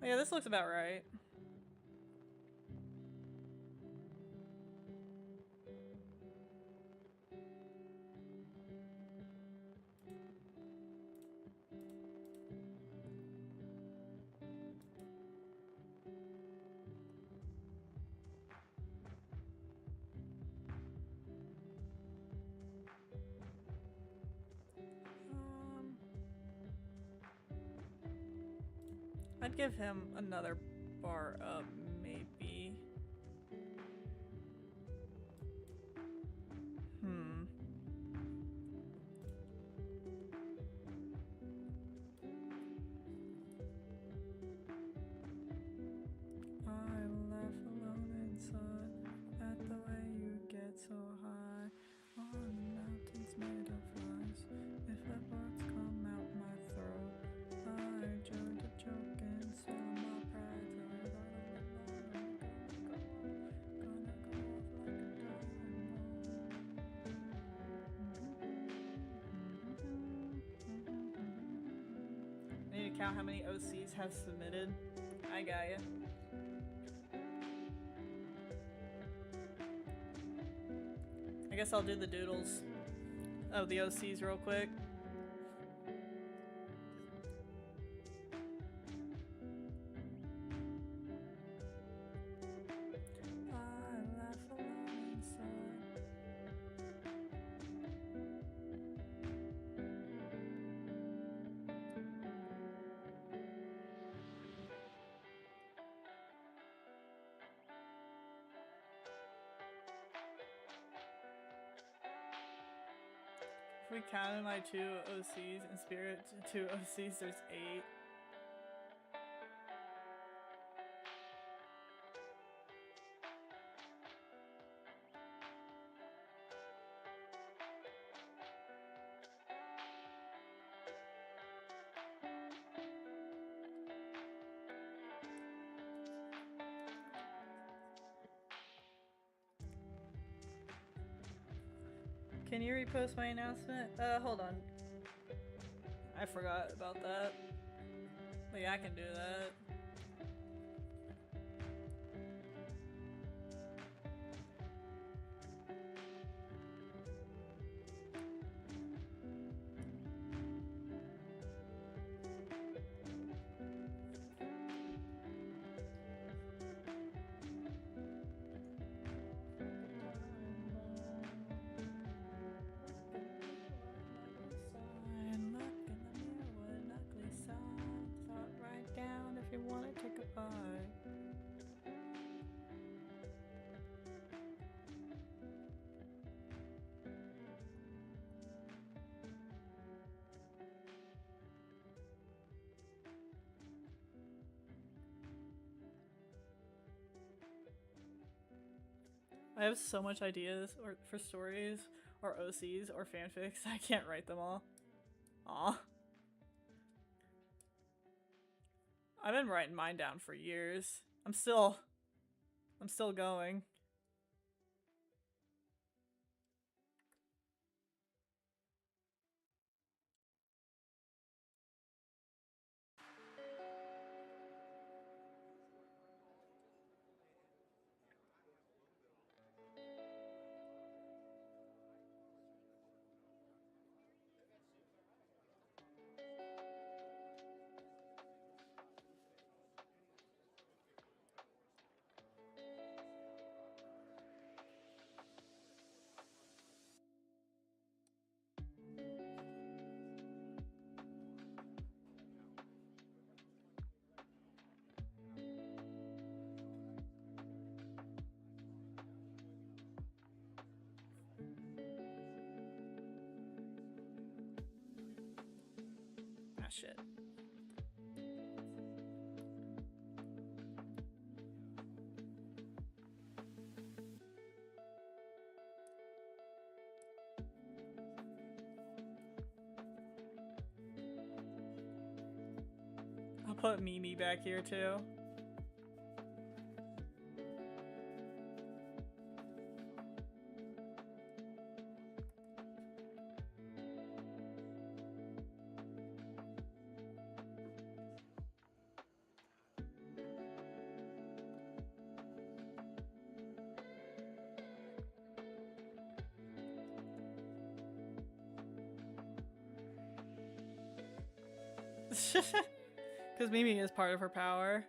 Yeah, this looks about right. I'd give him another bar up, maybe. I laugh alone inside at the way you get so high on mountains made of lies. If bullets come out my throat, I joined a joke and sell my pride. Gonna go off like a dynamo. I need to count how many OCs have submitted. I got ya. I guess I'll do the doodles of the OCs real quick. I laugh alone inside. If we counted my 2 OCs and Spirit 2 OCs, there's 8. Can you repost my announcement? Hold on. I forgot about that. But yeah, I can do that. I have so much ideas for stories or OCs or fanfics. I can't write them all. Aw. I've been writing mine down for years. I'm still going. Ah, shit. I'll put Mimi back here too. Because Mimi is part of her power.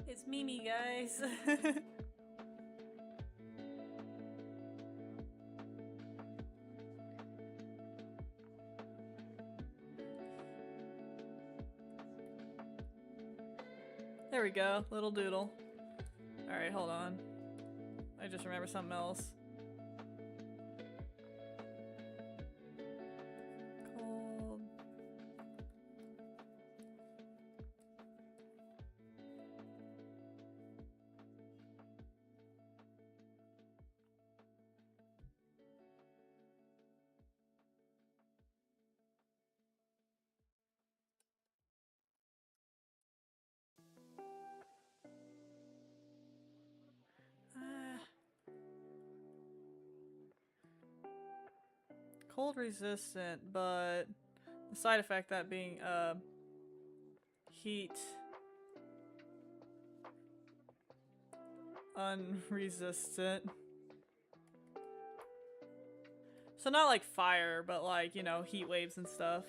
It's Mimi, guys. There we go, little doodle. Alright, hold on. I just remember something else. Cold. Cold resistant, but the side effect that being heat unresistant. So not like fire, but like, you know, heat waves and stuff.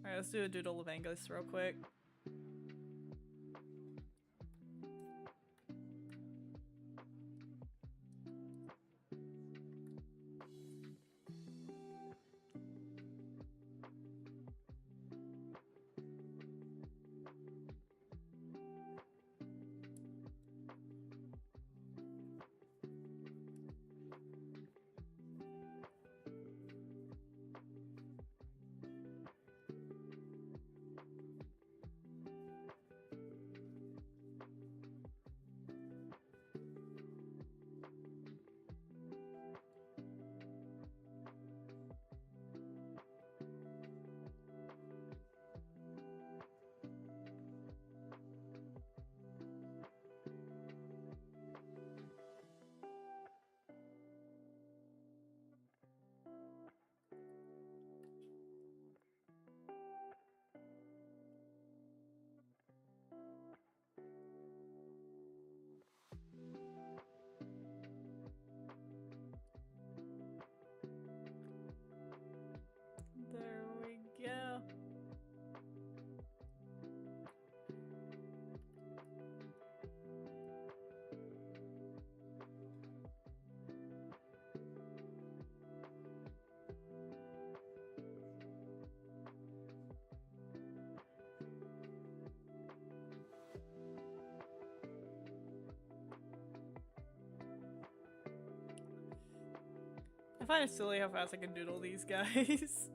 Alright, let's do a Doodle of Angus real quick. I find it silly how fast I can doodle these guys.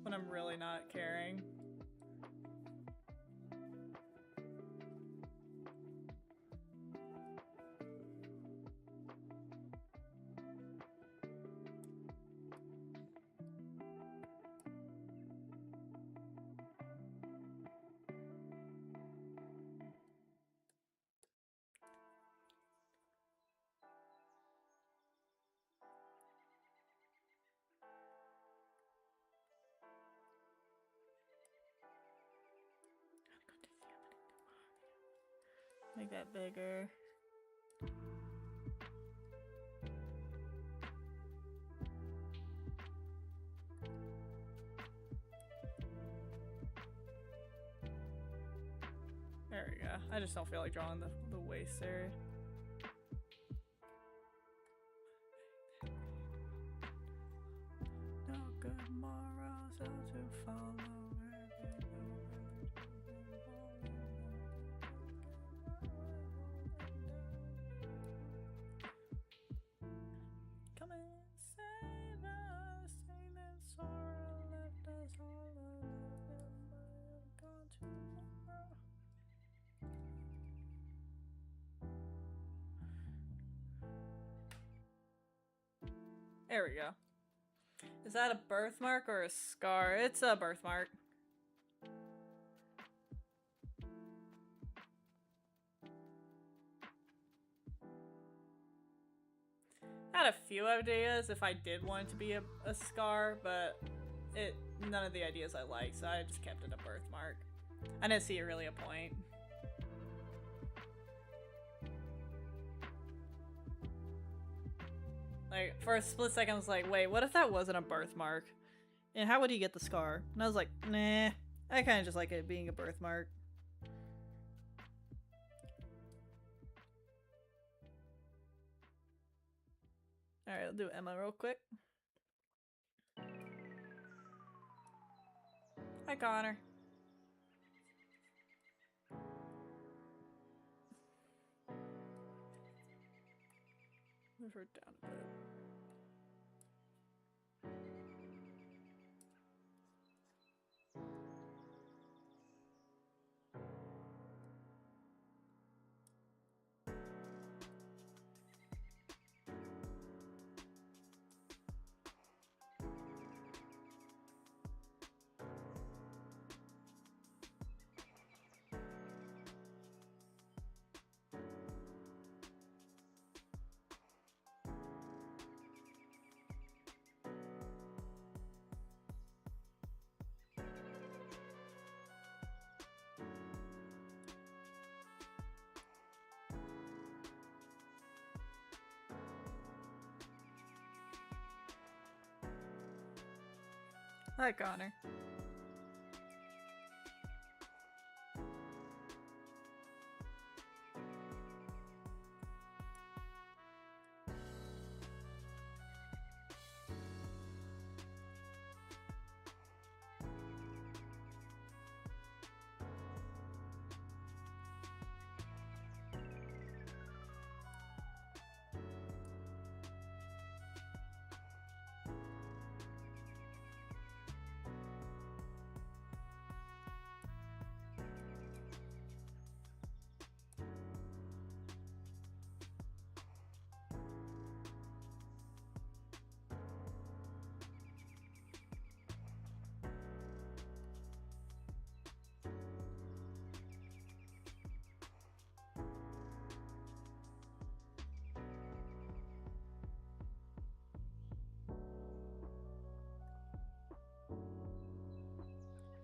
When I'm really not caring. Make that bigger. There we go. I just don't feel like drawing the waist area. No good morals are to follow. Come and save us, sing that sorrow left us all alone. Gone tomorrow. There we go. Is that a birthmark or a scar? It's a birthmark. I had a few ideas if I did want it to be a scar, but none of the ideas I liked, so I just kept it a birthmark. I didn't see really a point. Like, for a split second I was like, wait, what if that wasn't a birthmark? And how would he get the scar? And I was like, nah, I kind of just like it being a birthmark. Alright, I'll do Emma real quick. Hi, Connor. Move her down a bit. Hi, Connor.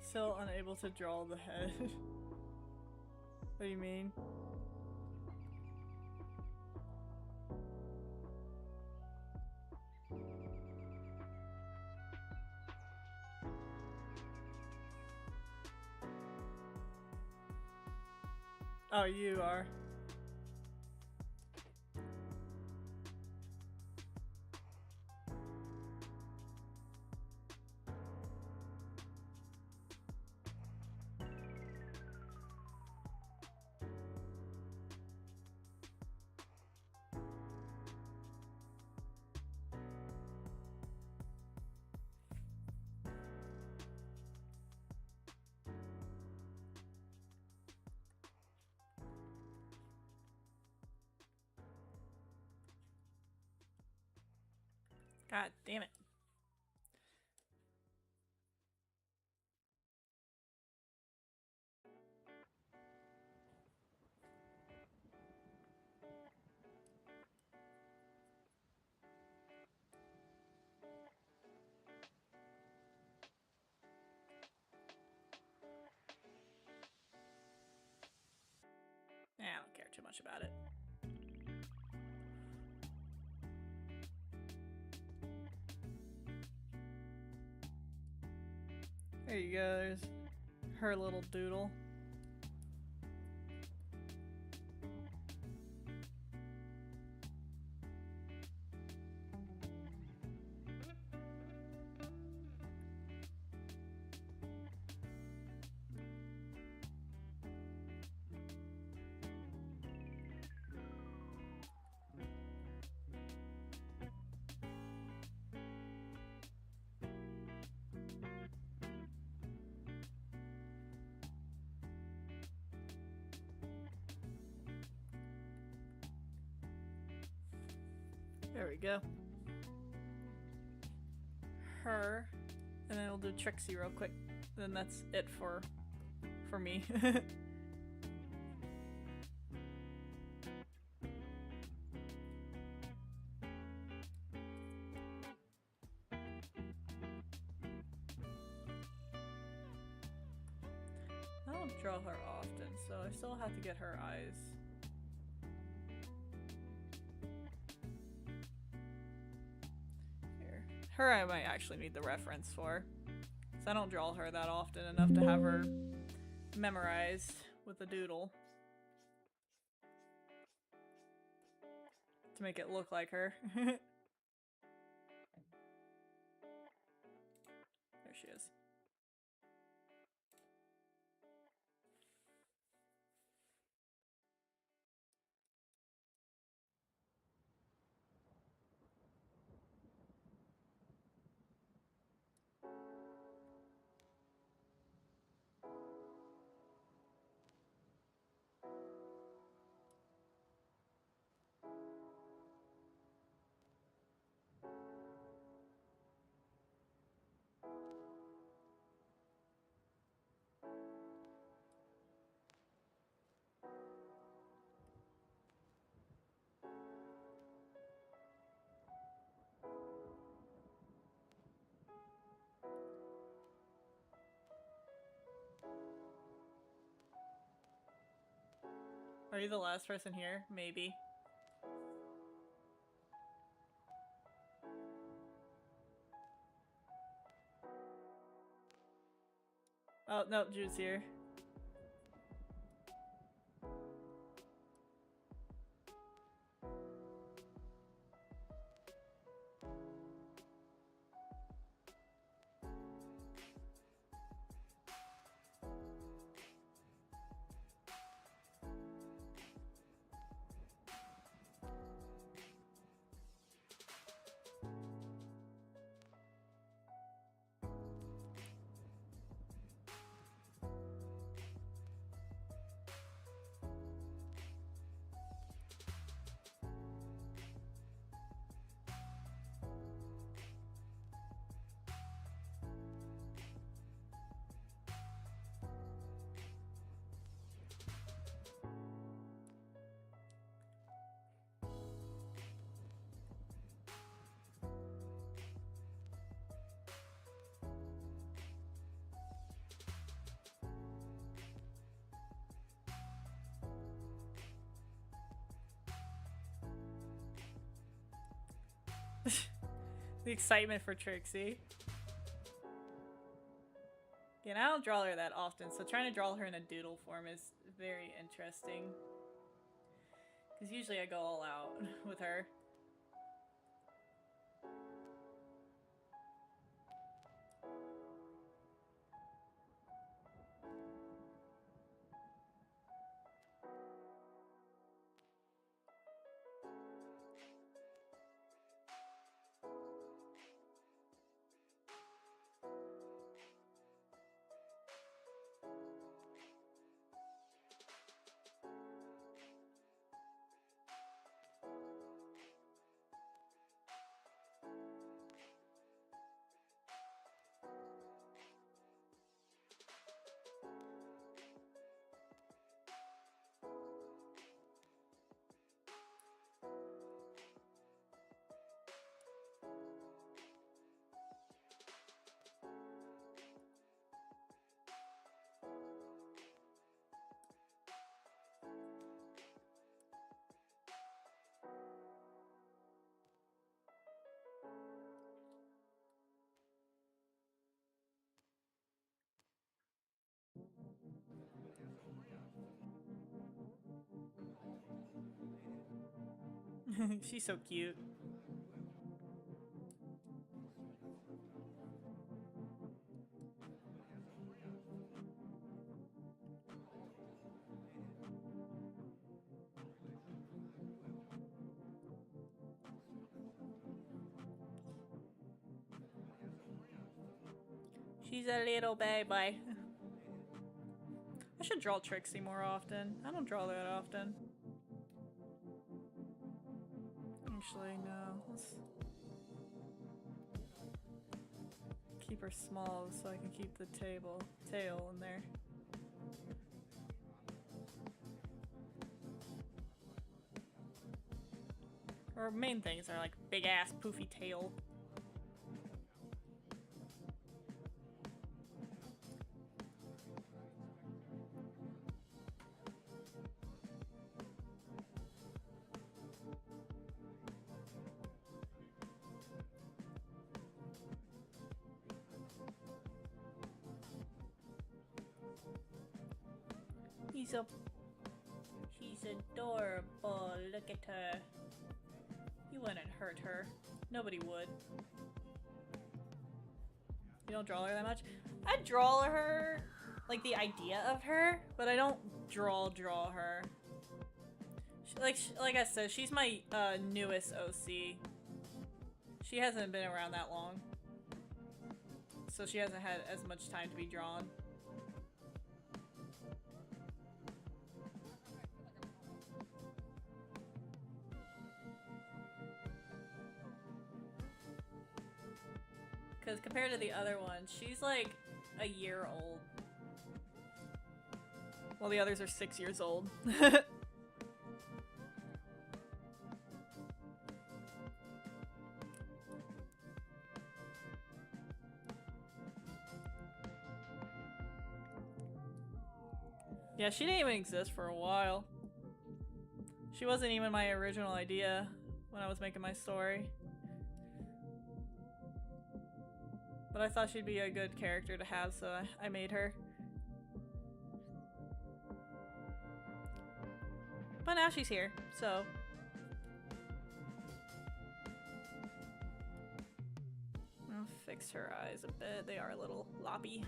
Still unable to draw the head. What do you mean? Oh, you are. God damn it. I don't care too much about it. There you go, there's her little doodle. There we go. Her, and then we'll do Trixie real quick. Then that's it for me. I don't draw her often, so I still have to get her eyes. Here. Her I might actually need the reference for. Because I don't draw her that often enough to have her memorized with a doodle. To make it look like her. There she is. Are you the last person here? Maybe. Oh, no, Jude's here. The excitement for Trixie. Yeah, and I don't draw her that often, so trying to draw her in a doodle form is very interesting. Because usually I go all out with her. She's so cute. She's a little baby. I should draw Trixie more often. I don't draw that often. Actually, no. Let's keep her small so I can keep the tail in there. Her main things are like big ass poofy tail. She's adorable. Look at her. You wouldn't hurt her. Nobody would. You don't draw her that much? I draw her, like the idea of her, but I don't draw her. Like I said, she's my newest OC. She hasn't been around that long, so she hasn't had as much time to be drawn. Because compared to the other one, she's like a year old. While the others are 6 years old. Yeah, she didn't even exist for a while. She wasn't even my original idea when I was making my story. But I thought she'd be a good character to have, so I made her. But now she's here, so... I'll fix her eyes a bit. They are a little loppy.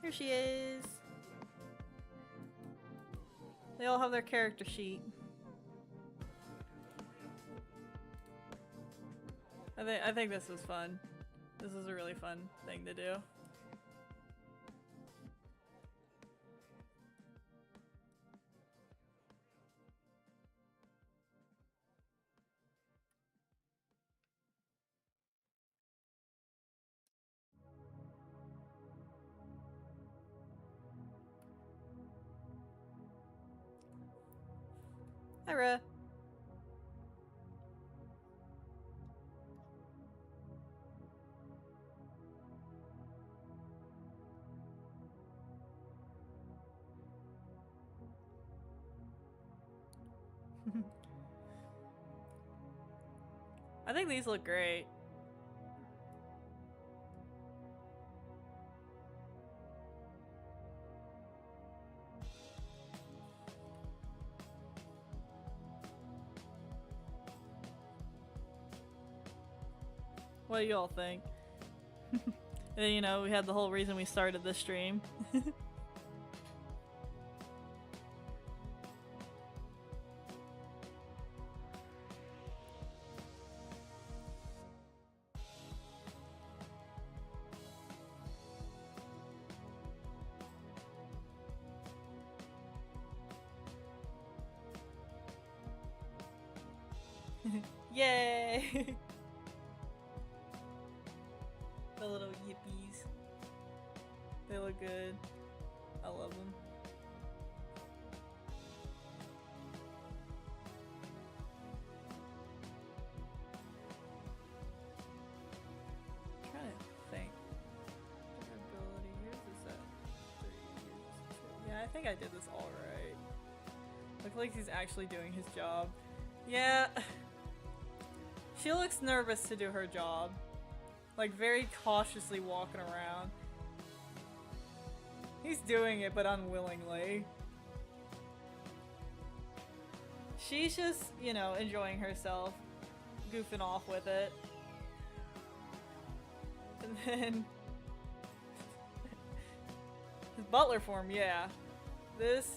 Here she is. They all have their character sheet. I think this was fun. This was a really fun thing to do. Hi, Ra. I think these look great. What do you all think? And, you know, we had the whole reason we started this stream. Yay! The little yippies. They look good. I love them. I'm trying to think. Durability. Yours is at 3 years. Yeah, I think I did this all right. Looks like he's actually doing his job. Yeah. She looks nervous to do her job. Like, very cautiously walking around. He's doing it, but unwillingly. She's just, you know, enjoying herself. Goofing off with it. And then... his butler form, yeah. This...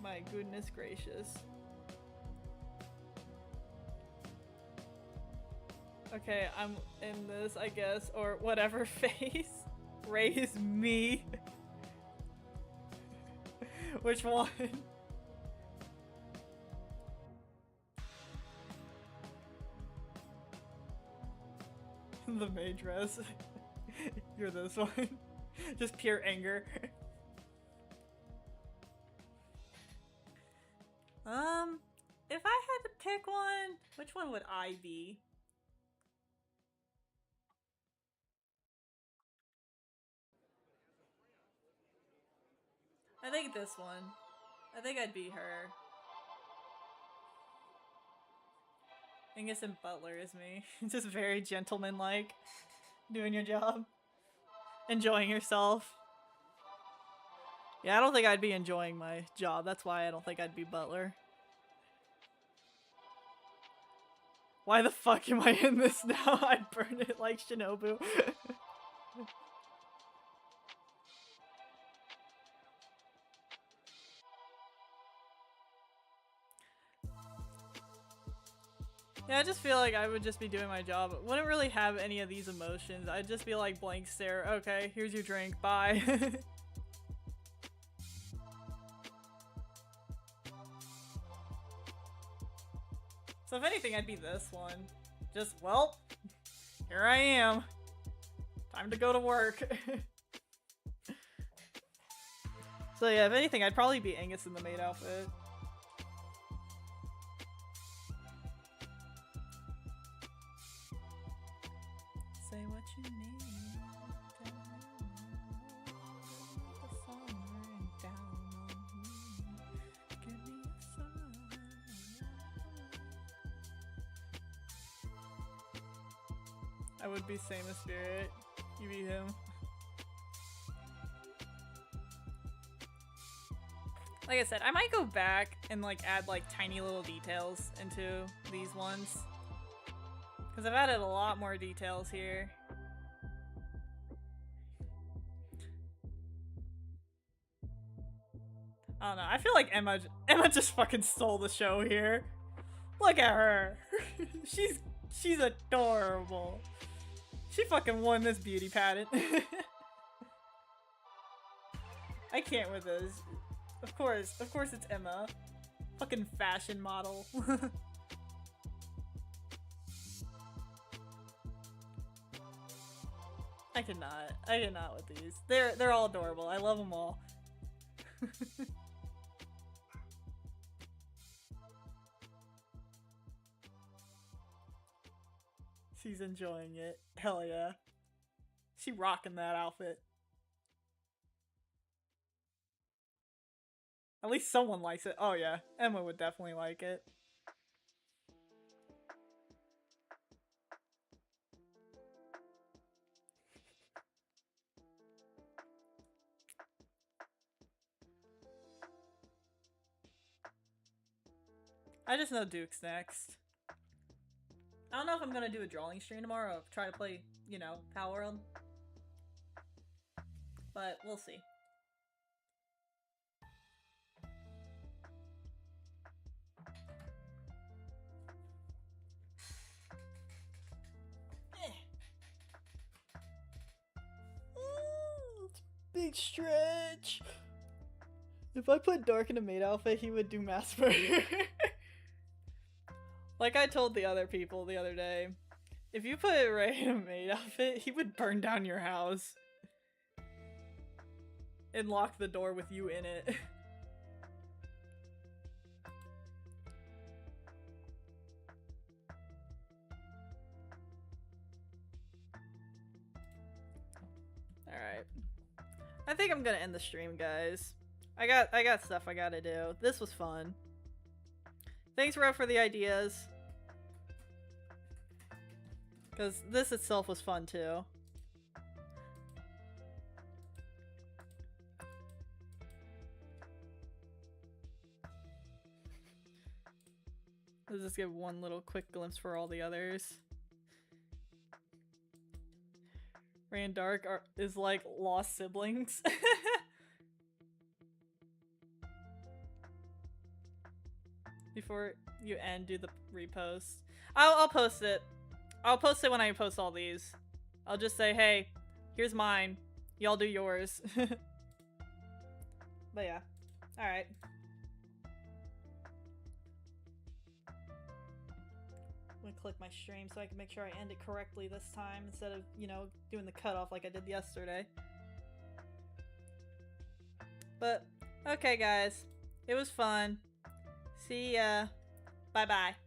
my goodness gracious. Okay, I'm in this, I guess, or whatever face. Raise me. Which one? The maid dress. You're this one. Just pure anger. If I had to pick one, which one would I be? I think this one. I think I'd be her. Angus and Butler is me. Just very gentleman-like. Doing your job. Enjoying yourself. Yeah, I don't think I'd be enjoying my job. That's why I don't think I'd be Butler. Why the fuck am I in this now? I'd burn it like Shinobu. Yeah, I just feel like I would just be doing my job. Wouldn't really have any of these emotions. I'd just be like blank stare. Okay, here's your drink. Bye. So if anything, I'd be this one. Just, well, here I am. Time to go to work. So yeah, if anything, I'd probably be Angus in the maid outfit. Say what you need. The sun rain down on me. Give me a sign. I would be Samus Spirit. You be him. Like I said, I might go back and like add like tiny little details into these ones. Because I've added a lot more details here. I don't know. I feel like Emma just fucking stole the show here. Look at her. She's adorable. She fucking won this beauty pageant. I can't with this. Of course it's Emma. Fucking fashion model. I cannot with these. They're all adorable. I love them all. She's enjoying it. Hell yeah. She rocking that outfit. At least someone likes it. Oh yeah, Emma would definitely like it. I just know Duke's next. I don't know if I'm gonna do a drawing stream tomorrow or try to play, you know, Power World. But we'll see. Big stretch. If I put Dark in a maid outfit, he would do mass murder. Like I told the other people the other day, if you put Ray in a maid outfit, he would burn down your house. And lock the door with you in it. I think I'm gonna end the stream, guys. I got stuff I gotta do. This was fun. Thanks, Ro, for the ideas. Because this itself was fun, too. Let's just give one little quick glimpse for all the others. Ray and Dark is like lost siblings. Before you end, do the repost. I'll post it. I'll post it when I post all these. I'll just say, hey, here's mine. Y'all do yours. But yeah. Alright. I'm gonna click my stream so I can make sure I end it correctly this time instead of, you know, doing the cutoff like I did yesterday. But, okay guys. It was fun. See ya. Bye-bye.